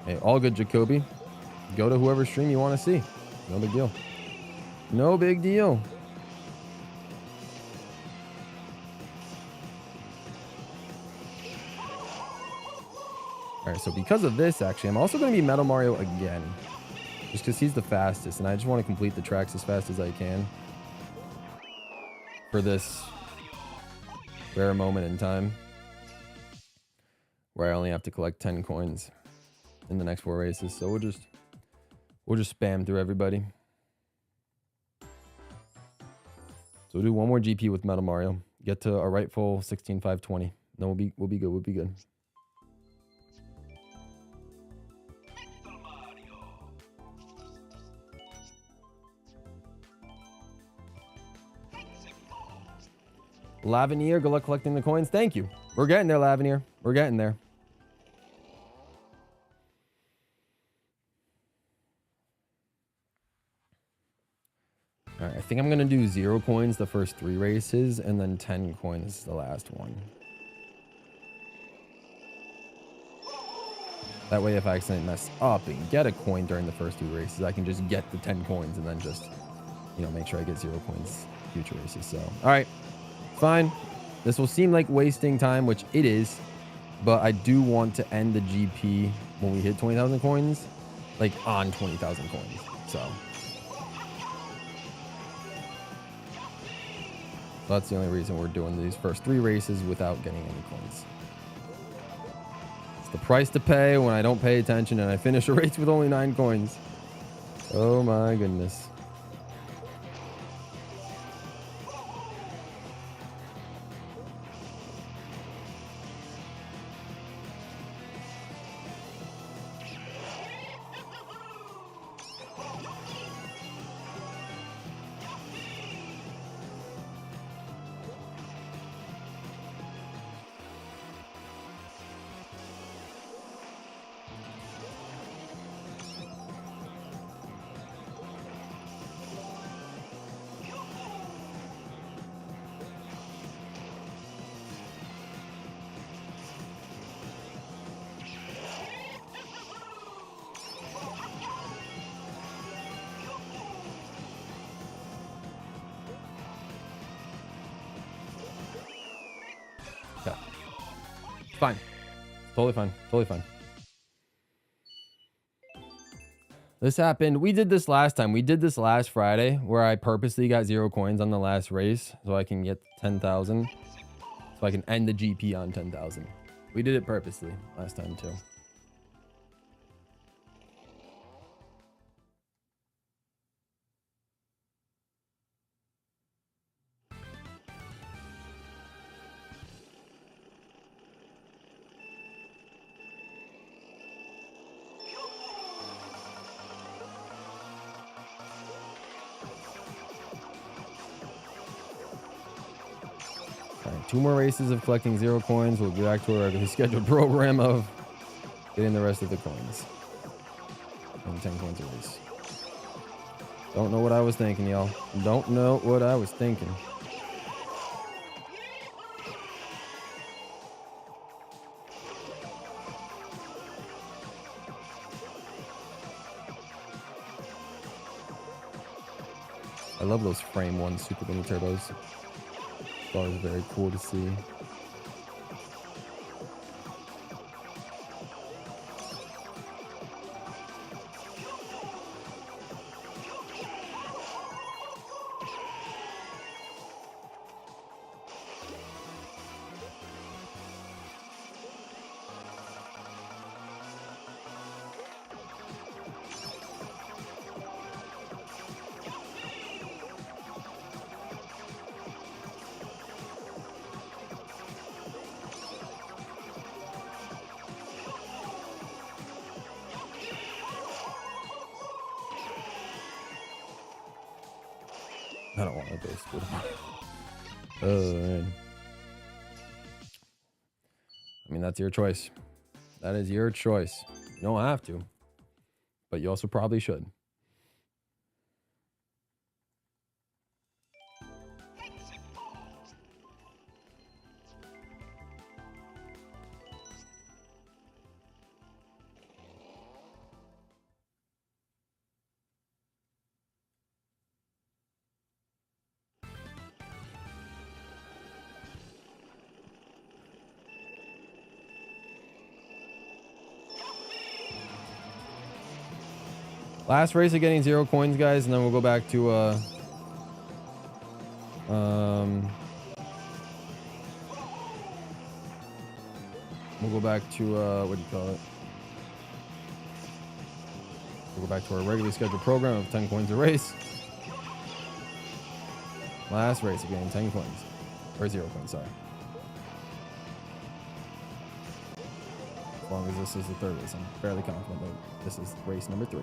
Speaker 1: Hey, all good, Jacoby. Go to whoever stream you want to see. No big deal. No big deal. All right, so because of this, actually, I'm also going to be Metal Mario again. Just because he's the fastest, and I just want to complete the tracks as fast as I can. For this rare moment in time. Where I only have to collect 10 coins in the next 4 races. So we'll just spam through everybody. So we'll do one more GP with Metal Mario. Get to a rightful 16,520. Then we'll be good. We'll be good. Lavinier, good luck collecting the coins. Thank you. We're getting there, Lavinier. We're getting there. All right, I think I'm going to do 0 coins the first 3 races and then 10 coins the last one. That way, if I accidentally mess up and get a coin during the first 2 races, I can just get the 10 coins and then just, you know, make sure I get 0 coins future races. So, all right, fine. This will seem like wasting time, which it is, but I do want to end the GP when we hit 20,000 coins, like on 20,000 coins. So that's the only reason we're doing these first 3 races without getting any coins. It's the price to pay when I don't pay attention and I finish a race with only 9 coins. Oh my goodness. Fine. Totally fine. Totally fine. This happened. We did this last time. We did this last Friday where I purposely got 0 coins on the last race so I can get 10,000. So I can end the GP on 10,000. We did it purposely last time too. All right, 2 more races of collecting 0 coins. We'll go back to our regularly scheduled program of getting the rest of the coins. And 10 coins a race. Don't know what I was thinking, y'all. Don't know what I was thinking. I love those frame 1 Super Mini Turbos. That was very cool to see. I don't want to base good. Oh man. I mean, that's your choice. That is your choice. You don't have to, but you also probably should. Last race of getting 0 coins, guys, and then we'll go back to we'll go back to what do you call it? We'll go back to our regularly scheduled program of 10 coins a race. Last race of getting 10 coins. Or 0 coins, sorry. As long as this is the 3rd race, I'm fairly confident that this is race number 3.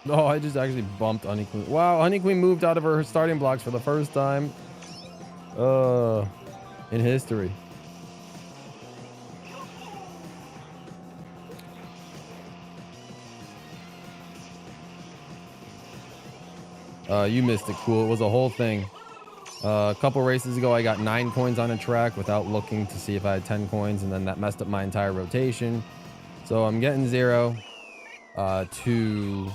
Speaker 1: Oh, I just actually bumped Honey Queen. Wow, Honey Queen moved out of her starting blocks for the first time in history. You missed it, cool. It was a whole thing. A couple races ago, I got 9 coins on a track without looking to see if I had 10 coins, and then that messed up my entire rotation. So I'm getting 0 to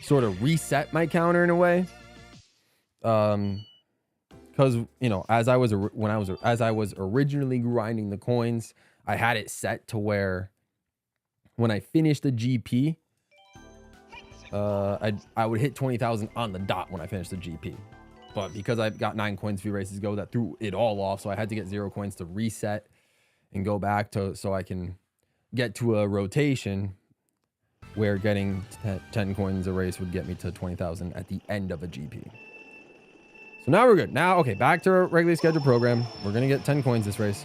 Speaker 1: sort of reset my counter in a way, because you know, as I was originally grinding the coins, I had it set to where when I finished the GP, I would hit 20,000 on the dot when I finished the GP. But because I got 9 coins a few races ago, that threw it all off, so I had to get 0 coins to reset and go back to, so I can get to a rotation where getting 10 coins a race would get me to 20,000 at the end of a GP. So now we're good. Now, okay, back to our regularly scheduled program. We're gonna get 10 coins this race.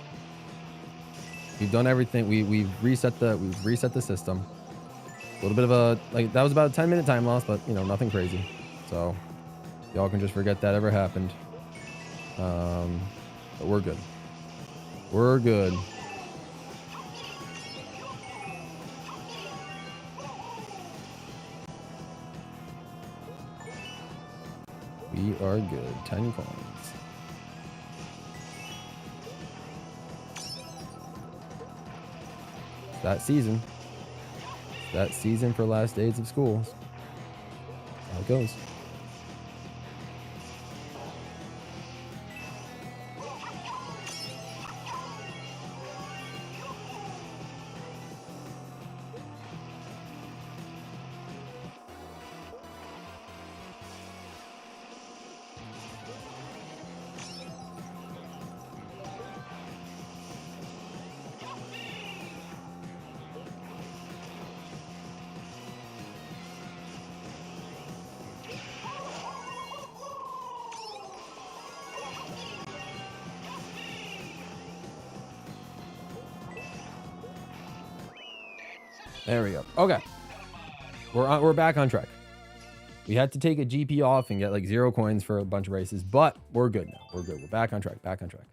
Speaker 1: We've done everything. We've reset the system. A little bit of a, like, that was about a 10-minute time loss, but you know, nothing crazy. So y'all can just forget that ever happened. But we're good. We're good. We are good. 10 coins. It's that season. It's that season for last days of school. That's how it goes. There we go. Okay. We're back on track. We had to take a GP off and get like 0 coins for a bunch of races, but we're good now. We're good. We're back on track. Back on track.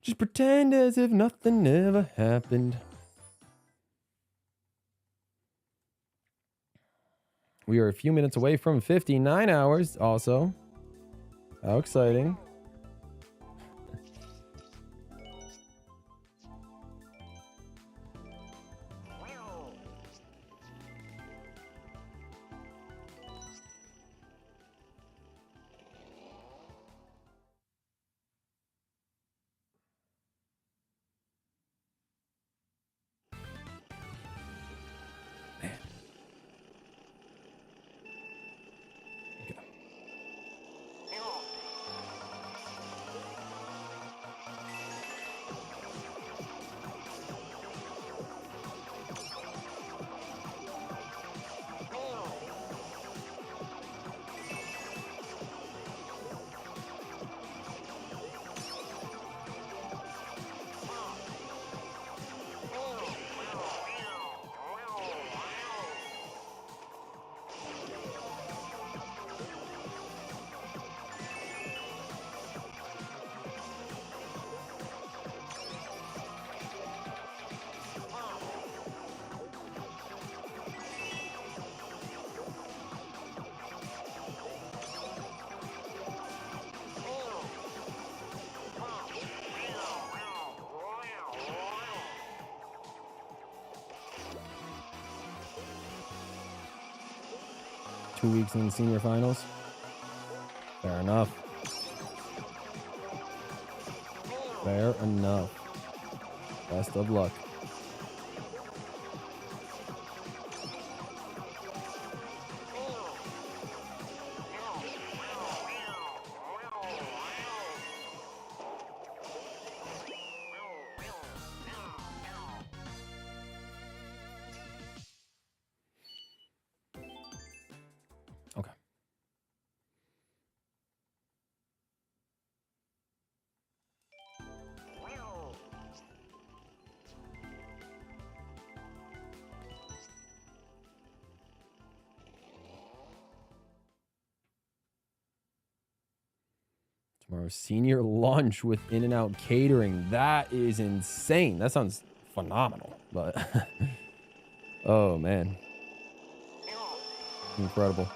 Speaker 1: Just pretend as if nothing ever happened. We are a few minutes away from 59 hours also. How exciting. 2 weeks in the senior finals. Fair enough. Fair enough. Best of luck. Okay. Tomorrow's senior lunch with In-N-Out Catering. That is insane. That sounds phenomenal. But oh man, incredible.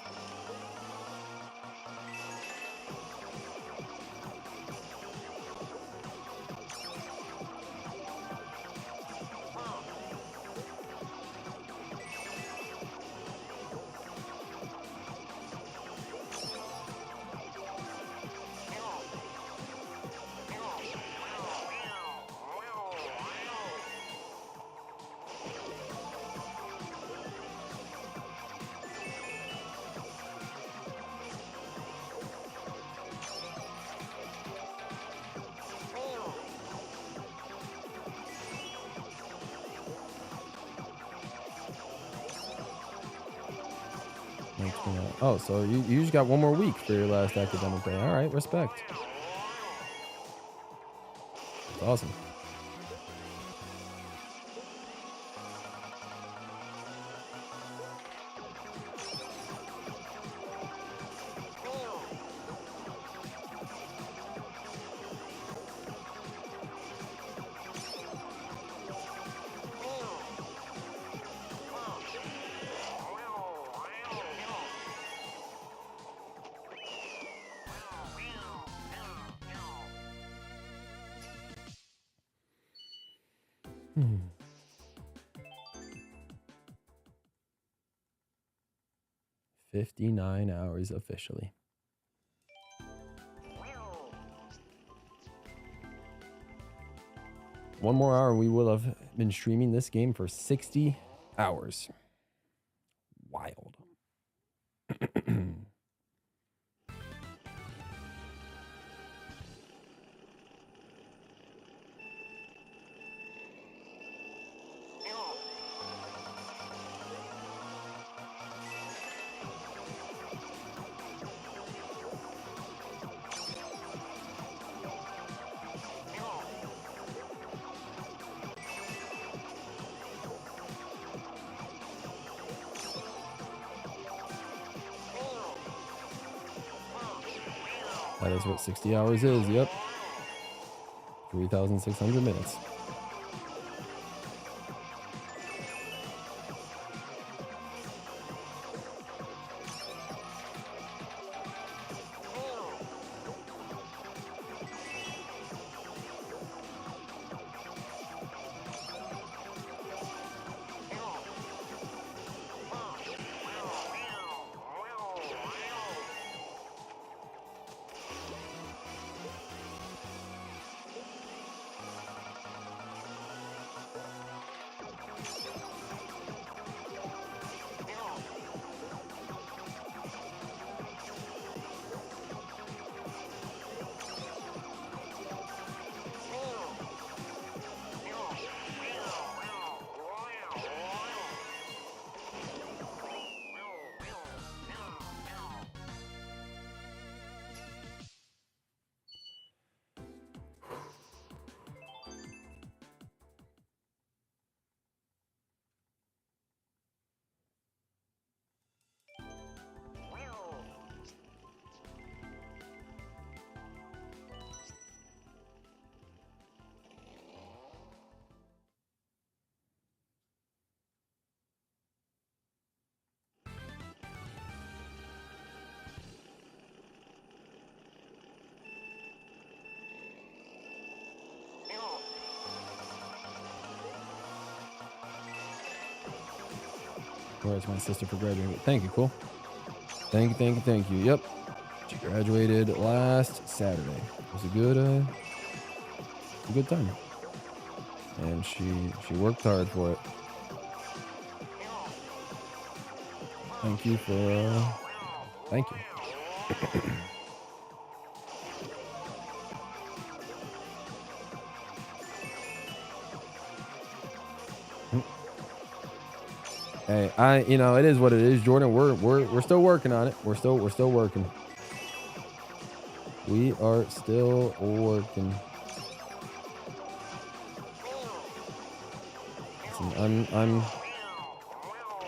Speaker 1: Oh, so you just got one more week for your last academic day. All right, respect. That's awesome. Hmm. "59 hours officially." One more hour, we will have been streaming this game for 60 hours. Wild. That is what 60 hours is. Yep. 3,600 minutes. Where's my sister for graduating? Thank you, cool. Thank you. Yep. She graduated last Saturday. It was a good time. And she worked hard for it. Thank you for thank you. Hey, you know, it is what it is, Jordan. We're still working on it. We're still working. We are still working. Listen,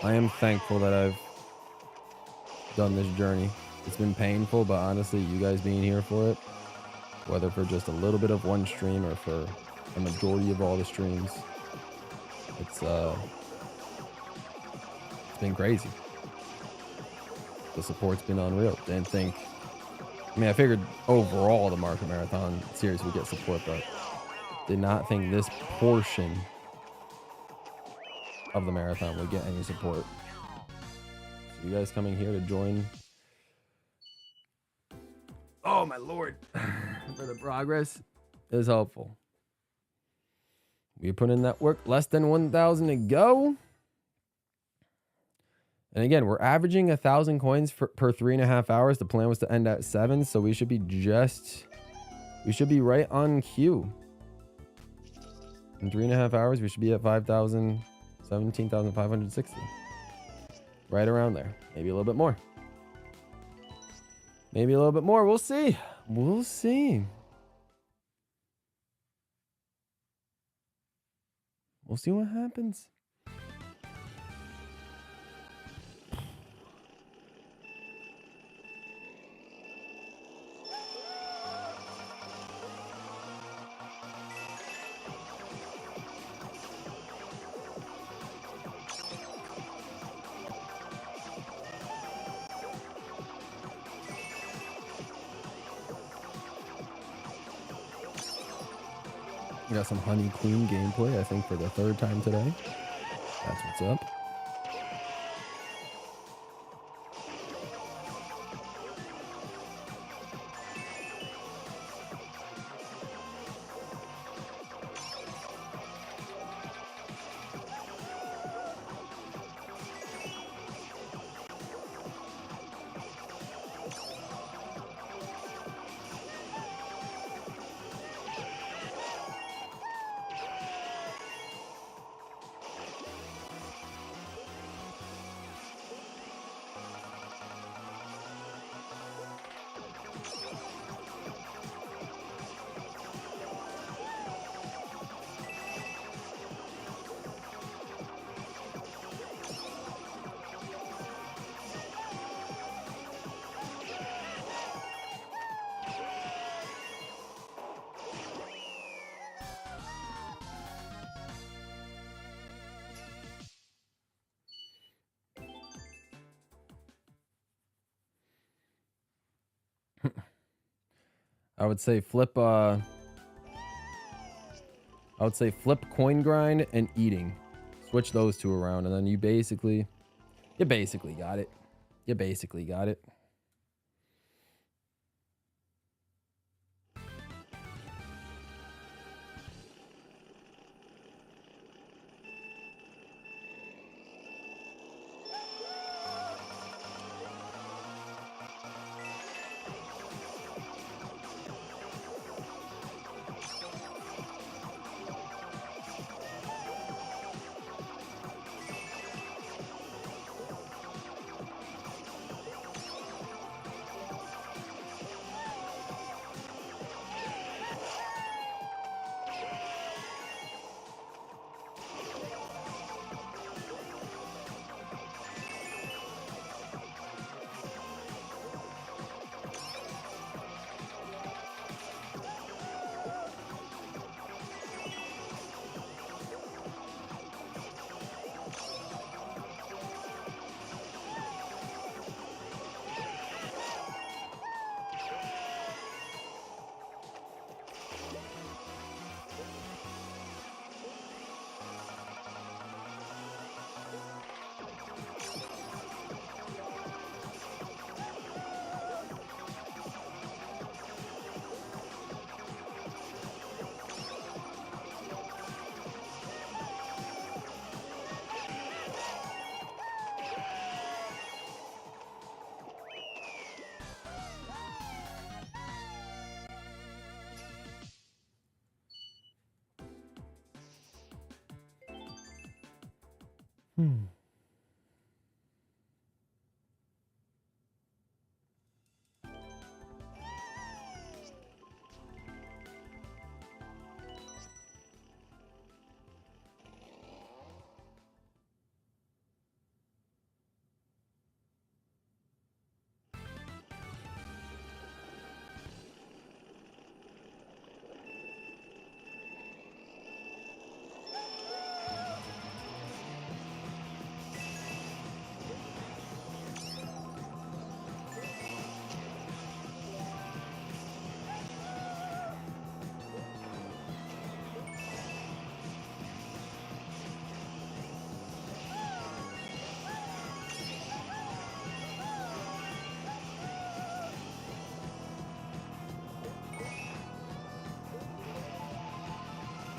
Speaker 1: I am thankful that I've done this journey. It's been painful, but honestly, you guys being here for it, whether for just a little bit of one stream or for a majority of all the streams, it's been crazy. The support's been unreal. Didn't think, I mean, I figured overall the Market Marathon series would get support, but did not think this portion of the marathon would get any support. So you guys coming here to join, oh my lord, for the progress is helpful. We put in that work. Less than 1,000 to go. And again, we're averaging 1,000 coins per 3.5 hours. The plan was to end at 7, so we should be right on cue. In 3.5 hours, we should be at 5,000, 17,560. Right around there. Maybe a little bit more. Maybe a little bit more. We'll see. We'll see. We'll see what happens. We got some Honey Queen gameplay, I think, for the 3rd time today. That's what's up. I would say flip coin grind and eating. Switch those two around and then you basically got it. You basically got it.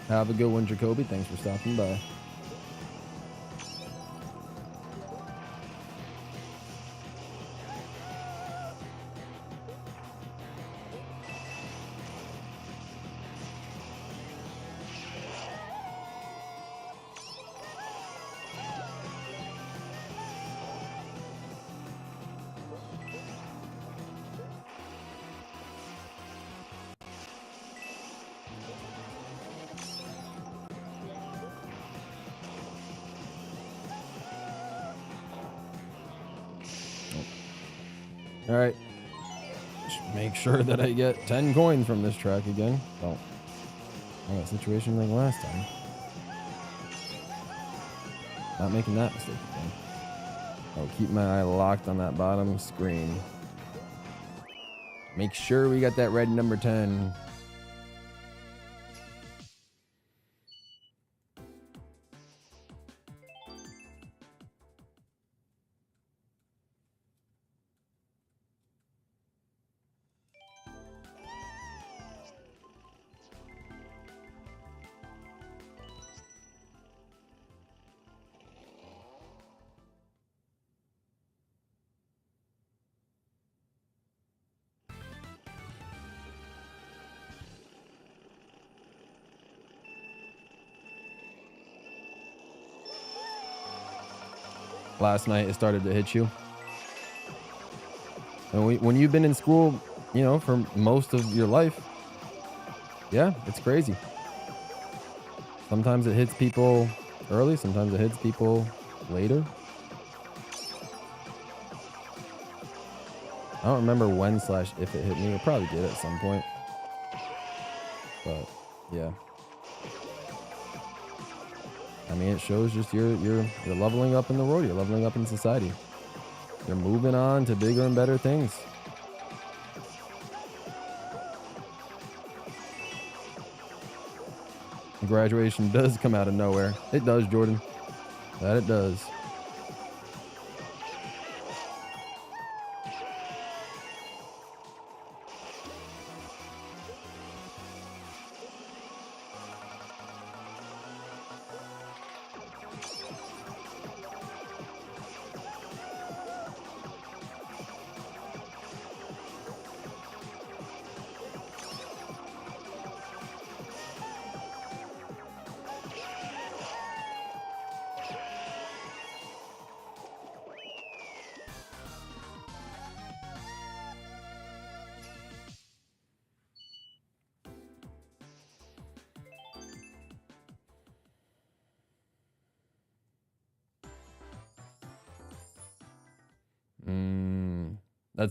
Speaker 1: Have a good one, Jacoby. Thanks for stopping by. All right. Just make sure that I get 10 coins from this track again. Don't. I got a situation like last time. Not making that mistake again. I'll keep my eye locked on that bottom screen. Make sure we got that red number 10. Last night it started to hit you. And when you've been in school, you know, for most of your life, yeah, it's crazy. Sometimes it hits people early, sometimes it hits people later. I don't remember when / if it hit me. It probably did at some point. But yeah. I mean, it shows just you're leveling up in the world. You're leveling up in society. You're moving on to bigger and better things. Graduation does come out of nowhere. It does, Jordan. That it does.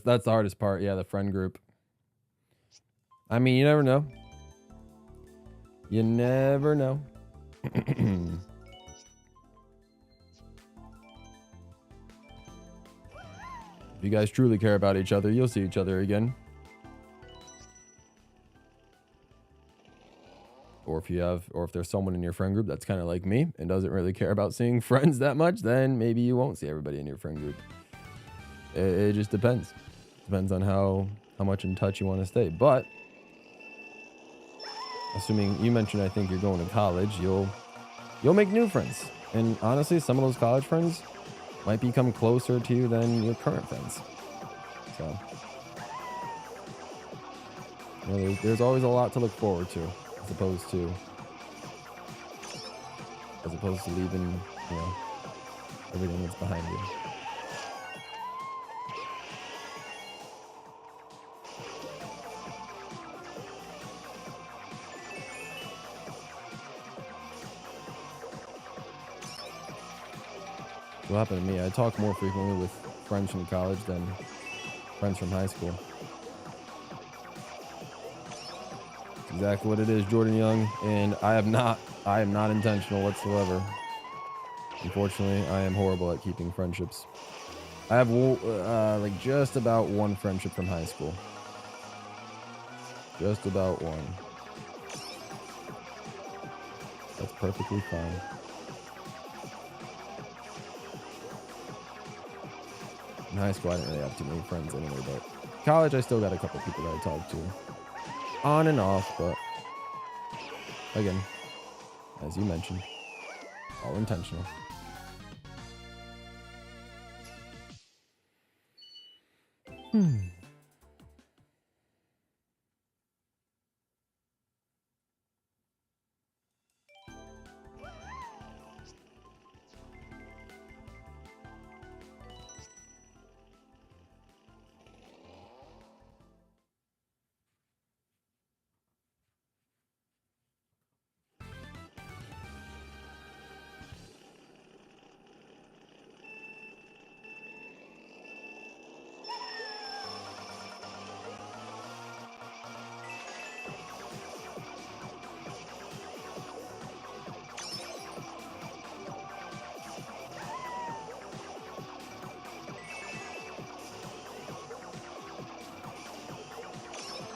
Speaker 1: That's the hardest part. Yeah, the friend group. I mean, you never know. You never know. If you guys truly care about each other, you'll see each other again. Or if there's someone in your friend group that's kind of like me and doesn't really care about seeing friends that much, then maybe you won't see everybody in your friend group. It just depends. Depends on how much in touch you want to stay. But assuming you mentioned, I think you're going to college, you'll make new friends. And honestly, some of those college friends might become closer to you than your current friends. So, you know, there's always a lot to look forward to, as opposed to leaving, you know, everything that's behind you. What happened to me? I talk more frequently with friends from college than friends from high school. It's exactly what it is, Jordan Young, and I am not intentional whatsoever. Unfortunately, I am horrible at keeping friendships. I have like just about one friendship from high school. Just about one. That's perfectly fine. In high school, I didn't really have too many friends anyway, but college, I still got a couple people that I talk to. On and off, but again, as you mentioned, all intentional.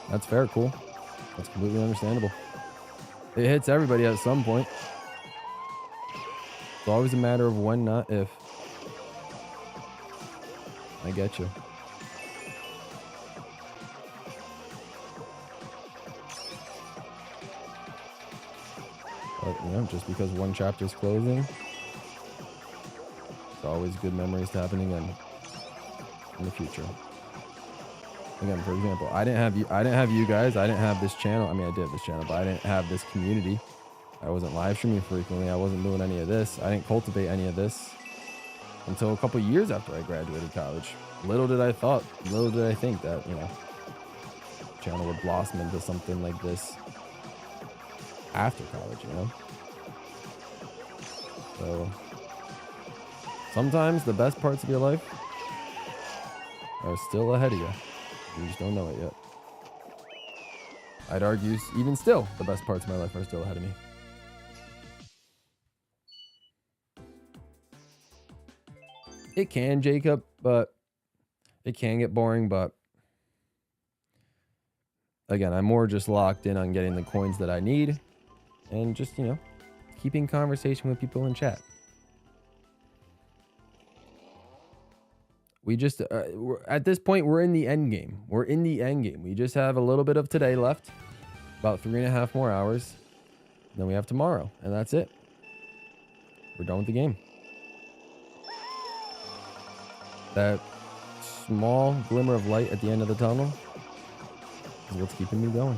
Speaker 1: That's fair, cool. That's completely understandable. It hits everybody at some point. It's always a matter of when, not if. I get you. But, you know, just because one chapter is closing, it's always good memories to happen again in the future. Again, for example, I didn't have you guys. I didn't have this channel. I mean, I did have this channel, but I didn't have this community. I wasn't live streaming frequently. I wasn't doing any of this. I didn't cultivate any of this until a couple years after I graduated college. Little did I think that, you know, the channel would blossom into something like this after college, you know? So sometimes the best parts of your life are still ahead of you. You just don't know it yet. I'd argue even still, the best parts of my life are still ahead of me. It can, Jacob, but it can get boring, but again, I'm more just locked in on getting the coins that I need and just, you know, keeping conversation with people in chat. We just, at this point, we're in the end game. We're in the end game. We just have a little bit of today left, about 3.5 more hours. Then we have tomorrow, and that's it. We're done with the game. That small glimmer of light at the end of the tunnel is what's keeping me going.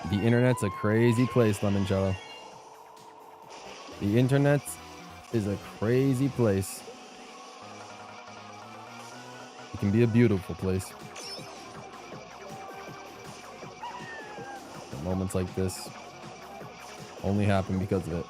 Speaker 1: The internet's a crazy place, Lemoncello. The internet is a crazy place. It can be a beautiful place. But moments like this only happen because of it.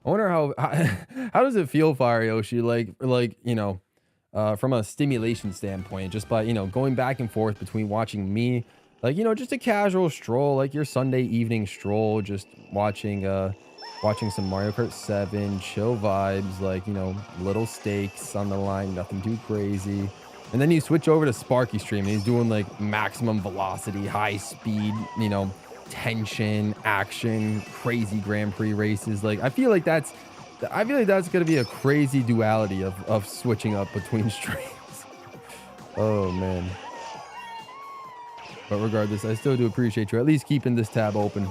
Speaker 1: I wonder how does it feel, Fire Yoshi? Like you know, from a stimulation standpoint, just by, you know, going back and forth between watching me, like, you know, just a casual stroll, like your Sunday evening stroll, just watching some Mario Kart 7, chill vibes, like, you know, little stakes on the line, nothing too crazy. And then you switch over to Sparky stream and he's doing like maximum velocity, high speed, you know, tension, action, crazy Grand Prix races. Like, I feel like that's gonna be a crazy duality of switching up between streams. Oh man. But regardless, I still do appreciate you at least keeping this tab open.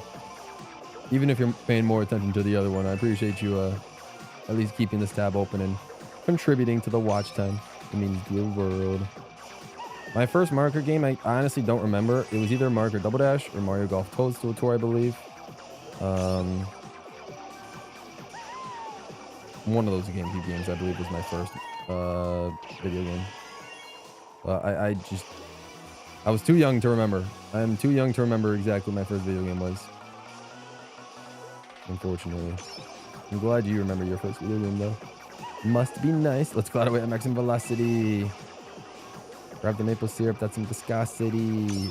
Speaker 1: Even if you're paying more attention to the other one, I appreciate you at least keeping this tab open and contributing to the watch time. It means the world. My first Mario Kart game, I honestly don't remember. It was either Mario Kart Double Dash or Mario Golf Toadstool Tour, I believe. One of those GameCube games, I believe, was my first video game. I was too young to remember. I'm too young to remember exactly what my first video game was. Unfortunately. I'm glad you remember your first video game, though. Must be nice. Let's glide away at maximum velocity. Grab the maple syrup. That's some viscosity.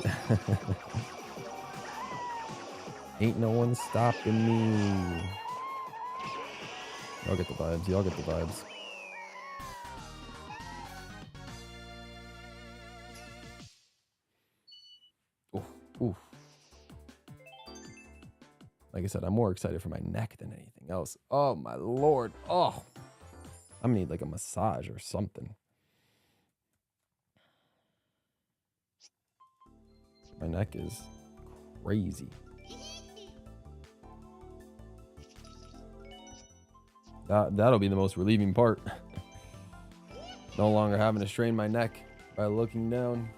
Speaker 1: Ain't no one stopping me. Y'all get the vibes. Y'all get the vibes. Oof, oof. Like I said, I'm more excited for my neck than anything else. Oh, my Lord. Oh, I'm gonna need like a massage or something. My neck is crazy. That'll be the most relieving part. No longer having to strain my neck by looking down.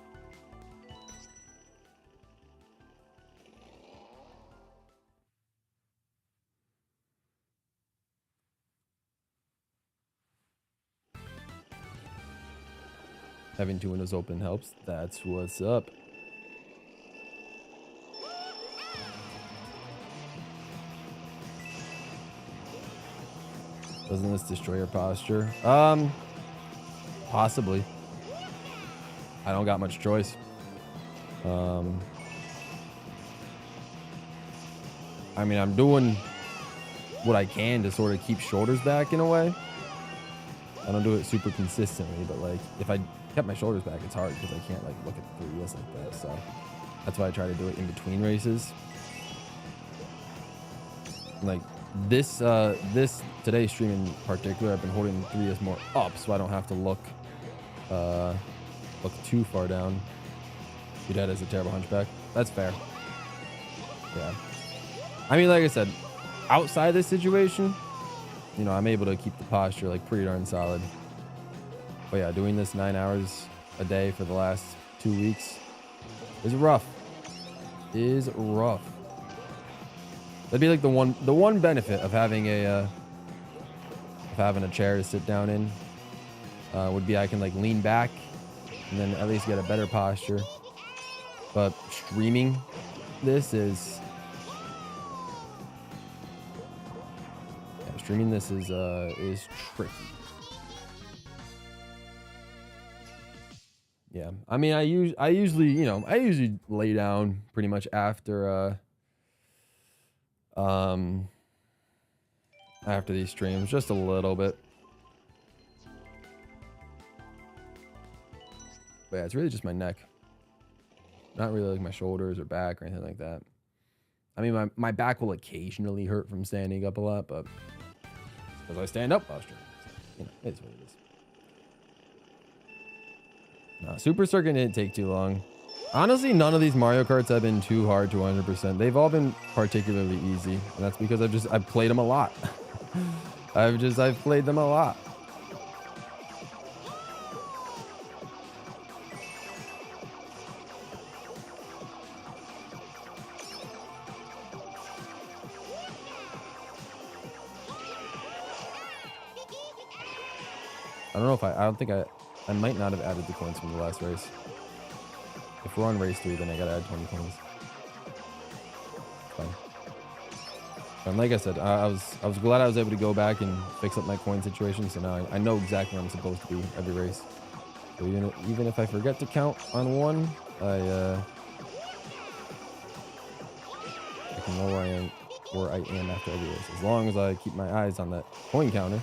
Speaker 1: Having two windows open helps. That's what's up. Doesn't this destroy your posture? Possibly. I don't got much choice. I mean, I'm doing what I can to sort of keep shoulders back in a way. I don't do it super consistently, but like if I kept my shoulders back, it's hard because I can't like look at the 3DS like that. So that's why I try to do it in between races. Like this today's stream in particular, I've been holding the 3DS more up so I don't have to look too far down. Your dad has a terrible hunchback. That's fair. Yeah. I mean, like I said, outside this situation, you know, I'm able to keep the posture like pretty darn solid. But yeah, doing this 9 hours a day for the last 2 weeks is rough. Is rough. That'd be like the one benefit of having a chair to sit down in would be I can like lean back and then at least get a better posture. But streaming this is is tricky. Yeah, I mean, I usually lay down pretty much after these streams, just a little bit. But yeah, it's really just my neck. Not really like my shoulders or back or anything like that. I mean, my back will occasionally hurt from standing up a lot, but because I stand up posture. So, you know, it's what it is. No, Super Circuit didn't take too long. Honestly, none of these Mario Karts have been too hard to 100%. They've all been particularly easy, and that's because I've played them a lot. I've played them a lot. I don't know if I don't think I might not have added the coins from the last race. If we're on race 3, then I gotta add 20 coins. Fine. And like I said, I was glad I was able to go back and fix up my coin situation. So now I know exactly where I'm supposed to be every race. So even if I forget to count on one, I can know where I am after every race. As long as I keep my eyes on that coin counter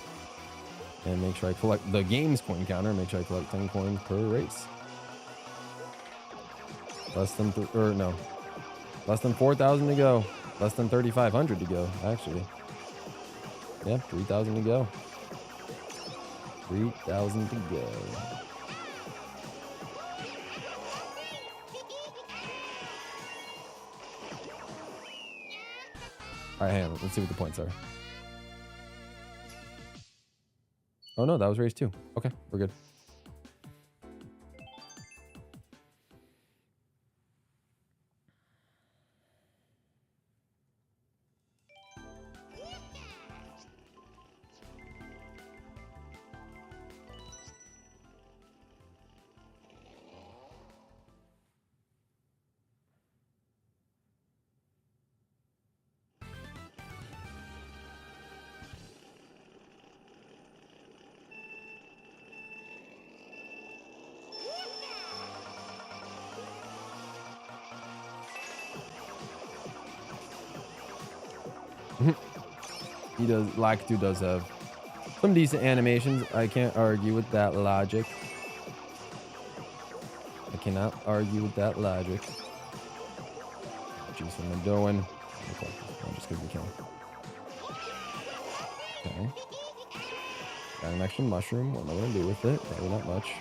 Speaker 1: and make sure I collect the game's coin counter, make sure I collect 10 coins per race. Less than 4,000 to go. Less than 3,500 to go, actually. Yeah, 3,000 to go. 3,000 to go. All right, hang on. Let's see what the points are. Oh, no, that was race 2. Okay, we're good. He does, Lakitu does have some decent animations. I can't argue with that logic. I cannot argue with that logic. Jeez, what am I doing? Okay, just because we can. Okay. Got an extra mushroom. What am I going to do with it? Probably not much.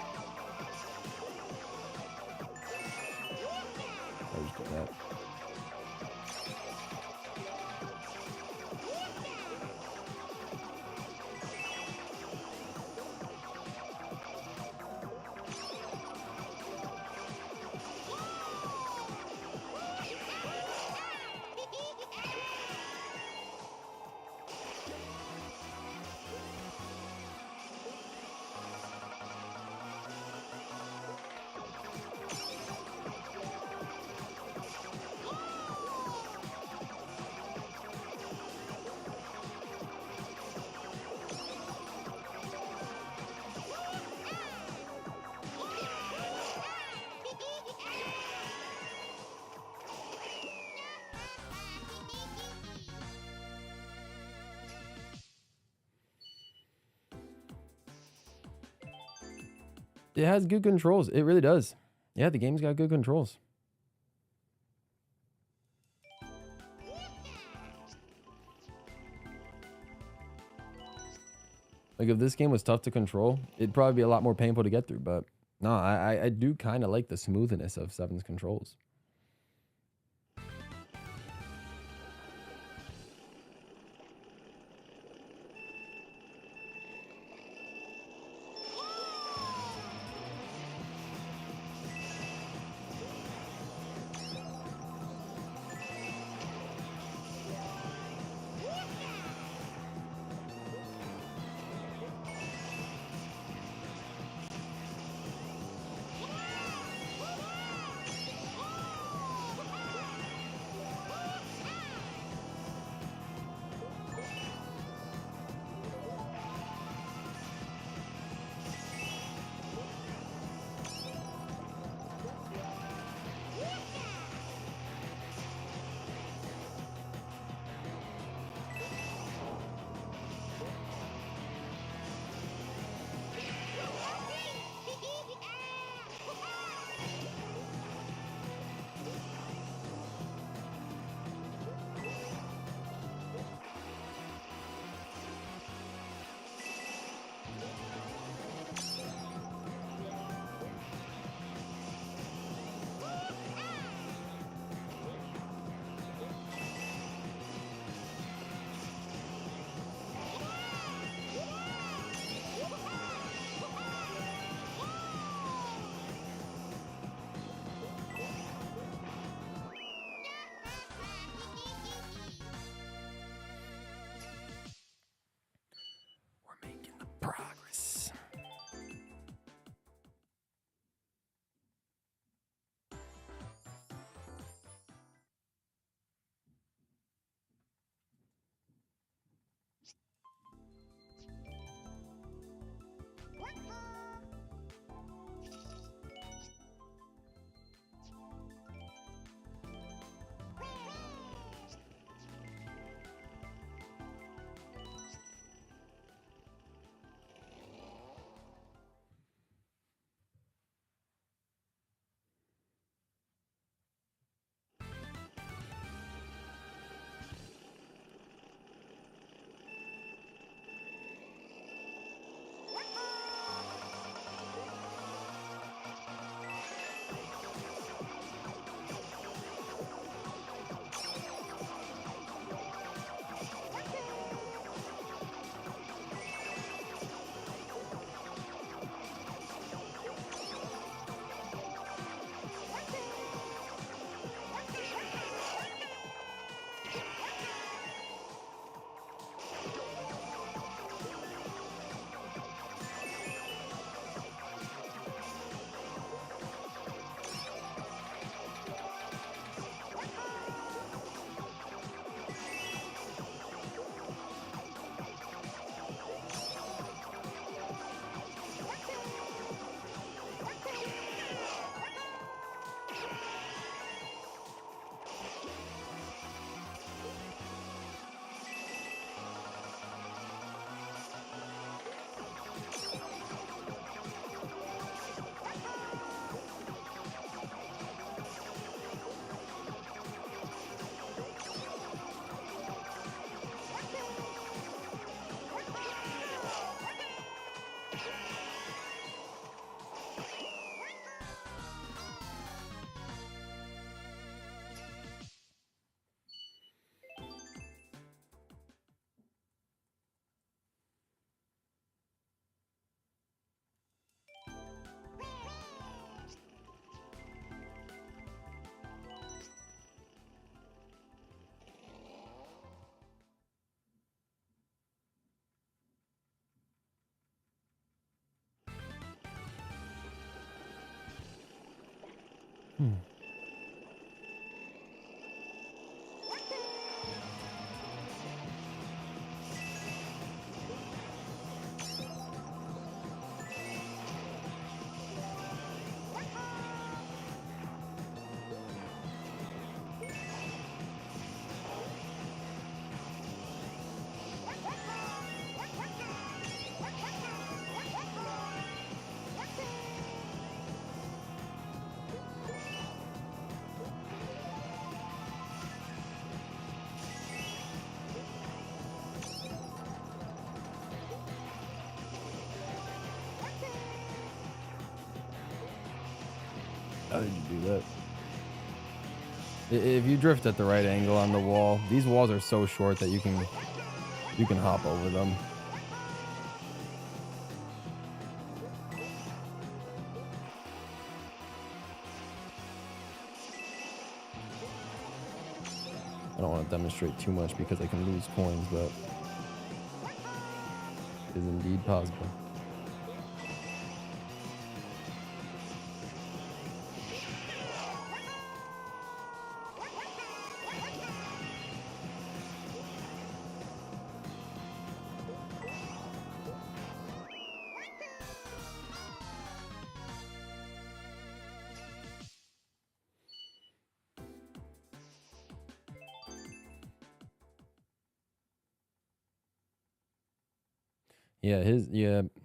Speaker 1: I'll just do that. It has good controls. It really does. Yeah, the game's got good controls. Like, if this game was tough to control, it'd probably be a lot more painful to get through. But no, I do kind of like the smoothness of 7's controls. How did you do that? If you drift at the right angle on the wall, these walls are so short that you can hop over them. I don't want to demonstrate too much because I can lose coins, but it is indeed possible.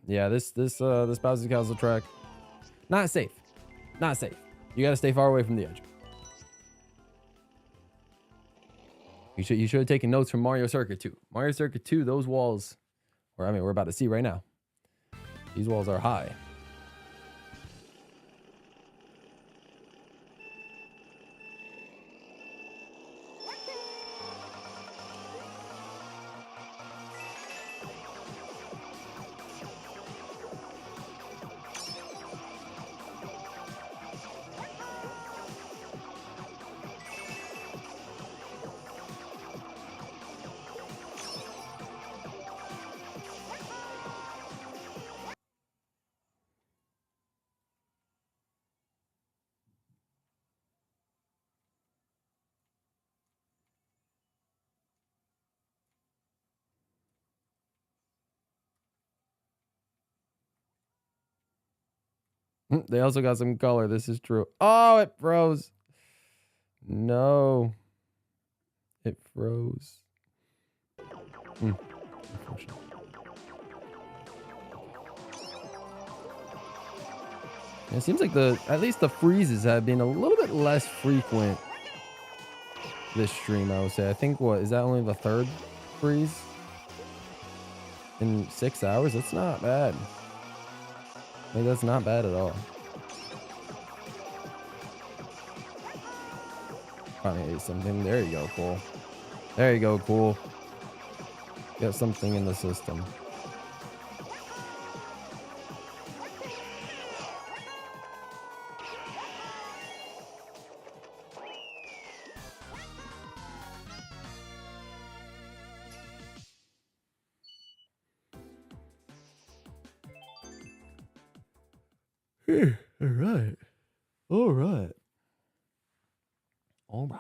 Speaker 1: Yeah, this Bowser Castle track, not safe. Not safe. You gotta stay far away from the edge. You should have taken notes from Mario Circuit 2. Mario Circuit 2, those walls, or I mean we're about to see right now. These walls are high. They also got some color. This is true. Oh, it froze. No. It froze. Unfortunate. It seems like at least the freezes have been a little bit less frequent this stream, I would say. I think, what, is that only the third freeze in 6 hours? That's not bad. Like, that's not bad at all. Finally ate something. There you go, cool. There you go, cool. Got something in the system. All right. All right. All right.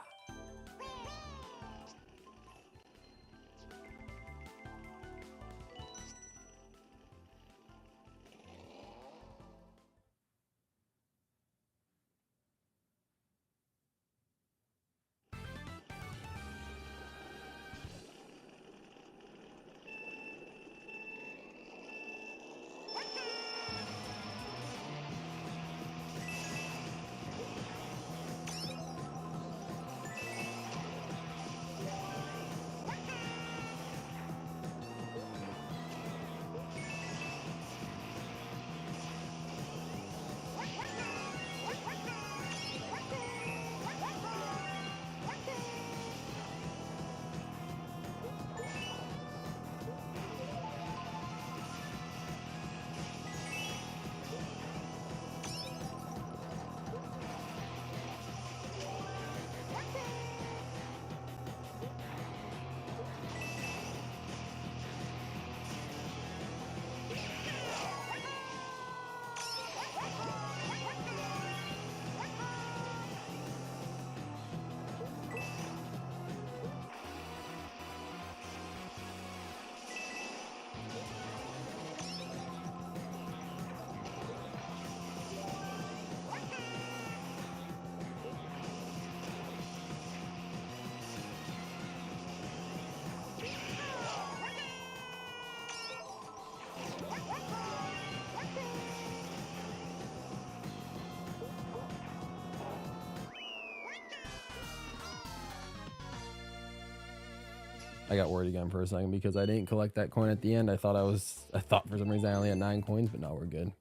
Speaker 1: I got worried again for a second because I didn't collect that coin at the end. I thought for some reason I only had 9 coins, but no, we're good.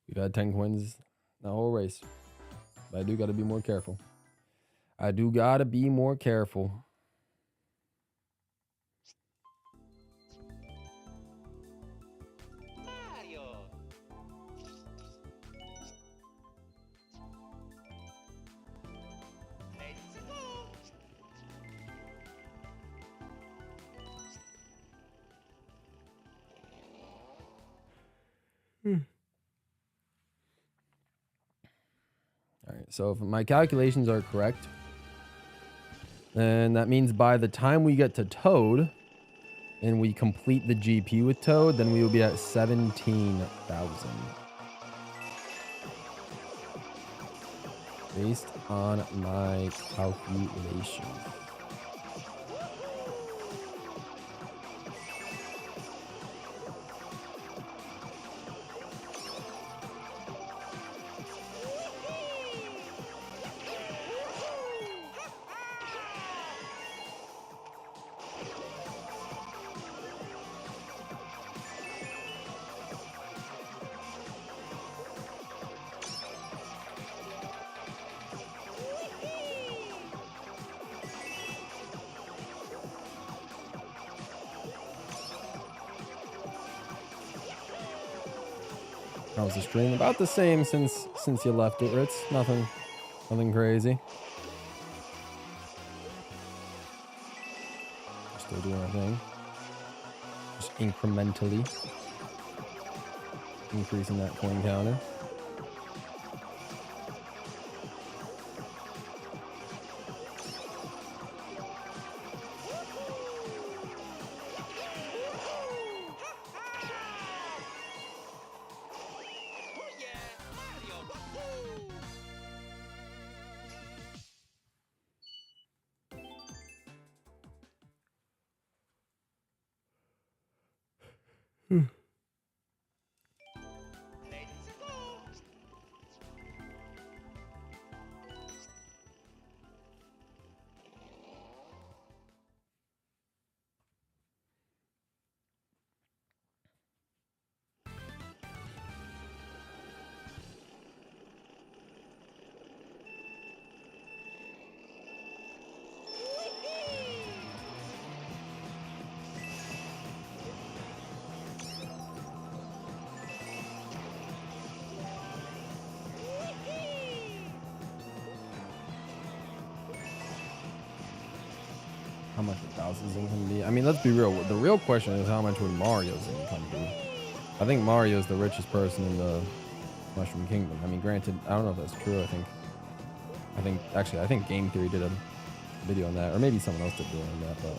Speaker 1: We've had 10 coins the whole race. But I do got to be more careful. I do got to be more careful.
Speaker 2: Mario. Let's go.
Speaker 1: All right, so if my calculations are correct, then that means by the time we get to Toad and we complete the GP with Toad, then we will be at 17,000. Based on my calculations. How's the stream? About the same since you left it, Ritz. Nothing crazy. Still doing our thing. Just incrementally increasing that coin counter. How much would Bowser's income be? I mean, let's be real. The real question is how much would Mario's income be? I think Mario's the richest person in the Mushroom Kingdom. I mean, granted, I don't know if that's true. I think Game Theory did a video on that, or maybe someone else did a video on that. But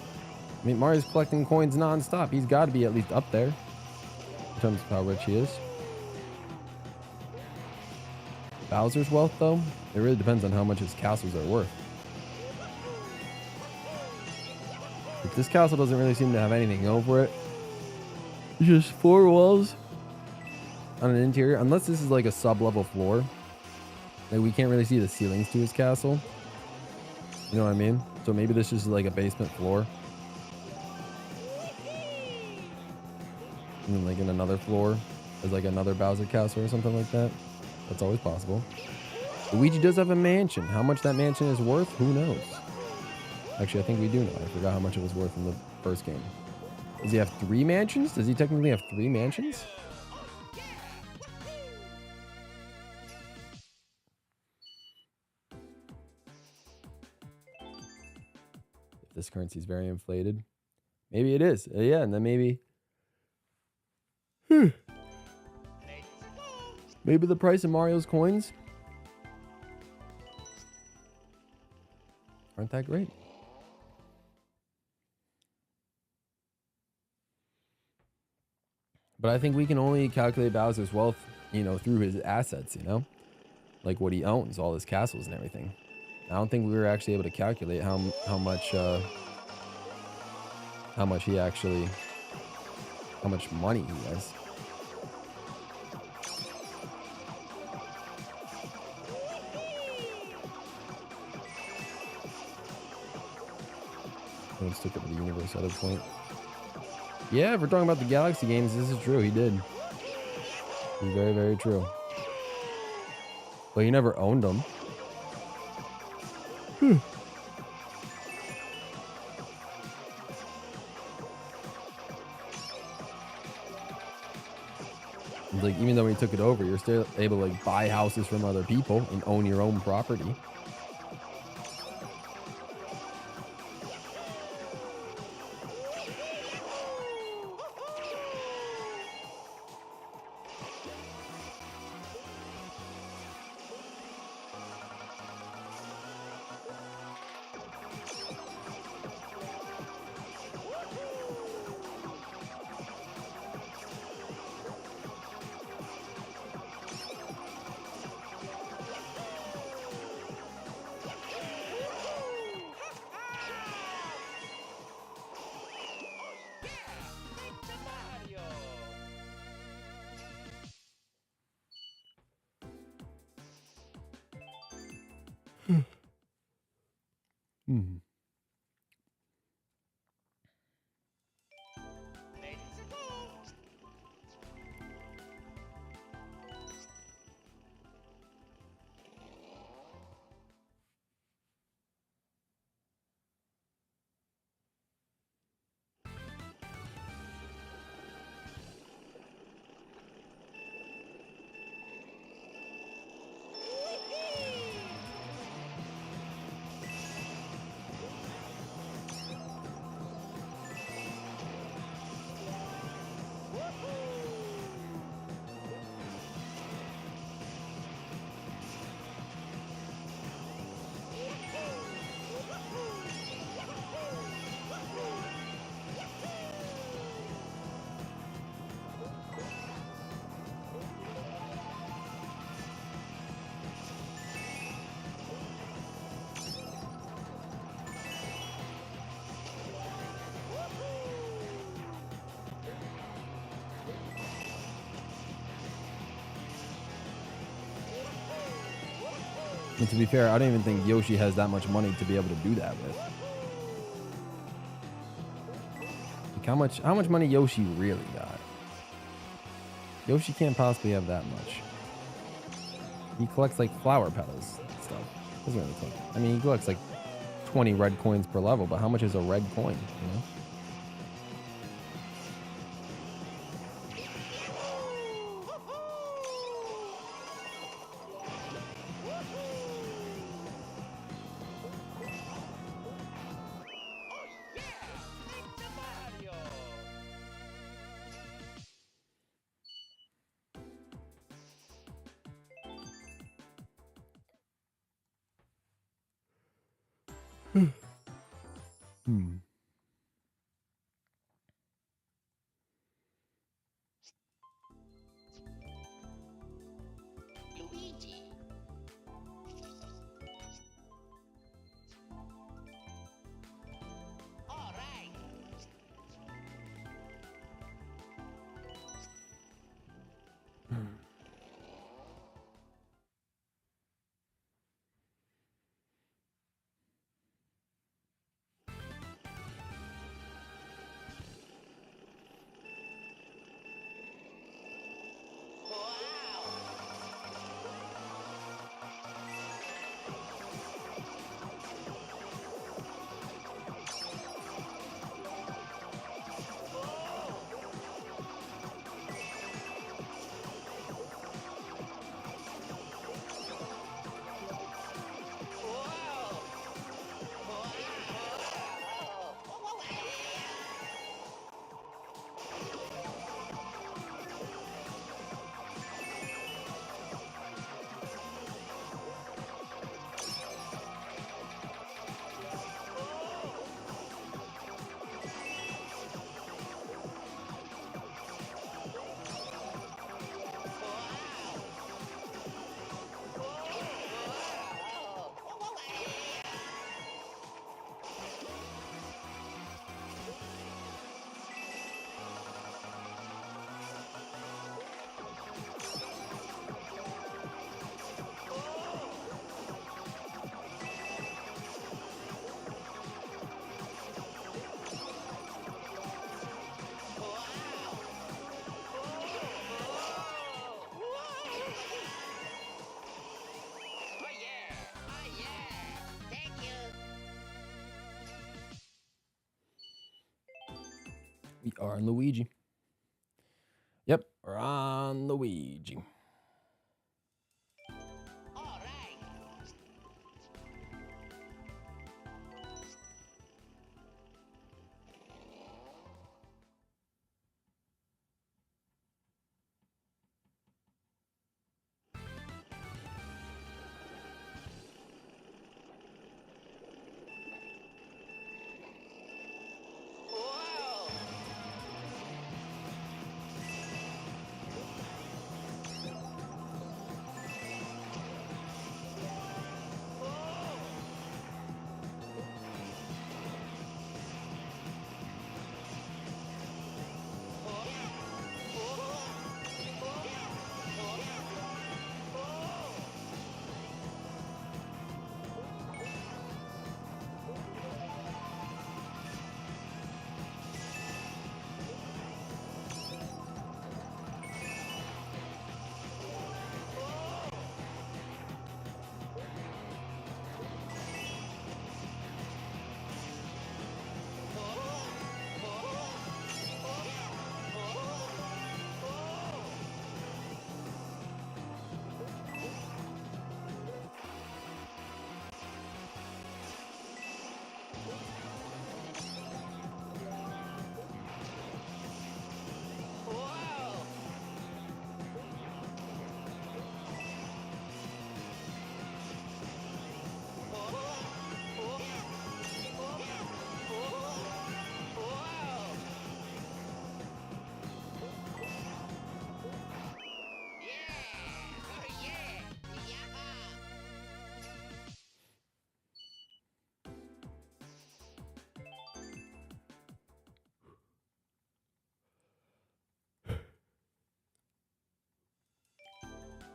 Speaker 1: I mean, Mario's collecting coins non-stop. He's got to be at least up there in terms of how rich he is. Bowser's wealth, though, it really depends on how much his castles are worth. But this castle doesn't really seem to have anything over it. It's just 4 walls on an interior. Unless this is like a sub-level floor. Like we can't really see the ceilings to his castle. You know what I mean? So maybe this is like a basement floor. And then like in another floor is like another Bowser Castle or something like that. That's always possible. Luigi does have a mansion. How much that mansion is worth, who knows? Actually, I think we do know. I forgot how much it was worth in the first game. Does he have 3 mansions? Does he technically have 3 mansions? If this currency is very inflated. Maybe it is. Yeah, and then maybe... Maybe the price of Mario's coins aren't that great. But I think we can only calculate Bowser's wealth, you know, through his assets, you know? Like what he owns, all his castles and everything. I don't think we were actually able to calculate how much money he has. Let's took over the universe at a point. Yeah, if we're talking about the Galaxy games, this is true. He did. It's very, very true. But he never owned them. Like, even though he took it over, you're still able to like buy houses from other people and own your own property. Hmm. And to be fair, I don't even think Yoshi has that much money to be able to do that with. Like how much money Yoshi really got? Yoshi can't possibly have that much. He collects like flower petals and stuff. Doesn't really collect. I mean, he collects like 20 red coins per level, but how much is a red coin, you know? Hmm.
Speaker 2: Luigi. All right.
Speaker 1: We are on Luigi. Yep, we're on Luigi.
Speaker 2: All right. Whoa.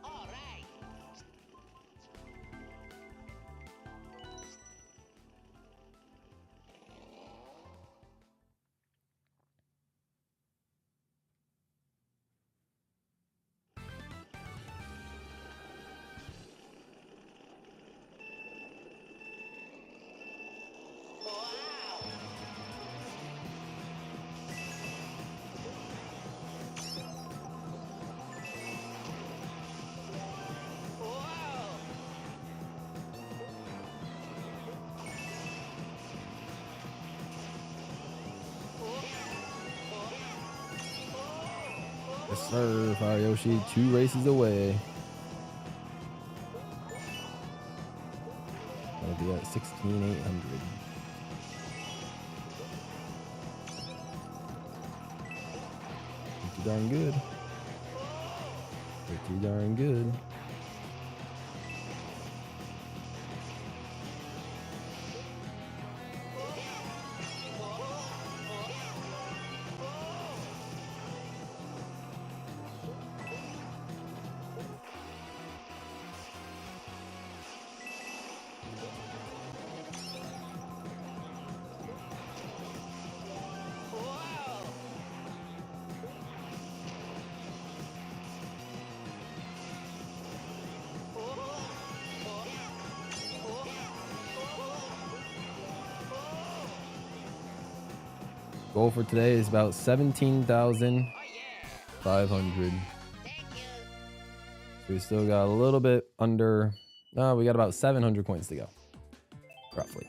Speaker 2: All right. Wow. Whoa.
Speaker 1: Yes, sir. Fire Yoshi, 2 races away. Gonna be at 16,800. Pretty darn good. Pretty darn good. Goal for today is about 17,500.
Speaker 2: Oh, yeah. Thank you.
Speaker 1: So we still got a little bit under. No, we got about 700 coins to go, roughly.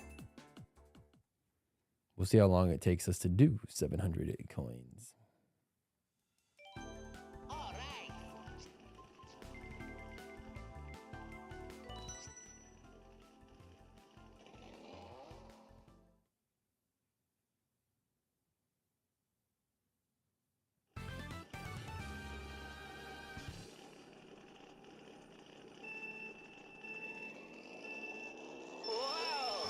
Speaker 1: We'll see how long it takes us to do 700 coins.
Speaker 2: All right. Whoa.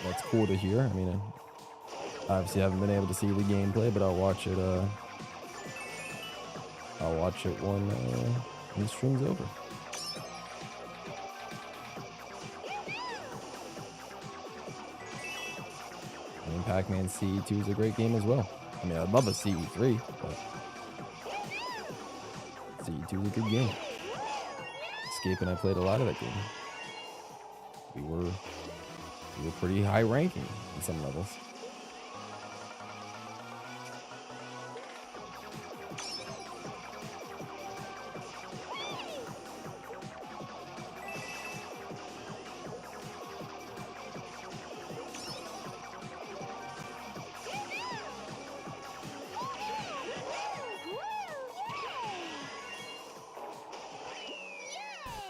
Speaker 1: that's cool to hear. I mean, I obviously haven't been able to see the gameplay, but I'll watch it. I'll watch it when the stream's over. I mean, Pac-Man CE2 is a great game as well. I mean, I'd love a CE3, but CE2 is a good game. Escape and I played a lot of that game. We were pretty high ranking in some levels.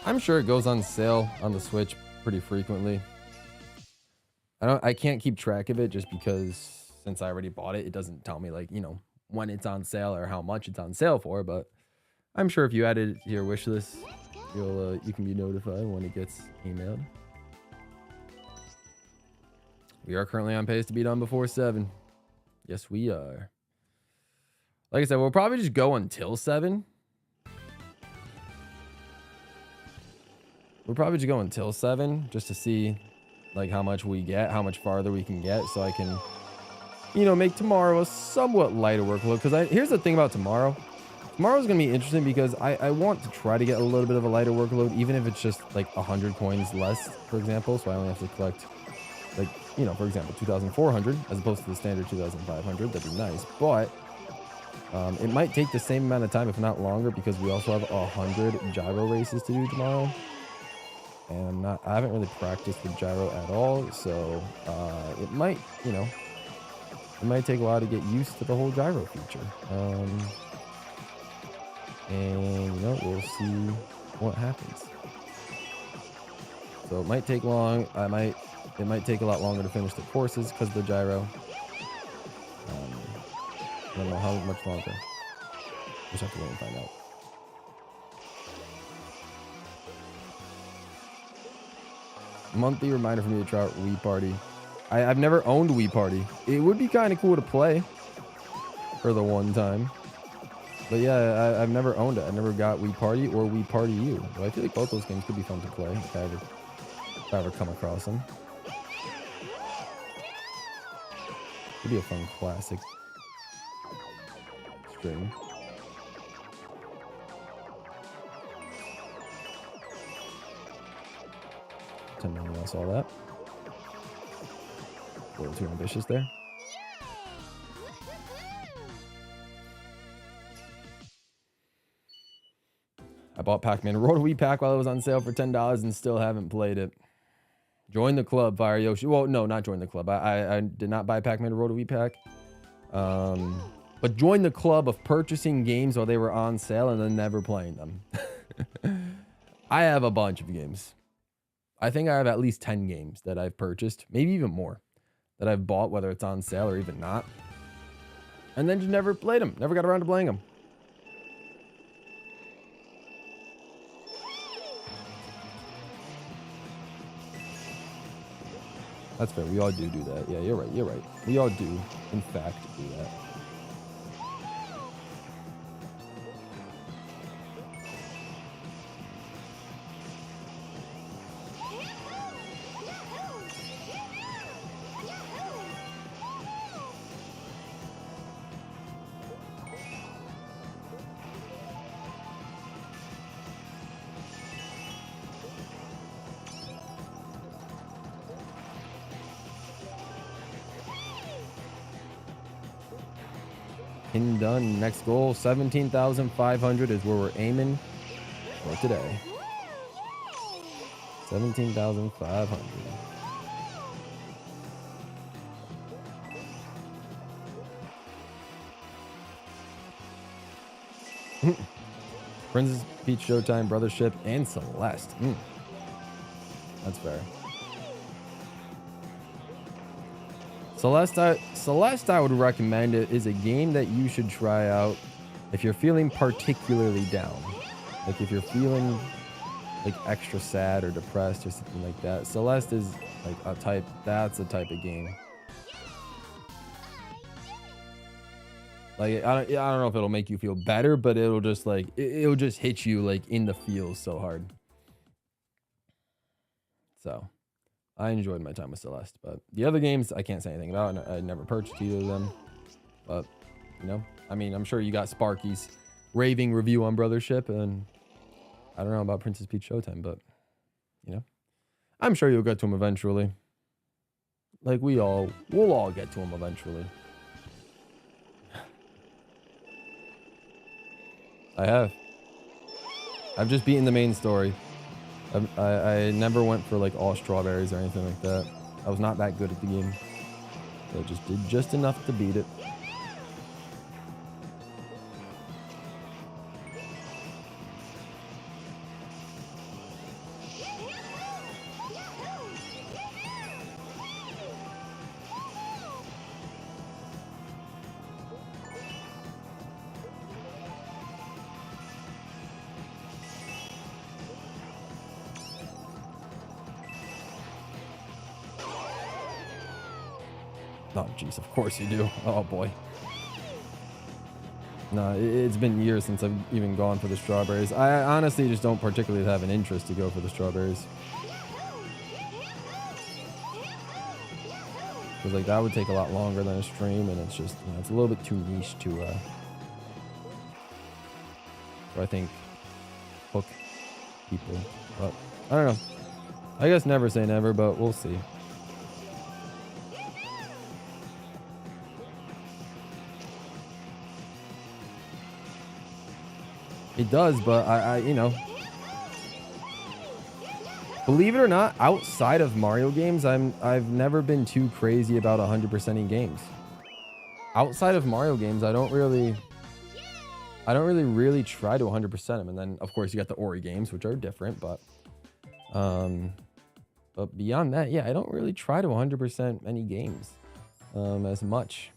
Speaker 1: I'm sure it goes on sale on the Switch pretty frequently. I can't keep track of it just because since I already bought it, it doesn't tell me like, you know, when it's on sale or how much it's on sale for, but I'm sure if you add it to your wish list, you can be notified when it gets emailed. We are currently on pace to be done before 7. Yes, we are. Like I said, we'll probably just go until 7. We'll probably just go until 7 just to see like how much we get, how much farther we can get, so I can, you know, make tomorrow a somewhat lighter workload. Because here's the thing about tomorrow. Tomorrow's gonna be interesting because I want to try to get a little bit of a lighter workload, even if it's just like 100 coins less, for example. So I only have to collect, like, you know, for example, 2,400 as opposed to the standard 2,500. That'd be nice, but it might take the same amount of time, if not longer, because we also have 100 gyro races to do tomorrow. And I haven't really practiced with gyro at all, so it might, you know, it might take a while to get used to the whole gyro feature. And you know, we'll see what happens. So it might take long. It might take a lot longer to finish the courses because of the gyro. I don't know how much longer. Just have to wait and find out. Monthly reminder for me to try out Wii Party. I've never owned Wii Party. It would be kind of cool to play for the one time. But yeah, I've never owned it. I never got Wii Party or Wii Party U. But I feel like both those games could be fun to play if I ever come across them. Could be a fun classic stream. 10 million, I saw that. A little too ambitious there. I bought Pac-Man Road Wii Pack while it was on sale for $10 and still haven't played it. Join the club, Fire Yoshi. Well, no, not join the club. I did not buy Pac-Man Road Wii Pack. But join the club of purchasing games while they were on sale and then never playing them. I have a bunch of games. I think I have at least 10 games that I've purchased, maybe even more, that I've bought, whether it's on sale or even not. And then just never played them. Never got around to playing them. That's fair. We all do that. Yeah, you're right. You're right. We all do, in fact, do that. Done. Next goal, 17,500 is where we're aiming for today. 17,500. Princess Peach, Showtime, Brothership, and Celeste. That's fair. Celeste, I would recommend. It is a game that you should try out if you're feeling particularly down. Like if you're feeling like extra sad or depressed or something like that. Celeste is Like that's a type of game. Like I don't know if it'll make you feel better, but it'll just like it'll just hit you like in the feels so hard. So I enjoyed my time with Celeste, but the other games I can't say anything about. And I never purchased either of them, but you know, I mean, I'm sure you got Sparky's raving review on Brothership, and I don't know about Princess Peach Showtime, but you know, I'm sure you'll get to him eventually. Like we'll all get to him eventually. I've just beaten the main story. I never went for like all strawberries or anything like that. I was not that good at the game. I just did just enough to beat it. Oh, jeez, of course you do. Oh, boy. No, it's been years since I've even gone for the strawberries. I honestly just don't particularly have an interest to go for the strawberries. Because, like, that would take a lot longer than a stream, and it's just, you know, it's a little bit too niche to, I think, hook people. But, I don't know. I guess never say never, but we'll see. It does, but I you know, believe it or not, outside of Mario games, I've never been too crazy about 100%ing games. Outside of Mario games, I don't really try to 100% them. And then of course you got the Ori games, which are different, but beyond that, yeah, I don't really try to 100% any games as much.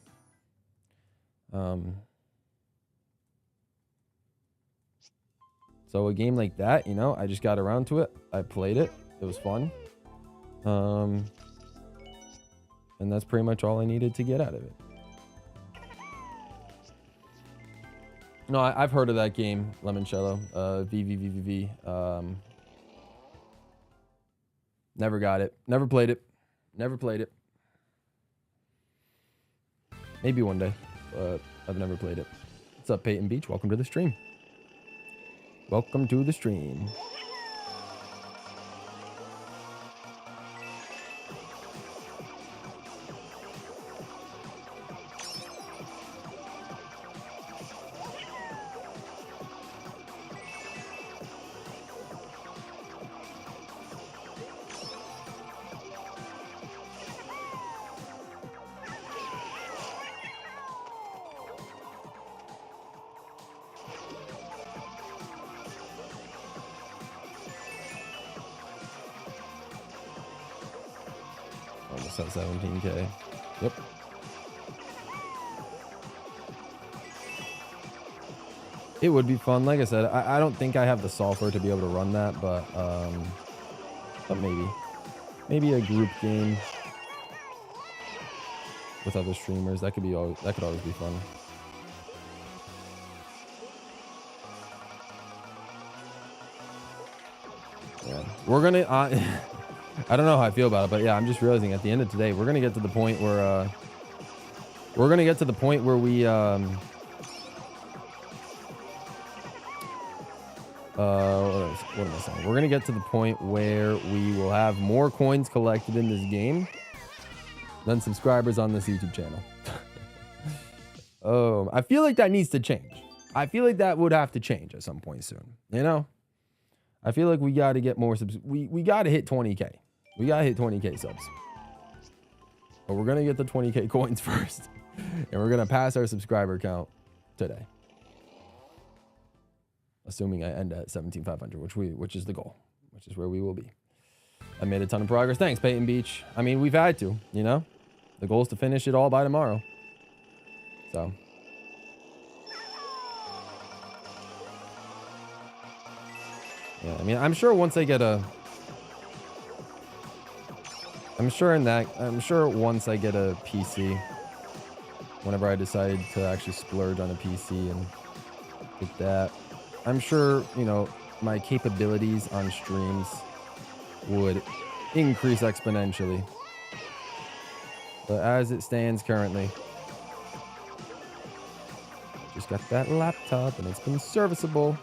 Speaker 1: So a game like that, you know, I just got around to it. I played it. It was fun. And that's pretty much all I needed to get out of it. No, I've heard of that game, Limoncello. VVVVV. Never got it. Never played it. Never played it. Maybe one day, but I've never played it. What's up, Peyton Beach? Welcome to the stream. Welcome to the stream. Almost at 17K. Yep. It would be fun. Like I said, I don't think I have the software to be able to run that, but maybe a group game with other streamers. That could always be fun. Yeah, we're gonna. I don't know how I feel about it, but yeah, I'm just realizing at the end of today, we're gonna get to the point where we what am I saying? We're gonna get to the point where we will have more coins collected in this game than subscribers on this YouTube channel. I feel like that needs to change. I feel like that would have to change at some point soon. You know, I feel like we got to get more subs. We got to hit 20K. We got to hit 20K subs. But we're gonna get the 20K coins first, and we're gonna pass our subscriber count today. Assuming I end at 17,500, which is the goal, which is where we will be. I made a ton of progress. Thanks, Peyton Beach. I mean, we've had to, you know? The goal is to finish it all by tomorrow. So. Yeah, I mean, I'm sure once I get a I'm sure once I get a PC, whenever I decide to actually splurge on a PC and get that, I'm sure, you know, my capabilities on streams would increase exponentially. But as it stands currently, just got that laptop and it's been serviceable.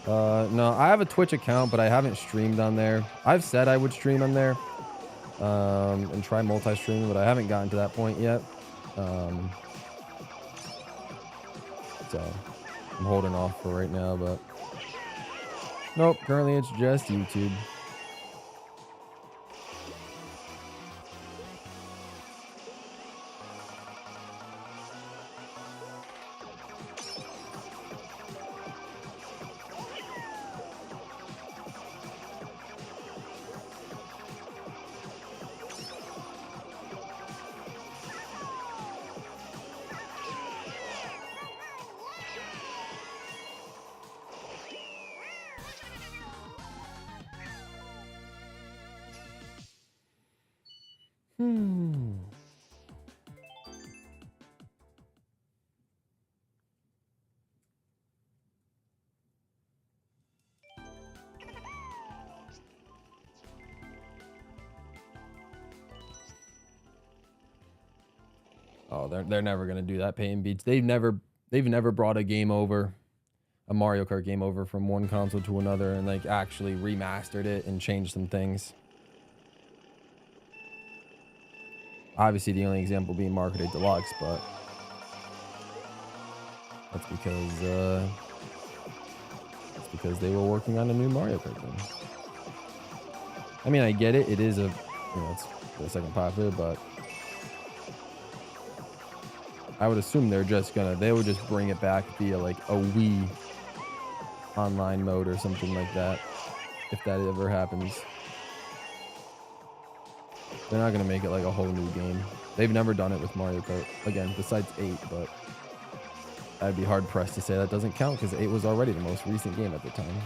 Speaker 1: No, I have a Twitch account, but I haven't streamed on there. I've said I would stream on there, and try multi-streaming, but I haven't gotten to that point yet. So I'm holding off for right now, but nope, currently it's just YouTube. Oh, they're never gonna do that paying beats. They've never brought a game over, a Mario Kart game over from one console to another and like actually remastered it and changed some things. Obviously, the only example being Mario Kart Deluxe, but that's because they were working on a new Mario Kart game. I mean, I get it. It is it's the second popular, but I would assume they would just bring it back via like a Wii online mode or something like that, if that ever happens. They're not gonna make it like a whole new game. They've never done it with Mario Kart, again, besides 8, but I'd be hard pressed to say that doesn't count because 8 was already the most recent game at the time.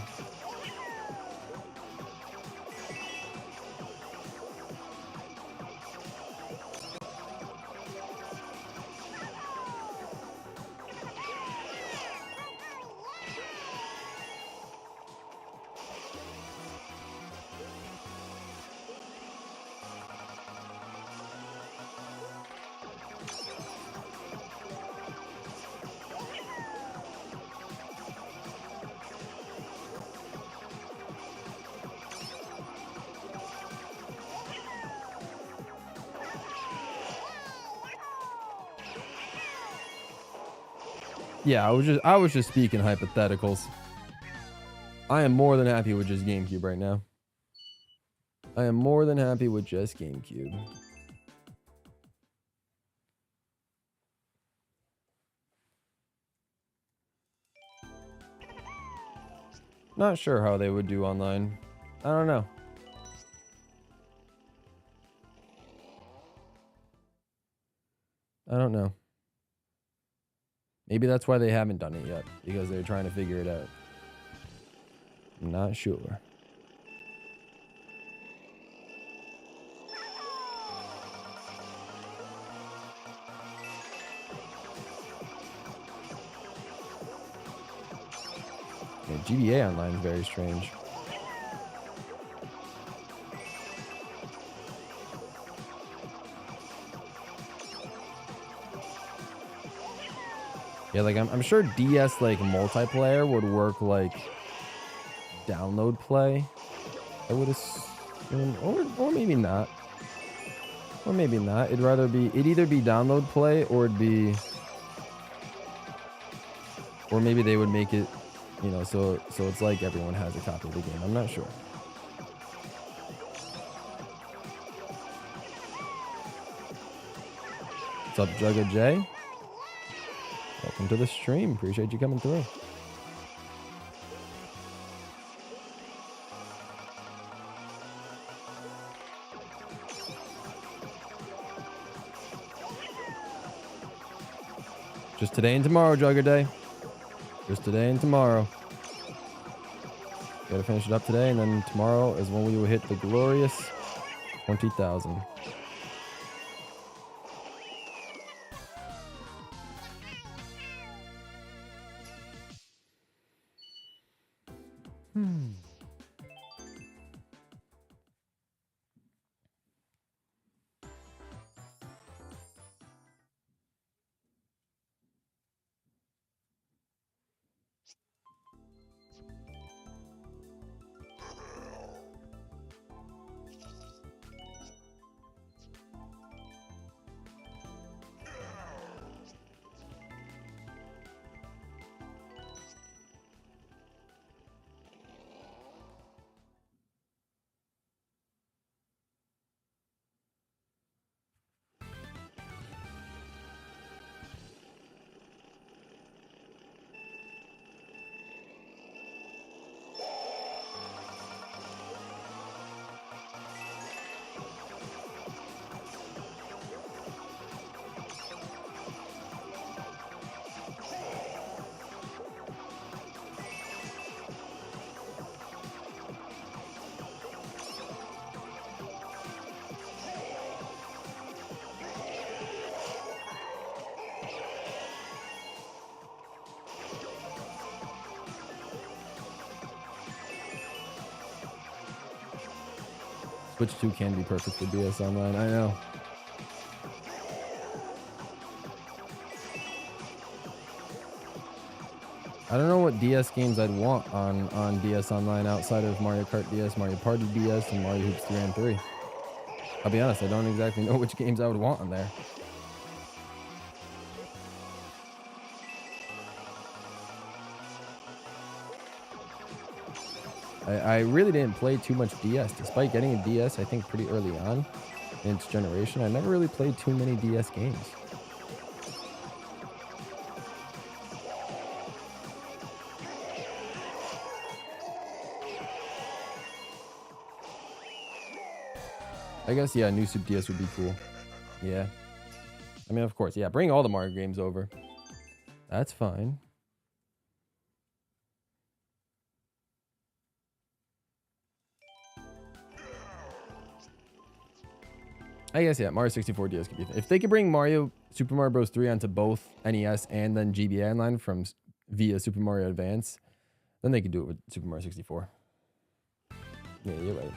Speaker 1: Yeah, I was just speaking hypotheticals. I am more than happy with just GameCube right now. I am more than happy with just GameCube. Not sure how they would do online. I don't know. I don't know. Maybe that's why they haven't done it yet, because they're trying to figure it out. I'm not sure. Yeah, GBA Online is very strange. Yeah, like I'm sure DS like multiplayer would work like download play. I would assume, or maybe not. Or maybe not. It'd either be download play or it'd be, or maybe they would make it, you know, so it's like everyone has a copy of the game. I'm not sure. What's up, Jugga J? Welcome to the stream. Appreciate you coming through. Just today and tomorrow, Jugger Day. Just today and tomorrow. Gotta finish it up today, and then tomorrow is when we will hit the glorious 20,000. Switch 2 can be perfect for DS Online. I know. I don't know what DS games I'd want on DS Online outside of Mario Kart DS, Mario Party DS, and Mario Hoops 3 and 3. I'll be honest, I don't exactly know which games I would want on there. I really didn't play too much DS. Despite getting a DS, I think pretty early on in its generation, I never really played too many DS games. I guess, yeah, new Super DS would be cool. Yeah. I mean, of course, yeah, bring all the Mario games over. That's fine. I guess, yeah, Mario 64 DS could be. If they could bring Super Mario Bros. 3 onto both NES and then GBA Online from via Super Mario Advance, then they could do it with Super Mario 64. Yeah, you're right.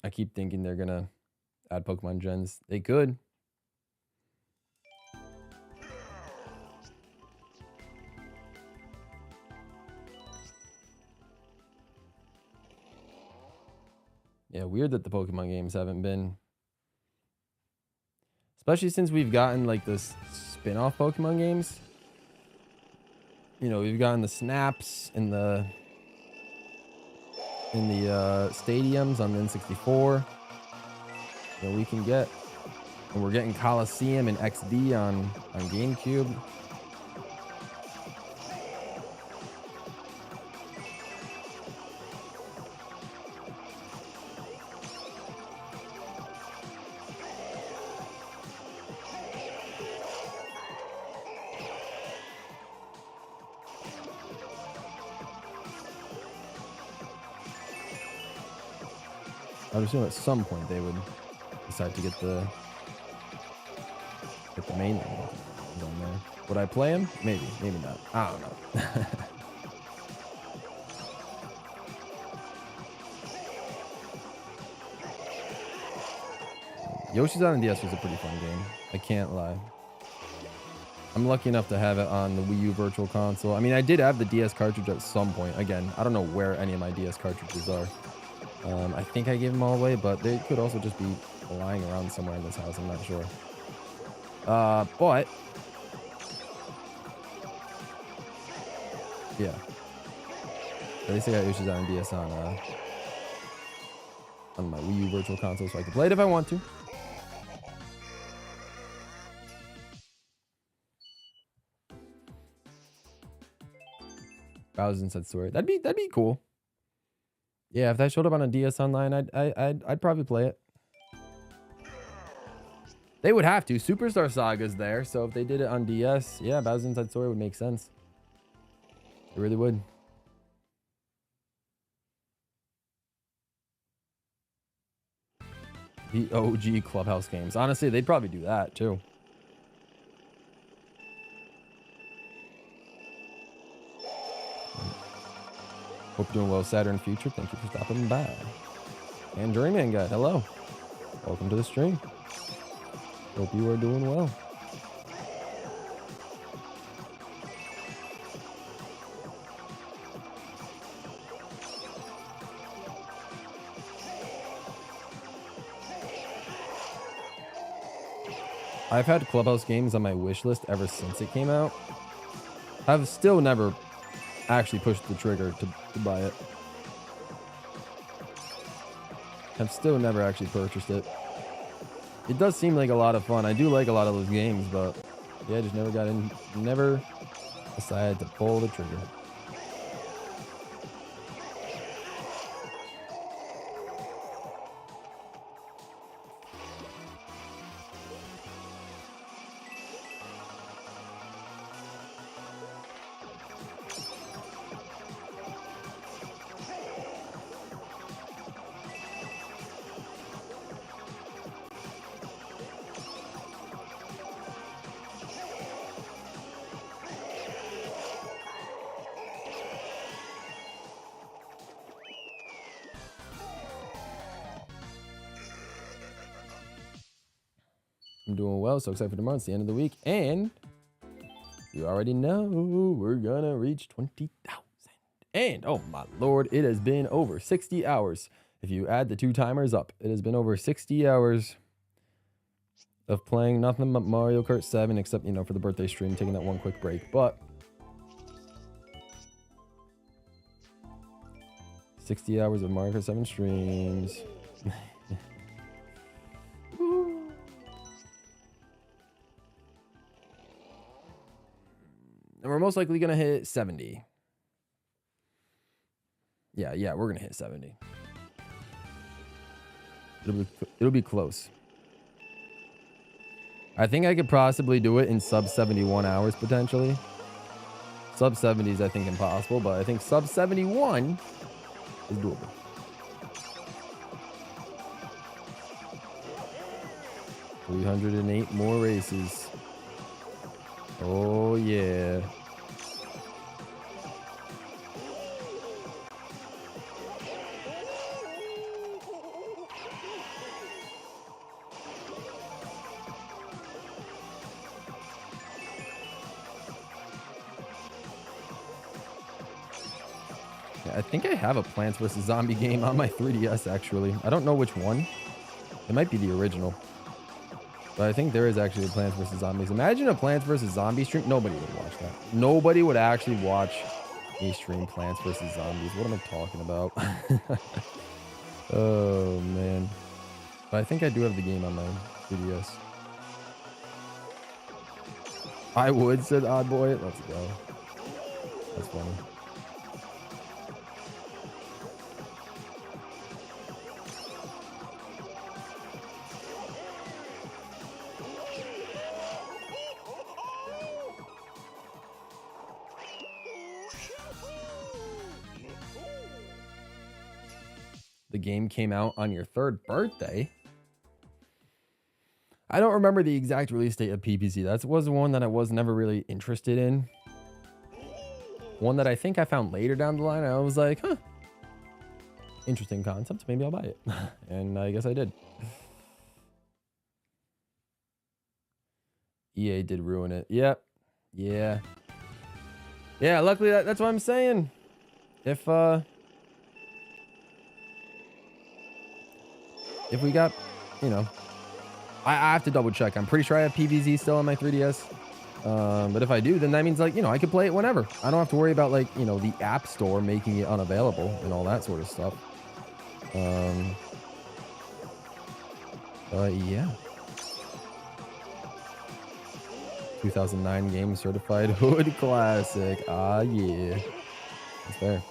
Speaker 1: I keep thinking they're gonna add Pokemon gens. They could. Yeah, weird that the Pokemon games haven't been. Especially since we've gotten like this spin-off Pokemon games. You know, we've gotten the Snaps and the stadiums on the N64. You know, we can get, and we're getting Coliseum and XD on GameCube. I would assume at some point they would decide to get the main one on there. Would I play him? Maybe, maybe not. I don't know. Yoshi's on the DS was a pretty fun game. I can't lie. I'm lucky enough to have it on the Wii U Virtual Console. I mean, I did have the DS cartridge at some point. Again, I don't know where any of my DS cartridges are. I think I gave them all away, but they could also just be lying around somewhere in this house. I'm not sure. But yeah, at least I got Yoshi's on DS on my Wii U Virtual Console, so I can play it if I want to. Bowser's Inside Story. That'd be cool. Yeah, if that showed up on a DS Online, I'd probably play it. They would have to. Superstar Saga's there, so if they did it on DS, yeah, Bowser's Inside Story would make sense. It really would. The OG Clubhouse games. Honestly, they'd probably do that too. Hope you're doing well, Saturn Future. Thank you for stopping by. And Dreamman Guy, hello. Welcome to the stream. Hope you are doing well. I've had Clubhouse games on my wish list ever since it came out. I've still never actually pushed the trigger to buy it. I've still never actually purchased it. It does seem like a lot of fun. I do like a lot of those games, but yeah, I just never got in, never decided to pull the trigger. I'm doing well, so excited for tomorrow. It's the end of the week, and you already know we're gonna reach 20,000. And oh my lord, it has been over 60 hours. If you add the 2 timers up, it has been over 60 hours of playing nothing but Mario Kart 7, except, you know, for the birthday stream, taking that one quick break. But 60 hours of Mario Kart 7 streams. And we're most likely going to hit 70. Yeah, we're going to hit 70. It'll be close. I think I could possibly do it in sub 71 hours, potentially. Sub 70s, I think, impossible, but I think sub 71 is doable. $308 more races. Oh, yeah. I think I have a Plants vs. Zombie game on my 3DS, actually. I don't know which one. It might be the original. But I think there is actually a Plants vs. Zombies. Imagine a Plants vs. Zombie stream. Nobody would watch that. Nobody would actually watch me stream Plants vs. Zombies. What am I talking about? Oh, man. But I think I do have the game on my 3DS. I would, said Odd Boy. Let's go. That's funny. the game came out on your 3rd birthday. I don't remember the exact release date of PPC. That was one that I was never really interested in. One that I think I found later down the line. I was like, huh, interesting concept. Maybe I'll buy it. And I guess I did. EA did ruin it. Yep. Yeah. Yeah, luckily that's what I'm saying. If we got, you know, I have to double check. I'm pretty sure I have PVZ still on my 3DS. But if I do, then that means, like, you know, I can play it whenever. I don't have to worry about, like, you know, the App Store making it unavailable and all that sort of stuff. Yeah. 2009 game certified hood classic. Ah, yeah. That's fair.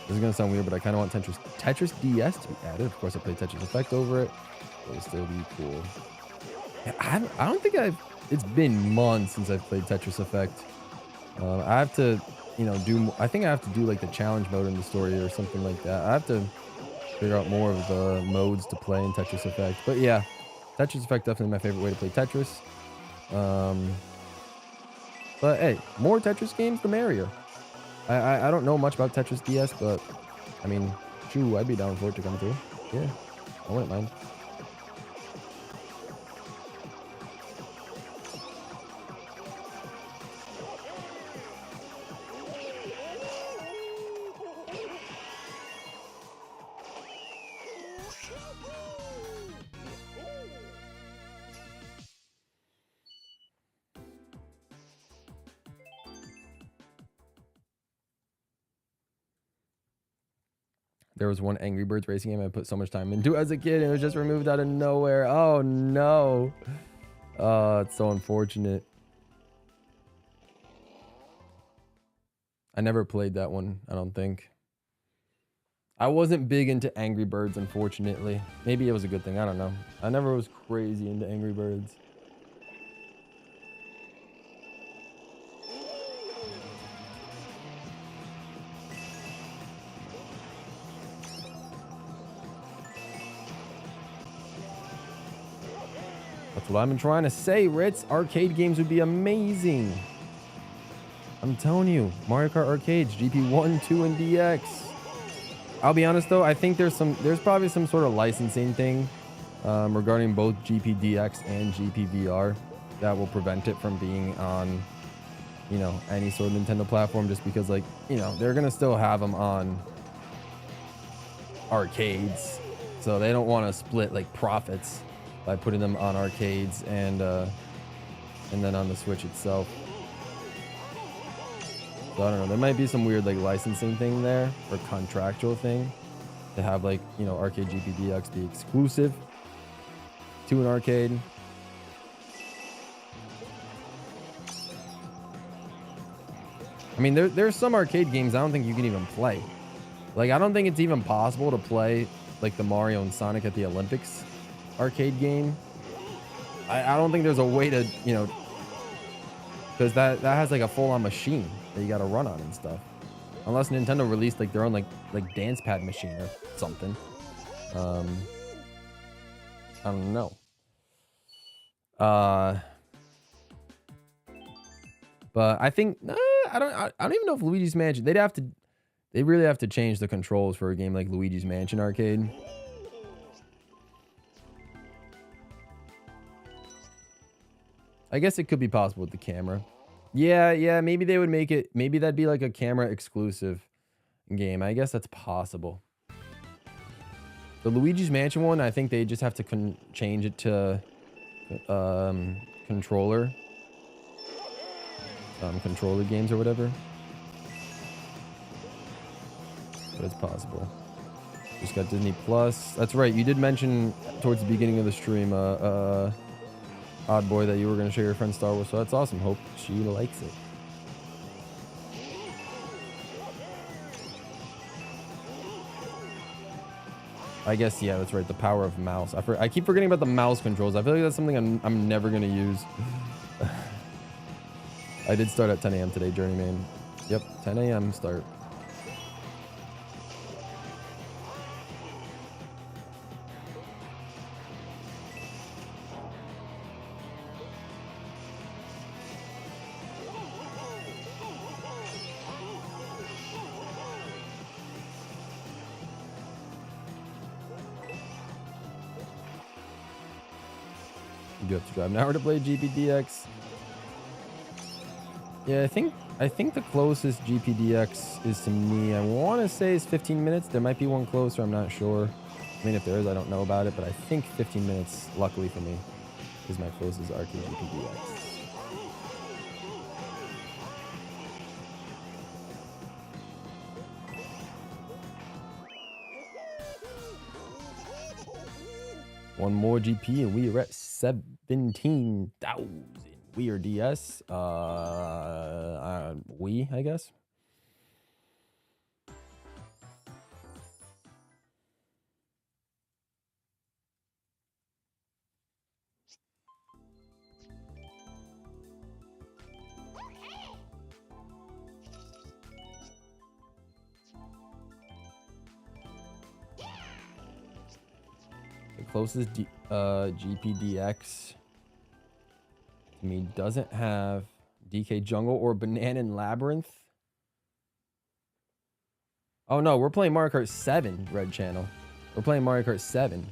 Speaker 1: This is gonna sound weird, but I kind of want Tetris DS to be added. Of course, I play Tetris Effect over it. It'll still be cool. Yeah, I don't think it's been months since I've played Tetris Effect. I have to, you know, I think I have to do like the challenge mode in the story or something like that. I have to figure out more of the modes to play in Tetris Effect. But yeah, Tetris Effect definitely my favorite way to play Tetris. But hey, more Tetris games, the merrier. I don't know much about Tetris DS, but I mean, shoo, I'd be down for it to come through. Yeah, I wouldn't mind. There was one Angry Birds racing game I put so much time into as a kid, and it was just removed out of nowhere. Oh, no. It's so unfortunate. I never played that one, I don't think. I wasn't big into Angry Birds, unfortunately. Maybe it was a good thing, I don't know. I never was crazy into Angry Birds. That's what I've been trying to say, Ritz. Arcade games would be amazing. I'm telling you, Mario Kart arcades, GP 1, 2, and DX. I'll be honest though, I think there's probably some sort of licensing thing regarding both GP DX and GP VR that will prevent it from being on, you know, any sort of Nintendo platform, just because, like, you know, they're gonna still have them on arcades, so they don't want to split like profits by putting them on arcades and then on the Switch itself. So I don't know, there might be some weird like licensing thing there, or contractual thing, to have, like, you know, Arcade GP DX be exclusive to an arcade. I mean, there's some arcade games I don't think you can even play. Like, I don't think it's even possible to play like the Mario and Sonic at the Olympics arcade game. I don't think there's a way to, you know, because that has like a full-on machine that you got to run on and stuff, unless Nintendo released like their own like dance pad machine or something. I don't know. But I think I don't even know if Luigi's Mansion, they really have to change the controls for a game like Luigi's Mansion Arcade. I guess it could be possible with the camera. Yeah, maybe they would make it, maybe that'd be like a camera exclusive game. I guess that's possible. The Luigi's Mansion one, I think they just have to change it to controller games or whatever. But it's possible. Just got Disney Plus. That's right, you did mention towards the beginning of the stream, Odd Boy, that you were going to show your friend Star Wars, so that's awesome. Hope she likes it. I guess, yeah, that's right, the power of mouse. I keep forgetting about the mouse controls. I feel like that's something I'm never going to use. I did start at 10 a.m. today, Journeyman. Yep, 10 a.m. start. You have to drive an hour to play GPDX. Yeah, I think the closest GPDX is to me. I want to say is 15 minutes. There might be one closer. I'm not sure. I mean, if there is, I don't know about it. But I think 15 minutes, luckily for me, is my closest arcade GPDX. One more GP and we are at 17,000. We are DS. We, I guess. The closest GPDX to me doesn't have DK Jungle or Banana Labyrinth. Oh no, we're playing Mario Kart 7, Red Channel. We're playing Mario Kart 7.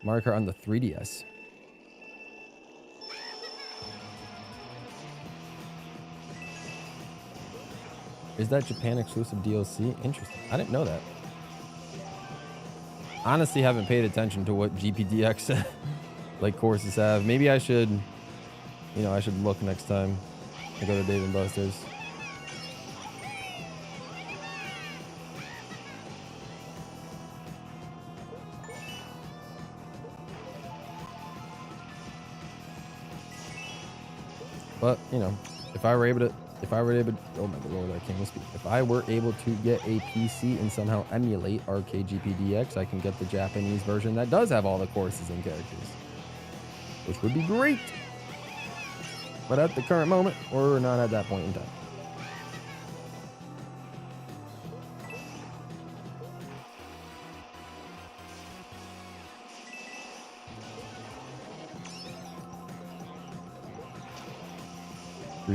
Speaker 1: Mario Kart on the 3DS. Is that Japan exclusive DLC? Interesting. I didn't know that. Honestly, haven't paid attention to what GPDX like courses have. Maybe I should, you know, I should look next time I go to Dave & Buster's. But, you know, if I were able to, oh my lord, I can't even speak. If I were able to get a PC and somehow emulate Arcade GPDX, I can get the Japanese version that does have all the courses and characters, which would be great. But at the current moment, we're not at that point in time.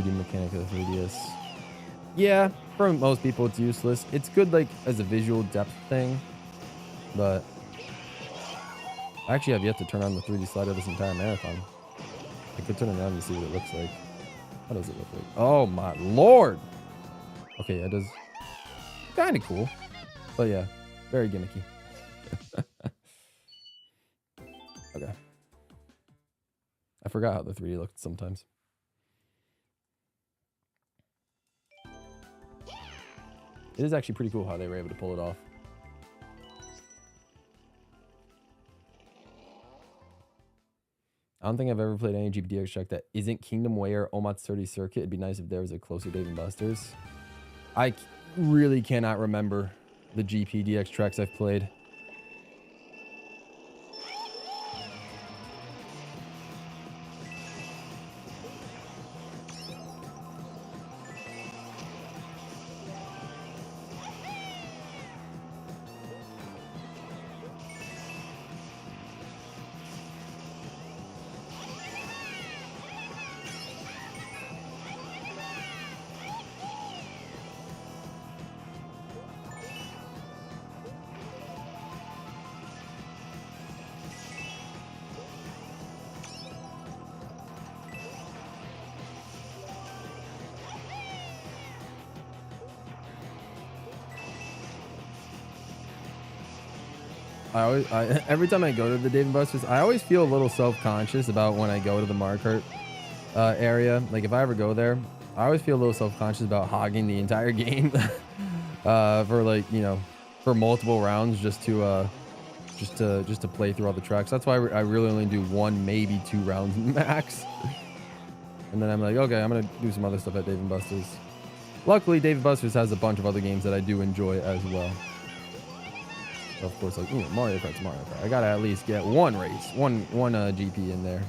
Speaker 1: Mechanic of the 3DS. Yeah, for most people it's useless. It's good like as a visual depth thing, but I actually have yet to turn on the 3D slider this entire marathon. I could turn it on to see what it looks like. How does it look like? Oh my lord! Okay, yeah, it does. Kind of cool, but yeah, very gimmicky. Okay. I forgot how the 3D looked sometimes. It is actually pretty cool how they were able to pull it off. I don't think I've ever played any GPDX track that isn't Kingdom Way or Omatsuri Circuit. It'd be nice if there was a closer Dave & Buster's. I really cannot remember the GPDX tracks I've played. Every time I go to the Dave & Buster's, I always feel a little self-conscious about when I go to the Mario Kart area. Like if I ever go there, I always feel a little self-conscious about hogging the entire game for like, you know, for multiple rounds just to play through all the tracks. That's why I really only do 1, maybe 2 rounds max. And then I'm like, okay, I'm gonna do some other stuff at Dave & Buster's. Luckily, Dave & Buster's has a bunch of other games that I do enjoy as well. Of course, like, you know, Mario Kart's Mario Kart. I gotta at least get one race, one GP in there.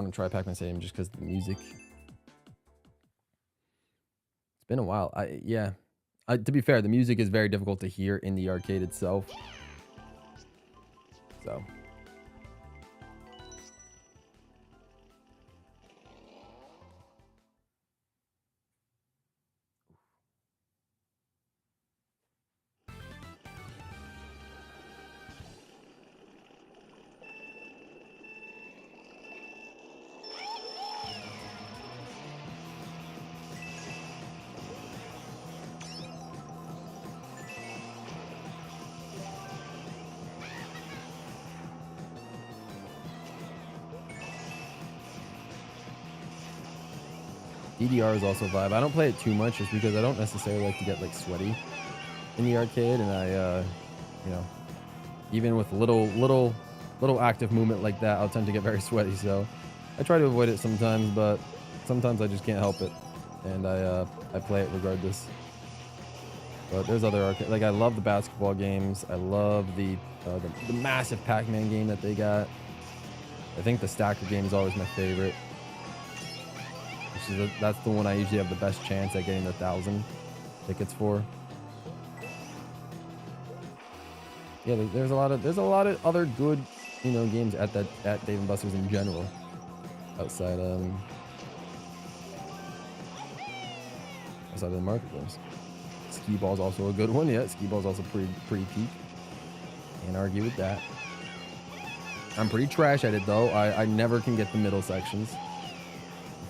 Speaker 1: want to try Pac-Man Stadium just because the music. It's been a while. Yeah. To be fair, the music is very difficult to hear in the arcade itself. So. DDR is also a vibe. I don't play it too much just because I don't necessarily like to get like sweaty in the arcade, and I, you know, even with little active movement like that, I'll tend to get very sweaty. So I try to avoid it sometimes, but sometimes I just can't help it, and I play it regardless. But there's other arcade, like I love the basketball games. I love the massive Pac-Man game that they got. I think the Stacker game is always my favorite. That's the one I usually have the best chance at getting the 1,000 tickets for. Yeah, there's a lot of other good, you know, games at Dave & Buster's in general. Outside of the marketplace. Skee Ball's also a good one. Yeah, Skee Ball's also pretty peak. Can't argue with that. I'm pretty trash at it though. I never can get the middle sections.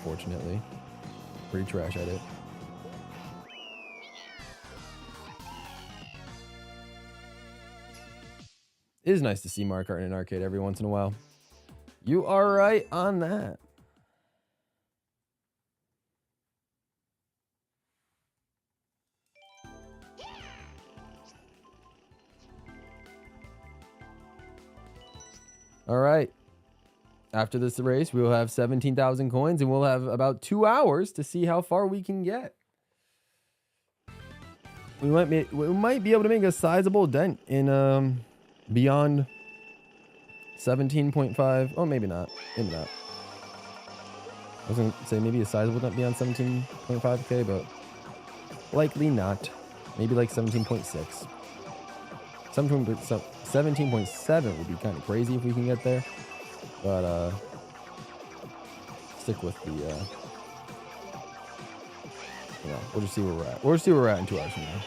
Speaker 1: Unfortunately, pretty trash at it. It is nice to see Mario Kart in an arcade every once in a while. You are right on that. All right. After this race, we will have 17,000 coins, and we'll have about 2 hours to see how far we can get. We might be able to make a sizable dent in beyond 17.5. Oh, maybe not. Maybe not. I was gonna say maybe a sizable dent beyond 17.5k, but likely not. Maybe like 17.6. 17.7 would be kind of crazy if we can get there. But stick with the you know, we'll just see where we're at. We'll see where we're at in 2 hours from now.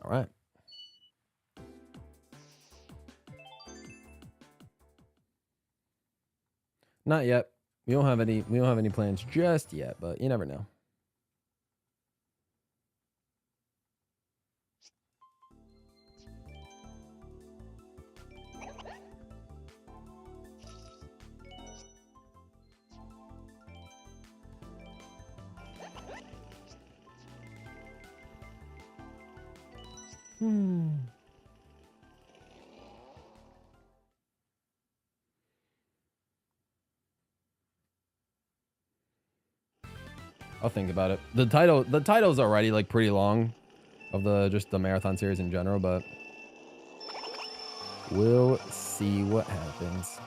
Speaker 1: All right. Not yet. We don't have any plans just yet, but you never know. I'll think about it. The title's already like pretty long of just the marathon series in general, but we'll see what happens.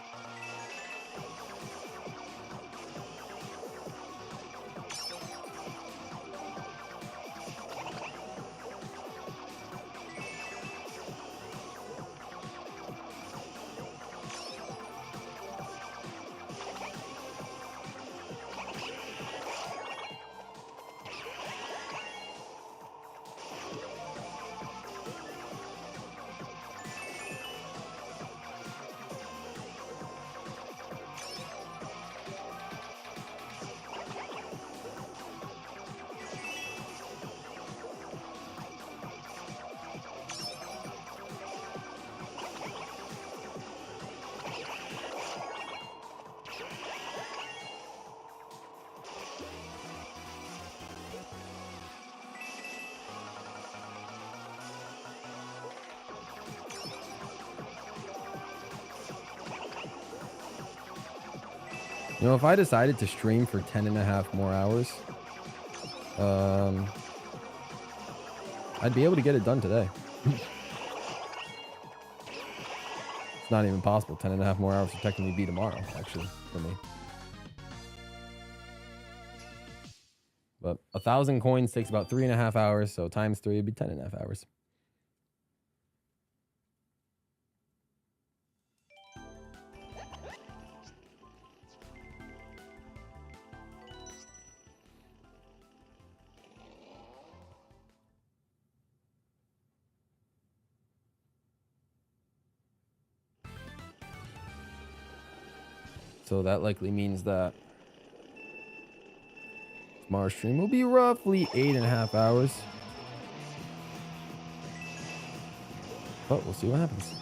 Speaker 1: You know, if I decided to stream for 10.5 more hours, I'd be able to get it done today. It's not even possible. 10.5 more hours would technically be tomorrow, actually, for me. But 1,000 coins takes about 3.5 hours, so times 3 would be 10.5 hours. So that likely means that tomorrow's stream will be roughly 8.5 hours. But we'll see what happens.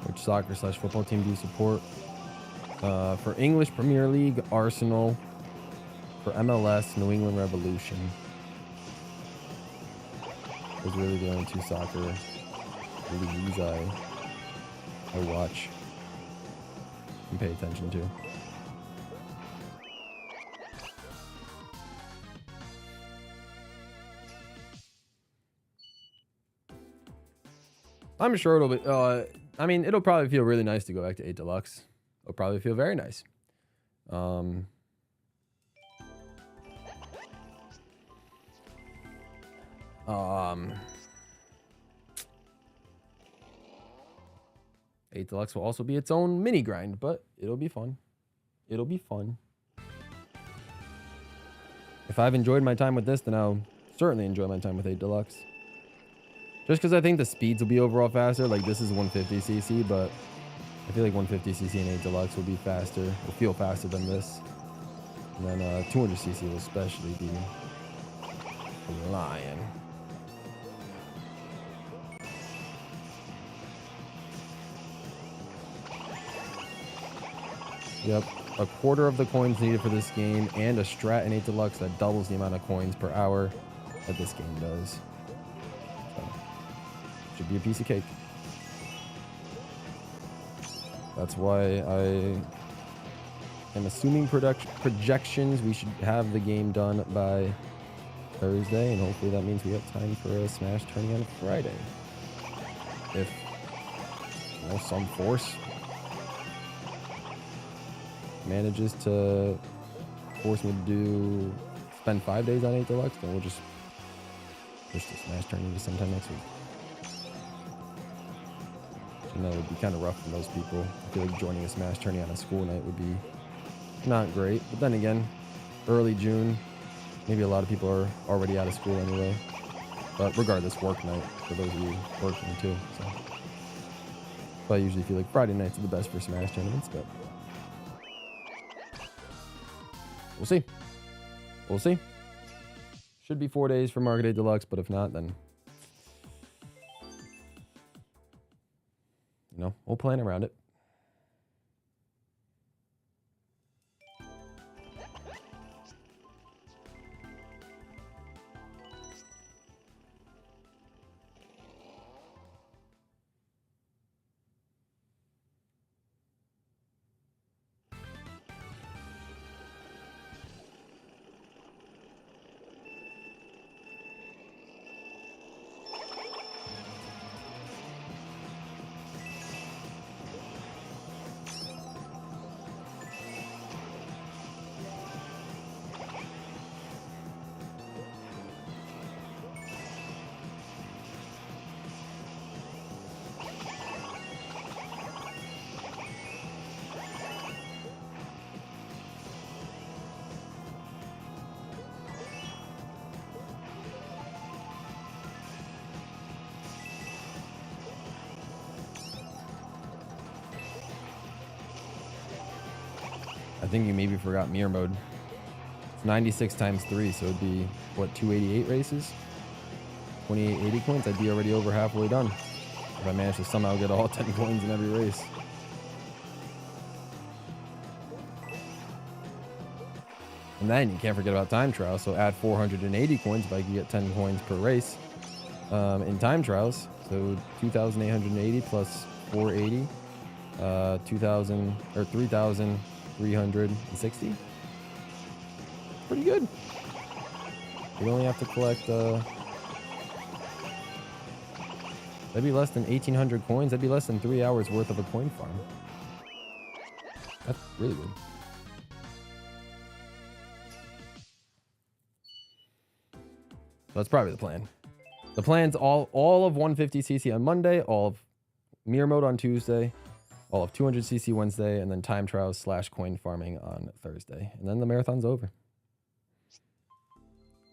Speaker 1: Which soccer/football team do you support? For English Premier League, Arsenal. For MLS, New England Revolution. Those are really the only 2 soccer leagues I watch and pay attention to. I'm sure it'll be. I mean, it'll probably feel really nice to go back to 8 Deluxe. It'll probably feel very nice. 8 Deluxe will also be its own mini grind, but it'll be fun. It'll be fun. If I've enjoyed my time with this, then I'll certainly enjoy my time with 8 Deluxe. Just because I think the speeds will be overall faster. Like, this is 150cc, but I feel like 150cc and 8 Deluxe will be faster. Will feel faster than this. And then 200cc will especially be a lion. Yep, a quarter of the coins needed for this game, and a strat in 8 Deluxe that doubles the amount of coins per hour that this game does. So, should be a piece of cake. That's why I am assuming projections we should have the game done by Thursday, and hopefully that means we have time for a Smash tourney on Friday. If, you know, some force manages to force me to spend 5 days on 8 Deluxe, then we'll just push the Smash tourney to sometime next week. You know, it would be kind of rough for most people. I feel like joining a Smash tourney on a school night would be not great. But then again, early June, maybe a lot of people are already out of school anyway. But regardless, work night for those of you working too. So I usually feel like Friday nights are the best for Smash tournaments, but we'll see. We'll see. Should be 4 days for Market 8 Deluxe, but if not, then you know, we'll plan around it. think you maybe forgot mirror mode. It's 96 times 3, so it'd be, what, 288 races? 2880 coins, I'd be already over halfway done. If I manage to somehow get all 10 coins in every race. And then you can't forget about time trials, so add 480 coins if I can get 10 coins per race in time trials. So 2,880 plus 480, 2,000 or 3,360. Pretty good. You only have to collect, that'd be less than 1,800 coins. That'd be less than 3 hours worth of a coin farm. That's really good. That's probably the plan. The plan's all of 150cc on Monday, all of mirror mode on Tuesday, all of 200cc Wednesday, and then time trials / coin farming on Thursday. And then the marathon's over.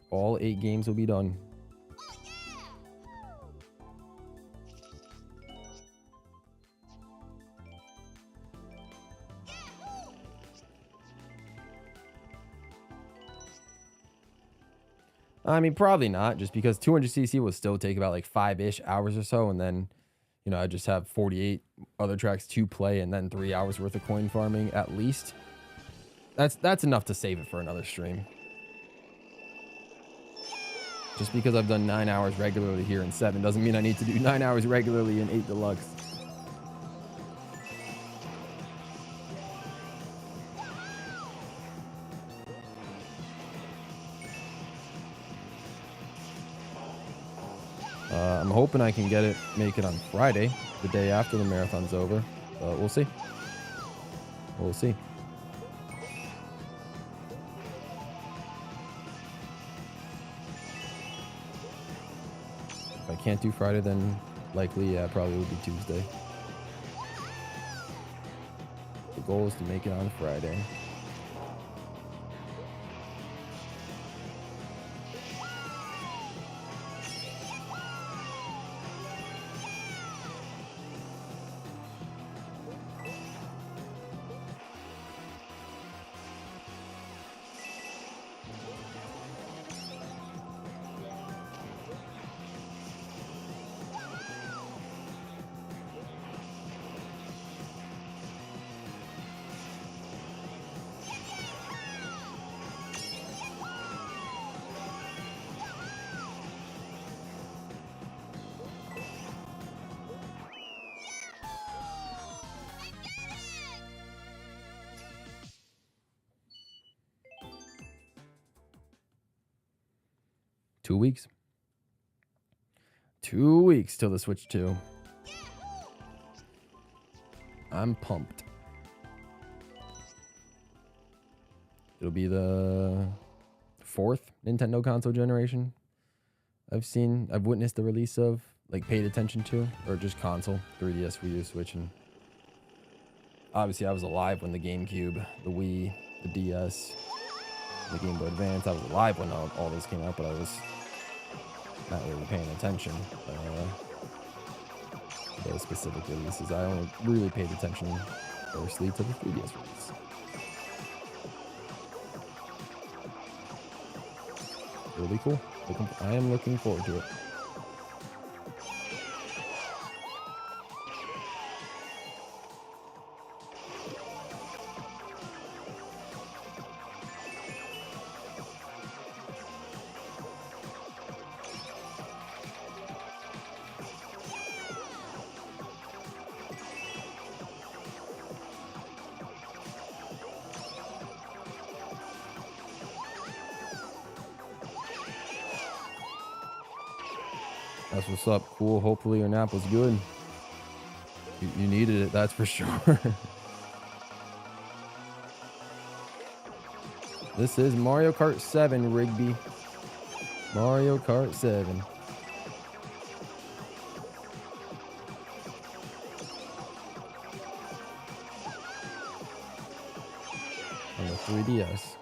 Speaker 1: All 8 games will be done. I mean, probably not, just because 200cc will still take about like 5-ish hours or so, and then, you know, I just have 48 other tracks to play, and then 3 hours worth of coin farming at least. That's enough to save it for another stream. Just because I've done 9 hours regularly here in 7 doesn't mean I need to do 9 hours regularly in 8 Deluxe. I'm hoping I can make it on Friday, the day after the marathon's over. But we'll see. We'll see. If I can't do Friday, then likely, yeah, probably would be Tuesday. The goal is to make it on Friday. Two weeks. 2 weeks till the Switch 2. I'm pumped. It'll be the 4th Nintendo console generation I've witnessed the release of, like paid attention to, or just console, 3DS, Wii U, Switch, and obviously I was alive when the GameCube, the Wii, the DS, the Game Boy Advance, I was alive when all those came out, but I was not really paying attention to those specific releases. I only really paid attention firstly to the 3DS release. It'll be cool. I am looking forward to it. That's what's up. Cool. Hopefully your nap was good. You needed it, that's for sure. This is Mario Kart 7, Rigby. Mario Kart 7. On the 3DS.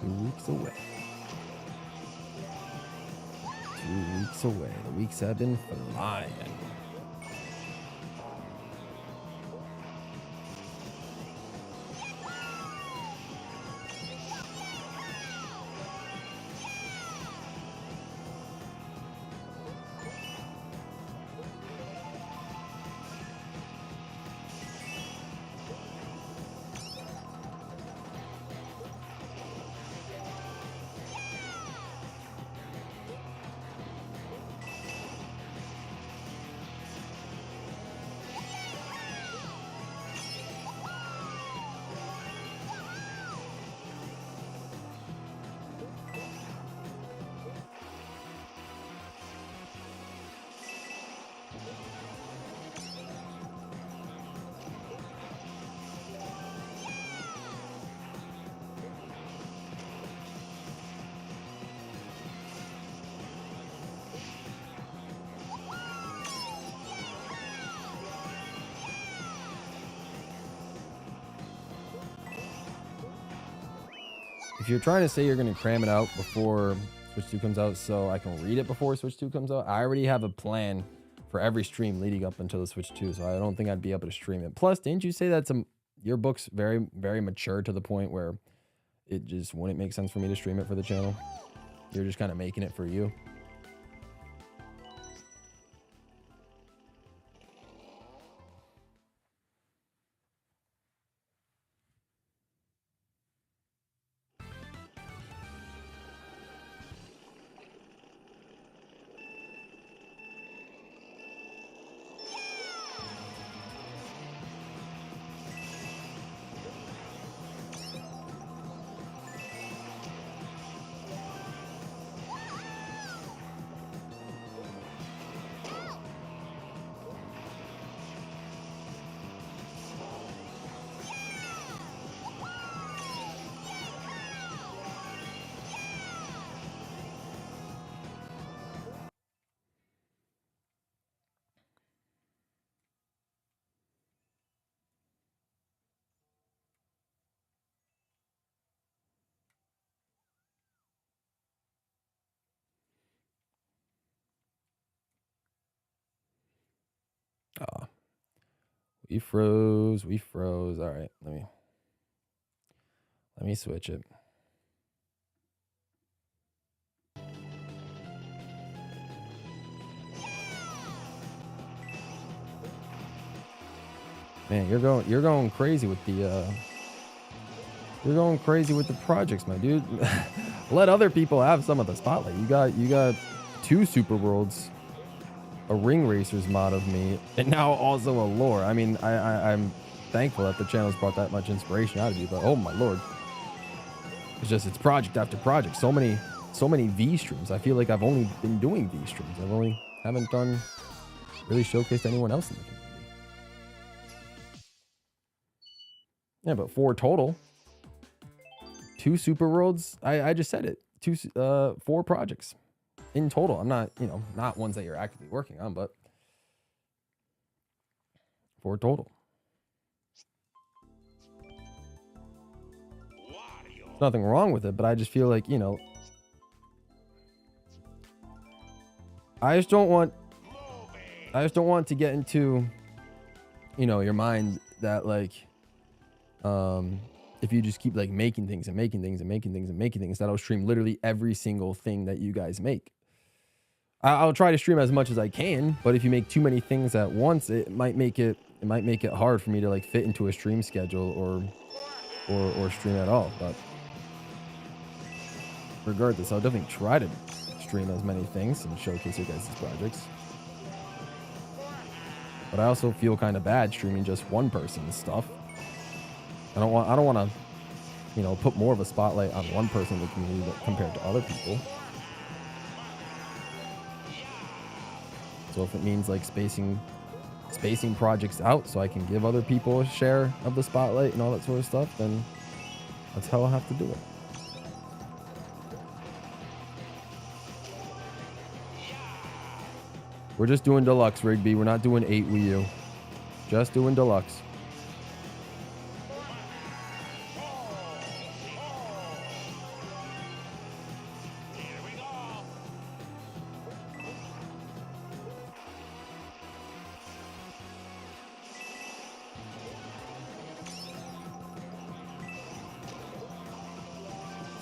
Speaker 1: 2 weeks away. 2 weeks away. The weeks have been flying. If you're trying to say you're going to cram it out before Switch 2 comes out so I can read it before Switch 2 comes out, I already have a plan for every stream leading up until the Switch 2, so I don't think I'd be able to stream it. Plus, didn't you say that your book's very, very mature to the point where it just wouldn't make sense for me to stream it for the channel? You're just kind of making it for you. We froze. All right, let me switch it. Man, you're going crazy with the projects, my dude. Let other people have some of the spotlight. You got 2 Super Worlds, a Ring Racers mod of me, and now also a lore. I mean, I'm thankful that the channel's brought that much inspiration out of you, but oh my lord, it's project after project. So many V streams. I feel like I've only been doing V streams. Haven't really showcased anyone else in the community. Yeah, but 4 total. 2 Super Worlds. I just said it. 4 projects in total. I'm not, not ones that you're actively working on, but 4 total. There's nothing wrong with it, but I just feel like, I just don't want to get into, your mind that like, if you just keep like making things, that'll stream literally every single thing that you guys make. I'll try to stream as much as I can, but if you make too many things at once, it might make it hard for me to like fit into a stream schedule or stream at all. But regardless, I'll definitely try to stream as many things and showcase your guys' projects. But I also feel kind of bad streaming just one person's stuff. I don't want to, put more of a spotlight on one person in the community compared to other people. So if it means like spacing projects out so I can give other people a share of the spotlight and all that sort of stuff, then that's how I'll have to do it. We're just doing deluxe, Rigby. We're not doing 8 Wii U. Just doing deluxe.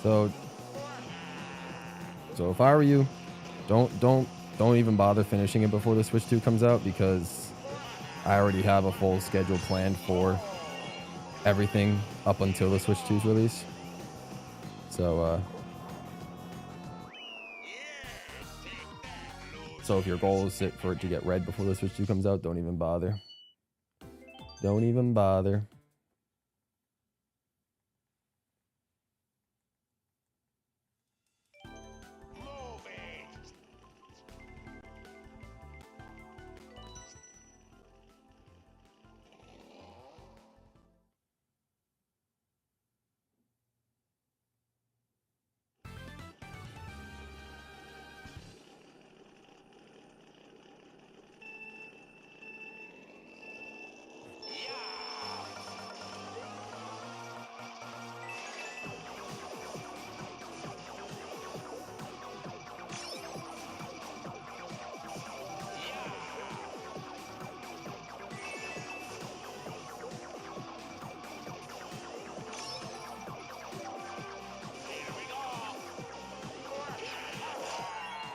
Speaker 1: So if I were you, don't even bother finishing it before the Switch 2 comes out, because I already have a full schedule planned for everything up until the Switch 2's release. So so if your goal is for it to get red before the Switch 2 comes out, don't even bother. Don't even bother.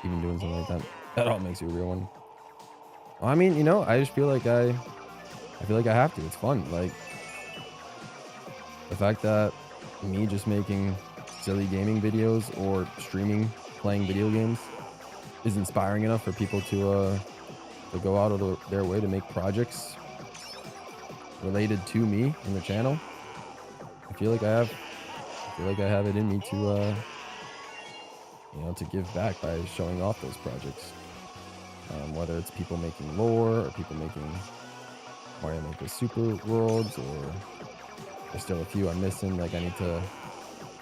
Speaker 1: Even doing something like that all makes you a real one. I mean, you know, I just feel like I feel like I have to. It's fun. Like, the fact that me just making silly gaming videos or streaming playing video games is inspiring enough for people to go out of their way to make projects related to me in the channel. I feel like I have it in me to you know, to give back by showing off those projects. Whether it's people making lore or people making Mario Maker Super Worlds, or there's still a few I'm missing. Like, I need to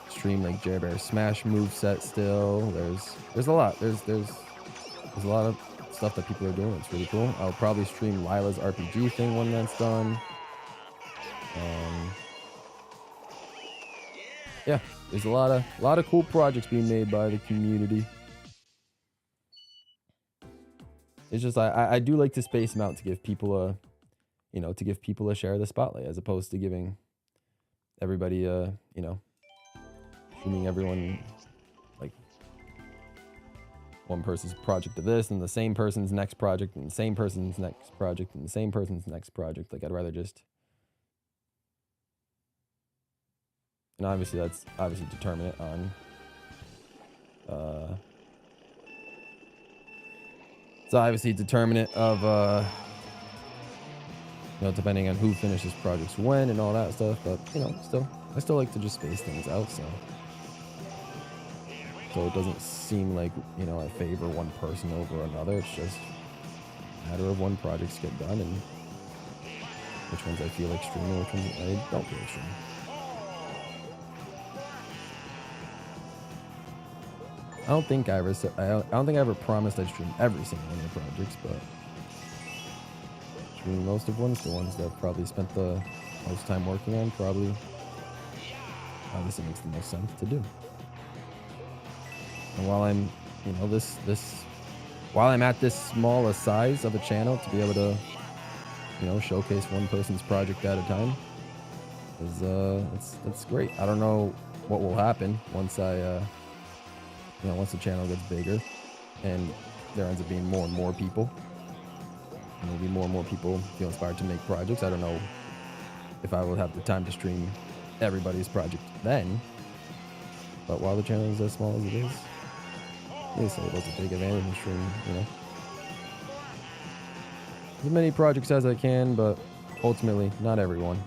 Speaker 1: stream like Jer Smash moveset still. There's a lot. There's a lot of stuff that people are doing. It's really cool. I'll probably stream Lila's RPG thing when that's done. Yeah, there's a lot of cool projects being made by the community. It's just I do like to space them out to give people a, you know, to give people a share of the spotlight, as opposed to giving everybody you know, streaming everyone like one person's project of this and the same person's next project and the same person's next project and the same person's next project. Like, I'd rather just, and obviously that's determinate on it's obviously determinate of you know, depending on who finishes projects when and all that stuff. But, you know, I still like to just space things out, so it doesn't seem like, you know, I favor one person over another. It's just a matter of when projects get done and which ones I feel like streaming, which ones I don't feel like streaming. I don't think I ever promised I'd stream every single one of the projects, but streaming most of ones, the ones that probably spent the most time working on, probably obviously makes the most sense to do. And while I'm, you know, while I'm at this small a size of a channel, to be able to, you know, showcase one person's project at a time is it's great. I don't know what will happen once you know, once the channel gets bigger and there ends up being more and more people, and maybe more and more people feel inspired to make projects. I don't know if I will have the time to stream everybody's project then, but while the channel is as small as it is, it's able to take advantage and stream, you know, as many projects as I can, but ultimately not everyone.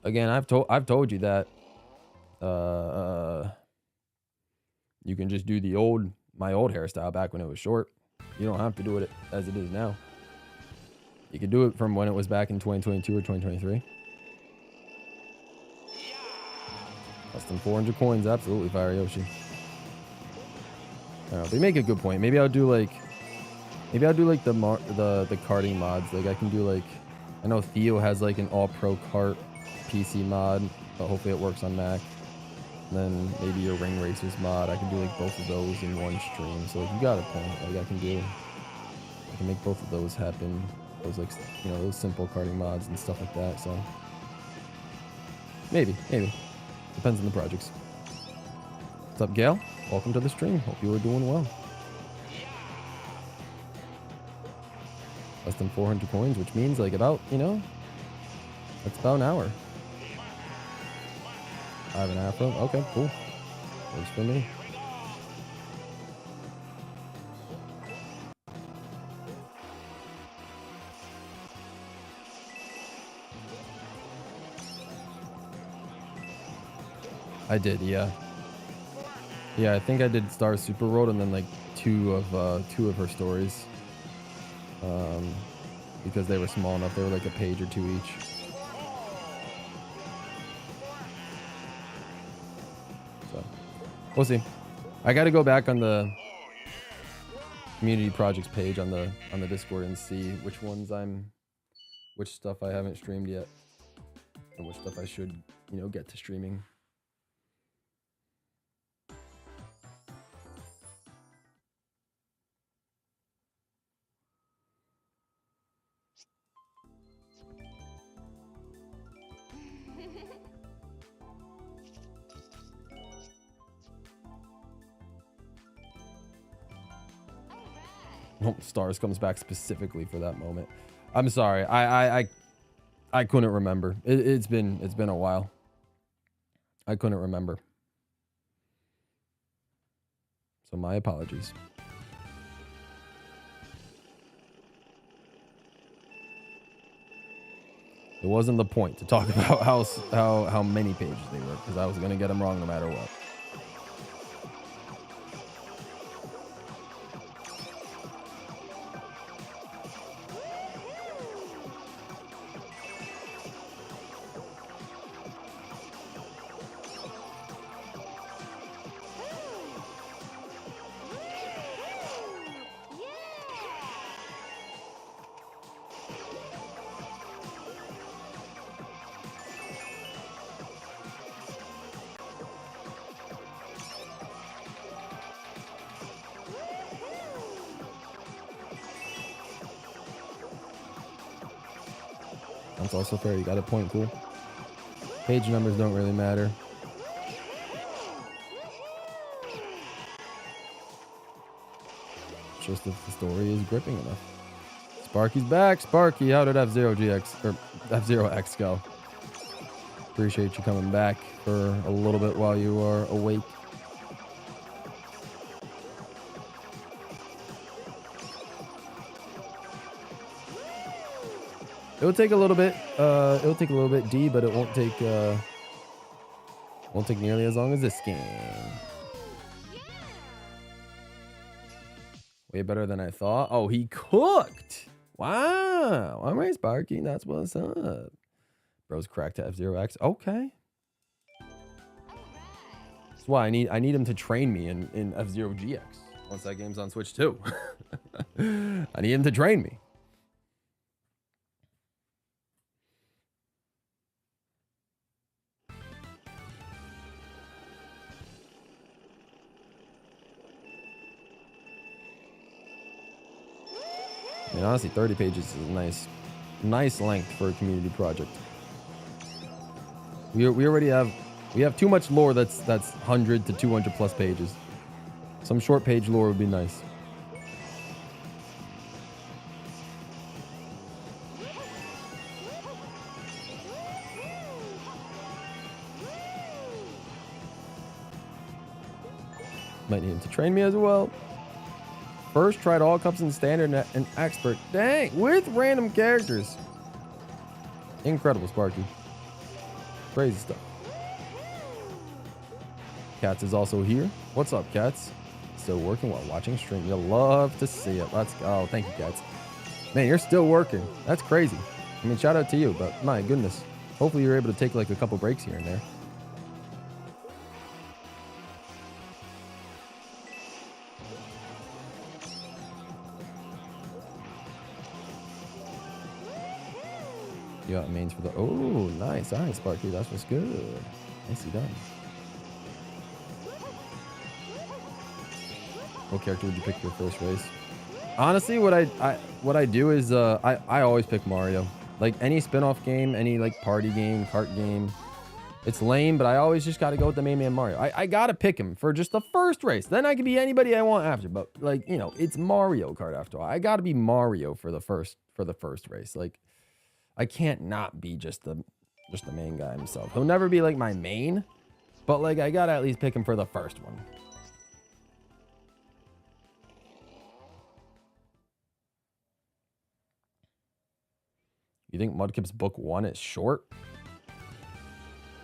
Speaker 1: Again, I've told you that you can just do my old hairstyle back when it was short. You don't have to do it as it is now. You can do it from when it was back in 2022 or 2023. Less than 400 coins, absolutely fire Yoshi. But you make a good point. Maybe I'll do like the karting mods. Like, I can do like I know Theo has like an all-pro kart PC mod, but hopefully it works on Mac. And then maybe a ring racers mod. I can do like both of those in one stream. So like, you got a point. Like I can make both of those happen. Those like, you know, those simple karting mods and stuff like that. So maybe depends on the projects. What's up, Gail? Welcome to the stream. Hope you are doing well. Less than 400 coins, which means like about, you know, that's about an hour. I have an afro. Okay, cool. Works for me. I did, yeah. Yeah, I think I did Star Super Road and then like two of her stories. Because they were small enough. They were like a page or two each. So we'll see. I got to go back on the community projects page on the Discord and see which ones which stuff I haven't streamed yet, and which stuff I should, you know, get to streaming. Stars comes back specifically for that moment. I'm sorry. I couldn't remember. It's been a while. I couldn't remember. So my apologies. It wasn't the point to talk about how many pages they were, because I was gonna get them wrong no matter what. That's also fair. You got a point, cool. Page numbers don't really matter. It's just if the story is gripping enough. Sparky's back. Sparky, how did F-Zero GX or F-Zero X go? Appreciate you coming back for a little bit while you are awake. It'll take a little bit. It'll take a little bit, D, but it won't take nearly as long as this game. Way better than I thought. Oh, he cooked. Wow. All right, Sparky. That's what's up. Bro's cracked to F-Zero X. Okay. That's why I need him to train me in F-Zero GX once that game's on Switch too. I need him to train me. I mean, honestly, 30 pages is a nice length for a community project. We already have too much lore that's 100 to 200 plus pages. Some short page lore would be nice. Might need him to train me as well. First, tried all cups in standard and expert. Dang, with random characters. Incredible, Sparky. Crazy stuff. Cats is also here. What's up, Cats? Still working while watching stream. You'll love to see it. Let's go. Thank you, Cats. Man, you're still working. That's crazy. I mean, shout out to you, but my goodness. Hopefully you're able to take like a couple breaks here and there. You got mains for the... Oh, nice. All right, Sparky. That's what's good. Nicely done. What character would you pick for your first race? Honestly, what I do is I always pick Mario. Like any spin-off game, any like party game, kart game. It's lame, but I always just got to go with the main man Mario. I got to pick him for just the first race. Then I can be anybody I want after. But like, you know, it's Mario Kart after all. I got to be Mario for the first race. Like I can't not be just the main guy himself. He'll never be like my main, but like I got to at least pick him for the first one. You think Mudkip's book 1 is short?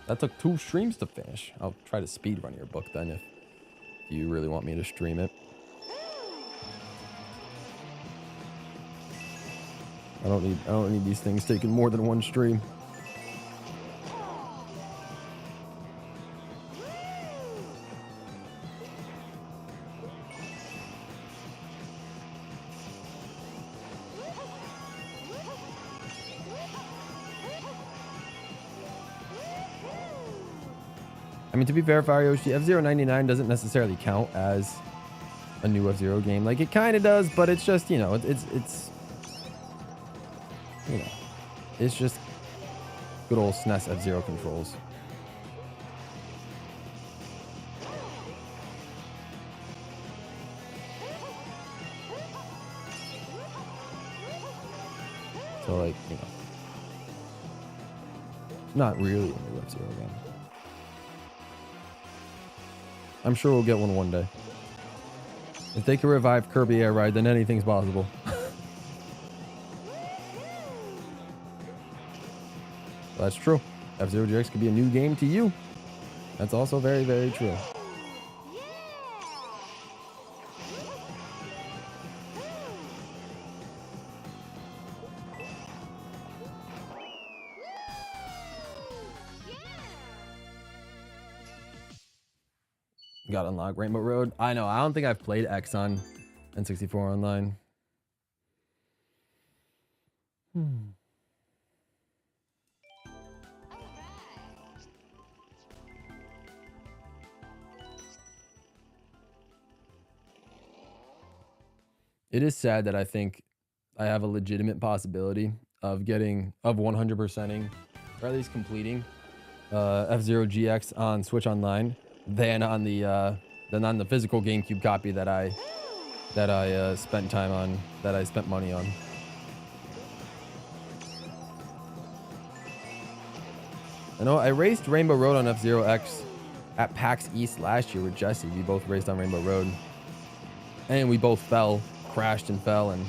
Speaker 1: That took 2 streams to finish. I'll try to speedrun your book then if you really want me to stream it. I don't need these things taking more than 1 stream. I mean, to be fair, Farioshi, F-Zero 99 doesn't necessarily count as a new F-Zero game. Like, it kind of does, but it's just, you know, it's you know, it's just good old SNES F-Zero controls. So, like, you know, it's not really a new F-Zero game. I'm sure we'll get one day. If they can revive Kirby Air Ride, then anything's possible. That's true. F-Zero GX could be a new game to you. That's also very, very true. Got to unlock Rainbow Road. I know. I don't think I've played X on N64 online. It is sad that I think I have a legitimate possibility of 100%ing, or at least completing F-Zero GX on Switch Online than on the physical GameCube copy that I spent time on, that I spent money on. I know I raced Rainbow Road on F-Zero X at PAX East last year with Jesse. We both raced on Rainbow Road, and we both crashed and fell and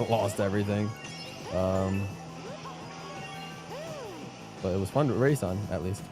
Speaker 1: lost everything. But it was fun to race on, at least.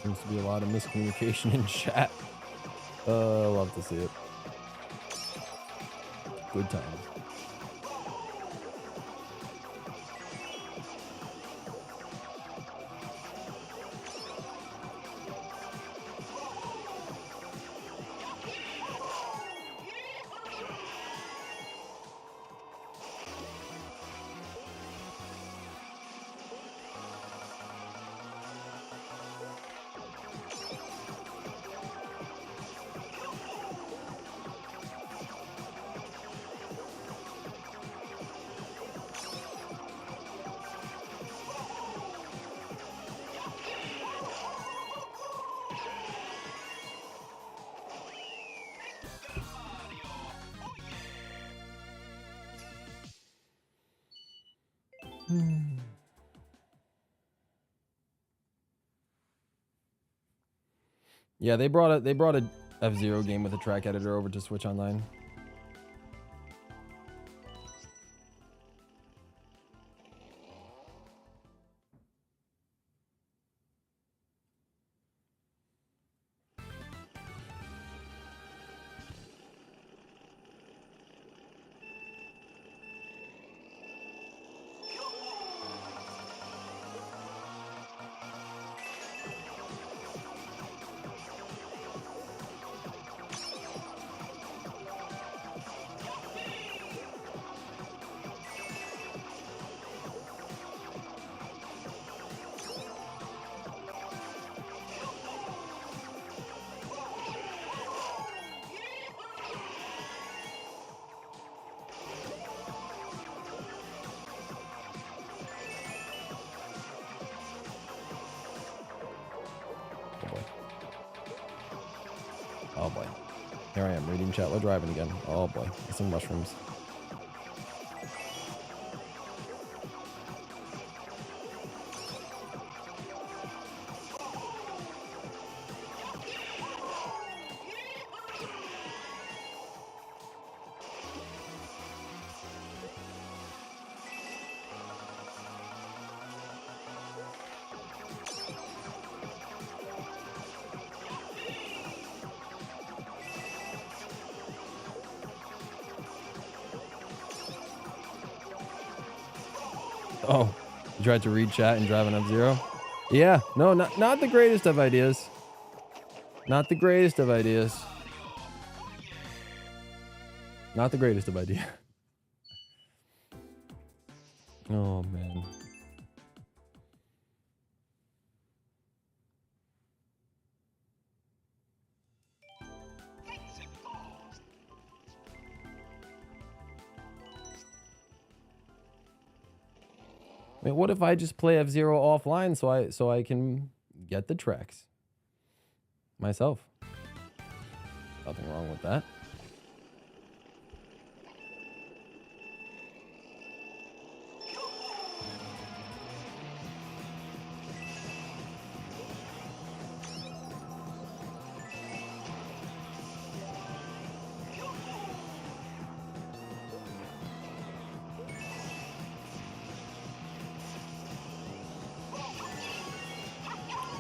Speaker 1: Seems to be a lot of miscommunication in chat. Love to see it. Good times. Yeah, they brought a F-Zero game with a track editor over to Switch Online. Oh boy. Here I am reading chat while driving again. Oh boy. Some mushrooms. Oh, you tried to read chat and drive an F-Zero? Yeah, no, not the greatest of ideas. Not the greatest of ideas. Not the greatest of ideas. Oh, man. I mean, what if I just play F-Zero offline so I can get the tracks myself? Nothing wrong with that.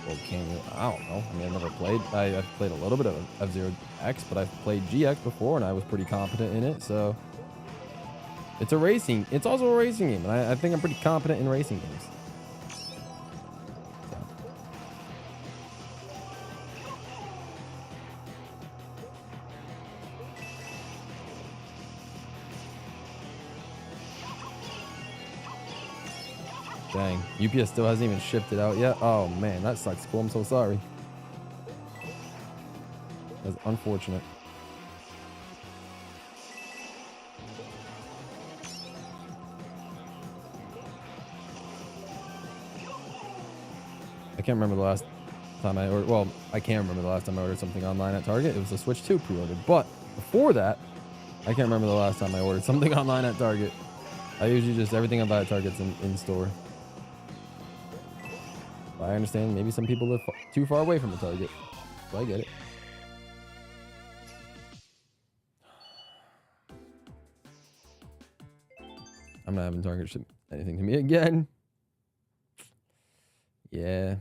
Speaker 1: Well, can you? I don't know. I mean, I've never played. I've played a little bit of F-Zero X, but I've played GX before, and I was pretty competent in it. So it's a racing. It's also a racing game, and I think I'm pretty competent in racing games. So. Dang, UPS still hasn't even shipped it out yet. Oh man, that sucks. Cool, I'm so sorry. That's unfortunate. I can't remember the last time I ordered. Well, I can remember the last time I ordered something online at Target. It was a Switch 2 pre-order. But before that, I can't remember the last time I ordered something online at Target. I usually just everything I buy at Target's in store. I understand maybe some people live too far away from the Target, so I get it. I'm not having Target ship anything to me again. Yeah.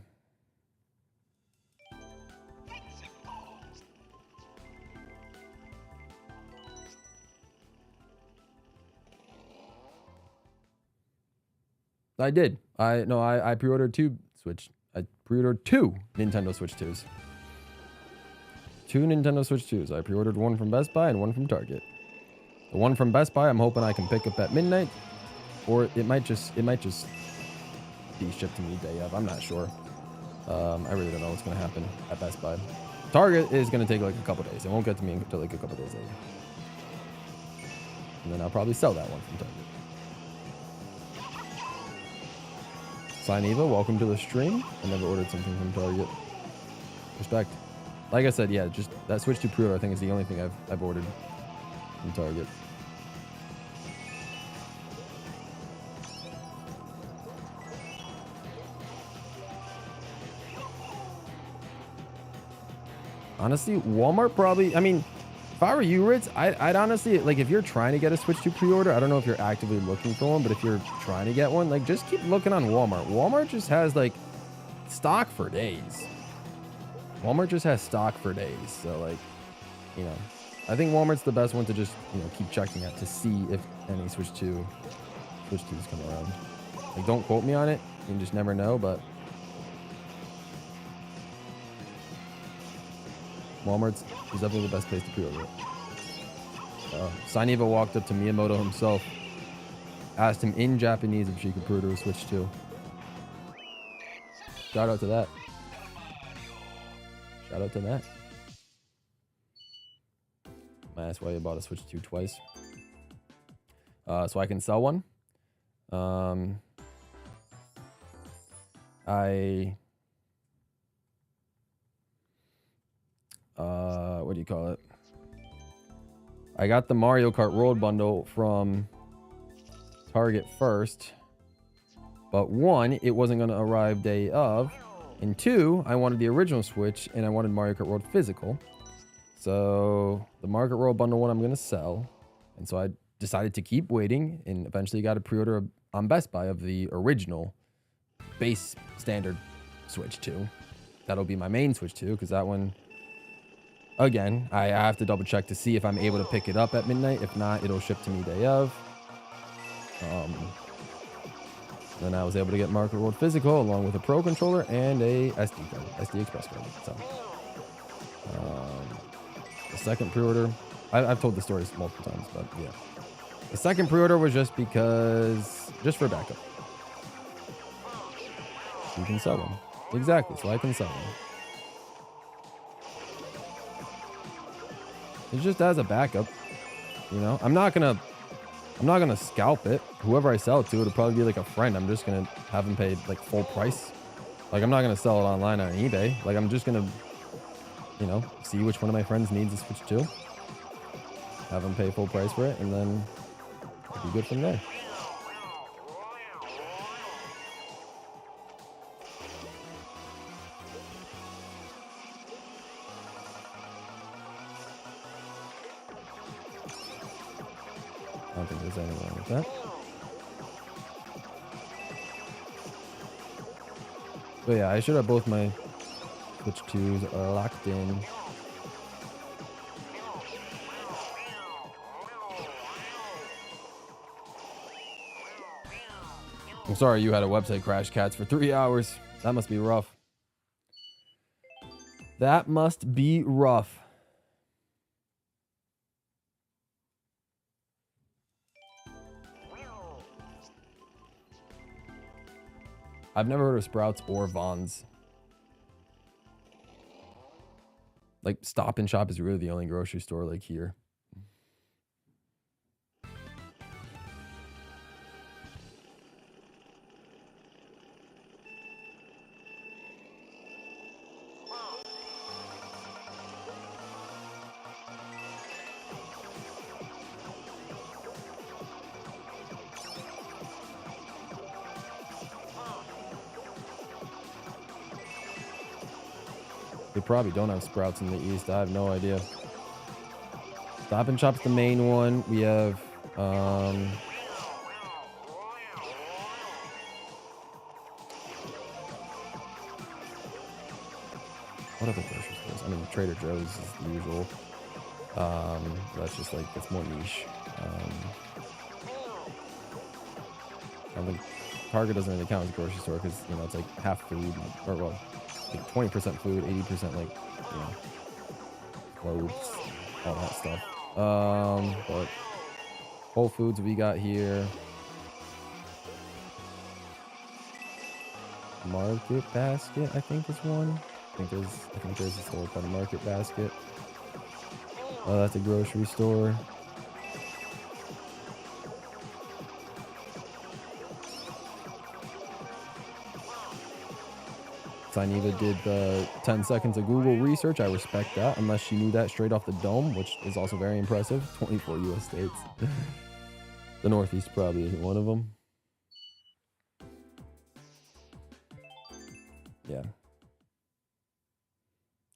Speaker 1: I did. I pre-ordered two Switch. I pre-ordered two Nintendo Switch 2s. Two Nintendo Switch 2s. I pre-ordered one from Best Buy and one from Target. The one from Best Buy, I'm hoping I can pick up at midnight, or it might just be shipped to me day of. I'm not sure. I really don't know what's gonna happen at Best Buy. Target is gonna take like a couple days. It won't get to me until like a couple days later, and then I'll probably sell that one from Target. Eva, welcome to the stream. I never ordered something from Target. Respect. Like I said, yeah, just that Switch 2 pre-order I think is the only thing I've ordered from Target. Honestly, Walmart probably, I mean, if I were you, Ritz, I'd honestly, like, if you're trying to get a Switch 2 pre-order, I don't know if you're actively looking for one, but if you're trying to get one, like, just keep looking on Walmart. Walmart just has, like, stock for days. Walmart just has stock for days. So, like, you know, I think Walmart's the best one to just, you know, keep checking at to see if any Switch 2s come around. Like, don't quote me on it. You just never know, but Walmart's is definitely the best place to pre-order it. Sainiva walked up to Miyamoto himself, asked him in Japanese if she could pre-order a Switch 2. Shout out to that. Shout out to that. I asked why you bought a Switch 2 twice. So I can sell one. What do you call it? I got the Mario Kart World bundle from Target first, but one, it wasn't going to arrive day of, and two, I wanted the original Switch and I wanted Mario Kart World physical. So the Mario Kart World bundle one I'm going to sell, and so I decided to keep waiting, and eventually got a pre-order on Best Buy of the original base standard Switch 2. That'll be my main Switch 2, because that one, again, I have to double check to see if I'm able to pick it up at midnight. If not, it'll ship to me day of. Then I was able to get Mario Kart World physical along with a Pro controller and a SD Express card. So, the second pre-order, I've told the stories multiple times, but yeah. The second pre-order was just for backup. You can sell them. Exactly, so I can sell them. It's just as a backup, you know. I'm not gonna scalp it. Whoever I sell it to, it'll probably be like a friend. I'm just gonna have them pay like full price. Like, I'm not gonna sell it online on eBay. Like, I'm just gonna, you know, see which one of my friends needs a Switch 2. Have them pay full price for it, and then it'll be good from there. I don't think there's anything wrong with that. But yeah, I should have both my Switch 2s locked in. I'm sorry you had a website crash, Cats, for 3 hours. That must be rough. That must be rough. I've never heard of Sprouts or Vons. Like, Stop and Shop is really the only grocery store like here. They probably don't have Sprouts in the East. I have no idea. Stop and Shop's the main one. We have, what other grocery stores? I mean, Trader Joe's is the usual. That's just like, it's more niche. I don't think Target doesn't really count as a grocery store because, you know, it's like half food, or well, like 20% food, 80% like, you know, clothes, all that stuff. But Whole Foods we got here. Market Basket, I think is one. I think there's a store called Market Basket. Oh, that's a grocery store. Siniva did the 10 seconds of Google research. I respect that, unless she knew that straight off the dome, which is also very impressive. 24 U.S. states. The Northeast probably isn't one of them. Yeah.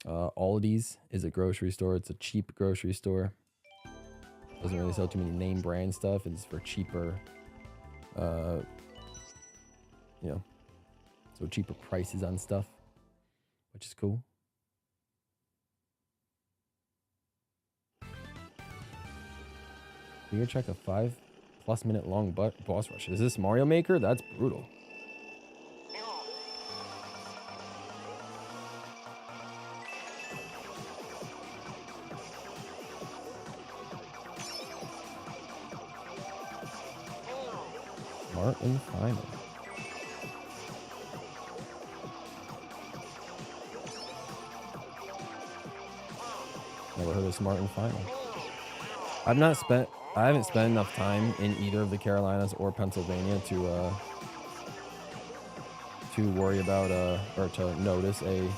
Speaker 1: Aldi's is a grocery store. It's a cheap grocery store. Doesn't really sell too many name brand stuff. It's for cheaper, you know, so cheaper prices on stuff, which is cool. We gonna check a 5+ minute long boss rush. Is this Mario Maker? That's brutal. Martin Final. Never heard of Smart and Final. I haven't spent enough time in either of the Carolinas or Pennsylvania to worry about or to notice a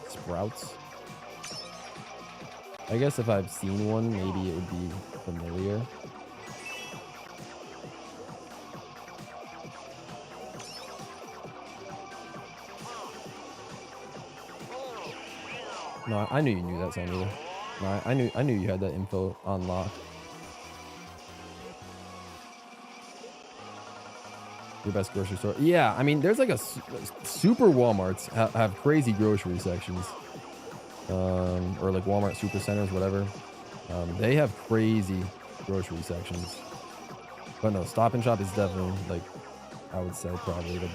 Speaker 1: Sprouts. I guess if I've seen one, maybe it would be familiar. No, I knew you knew that, Sandra. No, I knew you had that info on lock. Your best grocery store? Yeah, I mean, there's like a super Walmarts have crazy grocery sections, or like Walmart super centers, whatever. They have crazy grocery sections. But no, Stop and Shop is definitely, like, I would say probably the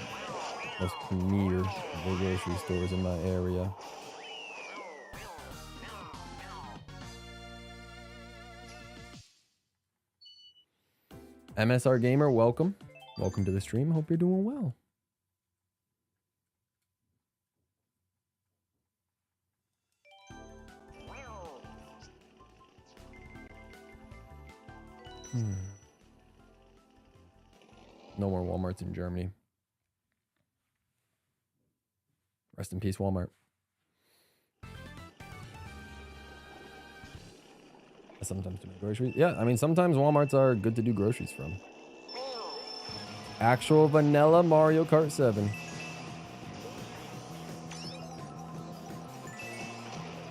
Speaker 1: most premier of the grocery stores in my area. MSR Gamer, welcome. Welcome to the stream. Hope you're doing well. No more Walmarts in Germany. Rest in peace, Walmart. Sometimes do groceries. Yeah, I mean, sometimes Walmarts are good to do groceries from. Actual vanilla Mario Kart 7.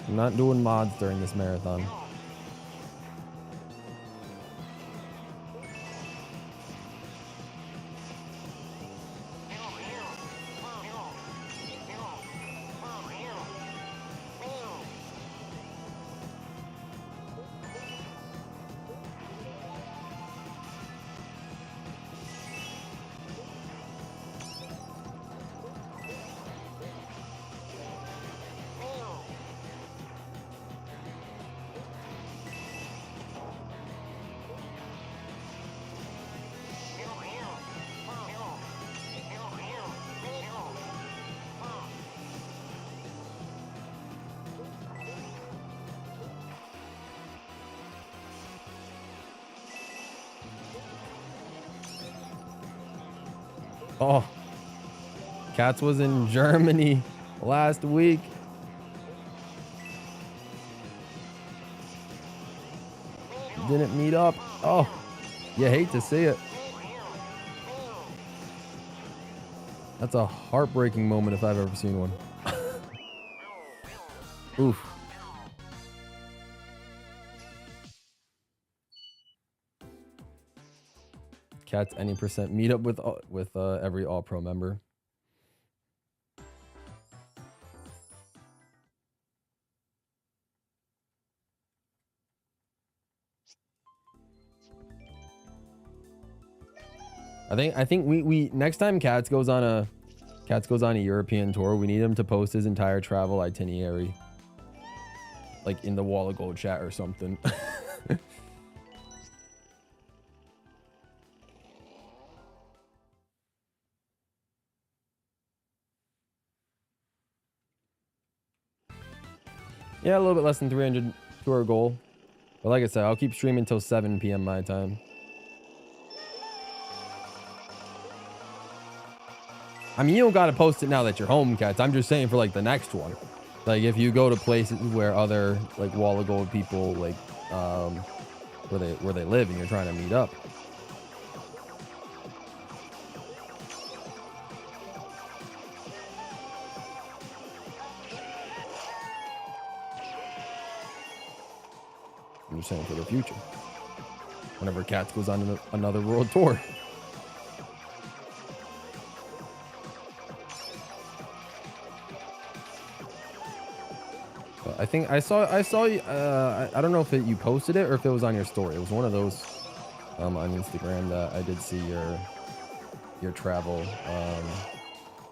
Speaker 1: I'm not doing mods during this marathon. Oh, Katz was in Germany last week. Didn't meet up. Oh, you hate to see it. That's a heartbreaking moment if I've ever seen one. Oof. Katz any percent meet up with every All Pro member. I think we next time Cats goes on a European tour, we need him to post his entire travel itinerary, like in the Wall of Gold chat or something. Yeah, a little bit less than 300 to our goal. But like I said, I'll keep streaming until 7 p.m. my time. I mean, you don't gotta post it now that you're home, Cats. I'm just saying for like the next one. Like if you go to places where other like Wall of Gold people like where they live and you're trying to meet up. I'm just saying for the future. Whenever Cats goes on another world tour. I think I saw I don't know if you posted it or if it was on your story. It was one of those on Instagram that I did see your travel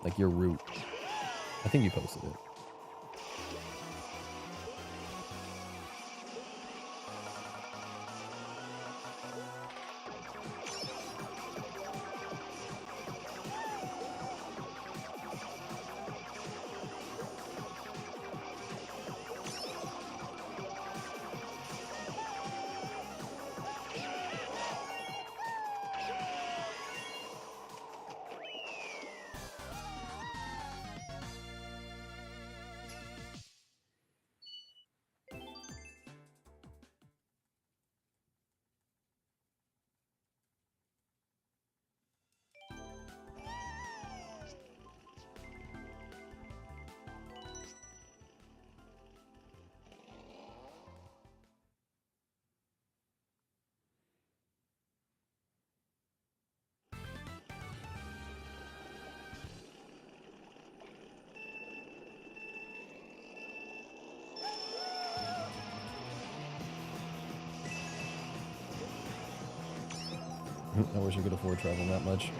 Speaker 1: like your route. I think you posted it. I wish I could afford traveling that much.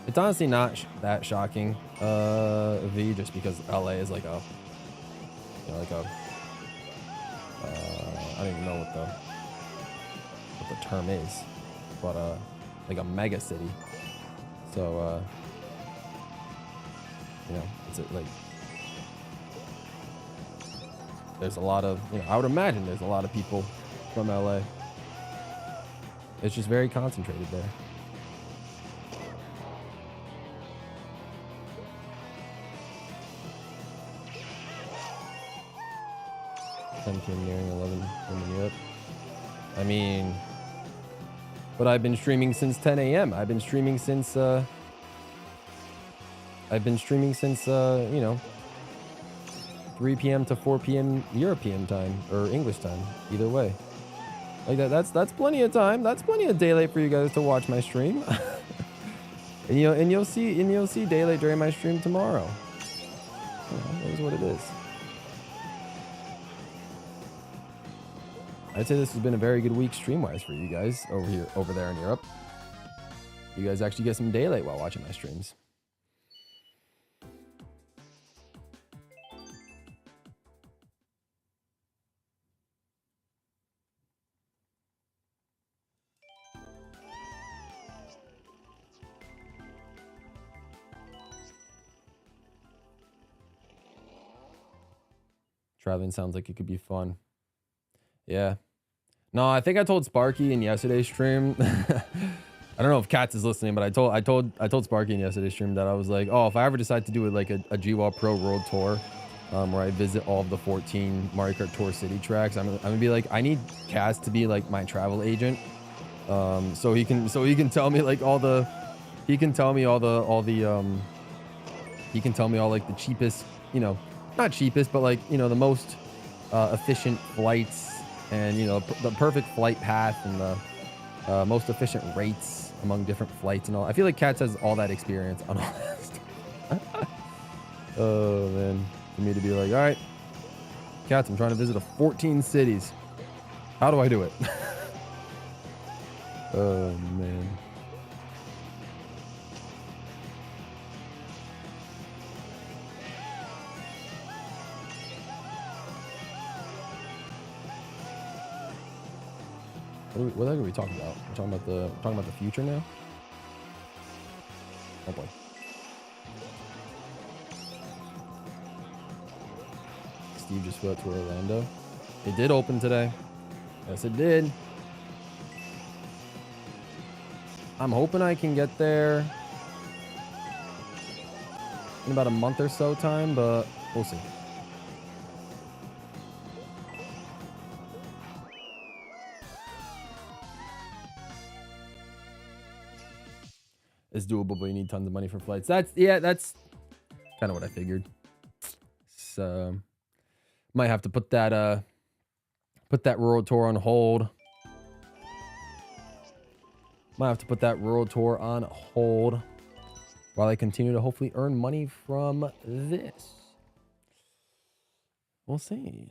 Speaker 1: It's honestly not that shocking, V, just because LA is like a, you know, like a, I don't even know what the term is, but like a mega city. So, you know, it's like, there's a lot of, you know, I would imagine there's a lot of people from LA. It's just very concentrated there. Nearing 11 in Europe. I mean, but I've been streaming since 10 a.m. I've been streaming since, you know, 3 p.m. to 4 p.m. European time or English time, either way. Like that's plenty of time. That's plenty of daylight for you guys to watch my stream. and you'll see daylight during my stream tomorrow. You know, that is what it is. I'd say this has been a very good week stream-wise for you guys over there in Europe. You guys actually get some daylight while watching my streams. Traveling sounds like it could be fun. Yeah. No, I think I told Sparky in yesterday's stream. I don't know if Katz is listening, but I told Sparky in yesterday's stream that I was like, oh, if I ever decide to do like a GWallPro World Tour, where I visit all of the 14 Mario Kart Tour City tracks, I'm gonna be like, I need Katz to be like my travel agent, so he can tell me like he can tell me all like the cheapest, you know, not cheapest, but like, you know, the most efficient flights. And, you know, the perfect flight path and the most efficient rates among different flights and all. I feel like Katz has all that experience on all that stuff. Oh, man. For me to be like, all right, Katz, I'm trying to visit 14 cities. How do I do it? Oh man. What are we talking about? We're talking about the future now. Oh boy. Steve just flew out to Orlando. It did open today. Yes, it did. I'm hoping I can get there in about a month or so time, but we'll see. It's doable, but you need tons of money for flights. That's kind of what I figured. So might have to put that rural tour on hold. Might have to put that rural tour on hold while I continue to hopefully earn money from this. We'll see.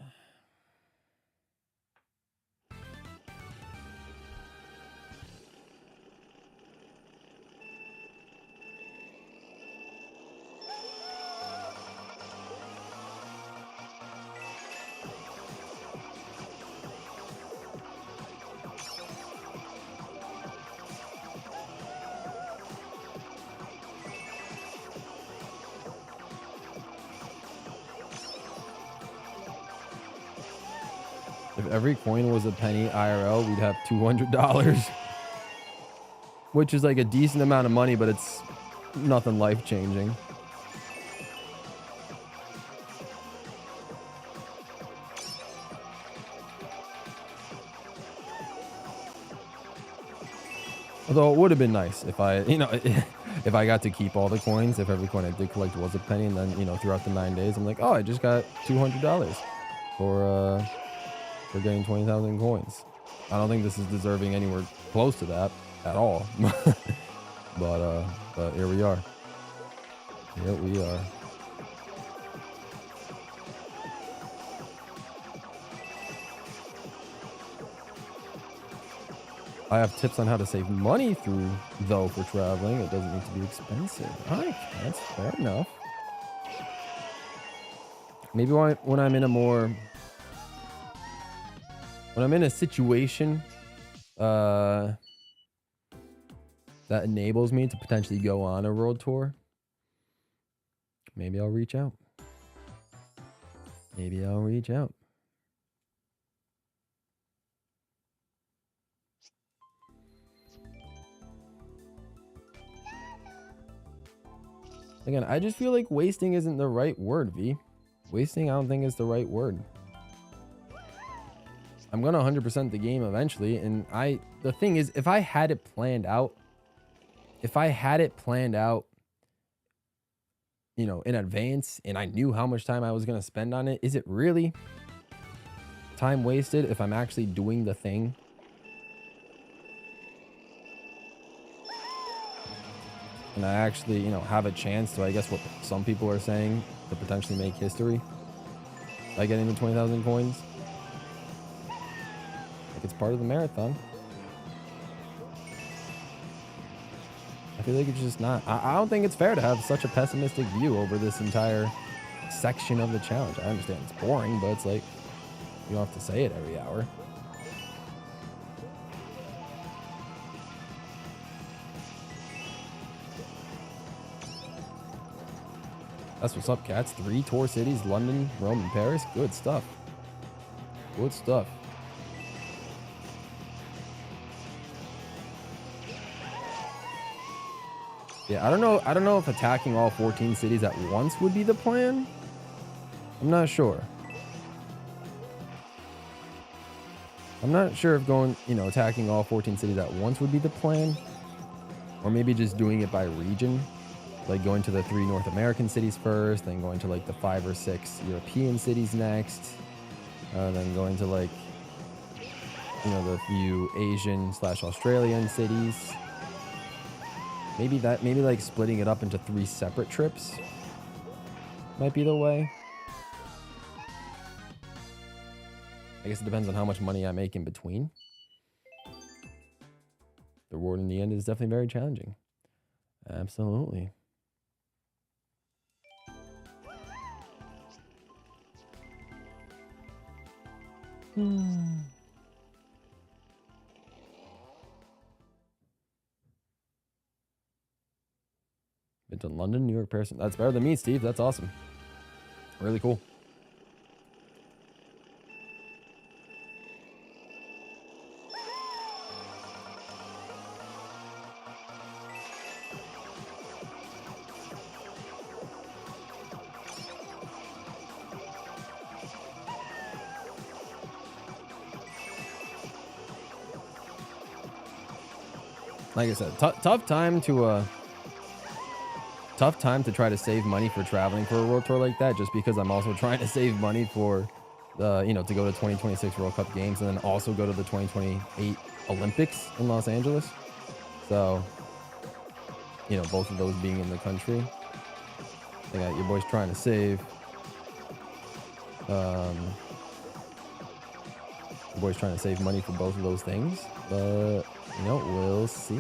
Speaker 1: If every coin was a penny IRL, we'd have $200. Which is like a decent amount of money, but it's nothing life-changing. Although it would have been nice if I, if I got to keep all the coins, if every coin I did collect was a penny, and then, throughout the 9 days, I'm like, oh, I just got $200 for getting 20,000 coins. I don't think this is deserving anywhere close to that at all. but here we are. Here we are. I have tips on how to save money for traveling. It doesn't need to be expensive. All right, that's fair enough. Maybe when I'm in a situation that enables me to potentially go on a world tour, maybe I'll reach out. Maybe I'll reach out. Again, I just feel like wasting isn't the right word, V. Wasting, I don't think is the right word. I'm gonna 100% the game eventually, and the thing is, if I had it planned out, in advance, and I knew how much time I was gonna spend on it, is it really time wasted if I'm actually doing the thing? And I actually, have a chance to, I guess what some people are saying, to potentially make history by getting the 20,000 coins. Like, it's part of the marathon. I feel like it's just not. I don't think it's fair to have such a pessimistic view over this entire section of the challenge. I understand it's boring, but it's like, you don't have to say it every hour. That's what's up, cats. 3 tour cities: London, Rome, and Paris. Good stuff. Good stuff. Yeah, I don't know if attacking all 14 cities at once would be the plan. I'm not sure. I'm not sure if attacking all 14 cities at once would be the plan, or maybe just doing it by region. Like going to the 3 North American cities first, then going to like the 5 or 6 European cities next, then going to like, the few Asian/Australian cities. Maybe like splitting it up into 3 separate trips might be the way. I guess it depends on how much money I make in between. the reward in the end is definitely very challenging. Absolutely. Been to London, New York, Paris. That's better than me, Steve. That's awesome. Really cool. Like I said, tough time to try to save money for traveling for a world tour like that, just because I'm also trying to save money for the, you know, to go to 2026 World Cup games and then also go to the 2028 Olympics in Los Angeles. So, you know, both of those being in the country, I got your boys trying to save. Your boys trying to save money for both of those things, but you know, we'll see.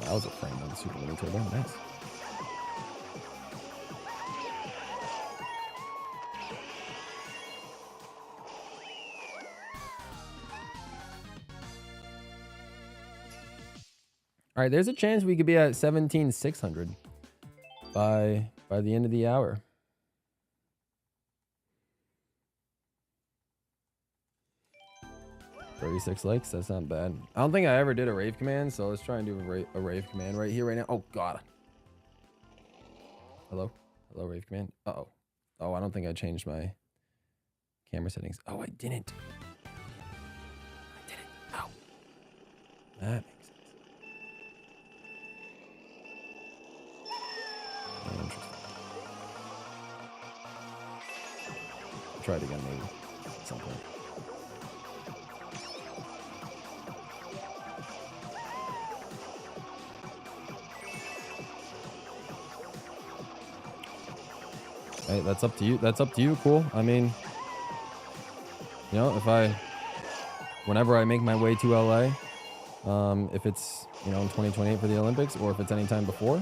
Speaker 1: That was a frame on the Super Mini Turbo. Nice. All right, there's a chance we could be at 17,600 by the end of the hour. $36 likes. That's not bad. I don't think I ever did a rave command, so let's try and do a rave command right here, right now. Oh God. Hello, rave command. Uh-oh. Oh, I don't think I changed my camera settings. Oh, I didn't. Ow. That makes sense. Interesting. Try it again, maybe at some point. Hey, that's up to you. That's up to you. Cool. I mean, you know, whenever I make my way to LA, if it's, you know, in 2028 for the Olympics, or if it's anytime before,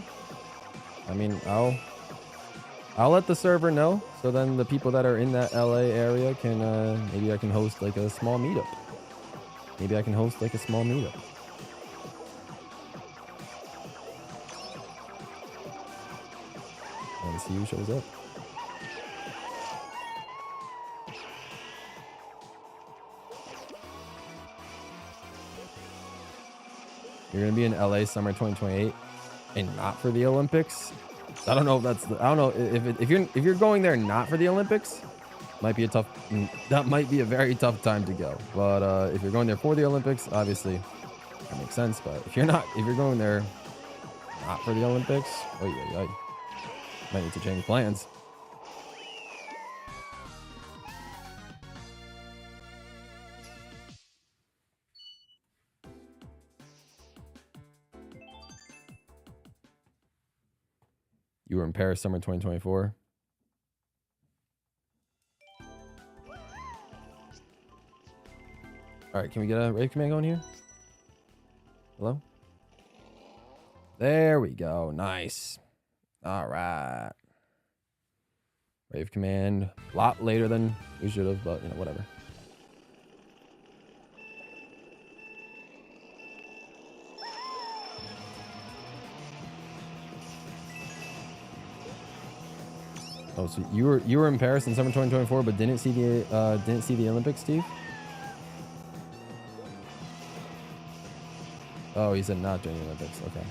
Speaker 1: I mean, I'll let the server know, so then the people that are in that LA area can, maybe I can host like a small meetup. Maybe I can host like a small meetup. And see who shows up. You're gonna be in LA summer 2028 and not for the Olympics. I don't know if that's I don't know if you're going there not for the Olympics, that might be a very tough time to go. But if you're going there for the Olympics, obviously that makes sense. But if you're going there not for the Olympics, oh yeah, might need to change plans. You were in Paris summer 2024. All right, can we get a rave command going here? Hello? There we go. Nice. All right. Rave command. A lot later than we should have, but you know, whatever. Oh, so you were in Paris in summer 2024, but didn't see the Olympics, Steve? Oh, he said not during the Olympics. Okay.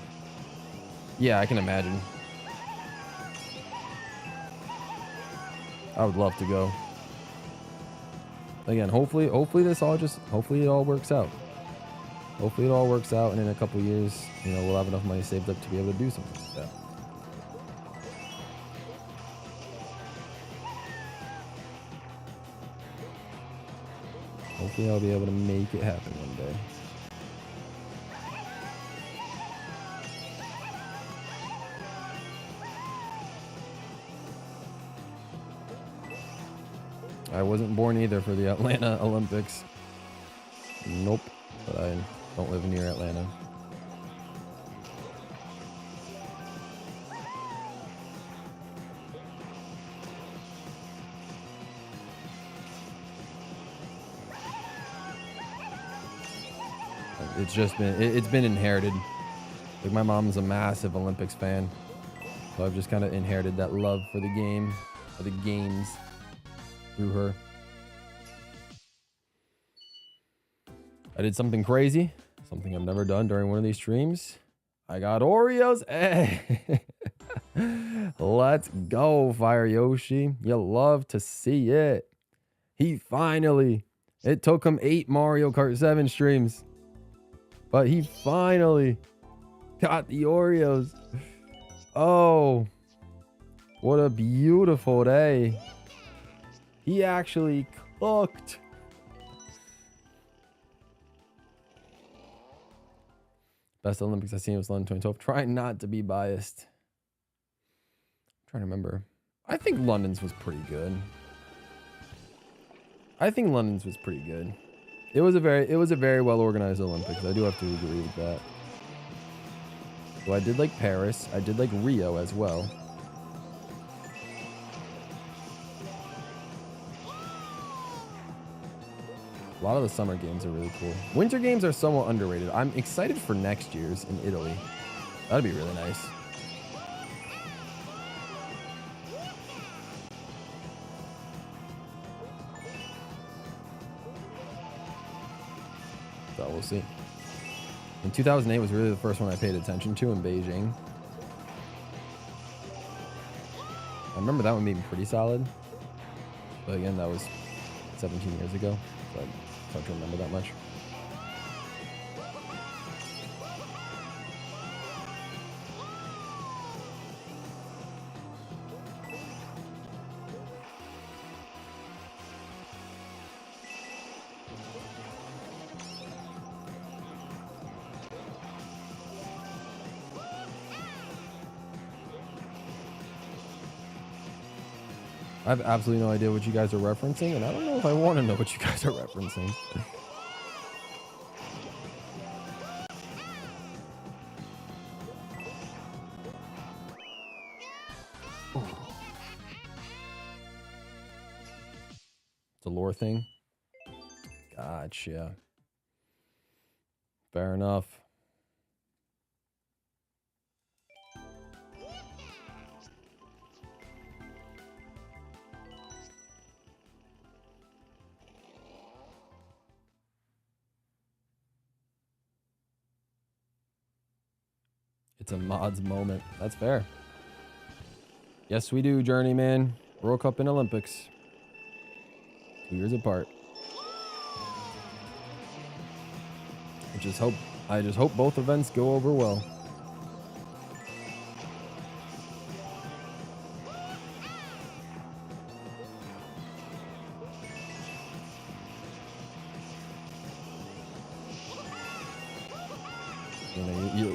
Speaker 1: Yeah, I can imagine. I would love to go. Again, hopefully it all works out. Hopefully it all works out, and in a couple years, you know, we'll have enough money saved up to be able to do something like that. Hopefully I'll be able to make it happen one day. I wasn't born either for the Atlanta Olympics. Nope, but I don't live near Atlanta. It's just been, it's been inherited. Like my mom's a massive Olympics fan. So I've just kind of inherited that love for the game, for the games through her. I did something crazy, something I've never done during one of these streams. I got Oreos. Hey. Let's go, Fire Yoshi. You love to see it. He finally, it took him 8 Mario Kart 7 streams, but he finally got the Oreos. Oh, what a beautiful day. He actually cooked. Best Olympics I've seen was London 2012. Trying not to be biased. I'm trying to remember. I think London's was pretty good. It was a very well organized Olympics. I do have to agree with that. So I did like Paris. I did like Rio as well. A lot of the summer games are really cool. Winter games are somewhat underrated. I'm excited for next year's in Italy. That'd be really nice. So we'll see. In 2008 was really the first one I paid attention to in Beijing. I remember that one being pretty solid. But again, that was 17 years ago. So it's hard to remember that much. I have absolutely no idea what you guys are referencing, and I don't know if I want to know what you guys are referencing. It's a lore thing. Gotcha. Fair enough. It's a mods moment. That's fair. Yes, we do, Journeyman. World Cup and Olympics. 2 years apart. I just hope both events go over well.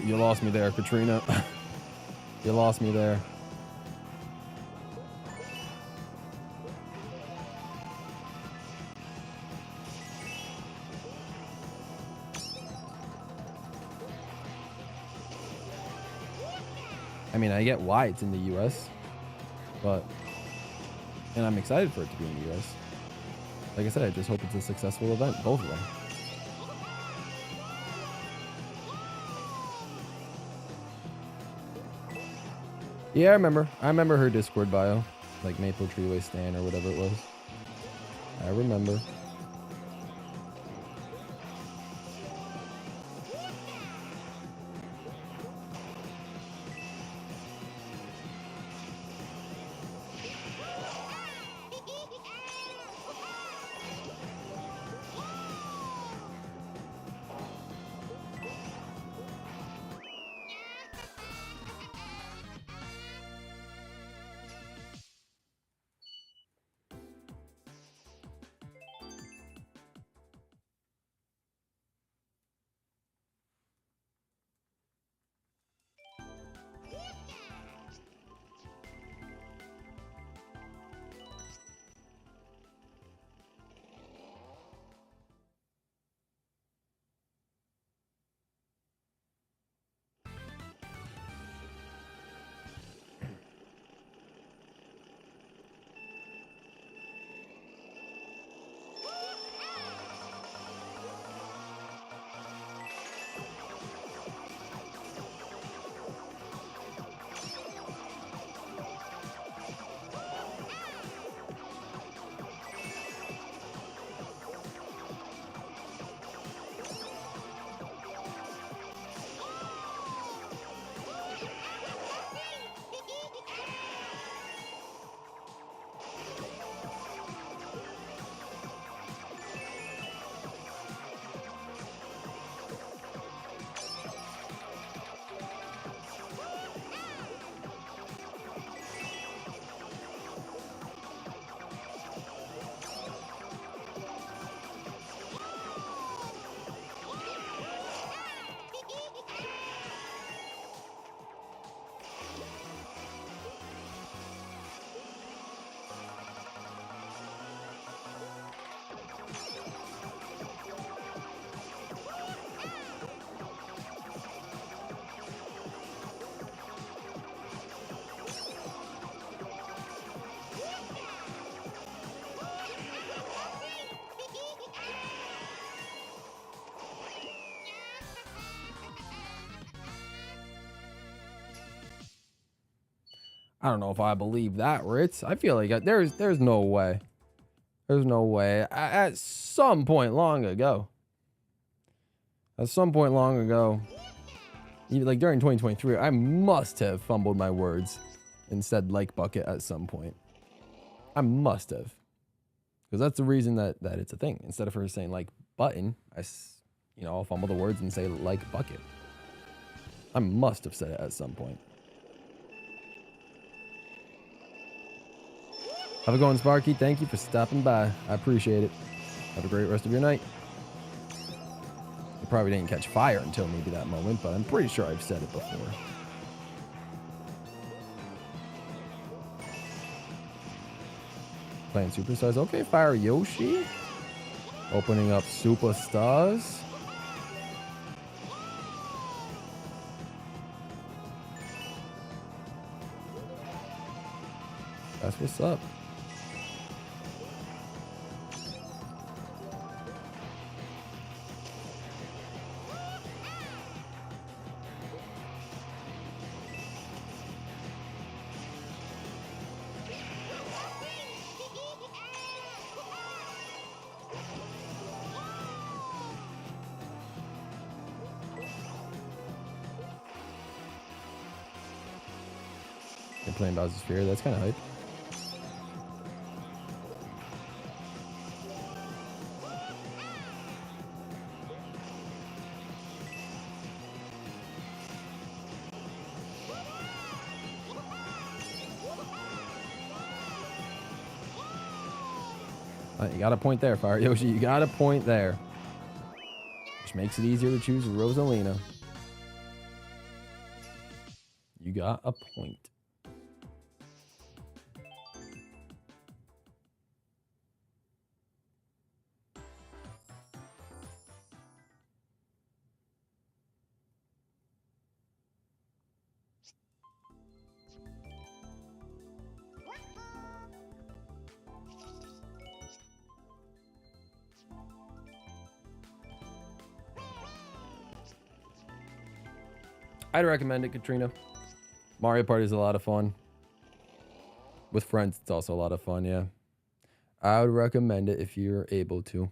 Speaker 1: You lost me there, Katrina. You lost me there. I mean, I get why it's in the US, and I'm excited for it to be in the US. Like I said, I just hope it's a successful event, both of them. Yeah, I remember her Discord bio, like Maple Treeway Stan or whatever it was. I remember. I don't know if I believe that, Ritz. I feel like there's no way. There's no way. At some point long ago. At some point long ago, even like during 2023, I must have fumbled my words and said like bucket at some point. I must have. Because that's the reason that it's a thing. Instead of her saying like button, I'll fumble the words and say like bucket. I must have said it at some point. Have a going, Sparky. Thank you for stopping by. I appreciate it. Have a great rest of your night. It probably didn't catch fire until maybe that moment, but I'm pretty sure I've said it before. Playing Superstars. Okay, Fire Yoshi. Opening up Superstars. That's what's up. You're playing Bowser's Fury. That's kind of hype. You got a point there, Fire Yoshi. You got a point there. Which makes it easier to choose Rosalina. You got a point. I'd recommend it, Katrina. Mario Party is a lot of fun. With friends, it's also a lot of fun, yeah. I would recommend it if you're able to.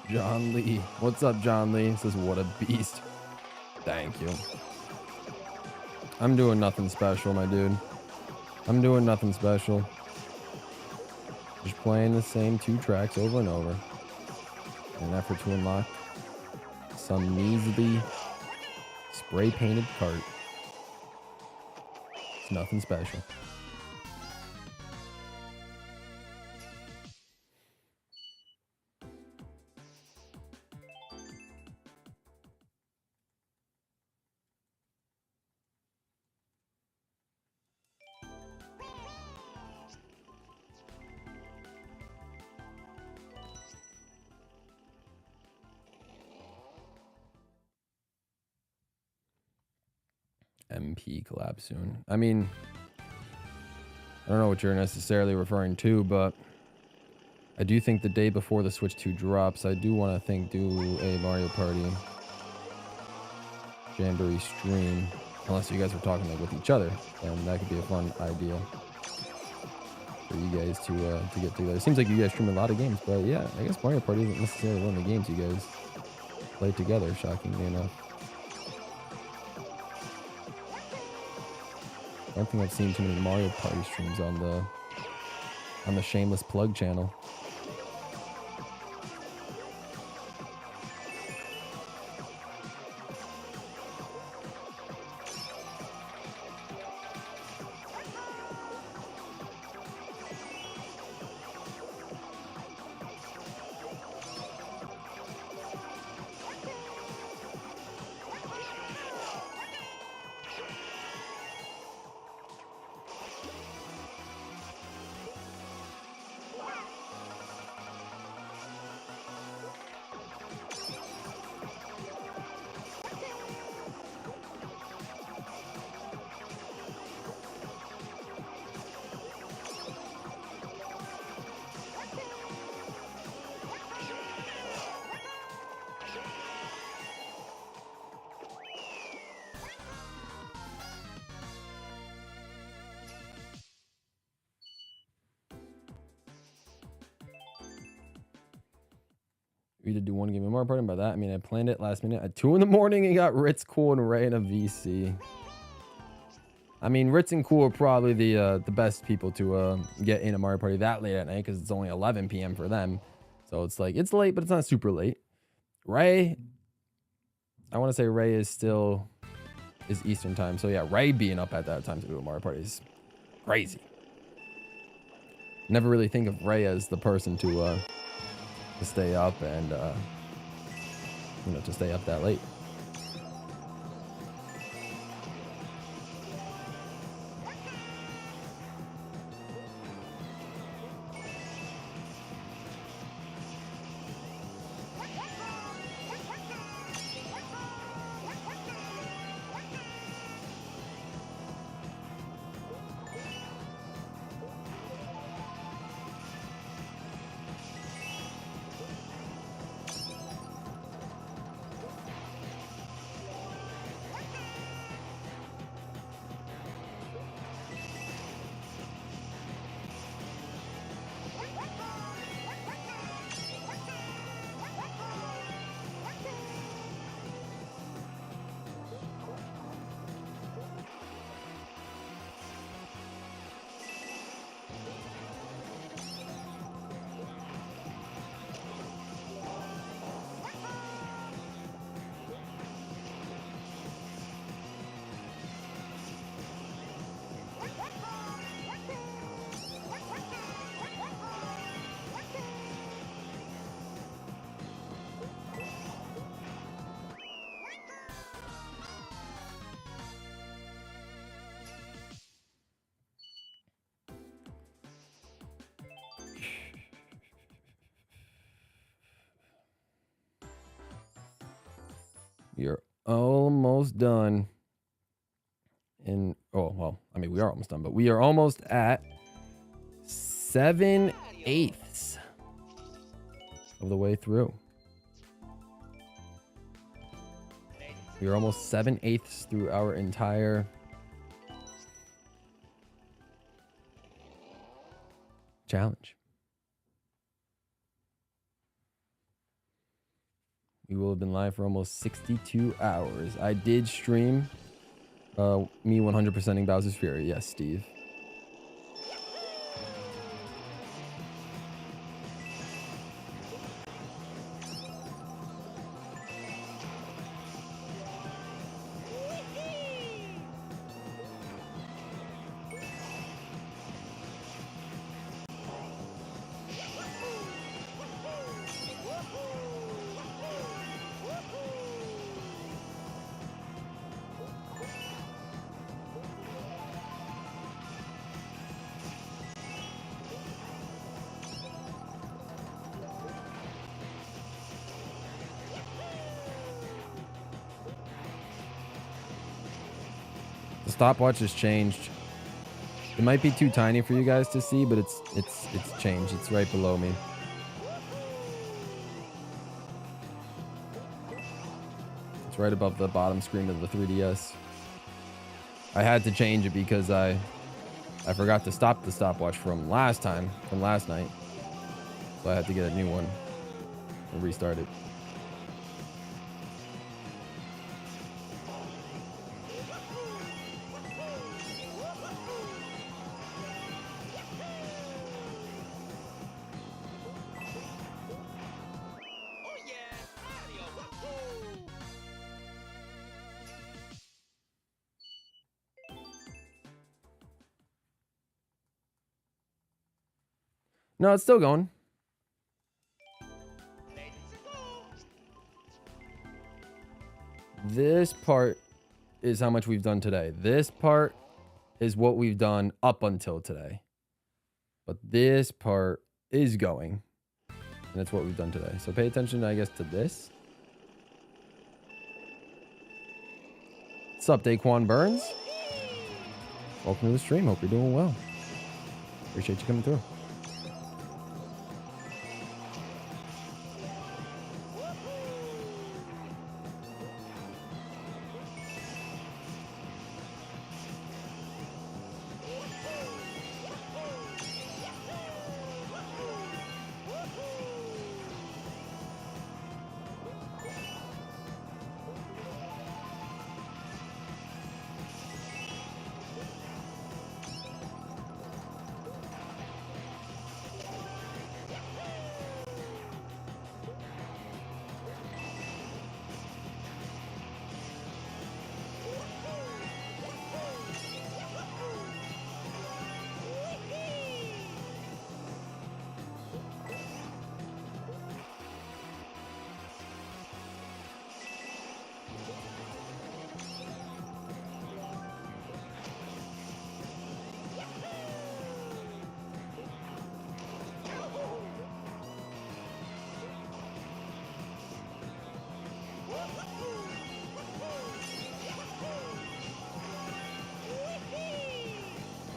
Speaker 1: John Lee. What's up, John Lee? Says, what a beast. Thank you. I'm doing nothing special, my dude. I'm doing nothing special. Just playing the same 2 tracks over and over in an effort to unlock some measly spray painted cart. It's nothing special. MP collab soon. I mean, I don't know what you're necessarily referring to, but I do think the day before the Switch 2 drops, I do want to do a Mario Party Jamboree stream. Unless you guys are talking like with each other, and that could be a fun idea for you guys to get together. It seems like you guys stream a lot of games, but yeah, I guess Mario Party isn't necessarily one of the games you guys play together, shockingly enough. I don't think I've seen too many Mario Party streams on the Shameless Plug channel. We did do one game of Mario Party. By that, I mean I planned it last minute at 2 in the morning and got Ritz, Cool, and Ray in a VC. I mean, Ritz and Cool are probably the best people to get in a Mario Party that late at night because it's only 11 p.m. for them. So it's like, it's late, but it's not super late. Ray, I want to say Ray is Eastern time. So yeah, Ray being up at that time to do a Mario Party is crazy. Never really think of Ray as the person to stay up and to stay up that late. You're almost done. Well, I mean, we are almost done, but we are almost at 7/8 of the way through. We are almost 7/8 through our entire challenge. We will have been live for almost 62 hours. I did stream me 100%ing Bowser's Fury. Yes, Steve. The stopwatch has changed. It might be too tiny for you guys to see, but it's changed. It's right below me. It's right above the bottom screen of the 3DS. I had to change it because I forgot to stop the stopwatch from last night. So I had to get a new one and restart it.
Speaker 2: Oh yeah, Mario. Woohoo!
Speaker 1: No, it's still going.
Speaker 2: Let's go.
Speaker 1: This part is how much we've done today. This part is what we've done up until today. But this part is going. And it's what we've done today. So pay attention, I guess, to this. What's up, Daquan Burns? Welcome to the stream. Hope you're doing well. Appreciate you coming through.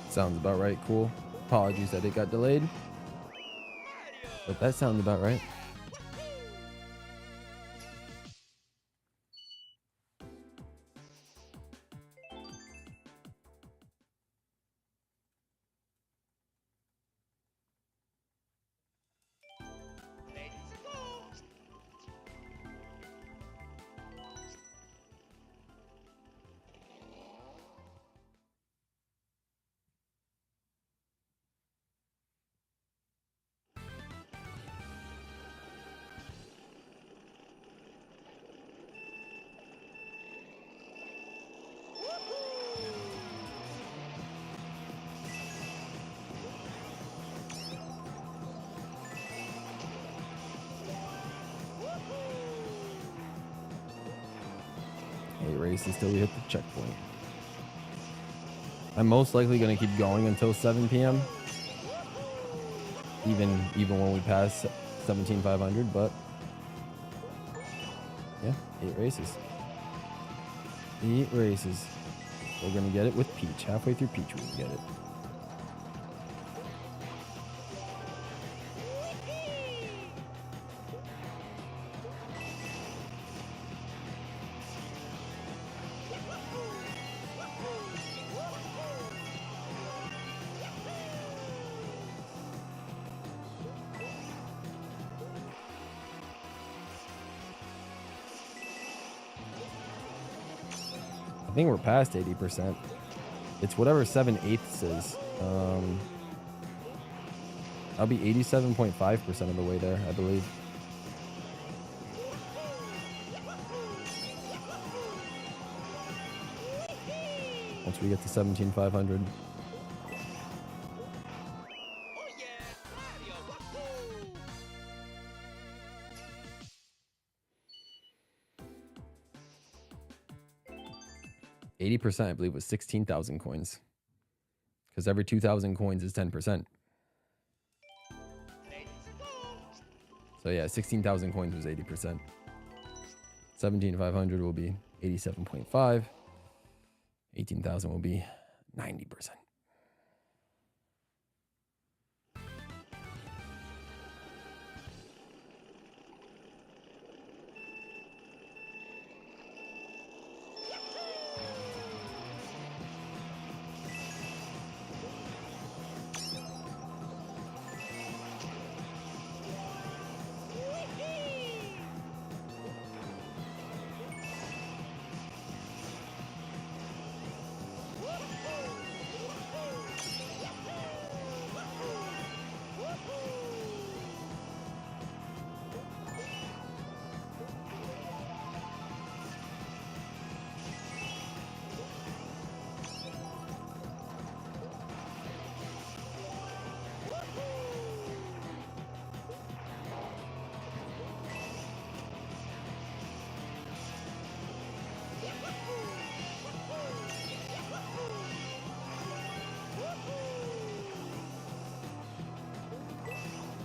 Speaker 1: Sounds about right. Cool. Apologies that it got delayed. But that sounds about right.
Speaker 2: Let's go.
Speaker 1: Races till we hit the checkpoint. I'm most likely going to keep going until 7 p.m. Even when we pass 17,500, but yeah, 8 races. 8 races. We're going to get it with Peach. Halfway through Peach, we can get it. I think we're past 80%. It's whatever 7/8 is. I'll be 87.5% of the way there, I believe. Once we get to 17,500.
Speaker 2: Oh yeah, Mario Wahoo!
Speaker 1: 80%, I believe, was 16,000 coins. Because every 2,000 coins is 10%.
Speaker 2: Let's go!
Speaker 1: So yeah, 16,000 coins was 80%. 17,500 will be 87.5. 18,000 will be 90%.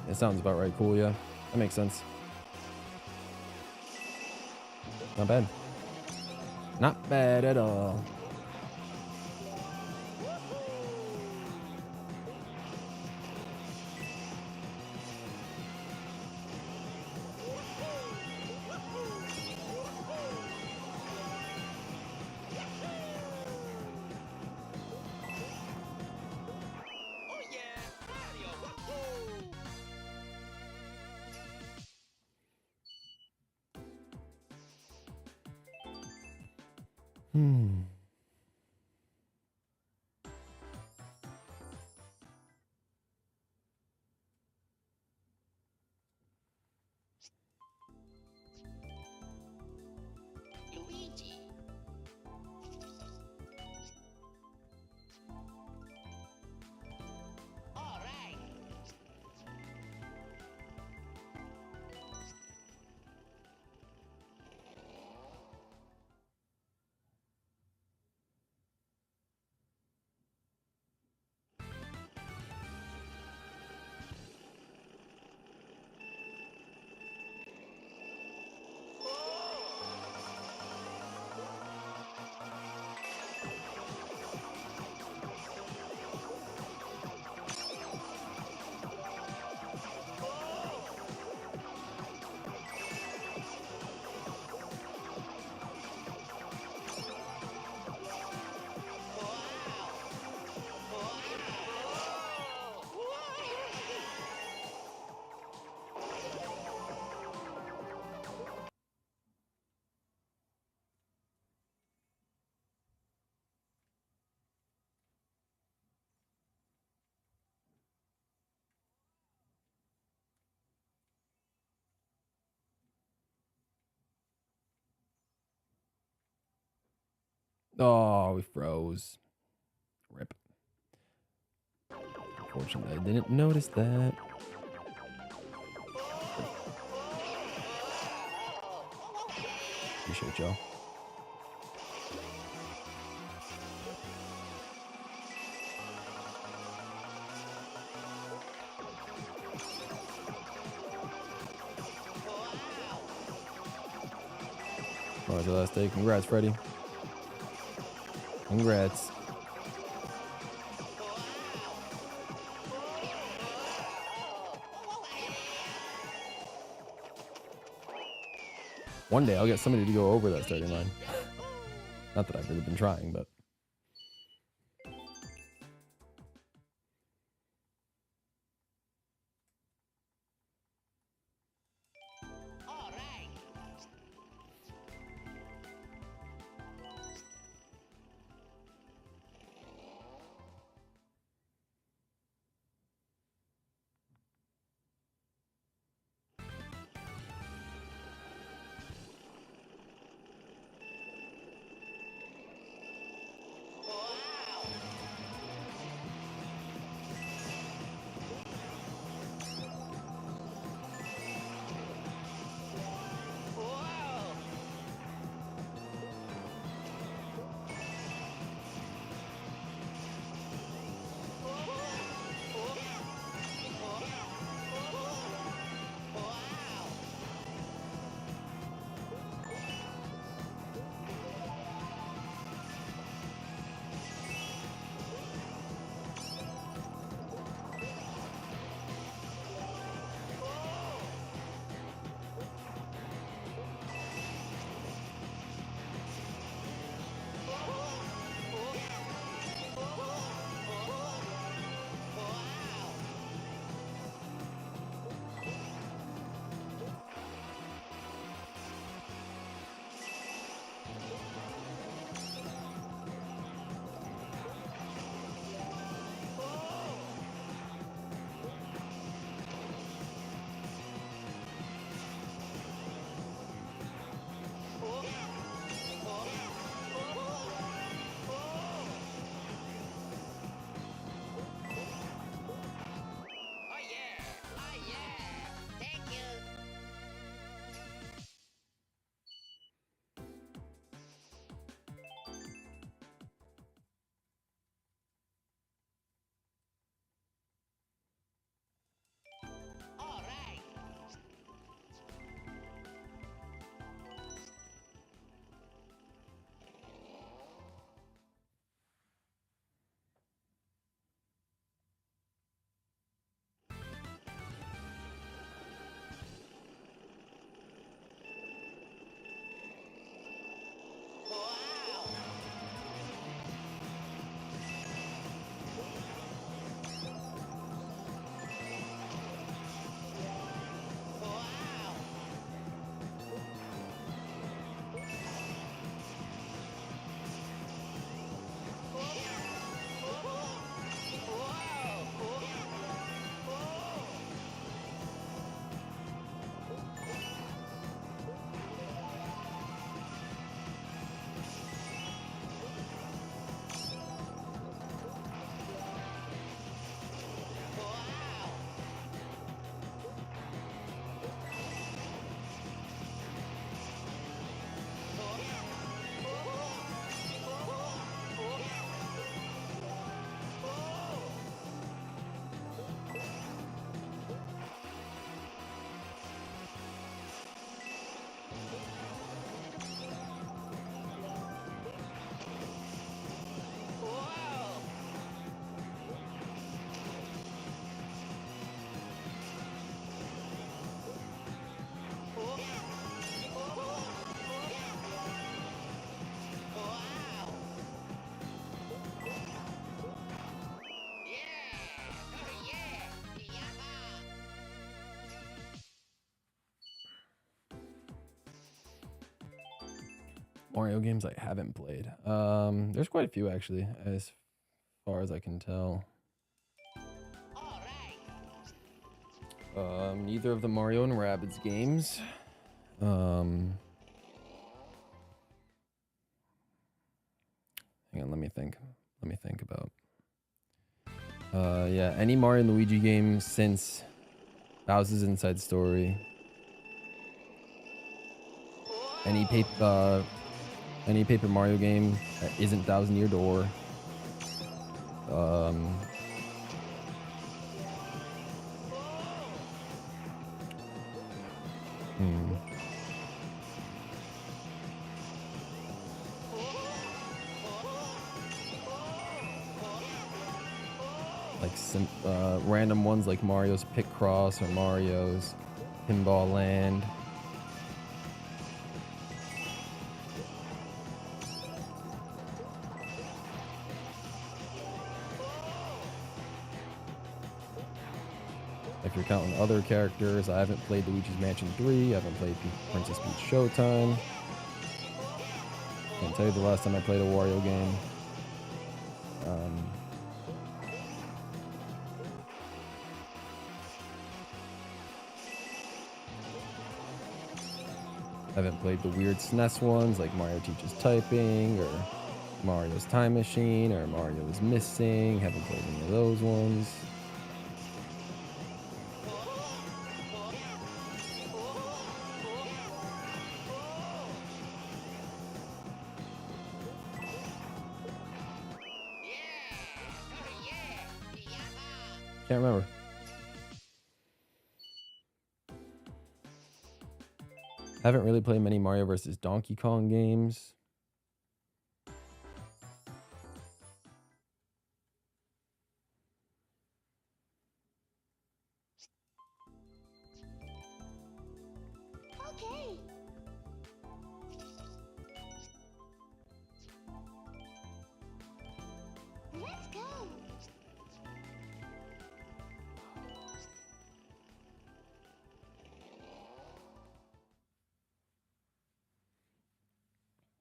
Speaker 1: It sounds about right. Cool, yeah. That makes sense. Not bad. Not bad at all.
Speaker 2: Oh yeah, Mario Wahoo! Luigi. All right.
Speaker 1: Oh, we froze. Rip. Unfortunately, I didn't notice that. Appreciate y'all. Oh, it's your last day. Congrats, Freddie. Congrats. One day I'll get somebody to go over that starting line. Not that I've really been trying, but.
Speaker 2: All right.
Speaker 1: Mario games I haven't played. There's quite a few actually, as far as I can tell.
Speaker 2: All right.
Speaker 1: Neither of the Mario and Rabbids games. Hang on, let me think. Let me think about. Yeah, any Mario and Luigi game since Bowser's Inside Story. Any Paper Mario game that isn't Thousand Year Door. Like random ones like Mario's Picross or Mario's Pinball Land. If you're counting other characters, I haven't played Luigi's Mansion 3, I haven't played Princess Peach Showtime. Can't tell you the last time I played a Wario game. I haven't played the weird SNES ones like Mario Teaches Typing or Mario's Time Machine or Mario is Missing. Haven't played any of those ones. Can't remember. Haven't really played many Mario vs. Donkey Kong games.
Speaker 2: Okay. Let's go.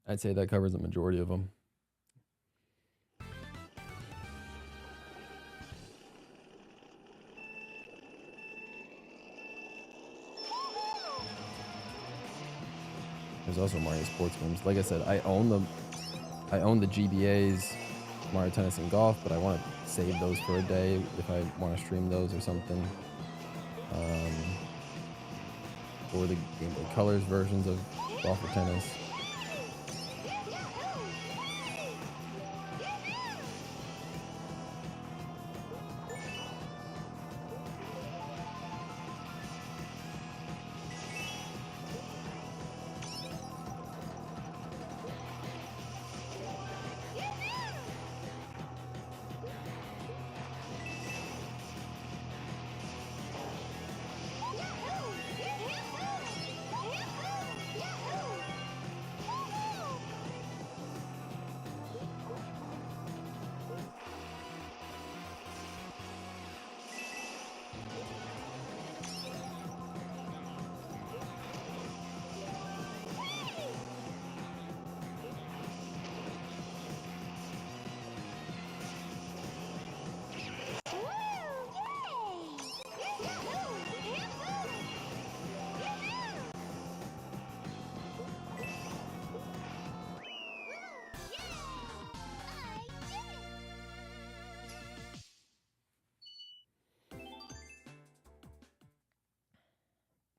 Speaker 1: I'd say that covers the majority of them. There's also Mario Sports games. Like I said, I own the GBA's Mario Tennis and Golf, but I want to save those for a day if I want to stream those or something. Or the Game Boy Colors versions of Golf or Tennis.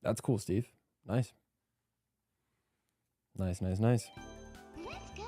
Speaker 1: That's cool, Steve. Nice. Nice, nice, nice.
Speaker 2: Let's go.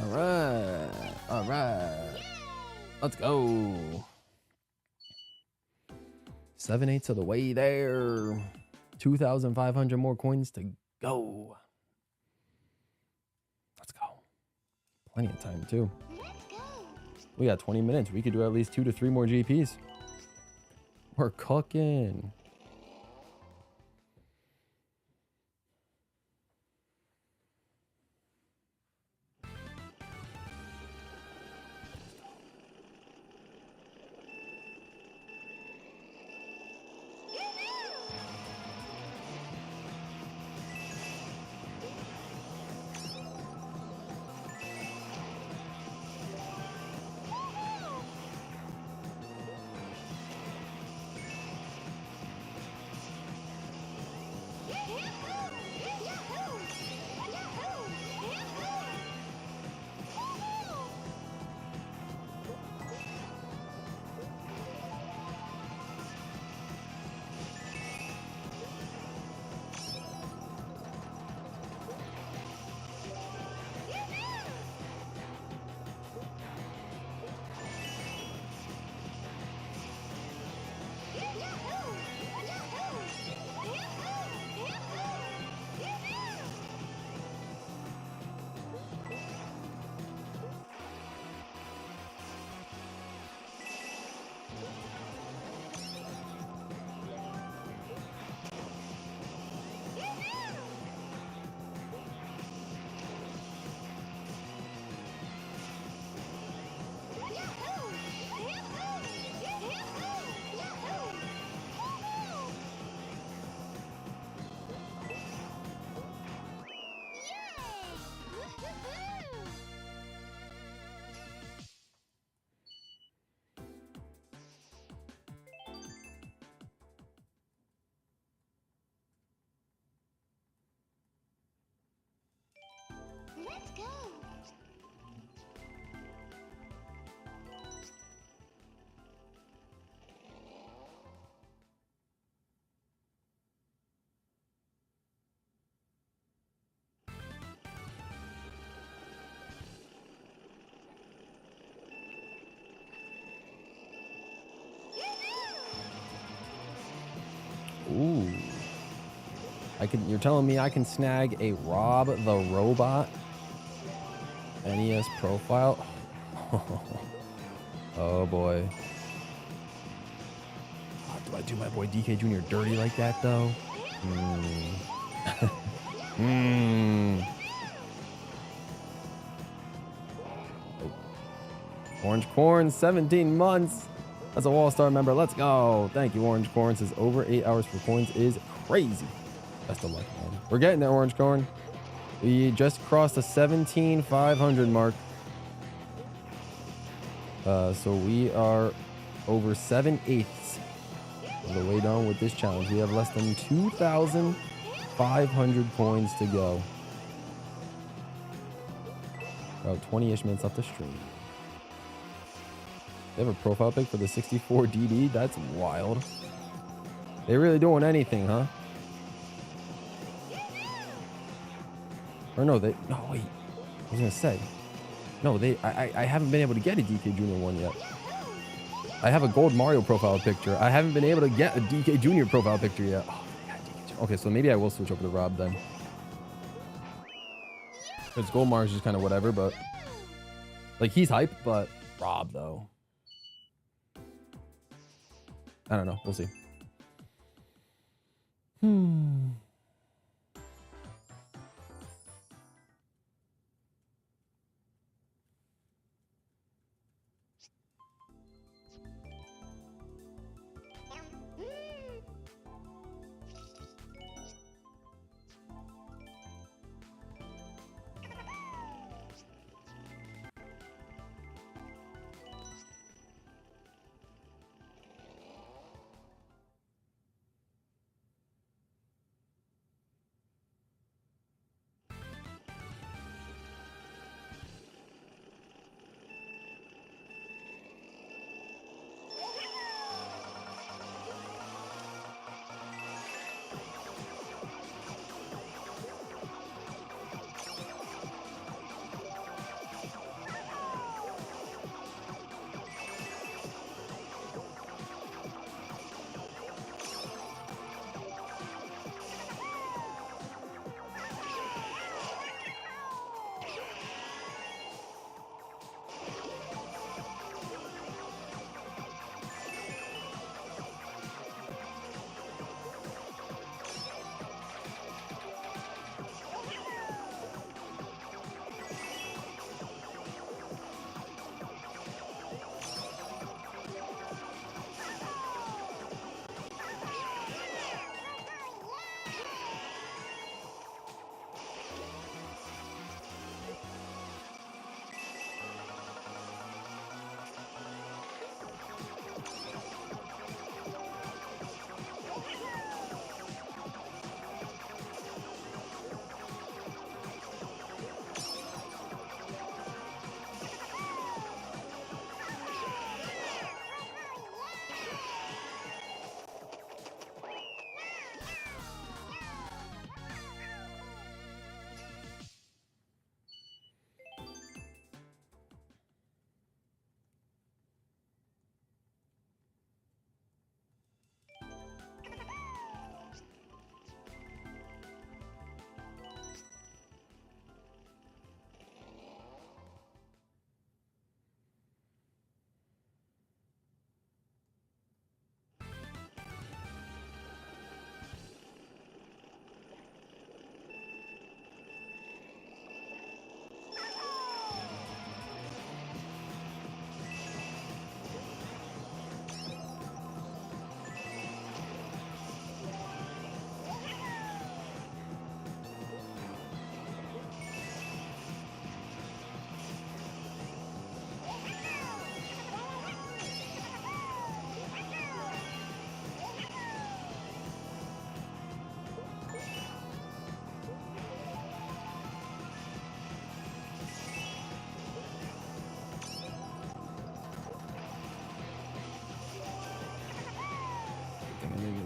Speaker 1: right. All right. Let's go. 7/8 of the way there. 2,500 more coins to go. Let's go. Plenty of time too.
Speaker 2: Let's go.
Speaker 1: We got 20 minutes. We could do at least 2 to 3 more GPs. We're cooking.
Speaker 2: Let's go.
Speaker 1: Ooh. You're telling me I can snag a Rob the Robot NES profile? Oh boy. Oh, do I do my boy DK Jr. dirty like that though? Orange Corn, 17 months. That's a Wall Star member. Let's go. Thank you, Orange Corn. Says over 8 hours for coins is crazy. Best of luck, man. We're getting there, Orange Corn. We just crossed the 17,500 mark. So we are over 7/8 of the way done with this challenge. We have less than 2,500 coins to go. About 20-ish minutes left to stream. They have a profile pic for the 64 DD. That's wild. They really doing anything, huh? Or no, wait. I was gonna say. No, I haven't been able to get a DK Jr. one yet. I have a gold Mario profile picture. I haven't been able to get a DK Jr. profile picture yet. Oh, God, DK Jr. Okay, so maybe I will switch over to Rob then. Because gold Mario's just kind of whatever, but like he's hype, but Rob though. I don't know. We'll see.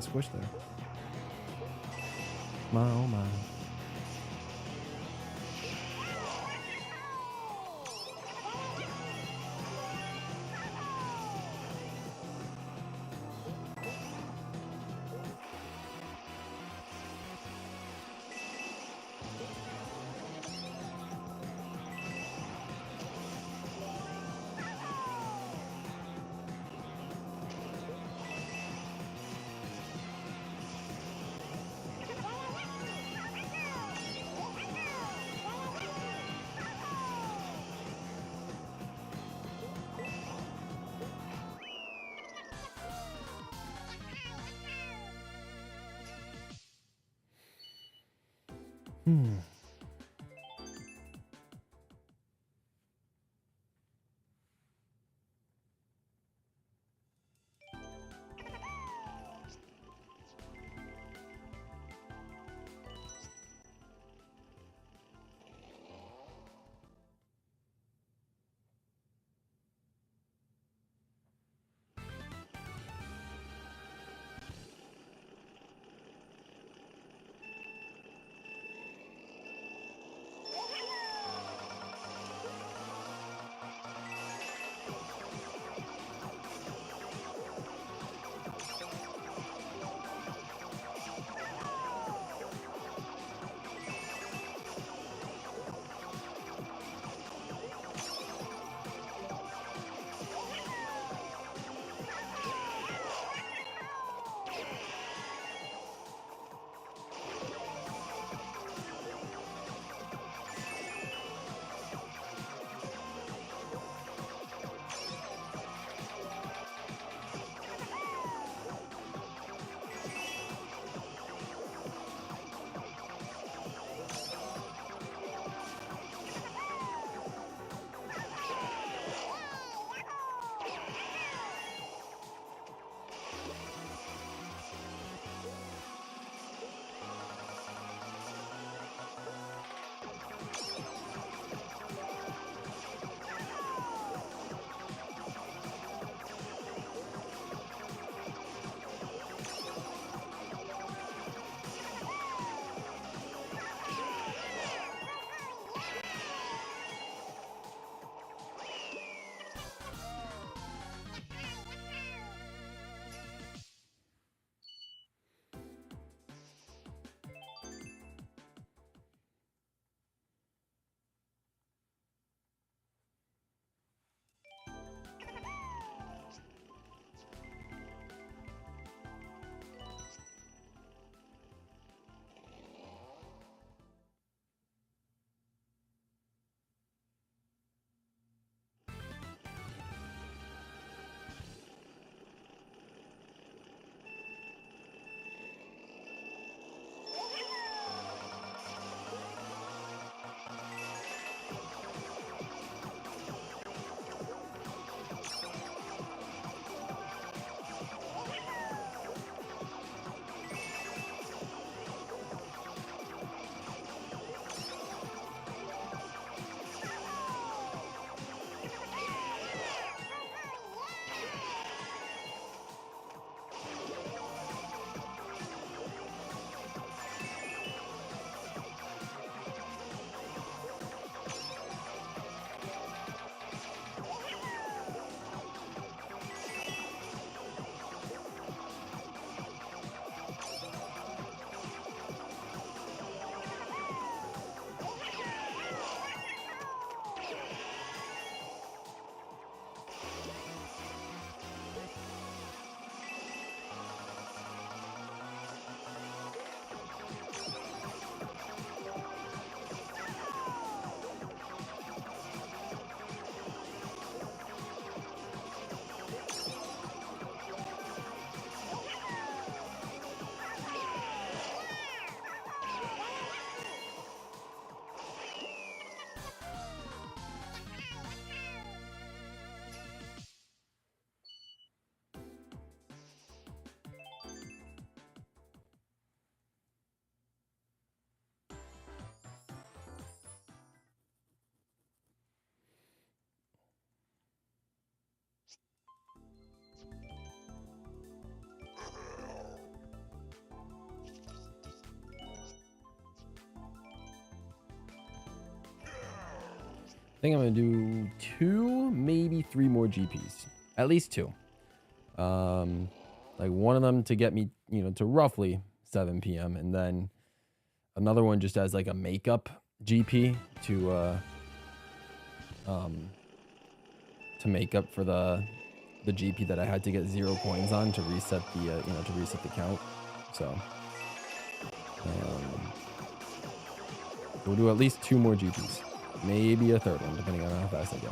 Speaker 3: squish there. My oh my.
Speaker 1: think I'm gonna do 2, maybe 3 more GPs. At least 2. Like one of them to get me, to roughly 7 p.m. and then another one just as like a makeup GP to make up for the GP that I had to get 0 coins on to reset the to reset the count. So we'll do at least 2 more GPs, maybe a third one depending on how fast I go.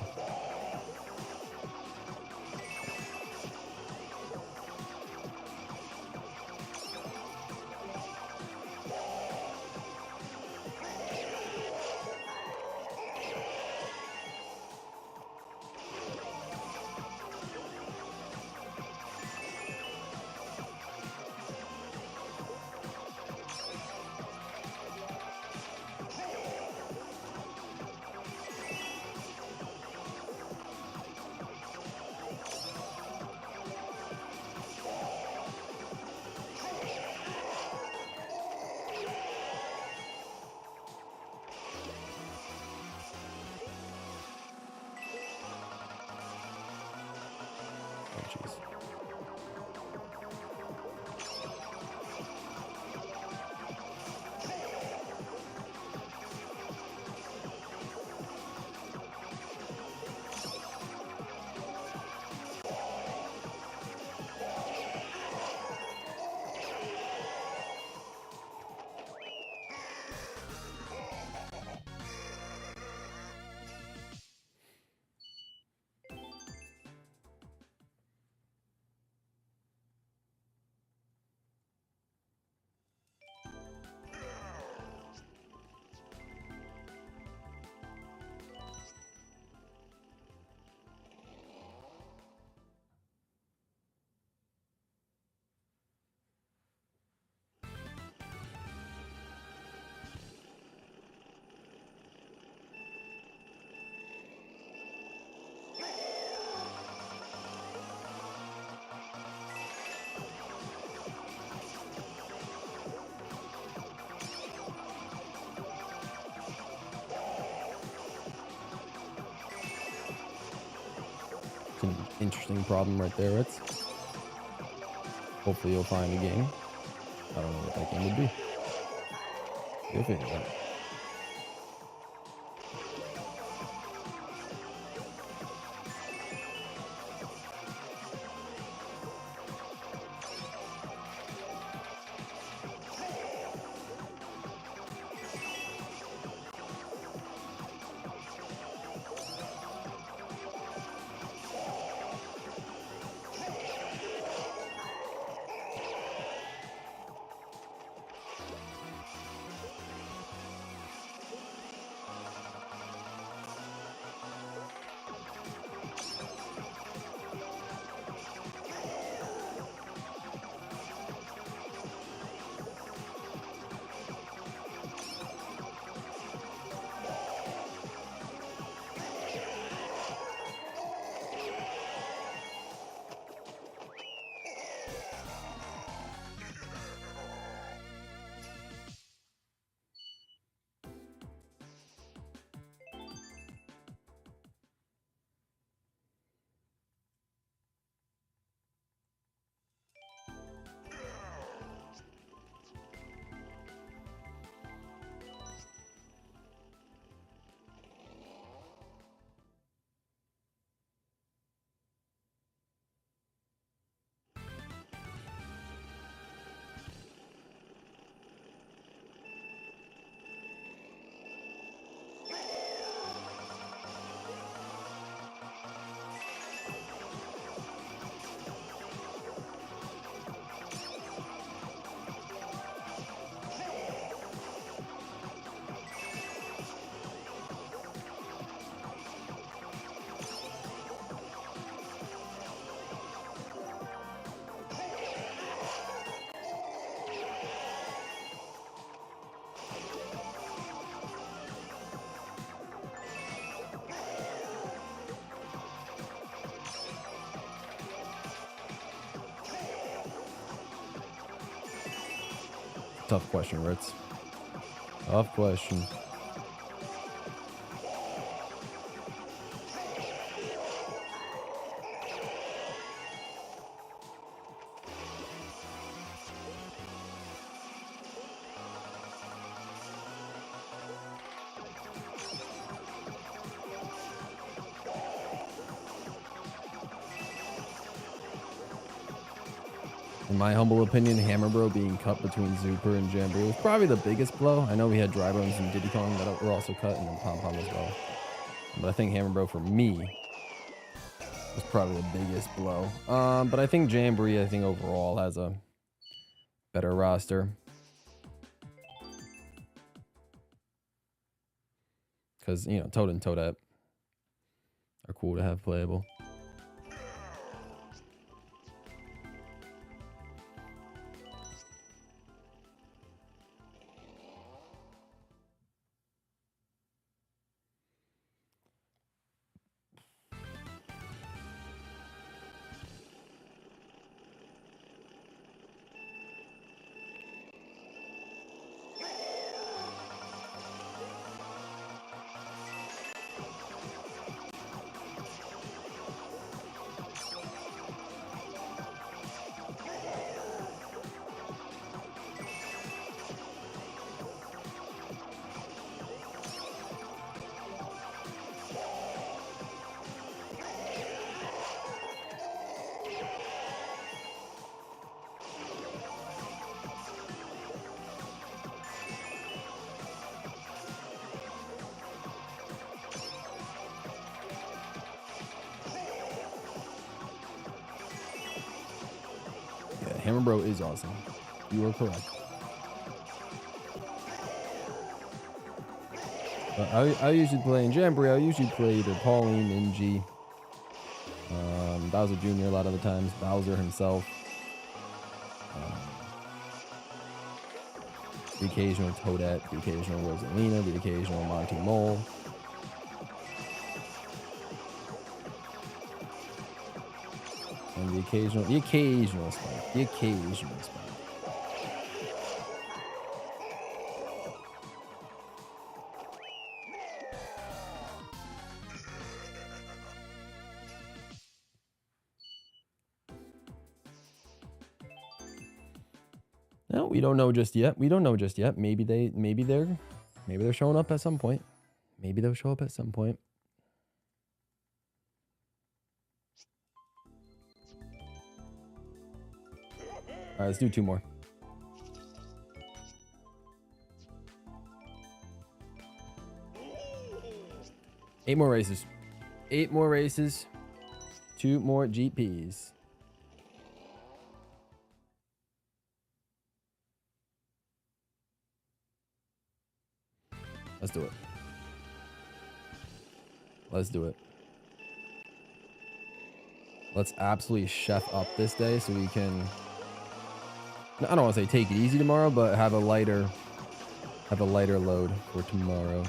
Speaker 1: Oh, jeez. It's an interesting problem right there, Ritz. Hopefully you'll find a game. I don't know what that game would be. You'll figure it out. Tough question, Ritz. Tough question. In my humble opinion, Hammer Bro being cut between Super and Jamboree was probably the biggest blow. I know we had Dry Bones and Diddy Kong that were also cut, and then Pom Pom as well. But I think Hammer Bro for me was probably the biggest blow. But I think Jamboree, I think overall has a better roster. Because, you know, Toad and Toadette are cool to have playable. Hammer Bro is awesome. You are correct. I usually play in Jamboree. I usually play either Pauline, Ninji, Bowser Jr. a lot of the times, Bowser himself, the occasional Toadette, the occasional Rosalina, the occasional Monty Mole. And the occasional Spike. The occasional Spike. No, we don't know just yet. We don't know just yet. Maybe they're showing up at some point. Maybe they'll show up at some point. All right, let's do 2 more. Eight more races. 8 more races. 2 more GPs. Let's do it. Let's do it. Let's absolutely chef up this day so we can, I don't want to say take it easy tomorrow, but have a lighter load for tomorrow.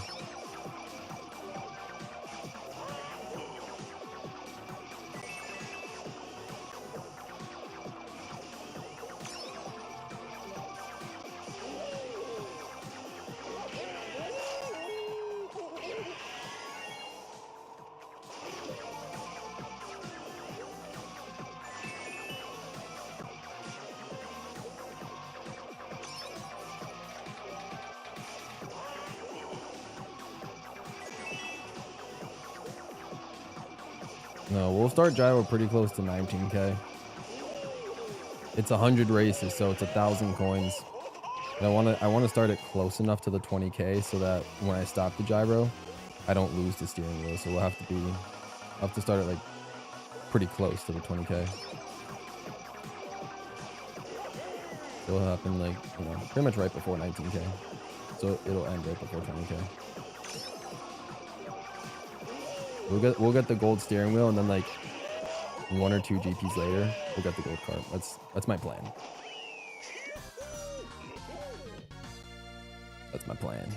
Speaker 1: No, we'll start gyro pretty close to 19K. It's 100 races, so it's 1,000 coins. And I want to start it close enough to the 20K so that when I stop the gyro, I don't lose the steering wheel. So I'll have to start it like pretty close to the 20K. It'll happen like, you know, pretty much right before 19K. So it'll end right before 20K. We'll get the gold steering wheel, and then like 1 or 2 GPs later, we'll get the gold cart. That's my plan. That's my plan.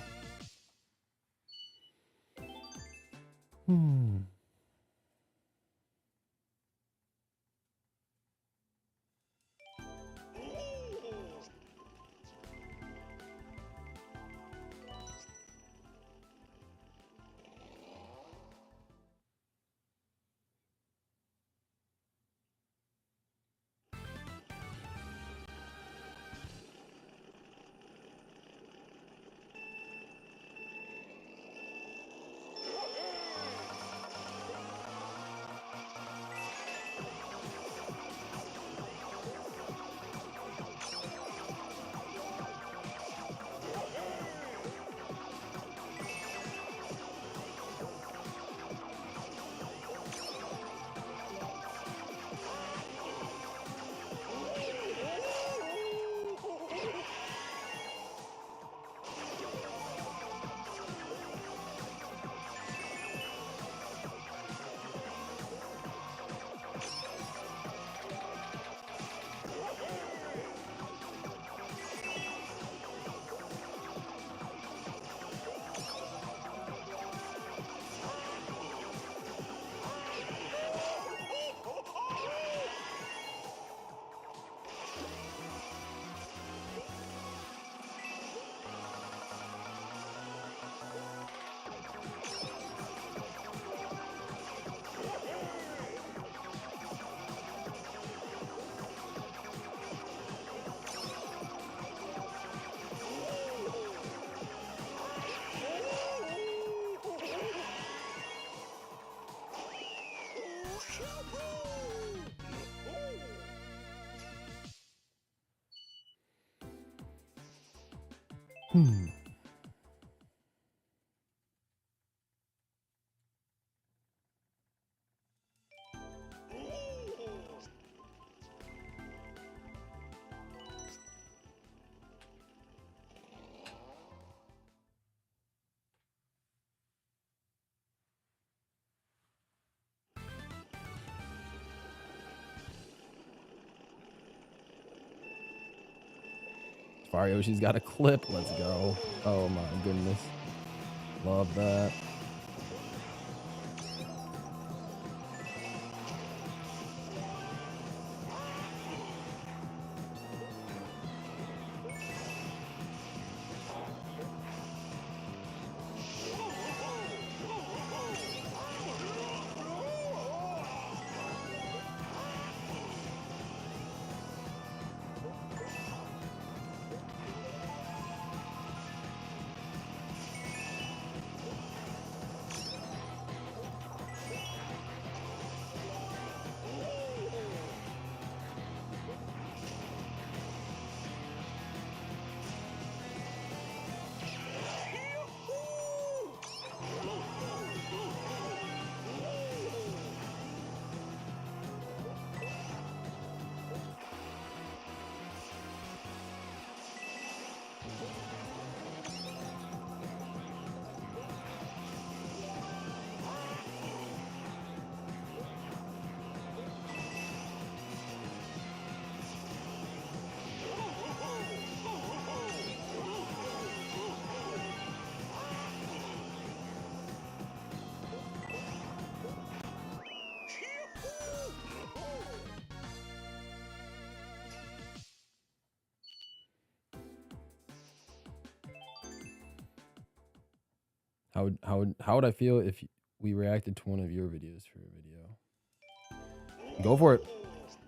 Speaker 1: Mario, she's got a clip. Let's go. Oh my goodness. Love that. How would I feel if we reacted to one of your videos for a video? Go for it.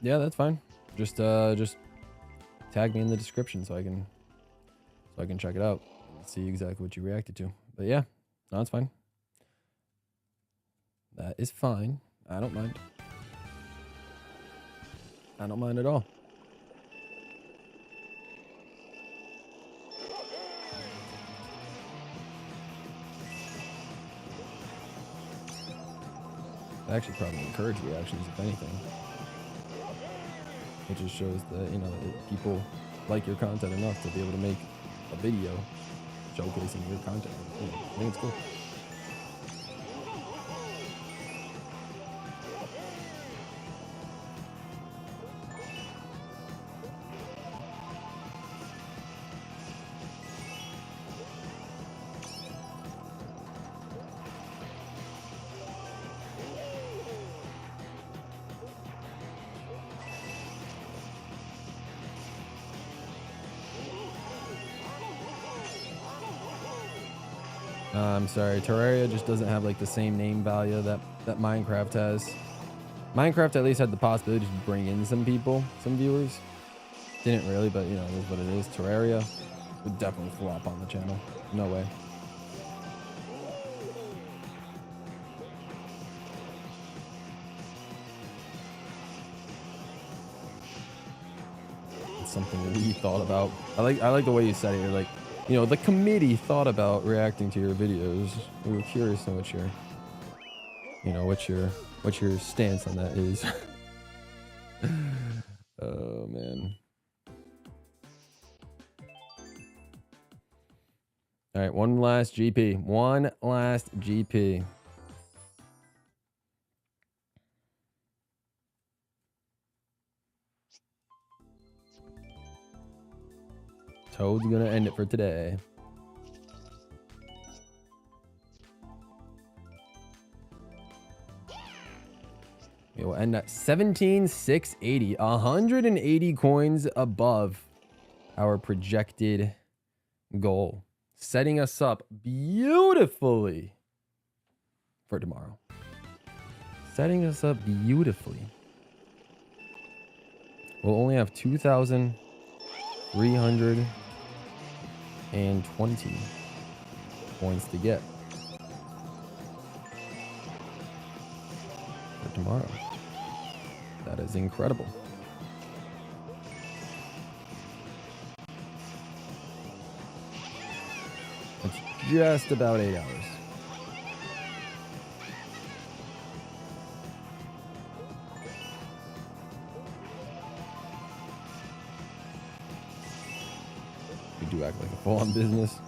Speaker 1: Yeah, that's fine. Just tag me in the description so I can check it out and see exactly what you reacted to. But yeah, no, it's fine. That is fine. I don't mind. I don't mind at all. I actually probably encourage reactions, if anything. It just shows that, you know, people like your content enough to be able to make a video showcasing your content. You know, I think it's cool. I'm sorry, Terraria just doesn't have like the same name value that Minecraft has. Minecraft at least had the possibility to bring in some people, some viewers. Didn't really, but you know, it is what it is. Terraria would definitely flop on the channel. No way. It's something we thought about. I like the way you said it. You're like, you know, the committee thought about reacting to your videos. We were curious on what your, you know, what your stance on that is. Oh man. All right, one last GP. One last GP. Toad's gonna end it for today. It will end at 17,680, 180 coins above our projected goal, setting us up beautifully for tomorrow. Setting us up beautifully. We'll only have 2,320 points to get for tomorrow. That is incredible. It's just about 8 hours. We do act like a full-on business.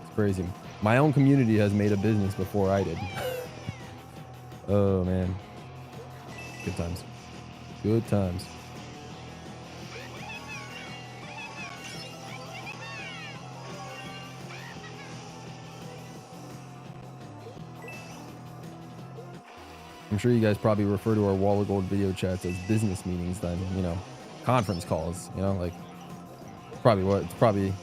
Speaker 1: It's crazy. My own community has made a business before I did. Oh, man. Good times. Good times. I'm sure you guys probably refer to our Wall of Gold video chats as business meetings then, you know, conference calls, you know, like it's probably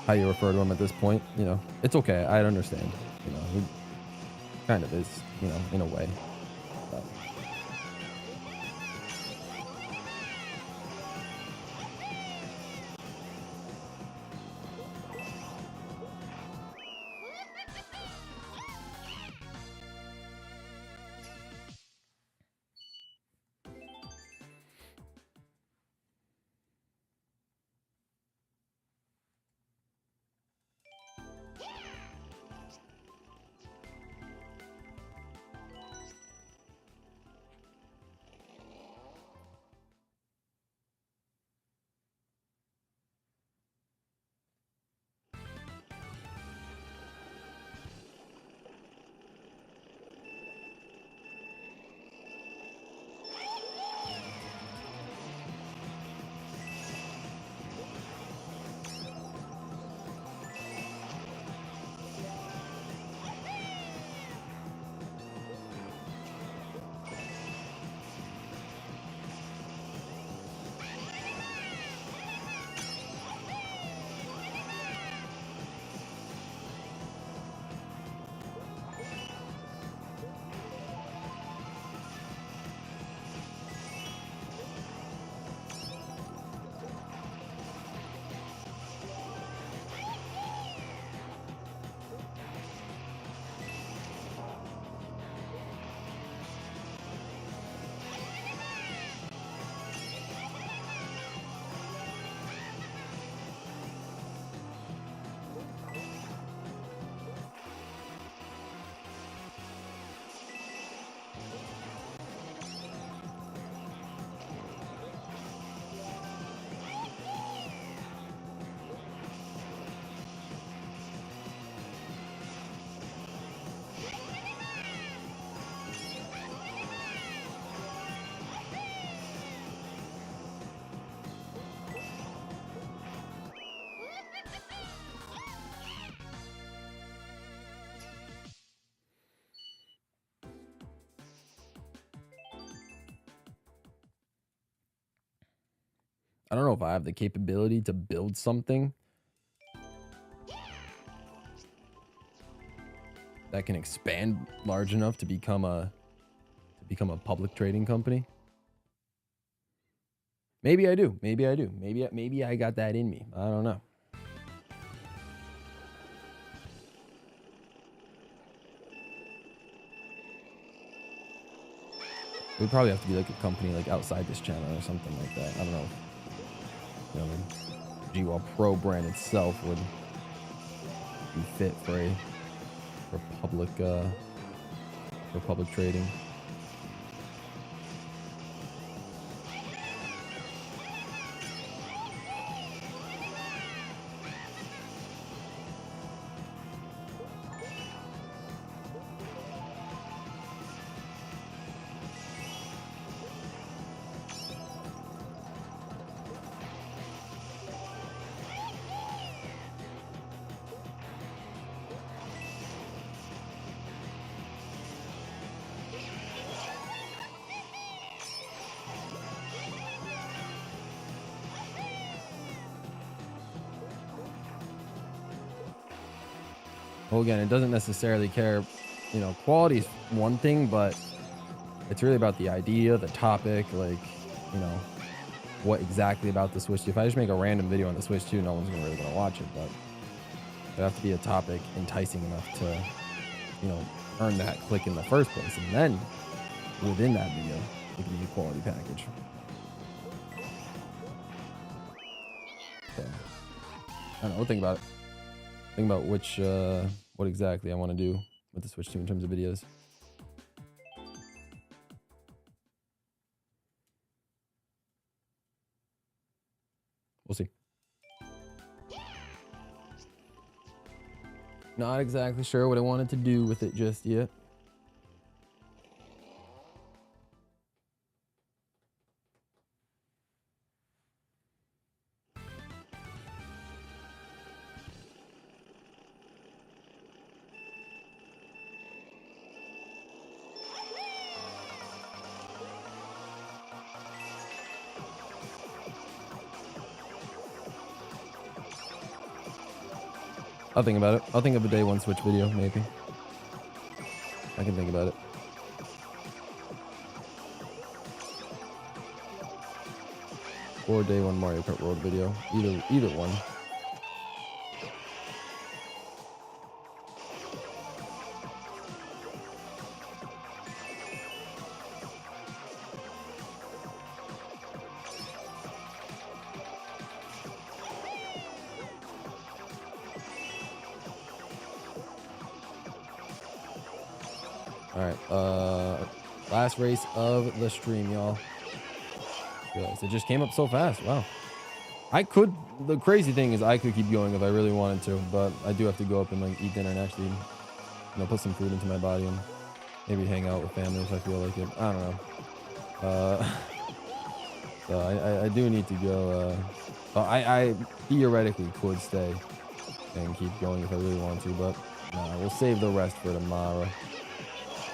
Speaker 1: how you refer to them at this point, you know. It's okay. I understand, you know, it kind of is, you know, in a way. But I don't know if I have the capability to build something that can expand large enough to become a public trading company. Maybe I do. Maybe I do. Maybe I got that in me. I don't know. It would probably have to be like a company like outside this channel or something like that. I don't know. You know, the GWallPro brand itself would be fit for public trading. Well, again, it doesn't necessarily care, you know, quality is one thing, but it's really about the idea, the topic, like, you know, what exactly about the Switch 2. If I just make a random video on the Switch 2, no one's really going to watch it, but it'd have to be a topic enticing enough to, you know, earn that click in the first place. And then within that video, it can be a quality package. So, I don't know, we'll think about it. Think about which, what exactly I want to do with the Switch 2 in terms of videos. We'll see. Not exactly sure what I wanted to do with it just yet. I'll think about it. I'll think of a day one Switch video, maybe. I can think about it. Or day one Mario Kart World video. Either one. All right, last race of the stream, y'all. It just came up so fast. Wow. The crazy thing is I could keep going if I really wanted to, but I do have to go up and like eat dinner and actually, you know, put some food into my body and maybe hang out with family if I feel like it. I don't know. So I do need to go. I theoretically could stay and keep going if I really want to, but nah, we'll save the rest for tomorrow.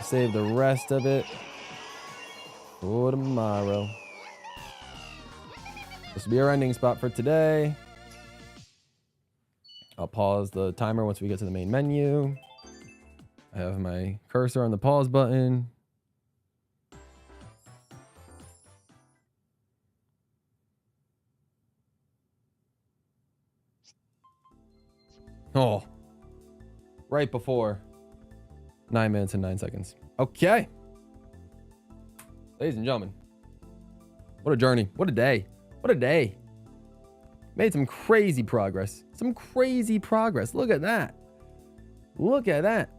Speaker 1: Save the rest of it for tomorrow. This will be our ending spot for today. I'll pause the timer once we get to the main menu. I have my cursor on the pause button. Oh, right before 9 minutes and 9 seconds. Okay. Ladies and gentlemen, what a journey. What a day. What a day. Made some crazy progress. Some crazy progress. Look at that. Look at that.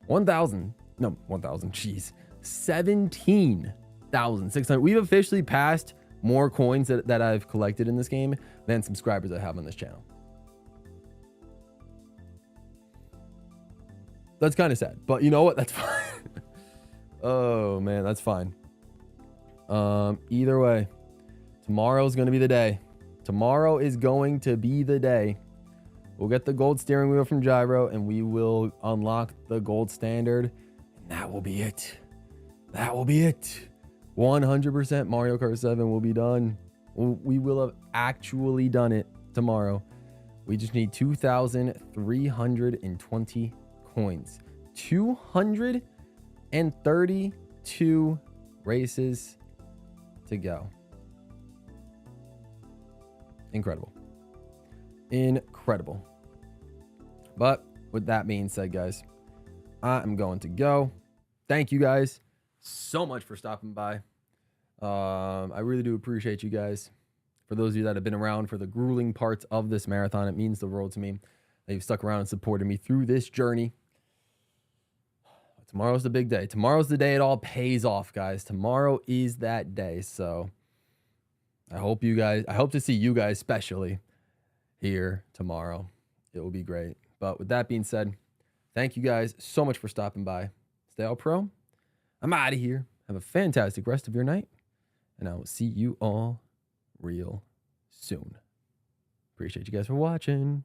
Speaker 1: 1,000. No, 1,000. Jeez. 17,600. We've officially passed more coins that I've collected in this game than subscribers I have on this channel. That's kind of sad, but you know what? That's fine. Oh man, that's fine. Either way, tomorrow's going to be the day. Tomorrow is going to be the day. We'll get the gold steering wheel from Gyro and we will unlock the gold standard. And that will be it. That will be it. 100% Mario Kart 7 will be done. We will have actually done it tomorrow. We just need 2,320 coins. 232 races to go. Incredible. Incredible. But with that being said, guys, I am going to go. Thank you guys so much for stopping by. I really do appreciate you guys. For those of you that have been around for the grueling parts of this marathon, it means the world to me that you've stuck around and supported me through this journey. Tomorrow's the big day. Tomorrow's the day it all pays off, guys. Tomorrow is that day. So I hope to see you guys especially here tomorrow. It will be great. But with that being said, thank you guys so much for stopping by. Stay all pro. I'm out of here. Have a fantastic rest of your night. And I will see you all real soon. Appreciate you guys for watching.